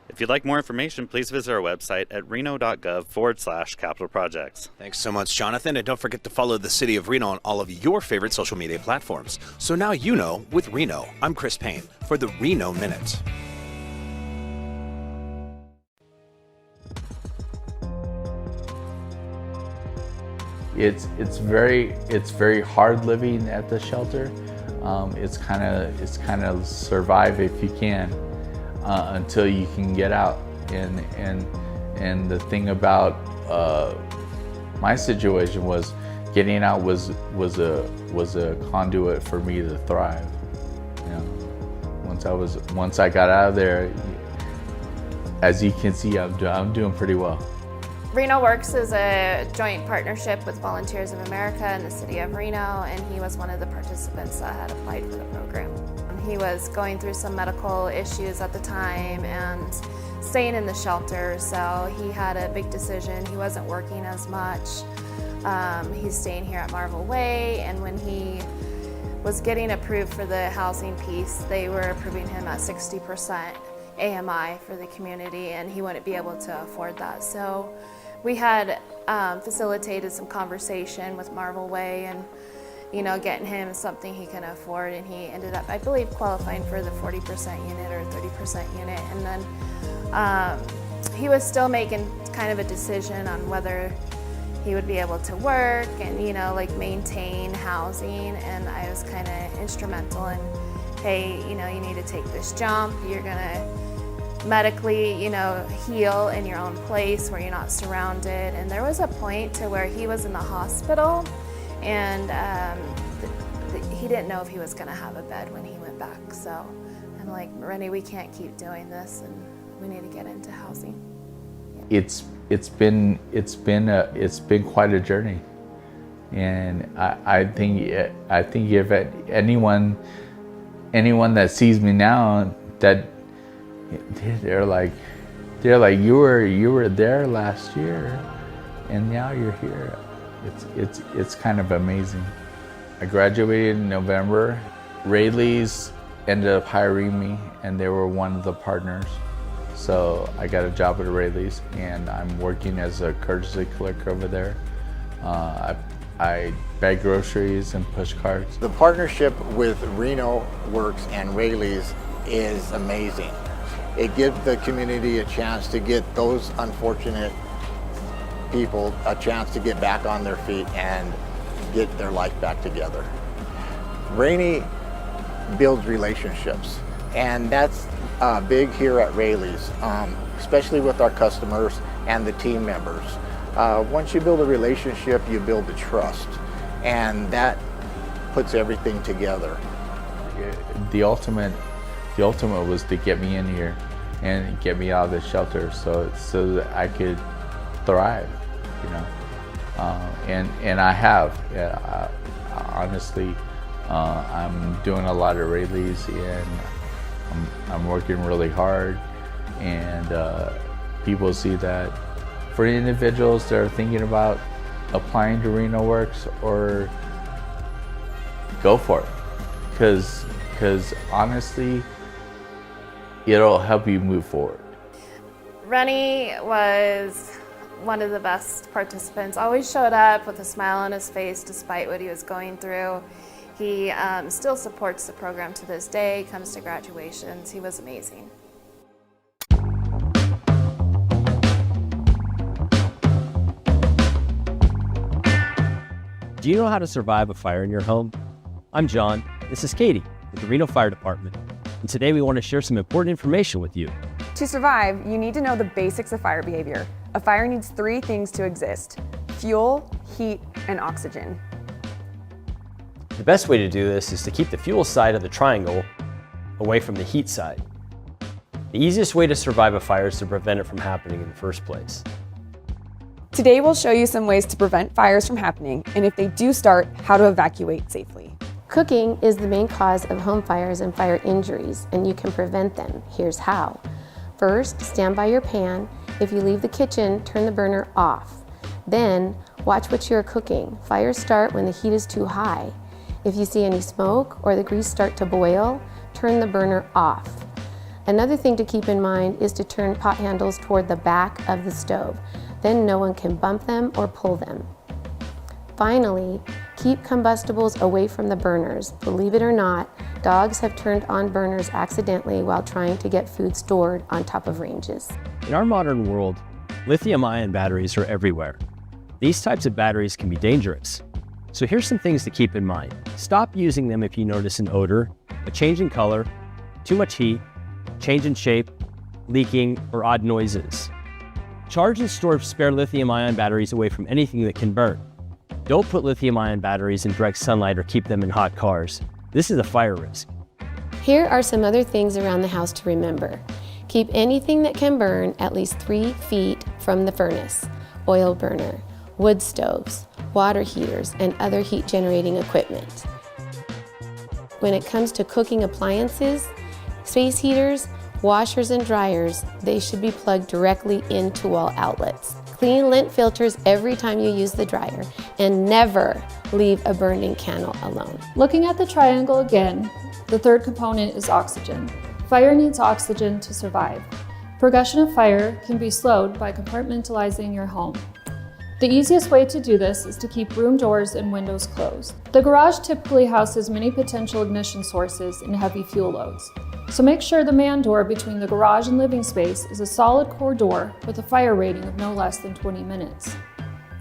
[SPEAKER 3] If you'd like more information, please visit our website at reno.gov/capital projects.
[SPEAKER 26] Thanks so much, Jonathan. And don't forget to follow the City of Reno on all of your favorite social media platforms. So now you know with Reno. I'm Chris Payne for the Reno Minute.
[SPEAKER 6] It's very hard living at the shelter. It's kind of survive if you can until you can get out. And the thing about my situation was getting out was a conduit for me to thrive. You know, once I got out of there, as you can see, I'm doing pretty well.
[SPEAKER 24] Reno Works is a joint partnership with Volunteers of America and the City of Reno, and he was one of the participants that had applied for the program. He was going through some medical issues at the time and staying in the shelter, so he had a big decision. He wasn't working as much. He's staying here at Marvel Way, and when he was getting approved for the housing piece, they were approving him at 60% AMI for the community, and he wouldn't be able to afford that. So we had facilitated some conversation with Marvel Way and, you know, getting him something he can afford, and he ended up, I believe, qualifying for the 40% unit or 30% unit. And then he was still making kind of a decision on whether he would be able to work and, you know, like maintain housing, and I was kind of instrumental in, hey, you know, you need to take this jump. You're gonna medically, you know, heal in your own place where you're not surrounded. And there was a point to where he was in the hospital, and he didn't know if he was gonna have a bed when he went back. So I'm like, Rennie, we can't keep doing this, and we need to get into housing. Yeah. It's been
[SPEAKER 6] quite a journey, and I think if anyone that sees me now, that they're like you were there last year and now you're here. It's kind of amazing. I graduated in November. Rayleigh's ended up hiring me, and they were one of the partners. So I got a job at Rayleigh's, and I'm working as a courtesy clerk over there. I bag groceries and push carts.
[SPEAKER 7] The partnership with Reno Works and Rayleigh's is amazing. It gives the community a chance to get those unfortunate people a chance to get back on their feet and get their life back together. Rainey builds relationships, and that's big here at Rayleigh's, especially with our customers and the team members. Once you build a relationship, you build the trust, and that puts everything together.
[SPEAKER 6] The ultimate was to get me in here and get me out of the shelter, so that I could thrive, you know. And I have. Honestly, I'm doing a lot of Rayleigh's, and I'm working really hard, and people see that. For individuals that are thinking about applying to Reno Works, or go for it, because honestly, it'll help you move forward.
[SPEAKER 24] Rennie was one of the best participants, always showed up with a smile on his face despite what he was going through. He still supports the program to this day, comes to graduations. He was amazing.
[SPEAKER 8] Do you know how to survive a fire in your home? I'm John. This is Katie with the Reno Fire Department. And today we want to share some important information with you.
[SPEAKER 9] To survive, you need to know the basics of fire behavior. A fire needs 3 things to exist: fuel, heat, and oxygen.
[SPEAKER 8] The best way to do this is to keep the fuel side of the triangle away from the heat side. The easiest way to survive a fire is to prevent it from happening in the first place.
[SPEAKER 9] Today we'll show you some ways to prevent fires from happening, and if they do start, how to evacuate safely.
[SPEAKER 24] Cooking is the main cause of home fires and fire injuries, and you can prevent them. Here's how. First, stand by your pan. If you leave the kitchen, turn the burner off. Then, watch what you're cooking. Fires start when the heat is too high. If you see any smoke or the grease start to boil, turn the burner off. Another thing to keep in mind is to turn pot handles toward the back of the stove. Then no one can bump them or pull them. Finally, keep combustibles away from the burners. Believe it or not, dogs have turned on burners accidentally while trying to get food stored on top of ranges.
[SPEAKER 8] In our modern world, lithium-ion batteries are everywhere. These types of batteries can be dangerous. So here's some things to keep in mind. Stop using them if you notice an odor, a change in color, too much heat, change in shape, leaking, or odd noises. Charge and store spare lithium-ion batteries away from anything that can burn. Don't put lithium-ion batteries in direct sunlight or keep them in hot cars. This is a fire risk.
[SPEAKER 24] Here are some other things around the house to remember. Keep anything that can burn at least 3 feet from the furnace, oil burner, wood stoves, water heaters, and other heat-generating equipment. When it comes to cooking appliances, space heaters, washers, and dryers, they should be plugged directly into wall outlets. Clean lint filters every time you use the dryer, and never leave a burning candle alone.
[SPEAKER 10] Looking at the triangle again, the third component is oxygen. Fire needs oxygen to survive. Progression of fire can be slowed by compartmentalizing your home. The easiest way to do this is to keep room doors and windows closed. The garage typically houses many potential ignition sources and heavy fuel loads. So make sure the man door between the garage and living space is a solid core door with a fire rating of no less than 20 minutes.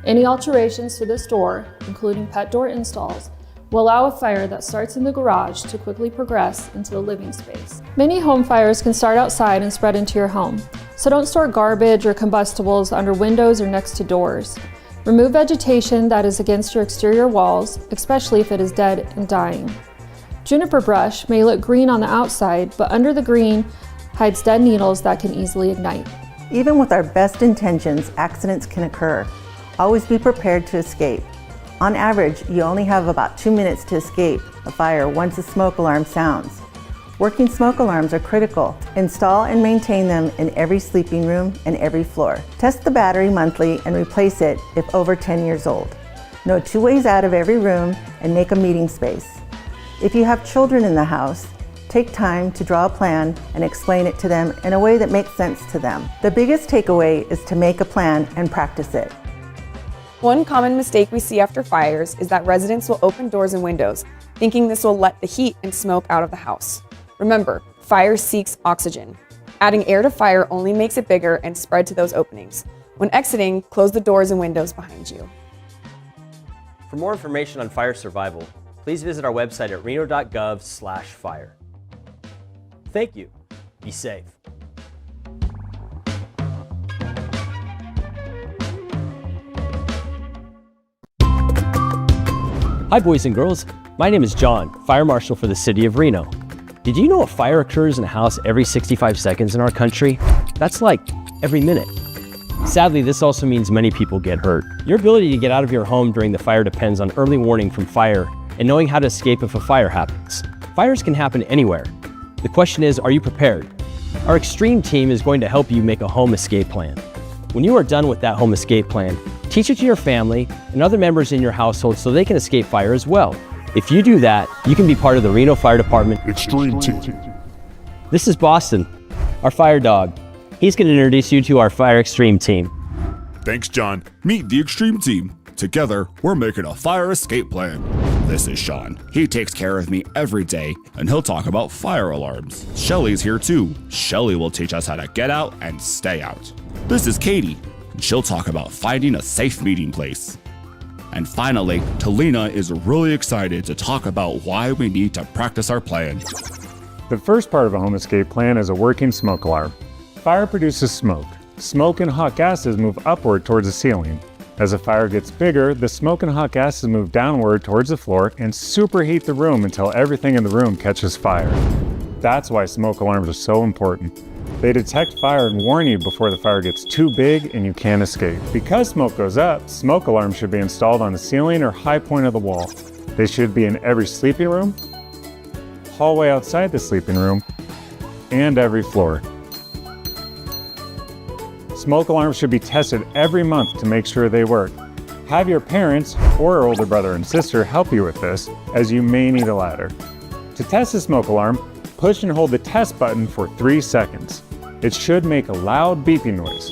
[SPEAKER 10] Any alterations to this door, including pet door installs, will allow a fire that starts in the garage to quickly progress into the living space. Many home fires can start outside and spread into your home, so don't store garbage or combustibles under windows or next to doors. Remove vegetation that is against your exterior walls, especially if it is dead and dying. Juniper brush may look green on the outside, but under the green hides dead needles that can easily ignite.
[SPEAKER 11] Even with our best intentions, accidents can occur. Always be prepared to escape. On average, you only have about 2 minutes to escape a fire once the smoke alarm sounds. Working smoke alarms are critical. Install and maintain them in every sleeping room and every floor. Test the battery monthly and replace it if over 10 years old. Know 2 ways out of every room and make a meeting space. If you have children in the house, take time to draw a plan and explain it to them in a way that makes sense to them. The biggest takeaway is to make a plan and practice it.
[SPEAKER 9] One common mistake we see after fires is that residents will open doors and windows, thinking this will let the heat and smoke out of the house. Remember, fire seeks oxygen. Adding air to fire only makes it bigger and spread to those openings. When exiting, close the doors and windows behind you.
[SPEAKER 8] For more information on fire survival, please visit our website at reno.gov/fire. Thank you. Be safe. Hi boys and girls, my name is John, Fire Marshal for the City of Reno. Did you know a fire occurs in a house every 65 seconds in our country? That's like every minute. Sadly, this also means many people get hurt. Your ability to get out of your home during the fire depends on early warning from fire and knowing how to escape if a fire happens. Fires can happen anywhere. The question is, are you prepared? Our Extreme team is going to help you make a home escape plan. When you are done with that home escape plan, teach it to your family and other members in your household so they can escape fire as well. If you do that, you can be part of the Reno Fire Department Extreme Team. This is Boston, our fire dog. He's going to introduce you to our Fire Extreme team.
[SPEAKER 14] Thanks, John. Meet the Extreme Team. Together, we're making a fire escape plan. This is Sean. He takes care of me every day, and he'll talk about fire alarms. Shelly's here too. Shelly will teach us how to get out and stay out. This is Katie, and she'll talk about finding a safe meeting place. And finally, Talina is really excited to talk about why we need to practice our plan.
[SPEAKER 18] The first part of a home escape plan is a working smoke alarm. Fire produces smoke. Smoke and hot gases move upward towards the ceiling. As a fire gets bigger, the smoke and hot gases move downward towards the floor and superheat the room until everything in the room catches fire. That's why smoke alarms are so important. They detect fire and warn you before the fire gets too big and you can't escape. Because smoke goes up, smoke alarms should be installed on the ceiling or high point of the wall. They should be in every sleeping room, hallway outside the sleeping room, and every floor. Smoke alarms should be tested every month to make sure they work. Have your parents or older brother and sister help you with this, as you may need a ladder. To test the smoke alarm, push and hold the test button for 3 seconds. It should make a loud beeping noise.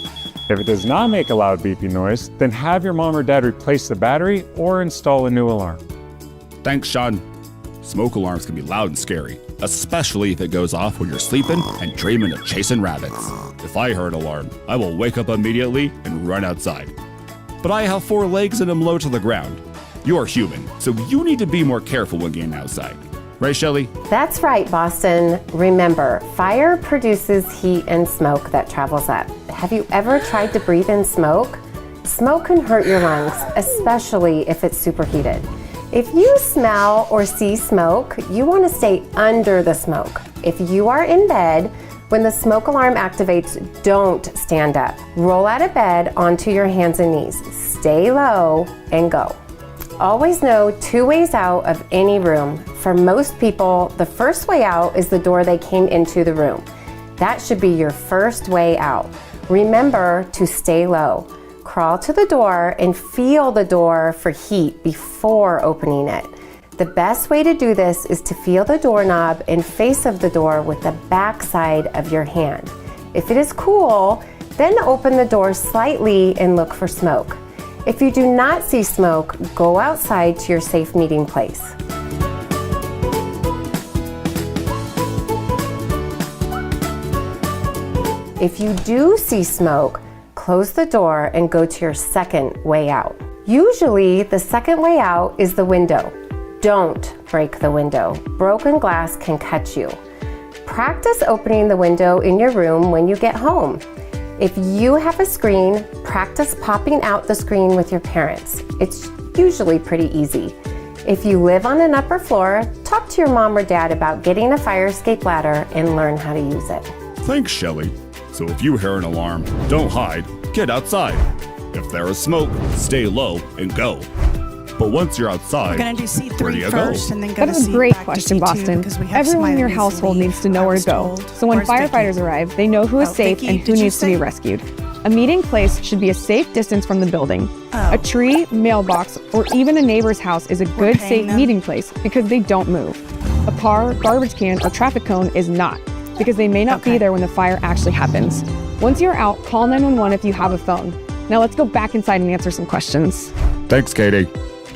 [SPEAKER 18] If it does not make a loud beeping noise, then have your mom or dad replace the battery or install a new alarm.
[SPEAKER 14] Thanks, Sean. Smoke alarms can be loud and scary, especially if it goes off when you're sleeping and dreaming of chasing rabbits. If I hear an alarm, I will wake up immediately and run outside. But I have 4 legs and am low to the ground. You're human, so you need to be more careful when getting outside. Right, Shelly?
[SPEAKER 12] That's right, Boston. Remember, fire produces heat and smoke that travels up. Have you ever tried to breathe in smoke? Smoke can hurt your lungs, especially if it's superheated. If you smell or see smoke, you want to stay under the smoke. If you are in bed, when the smoke alarm activates, don't stand up. Roll out of bed onto your hands and knees. Stay low and go. Always know 2 ways out of any room. For most people, the first way out is the door they came into the room. That should be your first way out. Remember to stay low. Crawl to the door and feel the door for heat before opening it. The best way to do this is to feel the doorknob and face of the door with the back side of your hand. If it is cool, then open the door slightly and look for smoke. If you do not see smoke, go outside to your safe meeting place. If you do see smoke, close the door and go to your second way out. Usually, the second way out is the window. Don't break the window. Broken glass can cut you. Practice opening the window in your room when you get home. If you have a screen, practice popping out the screen with your parents. It's usually pretty easy. If you live on an upper floor, talk to your mom or dad about getting a fire escape ladder and learn how to use it.
[SPEAKER 14] Thanks, Shelly. So if you hear an alarm, don't hide, get outside. If there is smoke, stay low and go. But once you're outside,
[SPEAKER 13] We're going to do
[SPEAKER 14] where do
[SPEAKER 13] C3
[SPEAKER 14] you
[SPEAKER 13] first
[SPEAKER 14] go?
[SPEAKER 13] and then go
[SPEAKER 2] That
[SPEAKER 13] to
[SPEAKER 2] is a
[SPEAKER 13] C
[SPEAKER 2] great
[SPEAKER 13] back
[SPEAKER 2] question,
[SPEAKER 13] to C2
[SPEAKER 2] Boston.
[SPEAKER 13] because we have
[SPEAKER 2] Everyone in your
[SPEAKER 13] Smiley's
[SPEAKER 2] household
[SPEAKER 13] leave,
[SPEAKER 2] needs to know
[SPEAKER 13] I
[SPEAKER 2] where
[SPEAKER 13] was
[SPEAKER 2] to go.
[SPEAKER 13] told.
[SPEAKER 2] So when
[SPEAKER 13] Where's
[SPEAKER 2] firefighters
[SPEAKER 13] Vicky?
[SPEAKER 2] arrive, they know who is
[SPEAKER 13] Oh,
[SPEAKER 2] safe
[SPEAKER 13] Vicky,
[SPEAKER 2] and who
[SPEAKER 13] did you
[SPEAKER 2] needs to be
[SPEAKER 13] say?
[SPEAKER 2] rescued. A meeting place should be a safe distance from the building.
[SPEAKER 13] Oh.
[SPEAKER 2] A tree, mailbox, or even a neighbor's house is a good,
[SPEAKER 13] paying
[SPEAKER 2] safe
[SPEAKER 13] them?
[SPEAKER 2] meeting place because they don't move. A car, garbage can, or traffic cone is not because they may not be there when the fire actually happens. Once you're out, call 911 if you have a phone. Now let's go back inside and answer some questions.
[SPEAKER 14] Thanks, Katie.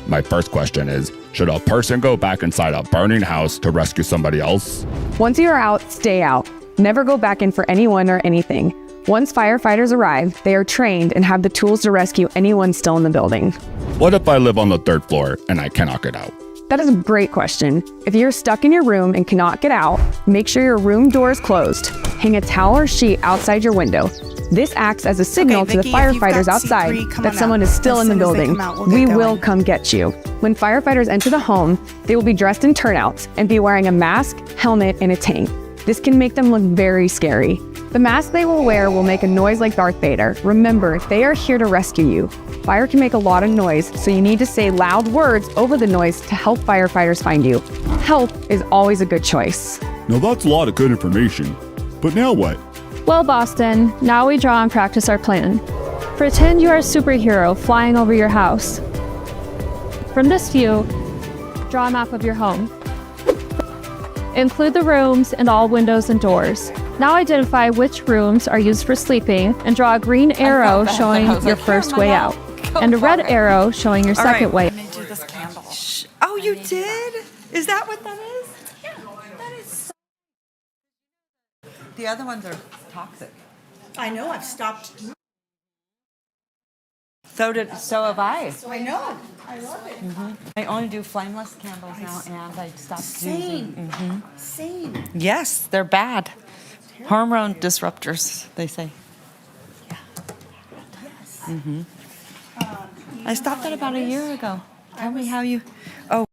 [SPEAKER 14] My first question is, should a person go back inside a burning house to rescue somebody else?
[SPEAKER 2] Once you are out, stay out. Never go back in for anyone or anything. Once firefighters arrive, they are trained and have the tools to rescue anyone still in the building.
[SPEAKER 14] What if I live on the 3rd floor and I cannot get out?
[SPEAKER 2] That is a great question. If you're stuck in your room and cannot get out, make sure your room door is closed. Hang a towel or sheet outside your window. This acts as a signal to the
[SPEAKER 13] Vicky, if you've got
[SPEAKER 2] firefighters outside
[SPEAKER 13] C3, come
[SPEAKER 2] that
[SPEAKER 13] on
[SPEAKER 2] someone
[SPEAKER 13] out.
[SPEAKER 2] is still
[SPEAKER 13] As
[SPEAKER 2] in the
[SPEAKER 13] soon as they
[SPEAKER 2] building.
[SPEAKER 13] come out, we'll
[SPEAKER 2] We
[SPEAKER 13] get
[SPEAKER 2] will
[SPEAKER 13] going.
[SPEAKER 2] come get you. When firefighters enter the home, they will be dressed in turnouts and be wearing a mask, helmet, and a tank. This can make them look very scary. The mask they will wear will make a noise like Darth Vader. Remember, they are here to rescue you. Fire can make a lot of noise, so you need to say loud words over the noise to help firefighters find you. Help is always a good choice.
[SPEAKER 14] Now that's a lot of good information. But now what?
[SPEAKER 10] Well, Boston, now we draw and practice our plan. Pretend you are a superhero flying over your house. From this view, draw a map of your home. Include the rooms and all windows and doors. Now identify which rooms are used for sleeping and draw a green arrow showing your first way out and a red arrow showing your second way.
[SPEAKER 13] Oh, you did? Is that what that is? Yeah, that is so...
[SPEAKER 11] The other ones are toxic.
[SPEAKER 13] I know, I've stopped.
[SPEAKER 15] So have I.
[SPEAKER 13] So I know. I love it.
[SPEAKER 15] I only do flameless candles now, and I stopped using.
[SPEAKER 13] Same.
[SPEAKER 15] Yes, they're bad. Hormone disruptors, they say. I stopped that about a year ago. Tell me how you. Oh.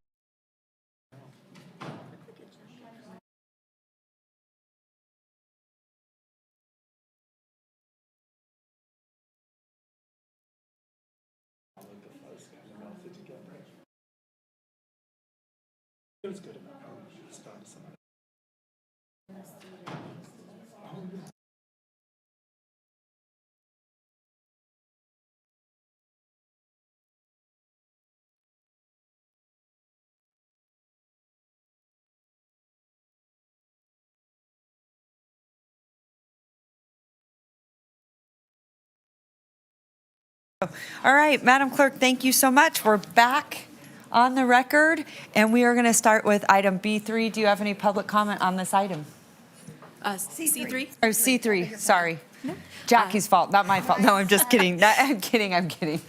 [SPEAKER 15] All right, Madam Clerk, thank you so much. We're back on the record, and we are going to start with item B3. Do you have any public comment on this item?
[SPEAKER 13] C3.
[SPEAKER 15] Or C3, sorry. Jackie's fault, not my fault. No, I'm just kidding. I'm kidding.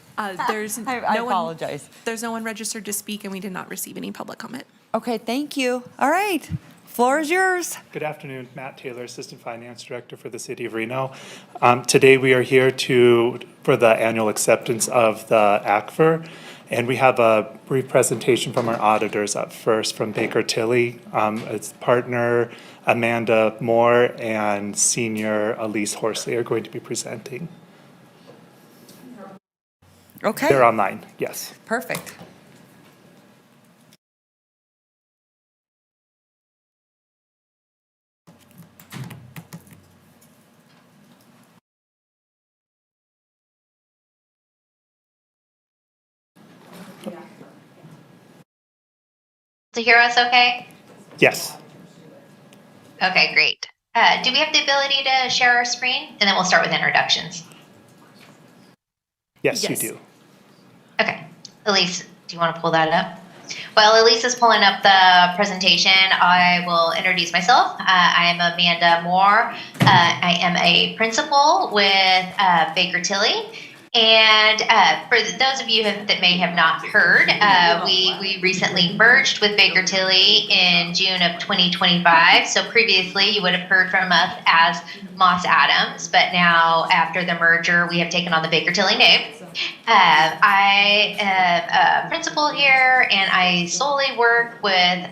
[SPEAKER 16] There's
[SPEAKER 15] I apologize.
[SPEAKER 16] There's no one registered to speak, and we did not receive any public comment.
[SPEAKER 15] Okay, thank you. All right, floor is yours.
[SPEAKER 17] Good afternoon, Matt Taylor, Assistant Finance Director for the City of Reno. Today we are here for the annual acceptance of the ACFR, and we have a brief presentation from our auditors up first from Baker Tilly. Its partner Amanda Moore and Senior Elise Horsley are going to be presenting.
[SPEAKER 15] Okay.
[SPEAKER 17] They're online, yes.
[SPEAKER 15] Perfect.
[SPEAKER 19] To hear us okay?
[SPEAKER 17] Yes.
[SPEAKER 19] Okay, great. Do we have the ability to share our screen? And then we'll start with introductions.
[SPEAKER 17] Yes, you do.
[SPEAKER 19] Okay. Elise, do you want to pull that up? While Elise is pulling up the presentation, I will introduce myself. I am Amanda Moore. I am a principal with Baker Tilly. And for those of you that may have not heard, we recently merged with Baker Tilly in June of 2025. So previously you would have heard from us as Moss Adams, but now after the merger, we have taken on the Baker Tilly name. I am a principal here, and I solely work with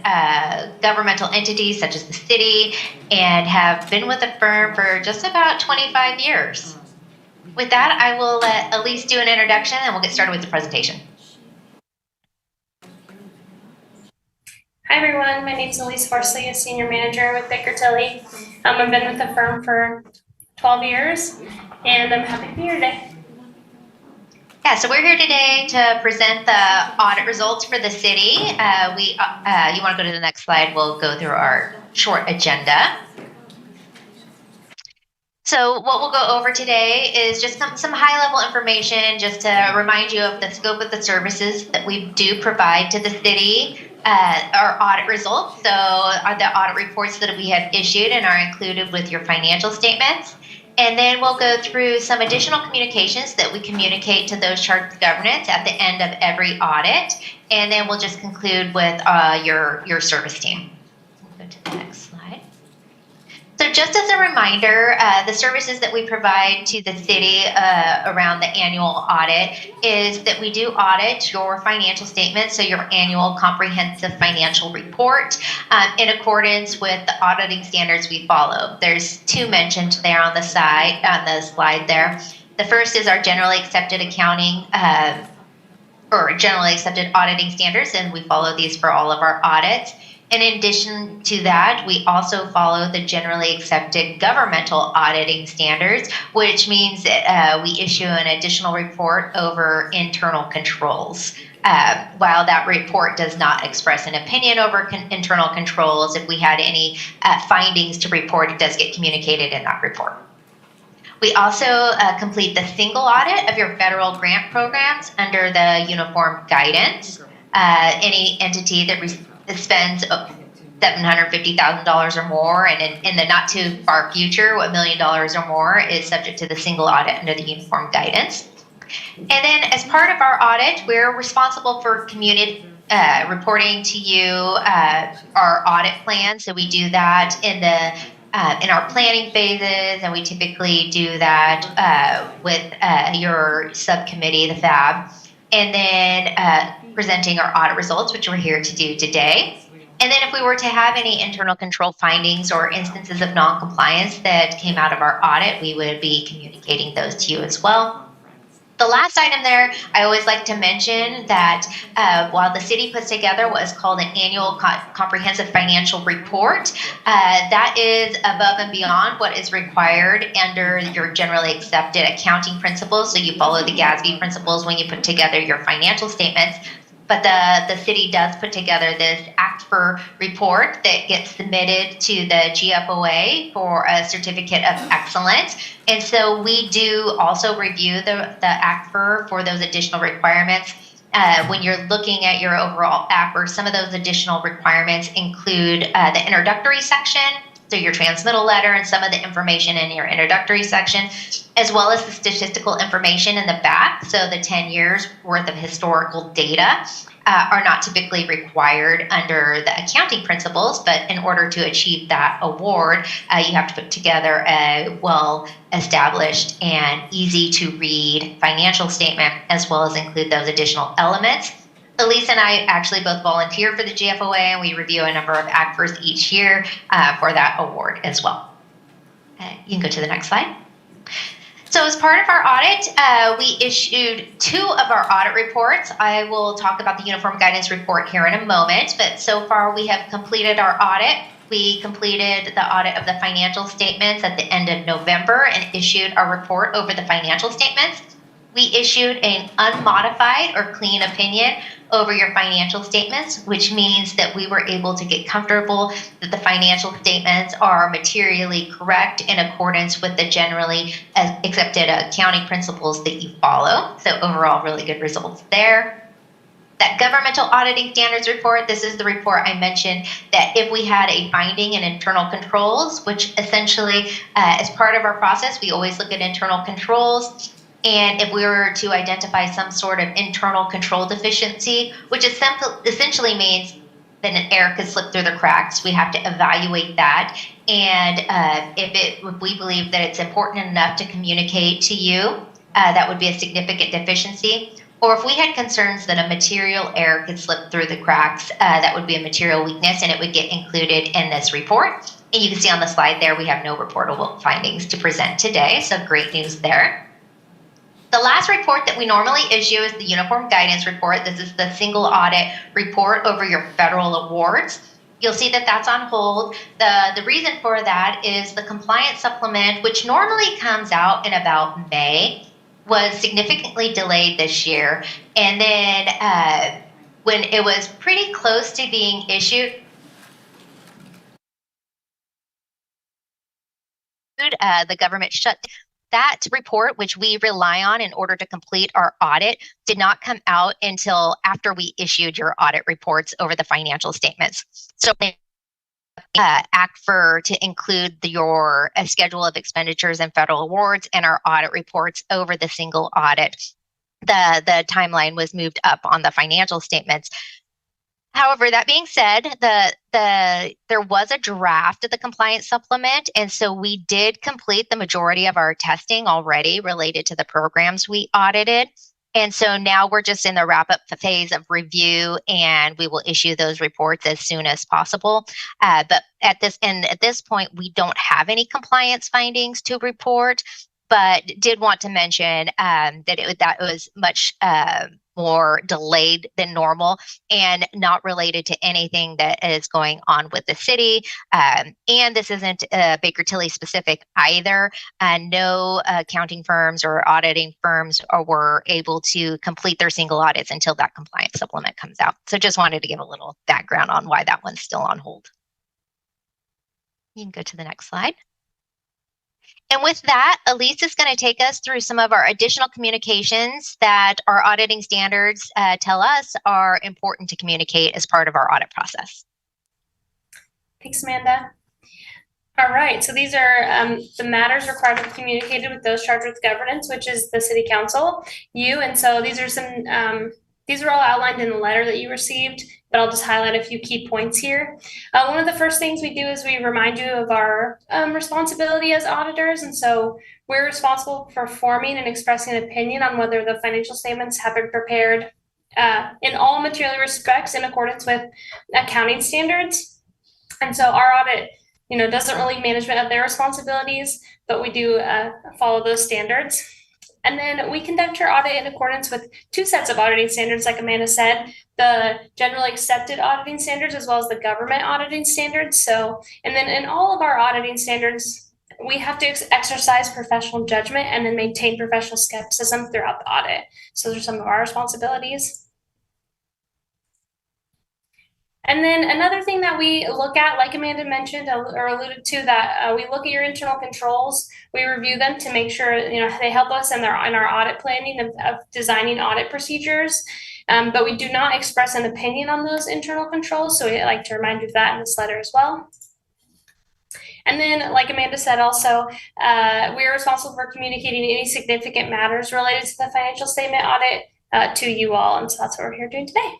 [SPEAKER 19] governmental entities such as the city, and have been with the firm for just about 25 years. With that, I will let Elise do an introduction, and we'll get started with the presentation.
[SPEAKER 20] Hi everyone, my name is Elise Horsley, a senior manager with Baker Tilly. I've been with the firm for 12 years, and I'm happy to be here today.
[SPEAKER 19] Yeah, so we're here today to present the audit results for the city. You want to go to the next slide? We'll go through our short agenda. So what we'll go over today is just some high-level information, just to remind you of the scope of the services that we do provide to the city, our audit results, so the audit reports that we have issued and are included with your financial statements. And then we'll go through some additional communications that we communicate to those charged with governance at the end of every audit. And then we'll just conclude with your service team. We'll go to the next slide. So just as a reminder, the services that we provide to the city around the annual audit is that we do audit your financial statements, so your annual comprehensive financial report, in accordance with the auditing standards we follow. There's two mentioned there on the slide there. The first is our generally accepted accounting or generally accepted auditing standards, and we follow these for all of our audits. In addition to that, we also follow the generally accepted governmental auditing standards, which means that we issue an additional report over internal controls. While that report does not express an opinion over internal controls, if we had any findings to report, it does get communicated in that report. We also complete the single audit of your federal grant programs under the uniform guidance. Any entity that spends $750,000 or more, and in the not too far future, $1 million or more, is subject to the single audit under the uniform guidance. And then as part of our audit, we're responsible for community reporting to you our audit plan. So we do that in our planning phases, and we typically do that with your subcommittee, the FAB, and then presenting our audit results, which we're here to do today. And then if we were to have any internal control findings or instances of non-compliance that came out of our audit, we would be communicating those to you as well. The last item there, I always like to mention that while the city puts together what is called an annual comprehensive financial report, that is above and beyond what is required under your generally accepted accounting principles. So you follow the GASB principles when you put together your financial statements. But the city does put together this ACTFR report that gets submitted to the GFOA for a certificate of excellence. And so we do also review the ACTFR for those additional requirements. When you're looking at your overall ACTFR, some of those additional requirements include the introductory section, so your transmittal letter and some of the information in your introductory section, as well as the statistical information in the back. So the 10 years worth of historical data are not typically required under the accounting principles, but in order to achieve that award, you have to put together a well-established and easy-to-read financial statement, as well as include those additional elements. Elise and I actually both volunteer for the GFOA, and we review a number of ACTFRs each year for that award as well. You can go to the next slide. So as part of our audit, we issued 2 of our audit reports. I will talk about the Uniform Guidance Report here in a moment, but so far we have completed our audit. We completed the audit of the financial statements at the end of November and issued our report over the financial statements. We issued an unmodified or clean opinion over your financial statements, which means that we were able to get comfortable that the financial statements are materially correct in accordance with the generally accepted accounting principles that you follow. So overall, really good results there. That governmental auditing standards report, this is the report I mentioned that if we had a finding in internal controls, which essentially as part of our process, we always look at internal controls. And if we were to identify some sort of internal control deficiency, which essentially means that an error could slip through the cracks, we have to evaluate that. And if we believe that it's important enough to communicate to you, that would be a significant deficiency. Or if we had concerns that a material error could slip through the cracks, that would be a material weakness, and it would get included in this report. And you can see on the slide there, we have no reportable findings to present today, so great news there. The last report that we normally issue is the Uniform Guidance Report. This is the single audit report over your federal awards. You'll see that that's on hold. The reason for that is the compliance supplement, which normally comes out in about May, was significantly delayed this year. And then when it was pretty close to being issued, the government shut down. That report, which we rely on in order to complete our audit, did not come out until after we issued your audit reports over the financial statements. So ACTFR to include your schedule of expenditures and federal awards and our audit reports over the single audit. The timeline was moved up on the financial statements. However, that being said, there was a draft of the compliance supplement, and so we did complete the majority of our testing already related to the programs we audited. And so now we're just in the wrap-up phase of review, and we will issue those reports as soon as possible. But at this point, we don't have any compliance findings to report, but did want to mention that was much more delayed than normal and not related to anything that is going on with the city. And this isn't Baker Tilly specific either. No accounting firms or auditing firms were able to complete their single audits until that compliance supplement comes out. So just wanted to give a little background on why that one's still on hold. You can go to the next slide. And with that, Elise is going to take us through some of our additional communications that our auditing standards tell us are important to communicate as part of our audit process.
[SPEAKER 20] Thanks, Amanda. All right, so these are the matters required to be communicated with those charged with governance, which is the city council, you. And so these are all outlined in the letter that you received, but I'll just highlight a few key points here. One of the first things we do is we remind you of our responsibility as auditors. And so we're responsible for forming and expressing an opinion on whether the financial statements have been prepared in all material respects in accordance with accounting standards. And so our audit doesn't really management of their responsibilities, but we do follow those standards. And then we conduct our audit in accordance with two sets of auditing standards, like Amanda said, the generally accepted auditing standards as well as the government auditing standards. So, and then in all of our auditing standards, we have to exercise professional judgment and then maintain professional skepticism throughout the audit. So those are some of our responsibilities. And then another thing that we look at, like Amanda mentioned or alluded to, that we look at your internal controls. We review them to make sure they help us in our audit planning of designing audit procedures. But we do not express an opinion on those internal controls. So we like to remind you of that in this letter as well. And then, like Amanda said, also, we are responsible for communicating any significant matters related to the financial statement audit to you all. And so that's what we're here doing today.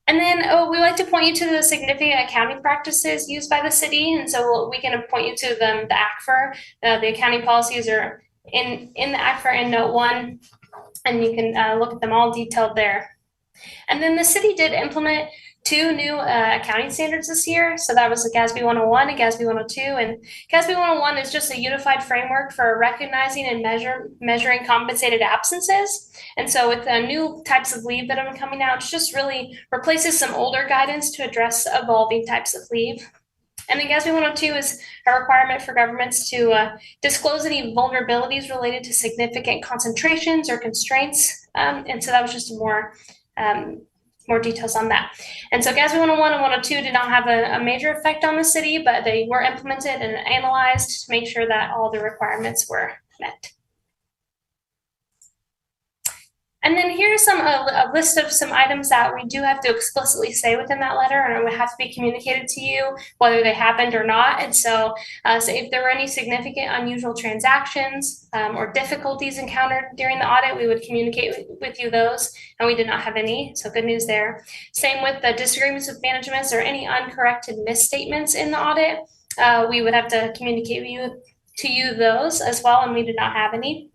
[SPEAKER 20] And then we like to point you to the significant accounting practices used by the city. And so we can point you to them, the ACFR. The accounting policies are in the ACFR in Note 1, and you can look at them all detailed there. And then the city did implement 2 new accounting standards this year. So that was the GASB 101 and GASB 102. And GASB 101 is just a unified framework for recognizing and measuring compensated absences. And so with the new types of leave that have been coming out, it just really replaces some older guidance to address evolving types of leave. And then GASB 102 is a requirement for governments to disclose any vulnerabilities related to significant concentrations or constraints. And so that was just more details on that. And so GASB 101 and 102 did not have a major effect on the city, but they were implemented and analyzed to make sure that all the requirements were met. And then here's a list of some items that we do have to explicitly say within that letter, and it would have to be communicated to you whether they happened or not. And so if there were any significant unusual transactions or difficulties encountered during the audit, we would communicate with you those, and we did not have any, so good news there. Same with the disagreements with managements or any uncorrected misstatements in the audit. We would have to communicate to you those as well, and we did not have any.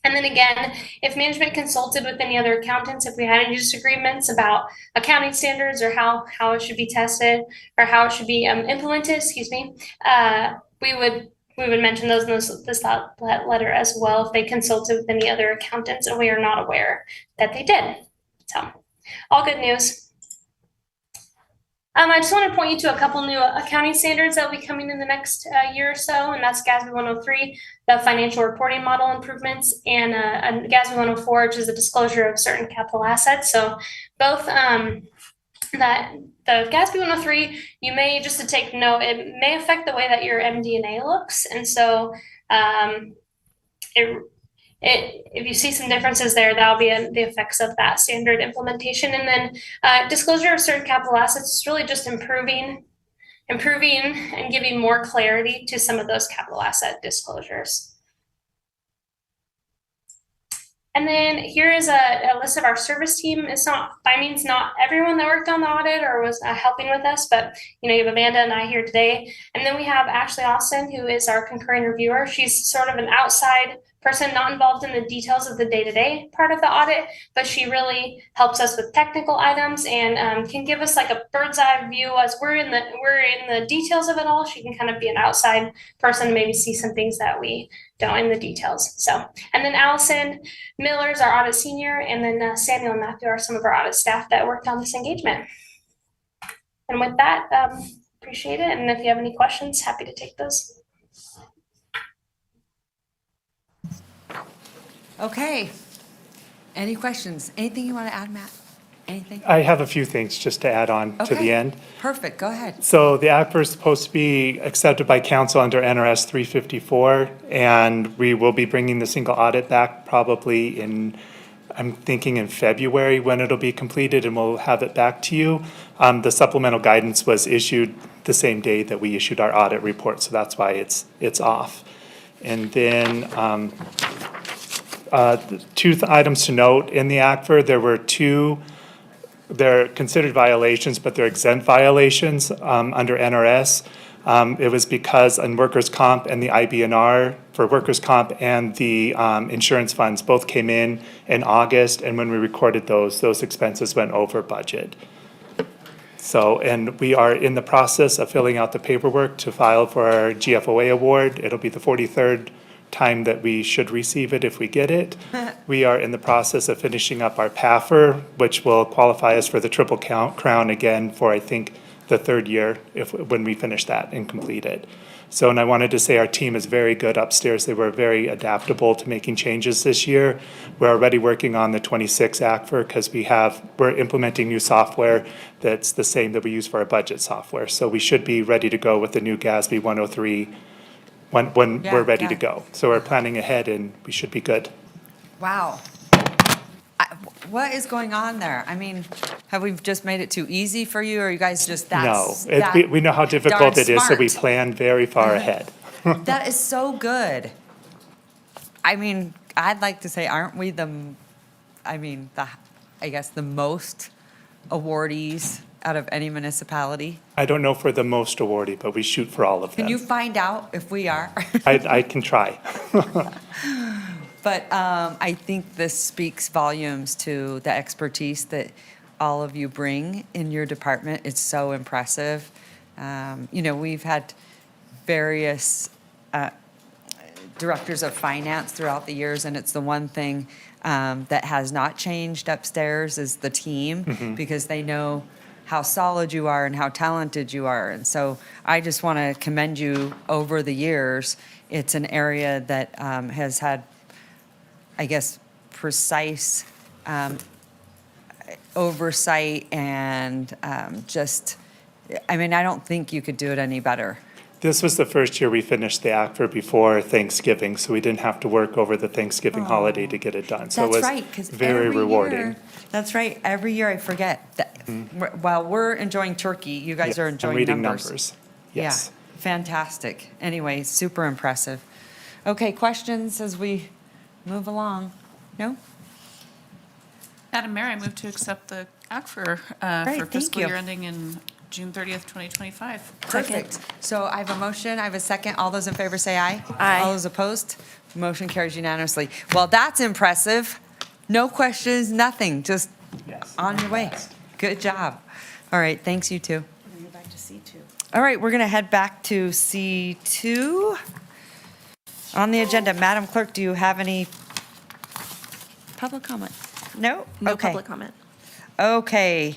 [SPEAKER 20] And then again, if management consulted with any other accountants, if we had any disagreements about accounting standards or how it should be tested or how it should be implemented, we would mention those in this letter as well if they consulted with any other accountants, and we are not aware that they did. So, all good news. I just want to point you to a couple new accounting standards that will be coming in the next year or so, and that's GASB 103, the financial reporting model improvements, and GASB 104, which is the disclosure of certain capital assets. So both that the GASB 103, you may, just to take note, it may affect the way that your MD&A looks, and so if you see some differences there, that'll be the effects of that standard implementation. And then disclosure of certain capital assets is really just improving and giving more clarity to some of those capital asset disclosures. And then here is a list of our service team. It's not by means not everyone that worked on the audit or was helping with us, but you have Amanda and I here today. And then we have Ashley Austin, who is our concurring reviewer. She's sort of an outside person, not involved in the details of the day-to-day part of the audit, but she really helps us with technical items and can give us like a bird's eye view as we're in the details of it all. She can kind of be an outside person, maybe see some things that we don't in the details. So, and then Allison Miller is our audit senior, and then Samuel and Matthew are some of our audit staff that worked on this engagement. And with that, appreciate it. And if you have any questions, happy to take those.
[SPEAKER 15] Okay. Any questions? Anything you want to add, Matt? Anything?
[SPEAKER 17] I have a few things just to add on to the end.
[SPEAKER 15] Perfect. Go ahead.
[SPEAKER 17] So the ACFR is supposed to be accepted by council under NRS 354, and we will be bringing the single audit back probably in I'm thinking in February when it'll be completed, and we'll have it back to you. The supplemental guidance was issued the same day that we issued our audit report, so that's why it's off. And then two items to note in the ACFR, there were two. They're considered violations, but they're exempt violations under NRS. It was because on workers' comp and the IBNR for workers' comp and the insurance funds both came in August, and when we recorded those expenses went over budget. So, and we are in the process of filling out the paperwork to file for our GFOA award. It'll be the 43rd time that we should receive it if we get it. We are in the process of finishing up our PAFR, which will qualify us for the Triple Crown again for, I think, the third year when we finish that and complete it. So, and I wanted to say our team is very good upstairs. They were very adaptable to making changes this year. We're already working on the 26 ACFR because we're implementing new software that's the same that we use for our budget software. So we should be ready to go with the new GASB 103 when we're ready to go. So we're planning ahead and we should be good.
[SPEAKER 15] Wow. What is going on there? I mean, have we just made it too easy for you, or are you guys just
[SPEAKER 17] No, we know how difficult it is, so we plan very far ahead.
[SPEAKER 15] That is so good. I mean, I'd like to say, aren't we the most awardees out of any municipality?
[SPEAKER 17] I don't know for the most awardee, but we shoot for all of them.
[SPEAKER 15] Can you find out if we are?
[SPEAKER 17] I can try.
[SPEAKER 15] But I think this speaks volumes to the expertise that all of you bring in your department. It's so impressive. We've had various directors of finance throughout the years, and it's the one thing that has not changed upstairs is the team, because they know how solid you are and how talented you are. And so I just want to commend you over the years. It's an area that has had, I guess, precise oversight and I don't think you could do it any better.
[SPEAKER 17] This was the first year we finished the ACFR before Thanksgiving, so we didn't have to work over the Thanksgiving holiday to get it done. So
[SPEAKER 15] That's
[SPEAKER 17] it
[SPEAKER 15] right,
[SPEAKER 17] was
[SPEAKER 15] 'cause
[SPEAKER 17] very
[SPEAKER 15] every
[SPEAKER 17] rewarding.
[SPEAKER 15] year- That's right. Every year I forget that while we're enjoying turkey, you guys
[SPEAKER 17] Yes,
[SPEAKER 15] are
[SPEAKER 17] I'm
[SPEAKER 15] enjoying
[SPEAKER 17] reading
[SPEAKER 15] numbers.
[SPEAKER 17] Yes.
[SPEAKER 15] Yeah, fantastic. Anyway, super impressive. Okay, questions as we move along? No?
[SPEAKER 16] Madam Mayor, I move to accept the ACFR
[SPEAKER 15] Great,
[SPEAKER 16] for
[SPEAKER 15] thank
[SPEAKER 16] fiscal
[SPEAKER 15] you.
[SPEAKER 16] year ending in June 30th, 2025.
[SPEAKER 15] Perfect. So I have a motion, I have a second. All those in favor say aye.
[SPEAKER 16] Aye.
[SPEAKER 15] All those opposed? Motion carries unanimously. Well, that's impressive. No questions, nothing, just on your way. Good job. All right, thanks, you two.
[SPEAKER 13] Go back to C2.
[SPEAKER 15] All right, we're going to head back to C2. On the agenda, Madam Clerk, do you have any public comment? No?
[SPEAKER 16] No
[SPEAKER 15] Okay.
[SPEAKER 16] public comment.
[SPEAKER 15] Okay.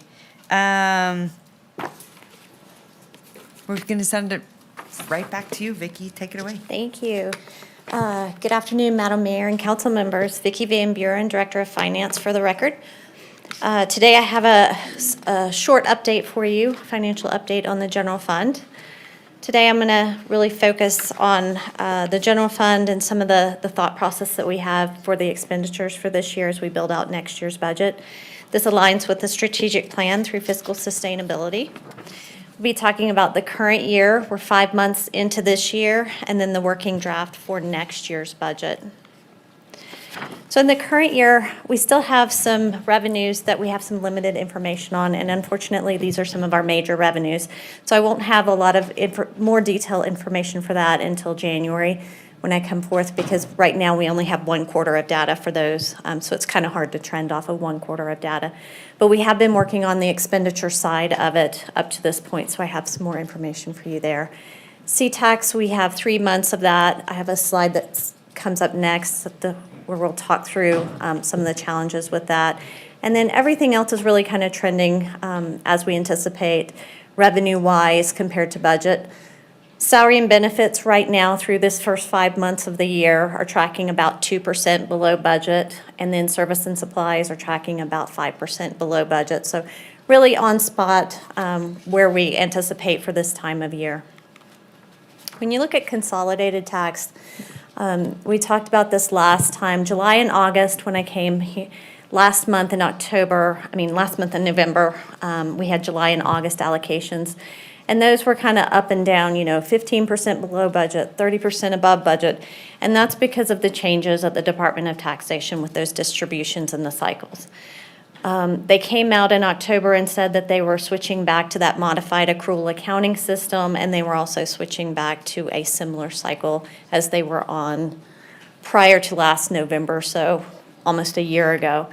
[SPEAKER 15] We're going to send it right back to you, Vicki. Take it away.
[SPEAKER 24] Thank you. Good afternoon, Madam Mayor and council members. Vicki Van Buren, Director of Finance for the record. Today I have a short update for you, financial update on the general fund. Today I'm going to really focus on the general fund and some of the thought process that we have for the expenditures for this year as we build out next year's budget. This aligns with the strategic plan through fiscal sustainability. We'll be talking about the current year. We're 5 months into this year, and then the working draft for next year's budget. So in the current year, we still have some revenues that we have some limited information on, and unfortunately, these are some of our major revenues. So I won't have a lot of more detailed information for that until January when I come forth, because right now we only have 1 quarter of data for those, so it's kind of hard to trend off of 1 quarter of data. But we have been working on the expenditure side of it up to this point, so I have some more information for you there. C-Tax, we have 3 months of that. I have a slide that comes up next where we'll talk through some of the challenges with that. And then everything else is really kind of trending as we anticipate revenue-wise compared to budget. Salary and benefits right now through this first 5 months of the year are tracking about 2% below budget, and then service and supplies are tracking about 5% below budget. So really on spot where we anticipate for this time of year. When you look at consolidated tax, we talked about this last time, July and August when I came
[SPEAKER 1] Last month in November, we had July and August allocations. And those were kind of up and down, 15% below budget, 30% above budget. And that's because of the changes at the Department of Taxation with those distributions and the cycles. They came out in October and said that they were switching back to that modified accrual accounting system, and they were also switching back to a similar cycle as they were on prior to last November, so almost a year ago.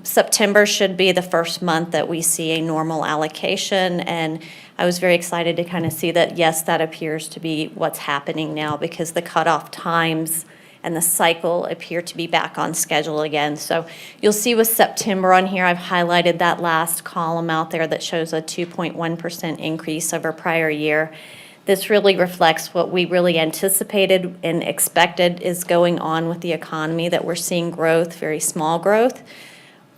[SPEAKER 1] September should be the first month that we see a normal allocation, and I was very excited to kind of see that, yes, that appears to be what's happening now, because the cutoff times and the cycle appear to be back on schedule again. So you'll see with September on here, I've highlighted that last column out there that shows a 2.1% increase over prior year. This really reflects what we really anticipated and expected is going on with the economy, that we're seeing growth, very small growth,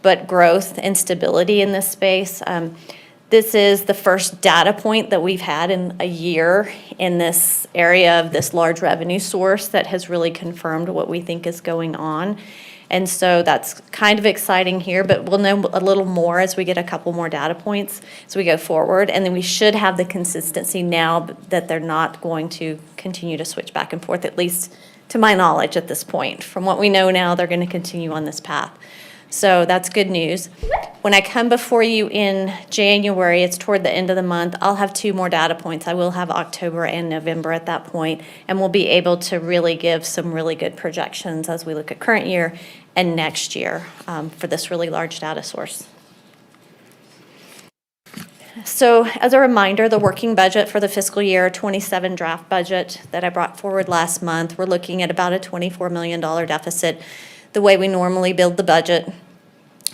[SPEAKER 1] but growth and stability in this space. This is the first data point that we've had in a year in this area of this large revenue source that has really confirmed what we think is going on. And so that's kind of exciting here, but we'll know a little more as we get a couple more data points as we go forward. And then we should have the consistency now that they're not going to continue to switch back and forth, at least to my knowledge at this point. From what we know now, they're going to continue on this path. So that's good news. When I come before you in January, it's toward the end of the month, I'll have 2 more data points. I will have October and November at that point, and we'll be able to really give some really good projections as we look at current year and next year for this really large data source. So as a reminder, the working budget for the fiscal year 27 draft budget that I brought forward last month, we're looking at about a $24 million deficit the way we normally build the budget.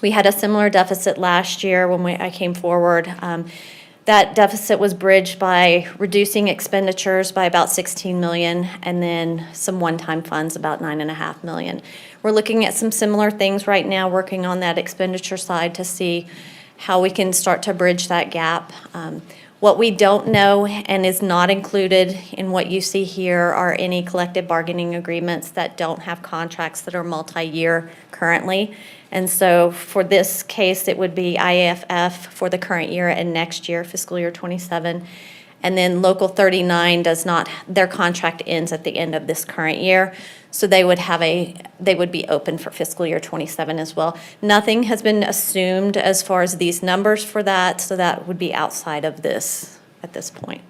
[SPEAKER 1] We had a similar deficit last year when I came forward. That deficit was bridged by reducing expenditures by about $16 million and then some one-time funds, about $9.5 million. We're looking at some similar things right now, working on that expenditure side to see how we can start to bridge that gap. What we don't know and is not included in what you see here are any collective bargaining agreements that don't have contracts that are multi-year currently. And so for this case, it would be IAFF for the current year and next year, fiscal year 27. And then Local 39 does not, their contract ends at the end of this current year. So they would be open for fiscal year 27 as well. Nothing has been assumed as far as these numbers for that, so that would be outside of this at this point.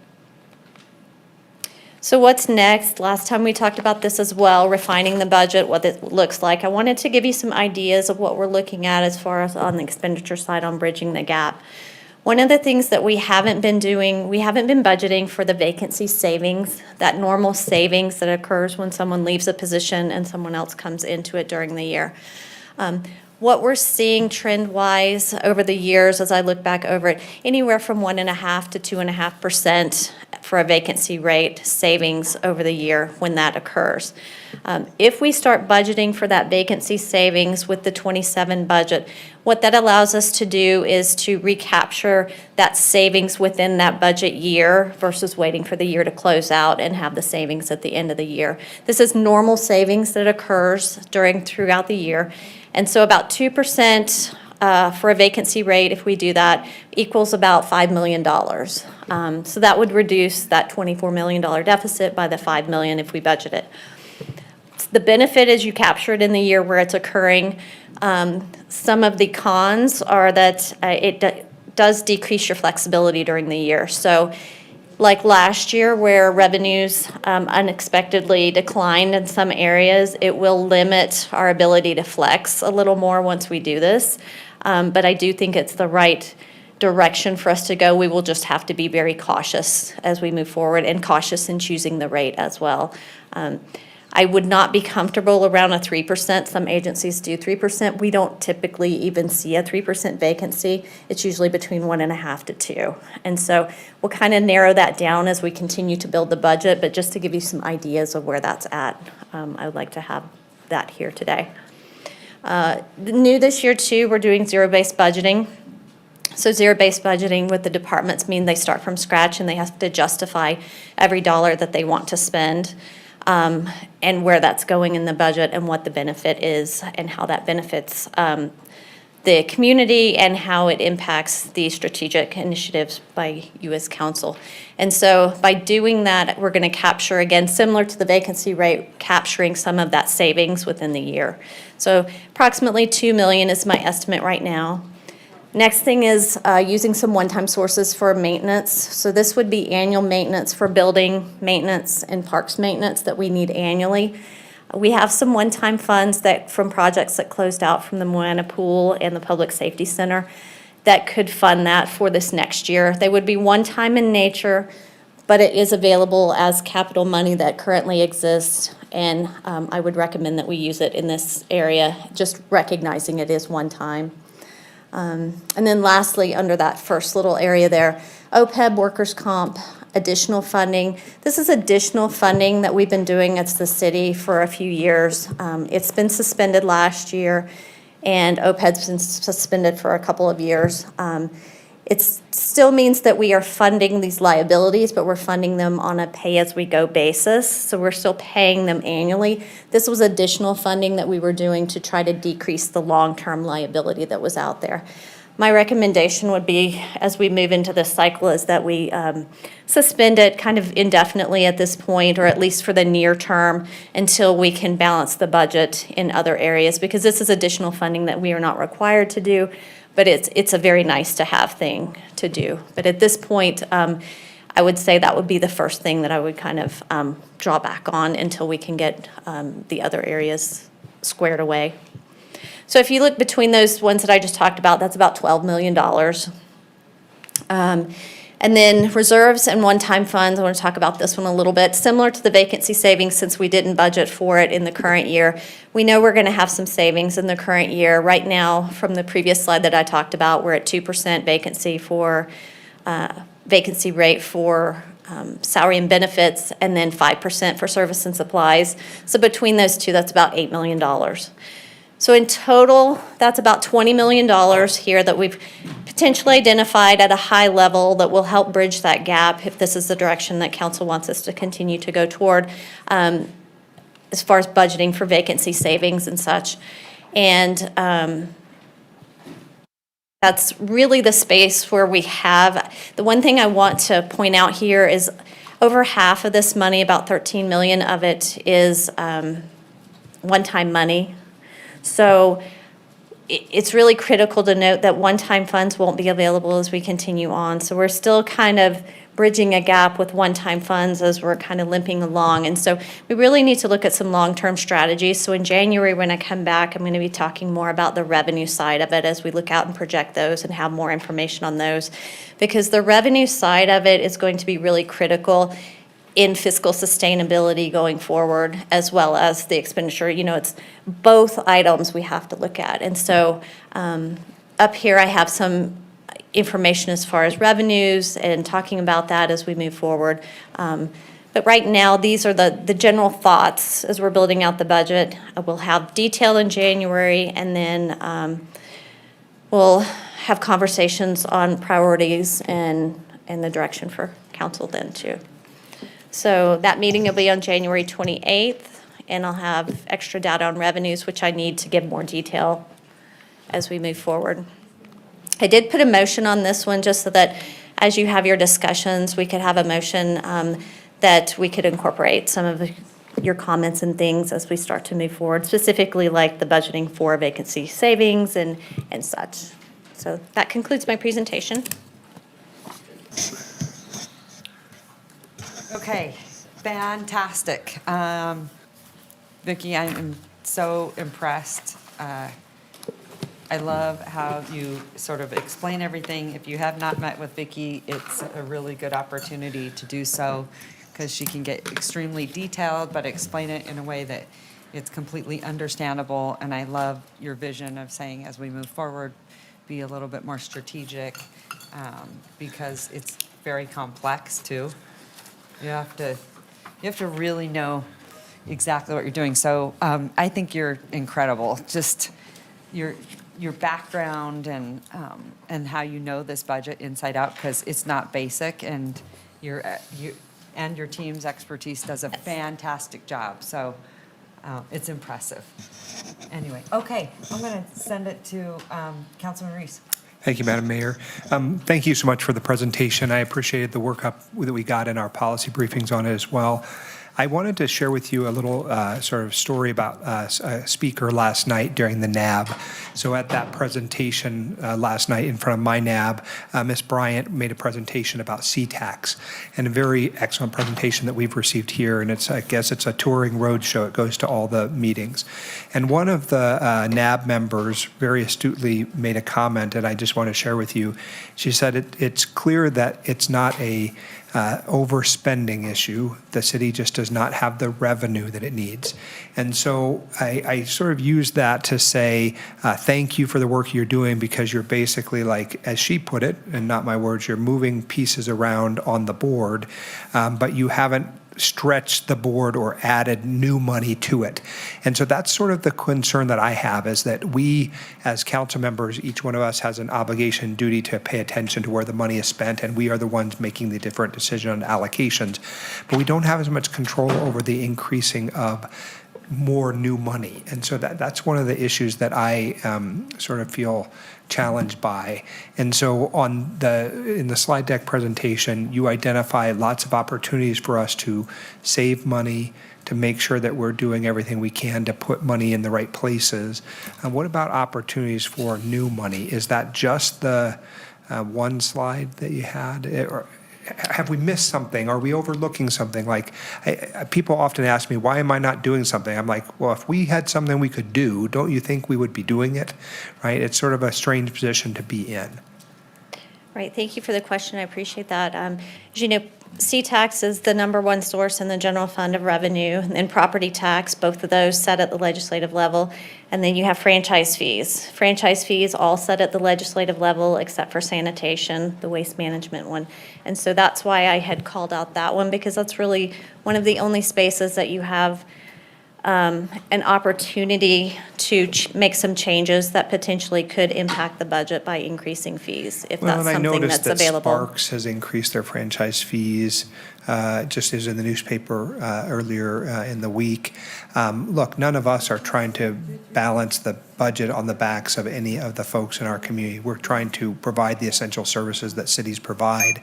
[SPEAKER 1] So what's next? Last time we talked about this as well, refining the budget, what it looks like. I wanted to give you some ideas of what we're looking at as far as on the expenditure side on bridging the gap. One of the things that we haven't been doing, we haven't been budgeting for the vacancy savings, that normal savings that occurs when someone leaves a position and someone else comes into it during the year. What we're seeing trend-wise over the years, as I look back over it, anywhere from 1.5% to 2.5% for a vacancy rate savings over the year when that occurs. If we start budgeting for that vacancy savings with the 27 budget, what that allows us to do is to recapture that savings within that budget year versus waiting for the year to close out and have the savings at the end of the year. This is normal savings that occurs throughout the year. And so about 2% for a vacancy rate, if we do that, equals about $5 million. So that would reduce that $24 million deficit by the $5 million if we budget it. The benefit is you capture it in the year where it's occurring. Some of the cons are that it does decrease your flexibility during the year. So like last year where revenues unexpectedly declined in some areas, it will limit our ability to flex a little more once we do this. But I do think it's the right direction for us to go. We will just have to be very cautious as we move forward and cautious in choosing the rate as well. I would not be comfortable around a 3%. Some agencies do 3%. We don't typically even see a 3% vacancy. It's usually between 1.5 to 2. And so we'll kind of narrow that down as we continue to build the budget, but just to give you some ideas of where that's at, I would like to have that here today. New this year too, we're doing zero-based budgeting. So zero-based budgeting with the departments mean they start from scratch and they have to justify every dollar that they want to spend. And where that's going in the budget and what the benefit is and how that benefits the community and how it impacts the strategic initiatives by you as council. And so by doing that, we're going to capture, again, similar to the vacancy rate, capturing some of that savings within the year. So approximately $2 million is my estimate right now. Next thing is using some one-time sources for maintenance. So this would be annual maintenance for building maintenance and parks maintenance that we need annually. We have some one-time funds that from projects that closed out from the Moana Pool and the Public Safety Center that could fund that for this next year. They would be one-time in nature, but it is available as capital money that currently exists, and I would recommend that we use it in this area, just recognizing it is one time. And then lastly, under that first little area there, OPEB, workers' comp, additional funding. This is additional funding that we've been doing as the city for a few years. It's been suspended last year, and OPEB's been suspended for a couple of years. It still means that we are funding these liabilities, but we're funding them on a pay-as-we-go basis, so we're still paying them annually. This was additional funding that we were doing to try to decrease the long-term liability that was out there. My recommendation would be, as we move into this cycle, is that we suspend it kind of indefinitely at this point, or at least for the near term, until we can balance the budget in other areas, because this is additional funding that we are not required to do, but it's a very nice to have thing to do. But at this point, I would say that would be the first thing that I would kind of draw back on until we can get the other areas squared away. So if you look between those ones that I just talked about, that's about $12 million. And then reserves and one-time funds, I want to talk about this one a little bit. Similar to the vacancy savings, since we didn't budget for it in the current year, we know we're going to have some savings in the current year. Right now, from the previous slide that I talked about, we're at 2% vacancy rate for salary and benefits, and then 5% for service and supplies. So between those two, that's about $8 million. So in total, that's about $20 million here that we've potentially identified at a high level that will help bridge that gap if this is the direction that council wants us to continue to go toward, as far as budgeting for vacancy savings and such. And that's really the space where we have. The one thing I want to point out here is over half of this money, about $13 million of it, is one-time money. So it's really critical to note that one-time funds won't be available as we continue on. So we're still kind of bridging a gap with one-time funds as we're kind of limping along. And so we really need to look at some long-term strategies. So in January, when I come back, I'm going to be talking more about the revenue side of it as we look out and project those and have more information on those. Because the revenue side of it is going to be really critical in fiscal sustainability going forward, as well as the expenditure. You know, it's both items we have to look at. And so up here I have some information as far as revenues and talking about that as we move forward. But right now, these are the general thoughts as we're building out the budget. We'll have detail in January, and then we'll have conversations on priorities and the direction for council then too. So that meeting will be on January 28th, and I'll have extra data on revenues, which I need to give more detail as we move forward. I did put a motion on this one just so that as you have your discussions, we could have a motion that we could incorporate some of your comments and things as we start to move forward, specifically like the budgeting for vacancy savings and such. So that concludes my presentation.
[SPEAKER 15] Okay, fantastic. Vicki, I am so impressed. I love how you sort of explain everything. If you have not met with Vicki, it's a really good opportunity to do so, because she can get extremely detailed, but explain it in a way that it's completely understandable. And I love your vision of saying, as we move forward, be a little bit more strategic, because it's very complex too. You have to really know exactly what you're doing. So I think you're incredible. Just your background and how you know this budget inside out, because it's not basic, and your team's expertise does a fantastic job. So it's impressive. Anyway, okay, I'm going to send it to Councilman Reese.
[SPEAKER 4] Thank you, Madam Mayor. Thank you so much for the presentation. I appreciated the workup that we got in our policy briefings on it as well. I wanted to share with you a little sort of story about a speaker last night during the NAB. So at that presentation last night in front of my NAB, Ms. Bryant made a presentation about C-Tax, and a very excellent presentation that we've received here. And I guess it's a touring road show. It goes to all the meetings. And one of the NAB members very astutely made a comment, and I just want to share with you. She said it's clear that it's not a overspending issue. The city just does not have the revenue that it needs. And so I sort of use that to say, thank you for the work you're doing, because you're basically, like, as she put it, and not my words, you're moving pieces around on the board, but you haven't stretched the board or added new money to it. And so that's sort of the concern that I have, is that we as council members, each one of us has an obligation, duty to pay attention to where the money is spent, and we are the ones making the different decision on allocations. But we don't have as much control over the increasing of more new money. And so that's one of the issues that I sort of feel challenged by. And so in the slide deck presentation, you identify lots of opportunities for us to save money, to make sure that we're doing everything we can to put money in the right places. And what about opportunities for new money? Is that just the one slide that you had? Or have we missed something? Are we overlooking something? Like, people often ask me, why am I not doing something? I'm like, well, if we had something we could do, don't you think we would be doing it? Right? It's sort of a strange position to be in.
[SPEAKER 1] Right, thank you for the question. I appreciate that. As you know, C-Tax is the #1 source in the general fund of revenue, and property tax, both of those set at the legislative level. And then you have franchise fees. Franchise fees all set at the legislative level except for sanitation, the waste management one. And so that's why I had called out that one, because that's really one of the only spaces that you have an opportunity to make some changes that potentially could impact the budget by increasing fees, if that's something that's available.
[SPEAKER 4] Sparks has increased their franchise fees, just as in the newspaper earlier in the week. Look, none of us are trying to balance the budget on the backs of any of the folks in our community. We're trying to provide the essential services that cities provide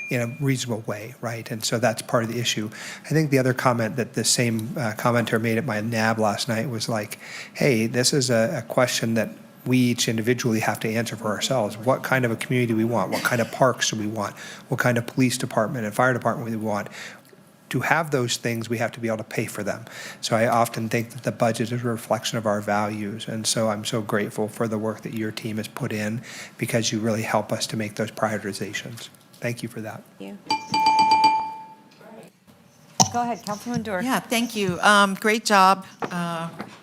[SPEAKER 4] in a reasonable way, right? And so that's part of the issue. I think the other comment that the same commenter made at my NAB last night was like, hey, this is a question that we each individually have to answer for ourselves. What kind of a community do we want? What kind of parks do we want? What kind of police department and fire department do we want? To have those things, we have to be able to pay for them. So I often think that the budget is a reflection of our values. And so I'm so grateful for the work that your team has put in, because you really help us to make those prioritizations. Thank you for that.
[SPEAKER 1] Thank you.
[SPEAKER 15] Go ahead, Councilman Dorr.
[SPEAKER 5] Yeah, thank you. Great job,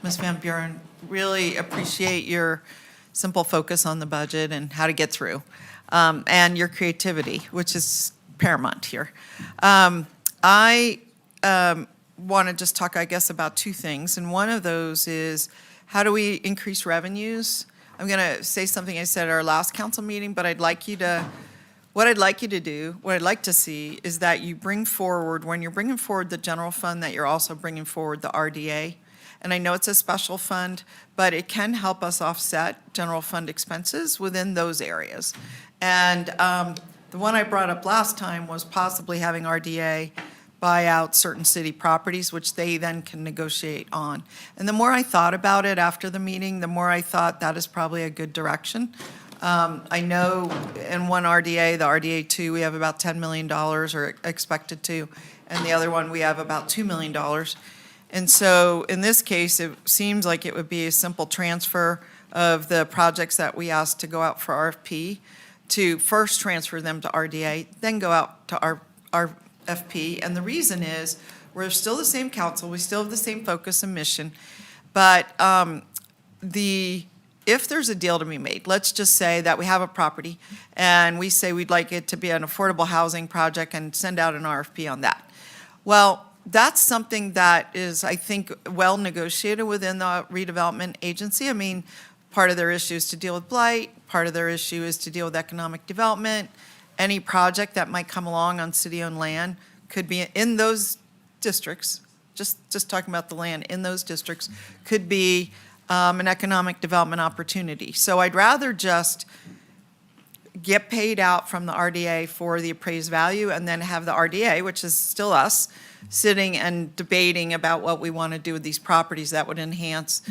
[SPEAKER 5] Ms. Van Buren. Really appreciate your simple focus on the budget and how to get through, and your creativity, which is paramount here. I want to just talk, I guess, about two things, and one of those is, how do we increase revenues? I'm going to say something I said at our last council meeting, but what I'd like to see is that you bring forward, when you're bringing forward the general fund, that you're also bringing forward the RDA. And I know it's a special fund, but it can help us offset general fund expenses within those areas. And the one I brought up last time was possibly having RDA buy out certain city properties, which they then can negotiate on. And the more I thought about it after the meeting, the more I thought that is probably a good direction. I know in one RDA, the RDA 2, we have about $10 million, or expected to, and the other one we have about $2 million. And so in this case, it seems like it would be a simple transfer of the projects that we asked to go out for RFP, to first transfer them to RDA, then go out to our RFP. And the reason is, we're still the same council, we still have the same focus and mission, but if there's a deal to be made, let's just say that we have a property and we say we'd like it to be an affordable housing project and send out an RFP on that. Well, that's something that is, I think, well negotiated within the redevelopment agency. I mean, part of their issue is to deal with blight, part of their issue is to deal with economic development. Any project that might come along on city-owned land could be in those districts, just talking about the land in those districts, could be an economic development opportunity. So I'd rather just get paid out from the RDA for the appraised value and then have the RDA, which is still us, sitting and debating about what we want to do with these properties that would enhance,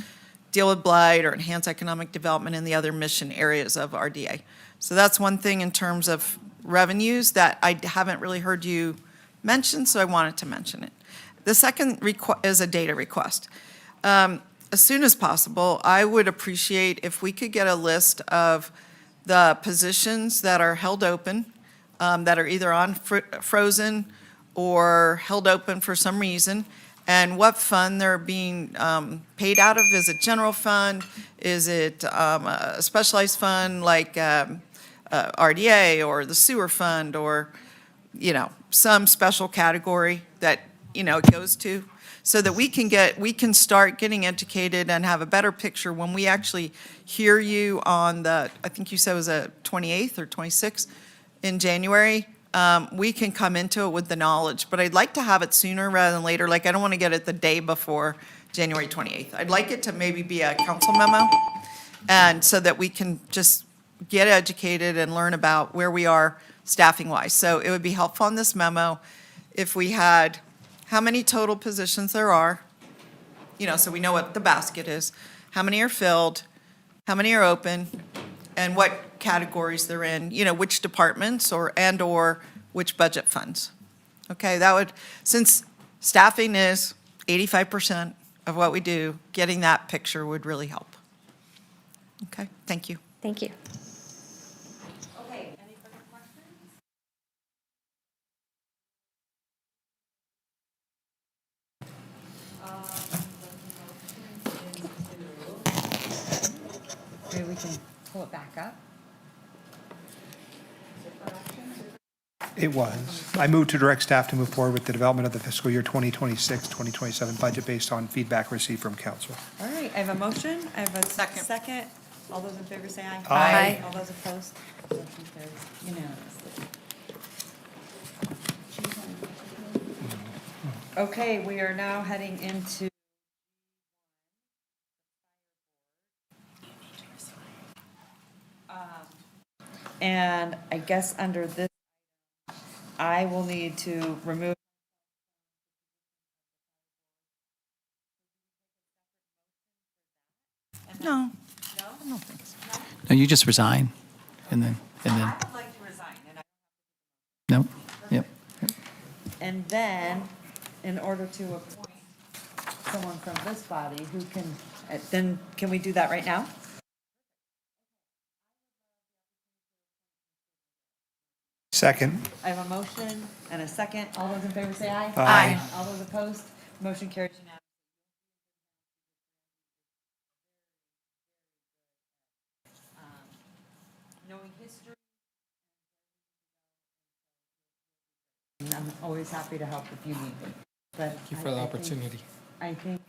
[SPEAKER 5] deal with blight or enhance economic development in the other mission areas of RDA. So that's one thing in terms of revenues that I haven't really heard you mention, so I wanted to mention it. The second is a data request. As soon as possible, I would appreciate if we could get a list of the positions that are held open, that are either on frozen or held open for some reason, and what fund they're being paid out of. Is it general fund? Is it a specialized fund like RDA or the sewer fund, or, you know, some special category that, you know, it goes to, so that we can start getting educated and have a better picture when we actually hear you on the, I think you said it was the 28th or 26th in January. We can come into it with the knowledge, but I'd like to have it sooner rather than later. Like, I don't want to get it the day before January 28th. I'd like it to maybe be a council memo, and so that we can just get educated and learn about where we are staffing-wise. So it would be helpful on this memo if we had how many total positions there are, you know, so we know what the basket is, how many are filled, how many are open, and what categories they're in, you know, which departments or which budget funds. Okay, that would, since staffing is 85% of what we do, getting that picture would really help. Okay, thank you.
[SPEAKER 1] Thank you.
[SPEAKER 15] Okay, any further questions? Maybe we can pull it back up.
[SPEAKER 4] It was. I moved to direct staff to move forward with the development of the fiscal year 2026-2027 budget based on feedback received from council.
[SPEAKER 15] All right, I have a motion. I have a second. All those in favor say aye.
[SPEAKER 4] Aye.
[SPEAKER 15] All those opposed? Motion carries unanimously. Okay, we are now heading into and I guess under this, I will need to remove.
[SPEAKER 5] No.
[SPEAKER 15] I don't think so.
[SPEAKER 3] No, you just resign, and then.
[SPEAKER 15] I would like to resign, and
[SPEAKER 3] No. Yep.
[SPEAKER 15] And then, in order to appoint someone from this body who can, then can we do that right now?
[SPEAKER 4] Second.
[SPEAKER 15] I have a motion and a second. All those in favor say aye.
[SPEAKER 4] Aye.
[SPEAKER 15] All those opposed? Motion carries unanimously. Knowing history. And I'm always happy to help if you need me. But
[SPEAKER 3] Thank you for the opportunity.
[SPEAKER 15] I think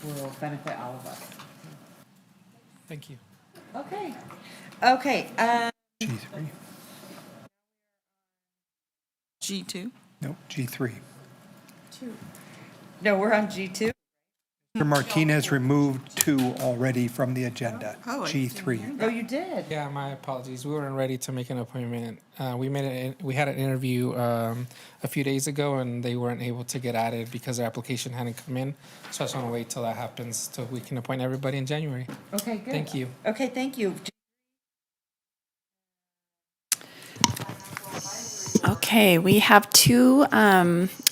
[SPEAKER 15] will benefit all of us.
[SPEAKER 3] Thank you.
[SPEAKER 15] Okay. Okay.
[SPEAKER 4] G3.
[SPEAKER 5] G2?
[SPEAKER 4] Nope, G3.
[SPEAKER 15] No, we're on G2.
[SPEAKER 4] Mr. Martinez removed 2 already from the agenda.
[SPEAKER 5] Oh, I
[SPEAKER 4] G3.
[SPEAKER 15] Oh, you did?
[SPEAKER 3] Yeah, my apologies. We weren't ready to make an appointment. We had an interview a few days ago, and they weren't able to get added because their application hadn't come in. So I just want to wait till that happens, till we can appoint everybody in January.
[SPEAKER 15] Okay, good.
[SPEAKER 3] Thank you.
[SPEAKER 15] Okay, thank you.
[SPEAKER 21] Okay, we have 2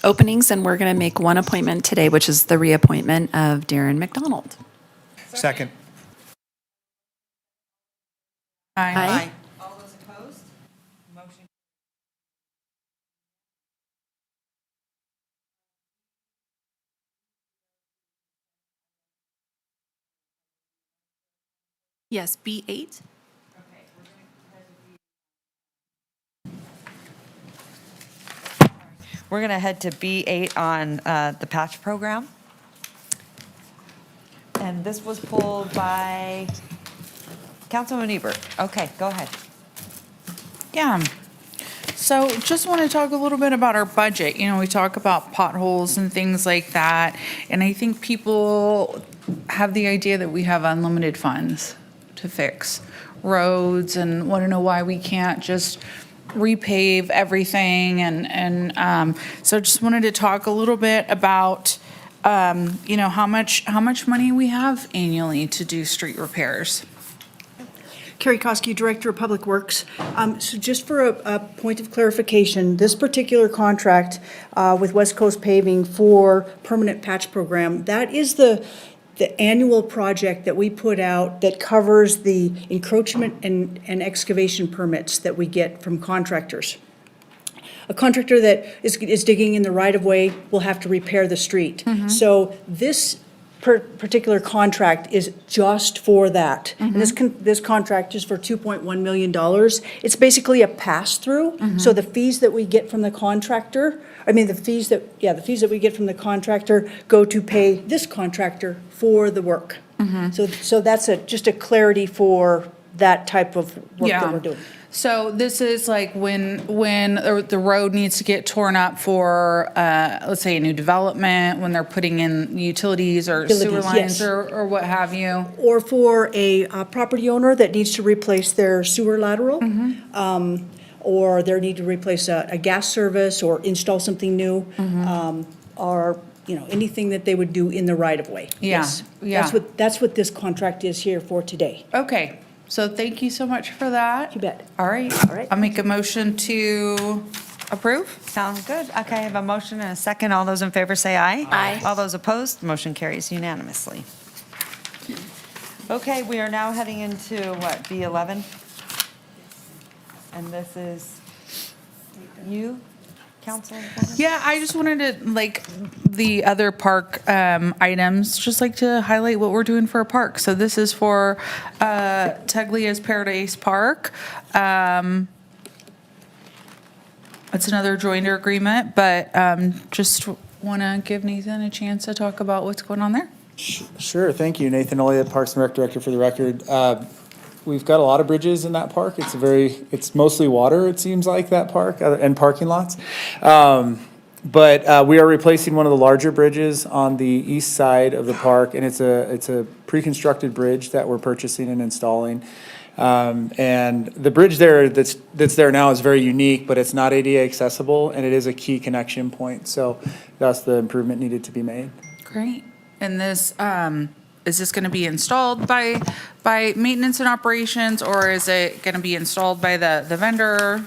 [SPEAKER 21] openings, and we're going to make one appointment today, which is the reappointment of Darren McDonald.
[SPEAKER 4] Second.
[SPEAKER 21] Aye.
[SPEAKER 15] All those opposed? Motion.
[SPEAKER 21] Yes, B8.
[SPEAKER 15] We're going to head to B8 on the patch program. And this was pulled by Councilman Ebert. Okay, go ahead.
[SPEAKER 22] Yeah.
[SPEAKER 6] So just want to talk a little bit about our budget. You know, we talk about potholes and things like that. And I think people have the idea that we have unlimited funds to fix roads and want to know why we can't just repave everything. So just wanted to talk a little bit about, you know, how much money we have annually to do street repairs.
[SPEAKER 7] Carrie Koski, Director of Public Works. So just for a point of clarification, this particular contract with West Coast Paving for permanent patch program, that is the annual project that we put out that covers the encroachment and excavation permits that we get from contractors. A contractor that is digging in the right-of-way will have to repair the street. So this particular contract is just for that. And this contract is for $2.1 million. It's basically a pass-through. So the fees that we get from the contractor, the fees that we get from the contractor go to pay this contractor for the work. So that's just a clarity for that type of work that we're doing.
[SPEAKER 6] So this is like when the road needs to get torn up for, let's say, a new development, when they're putting in utilities or sewer lines,
[SPEAKER 7] yes.
[SPEAKER 6] or what have you.
[SPEAKER 7] Or for a property owner that needs to replace their sewer lateral, or they need to replace a gas service or install something new, or anything that they would do in the right of way.
[SPEAKER 6] Yeah,
[SPEAKER 7] Yes.
[SPEAKER 6] yeah.
[SPEAKER 7] That's what this contract is here for today.
[SPEAKER 6] Okay, so thank you so much for that.
[SPEAKER 7] You bet.
[SPEAKER 6] All right. I'll make a motion to approve.
[SPEAKER 15] Sounds good. Okay, I have a motion and a second. All those in favor say aye.
[SPEAKER 21] Aye.
[SPEAKER 15] All those opposed, motion carries unanimously. Okay, we are now heading into what, B11? And this is you, Councilor?
[SPEAKER 6] Yeah, I just wanted to, like, the other park items, just like to highlight what we're doing for a park. So this is for Teglia's Paradise Park. It's another joiner agreement, but just want to give Nathan a chance to talk about what's going on there.
[SPEAKER 22] Sure, thank you. Nathan Elliott, Parks and Rec Director for the record. We've got a lot of bridges in that park. It's mostly water, it seems like, that park, and parking lots. But we are replacing one of the larger bridges on the east side of the park, and it's a pre-constructed bridge that we're purchasing and installing. And the bridge there that's there now is very unique, but it's not ADA accessible, and it is a key connection point. So that's the improvement needed to be made.
[SPEAKER 6] Great. And this, is this going to be installed by maintenance and operations, or is it going to be installed by the vendor?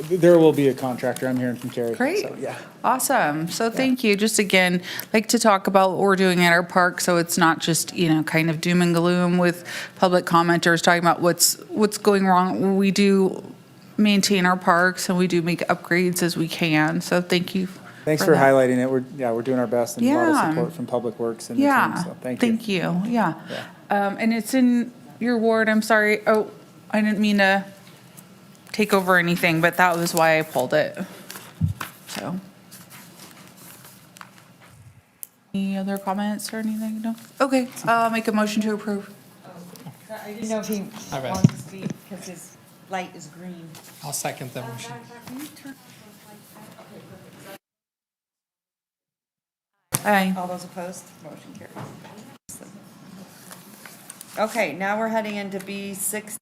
[SPEAKER 22] There will be a contractor. I'm hearing from Terry.
[SPEAKER 6] Great.
[SPEAKER 22] So, yeah.
[SPEAKER 6] Awesome. So thank you. Just again, like to talk about what we're doing at our park, so it's not just, kind of doom and gloom with public commenters talking about what's going wrong. We do maintain our parks, and we do make upgrades as we can. So thank you.
[SPEAKER 22] Thanks for
[SPEAKER 6] that.
[SPEAKER 22] highlighting it. We're doing our best, and a lot of support from Public Works and the team, so thank you.
[SPEAKER 6] Thank you. Yeah. And it's in your ward. I'm sorry. Oh, I didn't mean to take over anything, but that was why I pulled it. So. Any other comments or anything? No? Okay, I'll make a motion to approve.
[SPEAKER 15] I didn't know if he
[SPEAKER 3] All right.
[SPEAKER 15] wants to speak because his light is green.
[SPEAKER 3] I'll second the motion.
[SPEAKER 6] Aye.
[SPEAKER 15] All those opposed, motion carries. Okay, now we're heading into B16,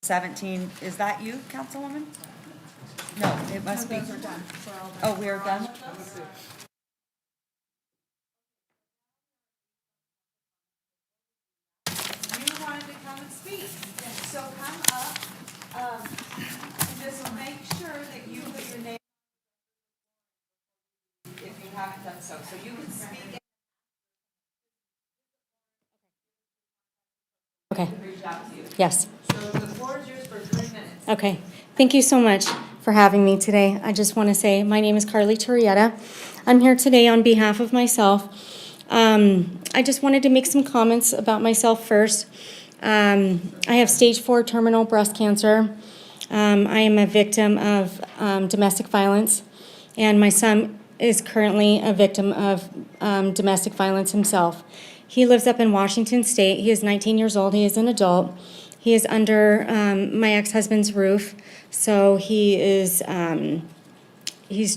[SPEAKER 15] 17. Is that you, Councilwoman? No, it must be. Oh, we are done?
[SPEAKER 23] You wanted to come and speak, so come up. Just make sure that you put your name if you haven't done so. So you can speak.
[SPEAKER 25] Okay.
[SPEAKER 23] Reach out to you.
[SPEAKER 25] Yes.
[SPEAKER 23] So the floor is yours for 3 minutes.
[SPEAKER 25] Okay. Thank you so much for having me today. I just want to say my name is Carly Turrieta. I'm here today on behalf of myself. I just wanted to make some comments about myself first. I have stage 4 terminal breast cancer. I am a victim of domestic violence, and my son is currently a victim of domestic violence himself. He lives up in Washington State. He is 19 years old. He is an adult. He is under my ex-husband's roof, so he is, he's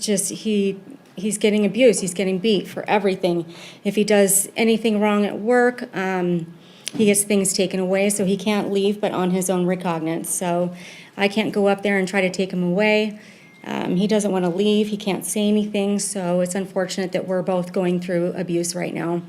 [SPEAKER 25] getting abused, he's getting beat for everything. If he does anything wrong at work, he gets things taken away, so he can't leave but on his own recognizance. So I can't go up there and try to take him away. He doesn't want to leave, he can't say anything, so it's unfortunate that we're both going through abuse right now.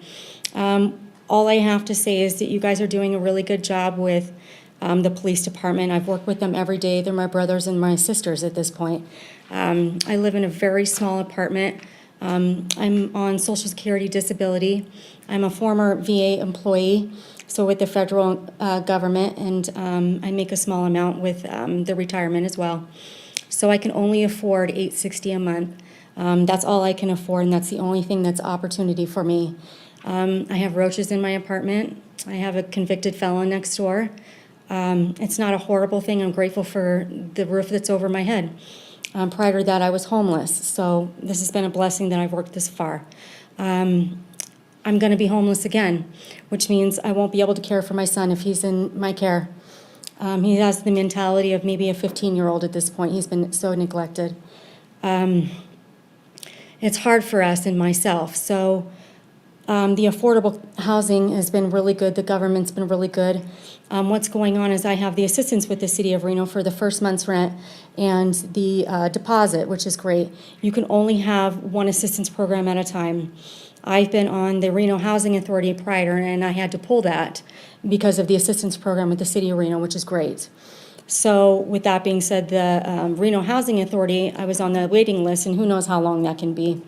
[SPEAKER 25] All I have to say is that you guys are doing a really good job with the police department. I've worked with them every day. They're my brothers and my sisters at this point. I live in a very small apartment. I'm on Social Security disability. I'm a former VA employee, so with the federal government, and I make a small amount with the retirement as well. So I can only afford $860 a month. That's all I can afford, and that's the only thing that's opportunity for me. I have roaches in my apartment. I have a convicted felon next door. It's not a horrible thing. I'm grateful for the roof that's over my head. Prior to that, I was homeless, so this has been a blessing that I've worked this far. I'm going to be homeless again, which means I won't be able to care for my son if he's in my care. He has the mentality of maybe a 15-year-old at this point. He's been so neglected. It's hard for us and myself, so the affordable housing has been really good. The government's been really good. What's going on is I have the assistance with the City of Reno for the first month's rent and the deposit, which is great. You can only have one assistance program at a time. I've been on the Reno Housing Authority prior, and I had to pull that because of the assistance program with the City of Reno, which is great. So with that being said, the Reno Housing Authority, I was on the waiting list, and who knows how long that can be.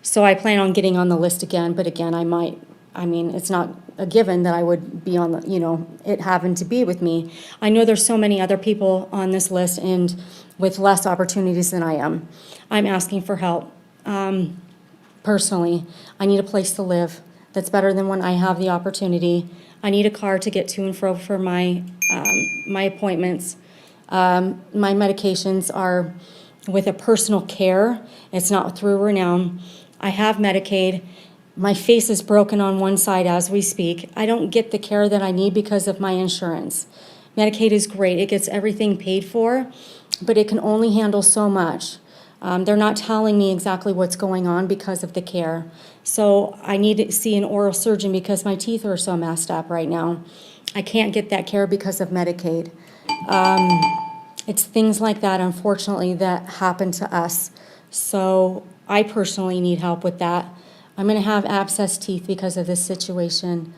[SPEAKER 25] So I plan on getting on the list again, but again, it's not a given that I would be on the, it having to be with me. I know there's so many other people on this list and with less opportunities than I am. I'm asking for help. Personally, I need a place to live that's better than when I have the opportunity. I need a car to get to and fro for my appointments. My medications are with a personal care. It's not through Renown. I have Medicaid. My face is broken on one side as we speak. I don't get the care that I need because of my insurance. Medicaid is great. It gets everything paid for, but it can only handle so much. They're not telling me exactly what's going on because of the care. So I need to see an oral surgeon because my teeth are so messed up right now. I can't get that care because of Medicaid. It's things like that, unfortunately, that happen to us. So I personally need help with that. I'm going to have abscess teeth because of this situation.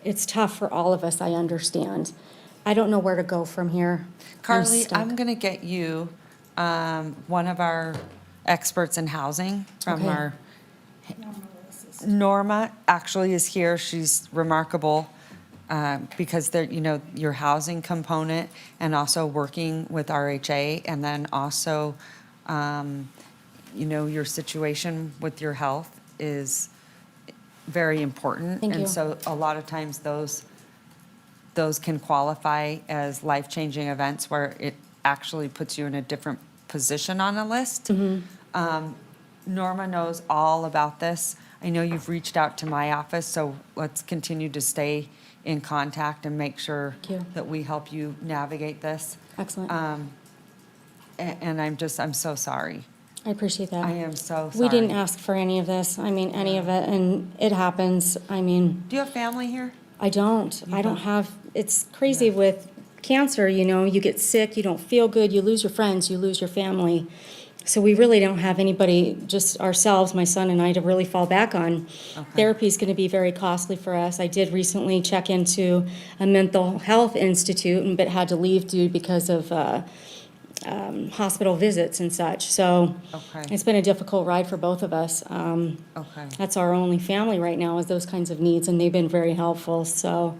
[SPEAKER 25] It's tough for all of us, I understand. I don't know where to go from here.
[SPEAKER 15] Carly,
[SPEAKER 25] stuck.
[SPEAKER 15] I'm going to get you one of our experts in housing from
[SPEAKER 25] Okay.
[SPEAKER 15] our, Norma actually is here. She's remarkable because they're, your housing component and also working with RHA, and then also, your situation with your health is very important.
[SPEAKER 25] Thank you.
[SPEAKER 15] And so a lot of times those can qualify as life-changing events where it actually puts you in a different position on a list. Norma knows all about this. I know you've reached out to my office, so let's continue to stay in contact and make sure
[SPEAKER 25] Thank you.
[SPEAKER 15] that we help you navigate this.
[SPEAKER 25] Excellent.
[SPEAKER 15] And I'm so sorry.
[SPEAKER 25] I appreciate that.
[SPEAKER 15] I am so sorry.
[SPEAKER 25] We didn't ask for any of this, any of it, and it happens.
[SPEAKER 15] Do you have family here?
[SPEAKER 25] I don't.
[SPEAKER 15] You
[SPEAKER 25] I don't
[SPEAKER 15] don't?
[SPEAKER 25] have, it's crazy with cancer, you get sick, you don't feel good, you lose your friends, you lose your family. So we really don't have anybody, just ourselves, my son and I, to really fall back on. Therapy is going to be very costly for us. I did recently check into a mental health institute, but had to leave because of hospital visits and such. So it's been a difficult ride for both of us. That's our only family right now, is those kinds of needs, and they've been very helpful. So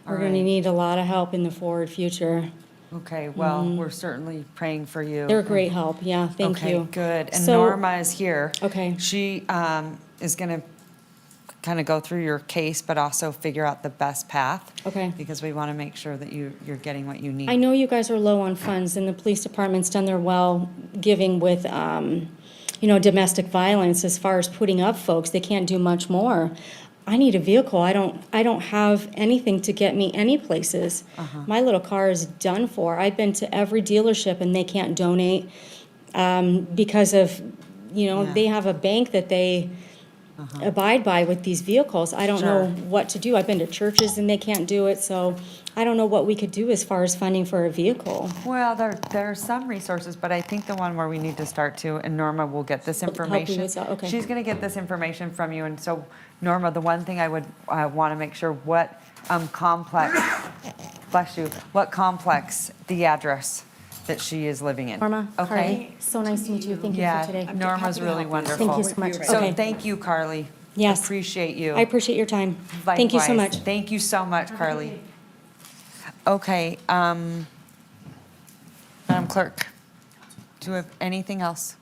[SPEAKER 25] we're going to need a lot of help in the forward future.
[SPEAKER 15] Okay, well, we're certainly praying for you.
[SPEAKER 25] They're a great help, yeah, thank you.
[SPEAKER 15] Okay, good. And
[SPEAKER 25] So-
[SPEAKER 15] Norma is here.
[SPEAKER 25] Okay.
[SPEAKER 15] She is going to kind of go through your case, but also figure out the best path.
[SPEAKER 25] Okay.
[SPEAKER 15] Because we want to make sure that you're getting what you need.
[SPEAKER 25] I know you guys are low on funds, and the police department's done their well giving with, domestic violence as far as putting up folks. They can't do much more. I need a vehicle. I don't have anything to get me any places. My little car is done for. I've been to every dealership and they can't donate because of, they have a bank that they abide by with these vehicles. I don't know what to do. I've been to churches and they can't do it, so I don't know what we could do as far as funding for a vehicle.
[SPEAKER 15] Well, there are some resources, but I think the one where we need to start to, and Norma will get this
[SPEAKER 25] Help you
[SPEAKER 15] information.
[SPEAKER 25] with that, okay.
[SPEAKER 15] She's going to get this information from you, and so Norma, the one thing I would want to make sure what complex, bless you, what complex the address that she is living in.
[SPEAKER 25] Norma,
[SPEAKER 15] Okay.
[SPEAKER 25] Carly, so nice to meet you. Thank you for today.
[SPEAKER 15] Yeah, Norma's really wonderful.
[SPEAKER 25] Thank you so much.
[SPEAKER 15] So
[SPEAKER 25] Okay.
[SPEAKER 15] thank you, Carly.
[SPEAKER 25] Yes.
[SPEAKER 15] Appreciate you.
[SPEAKER 25] I appreciate your time. Thank you so
[SPEAKER 15] Likewise.
[SPEAKER 25] much.
[SPEAKER 15] Thank you so much, Carly. Okay, Madam Clerk, do you have anything else?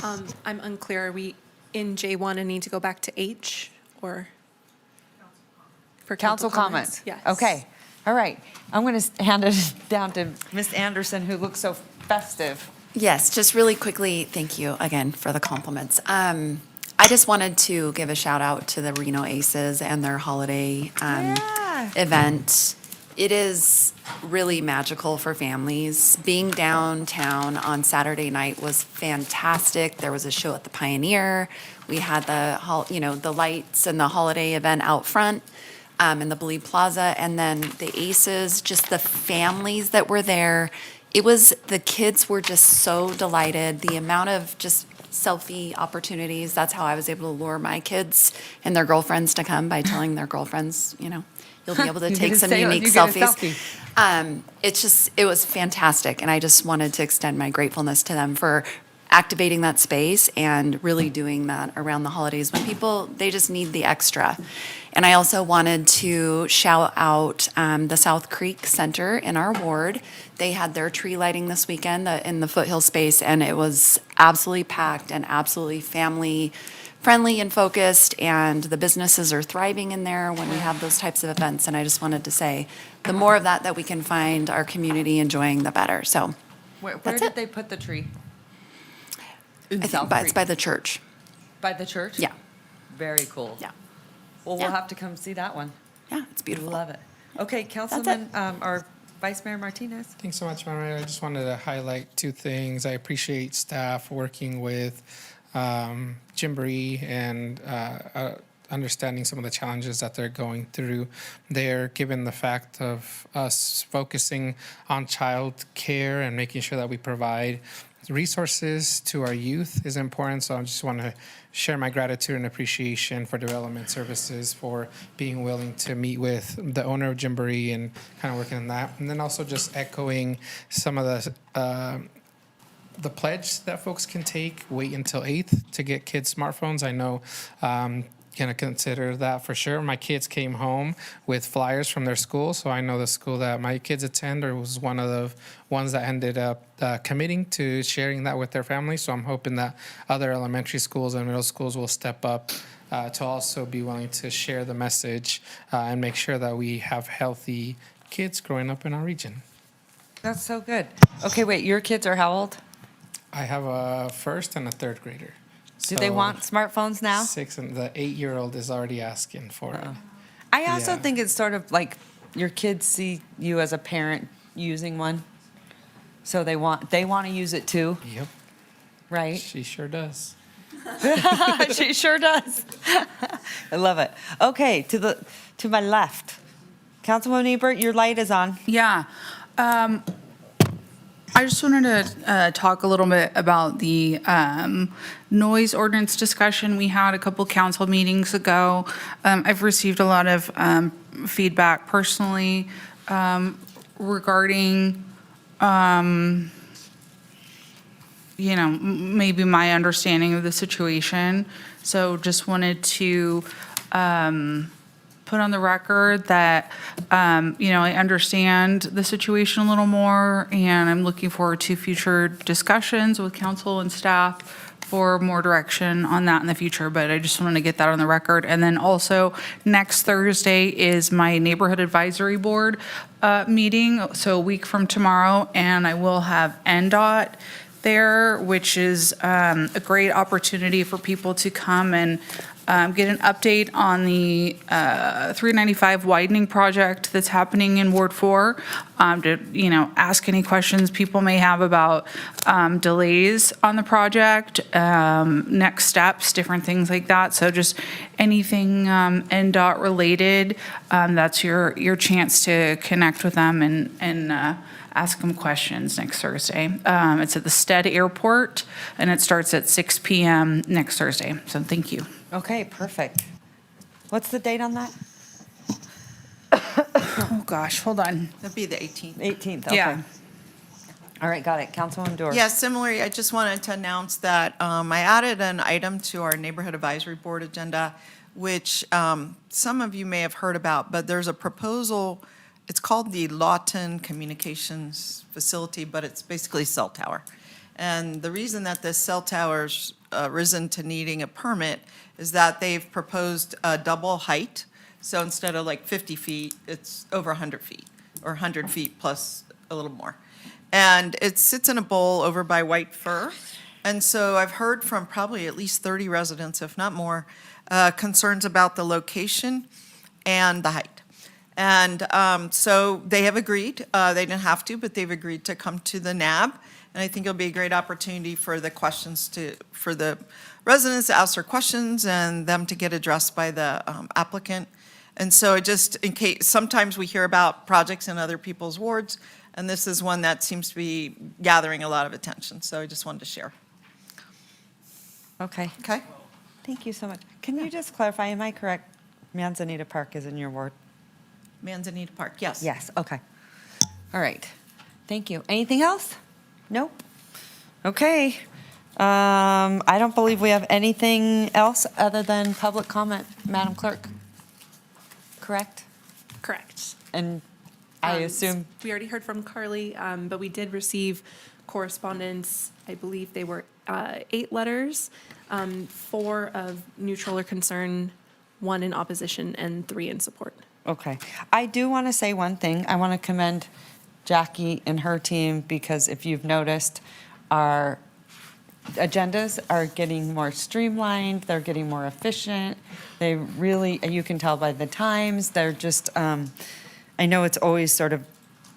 [SPEAKER 2] I'm unclear. Are we in J1 and need to go back to H or? For
[SPEAKER 15] Council comments?
[SPEAKER 2] Yes.
[SPEAKER 15] Okay, all right. I'm going to hand it down to Ms. Anderson, who looks so festive.
[SPEAKER 21] Yes, just really quickly, thank you again for the compliments. I just wanted to give a shout out to the Reno Aces and their holiday event. It is really magical for families. Being downtown on Saturday night was fantastic. There was a show at the Pioneer. We had the lights and the holiday event out front in the Believe Plaza, and then the Aces, just the families that were there. The kids were just so delighted. The amount of just selfie opportunities, that's how I was able to lure my kids and their girlfriends to come by telling their girlfriends, you'll be able to take some unique selfies. It was fantastic. And I just wanted to extend my gratefulness to them for activating that space and really doing that around the holidays when people, they just need the extra. And I also wanted to shout out the South Creek Center in our ward. They had their tree lighting this weekend in the foothill space, and it was absolutely packed and absolutely family friendly and focused, and the businesses are thriving in there when we have those types of events. And I just wanted to say, the more of that we can find our community enjoying, the better. So
[SPEAKER 15] Where
[SPEAKER 21] That's
[SPEAKER 15] did
[SPEAKER 21] it.
[SPEAKER 15] they put the tree?
[SPEAKER 21] I think it's by the church.
[SPEAKER 15] By the church?
[SPEAKER 21] Yeah.
[SPEAKER 15] Very cool.
[SPEAKER 21] Yeah.
[SPEAKER 15] Well,
[SPEAKER 21] Yeah.
[SPEAKER 15] we'll have to come see that one.
[SPEAKER 21] Yeah, it's beautiful.
[SPEAKER 15] Love it. Okay, Councilman, or Vice Mayor Martinez?
[SPEAKER 3] Thanks so much, Mayor. I just wanted to highlight two things. I appreciate staff working with Gymboree and understanding some of the challenges that they're going through there, given the fact of us focusing on child care and making sure that we provide resources to our youth is important. So I just want to share my gratitude and appreciation for Development Services for being willing to meet with the owner of Gymboree and kind of working on that. And then also just echoing some of the pledge that folks can take, wait until 8th to get kids smartphones. I know gonna consider that for sure. My kids came home with flyers from their school, so I know the school that my kids attend was one of the ones that ended up committing to sharing that with their family. So I'm hoping that other elementary schools and middle schools will step up to also be willing to share the message and make sure that we have healthy kids growing up in our region.
[SPEAKER 15] That's so good. Okay, wait, your kids are how old?
[SPEAKER 3] I have a first and a third grader.
[SPEAKER 15] Do they want smartphones now?
[SPEAKER 3] 6, and the 8-year-old is already asking for it.
[SPEAKER 15] I also
[SPEAKER 3] Yeah.
[SPEAKER 15] think it's sort of like your kids see you as a parent using one, so they want to use it too.
[SPEAKER 3] Yep.
[SPEAKER 15] Right?
[SPEAKER 3] She sure does.
[SPEAKER 15] She sure does. I love it. Okay, to my left, Councilwoman Ebert, your light is on.
[SPEAKER 6] Yeah. I just wanted to talk a little bit about the noise ordinance discussion we had a couple council meetings ago. I've received a lot of feedback personally regarding, maybe my understanding of the situation. So just wanted to put on the record that, I understand the situation a little more, and I'm looking forward to future discussions with council and staff for more direction on that in the future, but I just wanted to get that on the record. And then also, next Thursday is my Neighborhood Advisory Board meeting, so a week from tomorrow, and I will have NDOT there, which is a great opportunity for people to come and get an update on the 395 widening project that's happening in Ward 4, to, ask any questions people may have about delays on the project, next steps, different things like that. So just anything NDOT related, that's your chance to connect with them and ask them questions next Thursday. It's at the Stead Airport, and it starts at 6 p.m. next Thursday. So thank you.
[SPEAKER 15] Okay, perfect. What's the date on that?
[SPEAKER 6] Oh, gosh, hold on.
[SPEAKER 5] That'd be the 18th.
[SPEAKER 15] 18th, okay.
[SPEAKER 6] Yeah.
[SPEAKER 15] All right, got it. Councilwoman Dorr.
[SPEAKER 5] Yeah, similarly, I just wanted to announce that I added an item to our Neighborhood Advisory Board agenda, which some of you may have heard about, but there's a proposal. It's called the Lawton Communications Facility, but it's basically a cell tower. And the reason that this cell tower's risen to needing a permit is that they've proposed a double height. So instead of like 50 feet, it's over 100 feet, or 100 feet plus a little more. And it sits in a bowl over by White Fir. And so I've heard from probably at least 30 residents, if not more, concerns about the location and the height. And so they have agreed, they didn't have to, but they've agreed to come to the NAB. And I think it'll be a great opportunity for the for the residents to ask their questions and them to get addressed by the applicant. And so just in case, sometimes we hear about projects in other people's wards, and this is one that seems to be gathering a lot of attention. So I just wanted to share.
[SPEAKER 15] Okay.
[SPEAKER 5] Okay.
[SPEAKER 15] Thank you so much. Can you just clarify, am I correct? Manzanita Park is in your ward?
[SPEAKER 5] Manzanita Park, yes.
[SPEAKER 15] Yes, okay. All right. Thank you. Anything else? Nope. Okay. I don't believe we have anything else other than public comment, Madam Clerk. Correct?
[SPEAKER 2] Correct.
[SPEAKER 15] And I assume,
[SPEAKER 2] We already heard from Carly, but we did receive correspondence. I believe they were 8 letters, 4 of neutral or concern, 1 in opposition, and 3 in support.
[SPEAKER 15] okay. I do want to say one thing. I want to commend Jackie and her team, because if you've noticed, our agendas are getting more streamlined, they're getting more efficient. They really, you can tell by the times, they're just, I know it's always sort of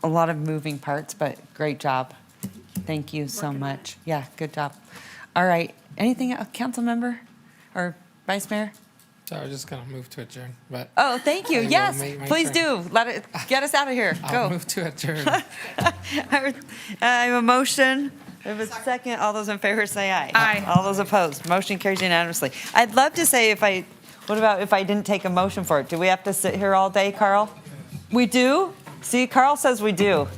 [SPEAKER 15] a lot of moving parts, but great job. Thank you so much. Yeah, good job. All right, anything else, council member or vice mayor?
[SPEAKER 3] So I was just gonna move to adjourn, but.
[SPEAKER 15] Oh, thank you.
[SPEAKER 3] I will
[SPEAKER 15] Yes,
[SPEAKER 3] make my
[SPEAKER 15] please
[SPEAKER 3] turn.
[SPEAKER 15] do. Get us out of here.
[SPEAKER 3] I'll
[SPEAKER 15] Go.
[SPEAKER 3] move to adjourn.
[SPEAKER 15] I have a motion. I have a second. All those in favor say aye.
[SPEAKER 6] Aye.
[SPEAKER 15] All those opposed. Motion carries unanimously. I'd love to say what about if I didn't take a motion for it? Do we have to sit here all day, Carl? We do? See, Carl says we do.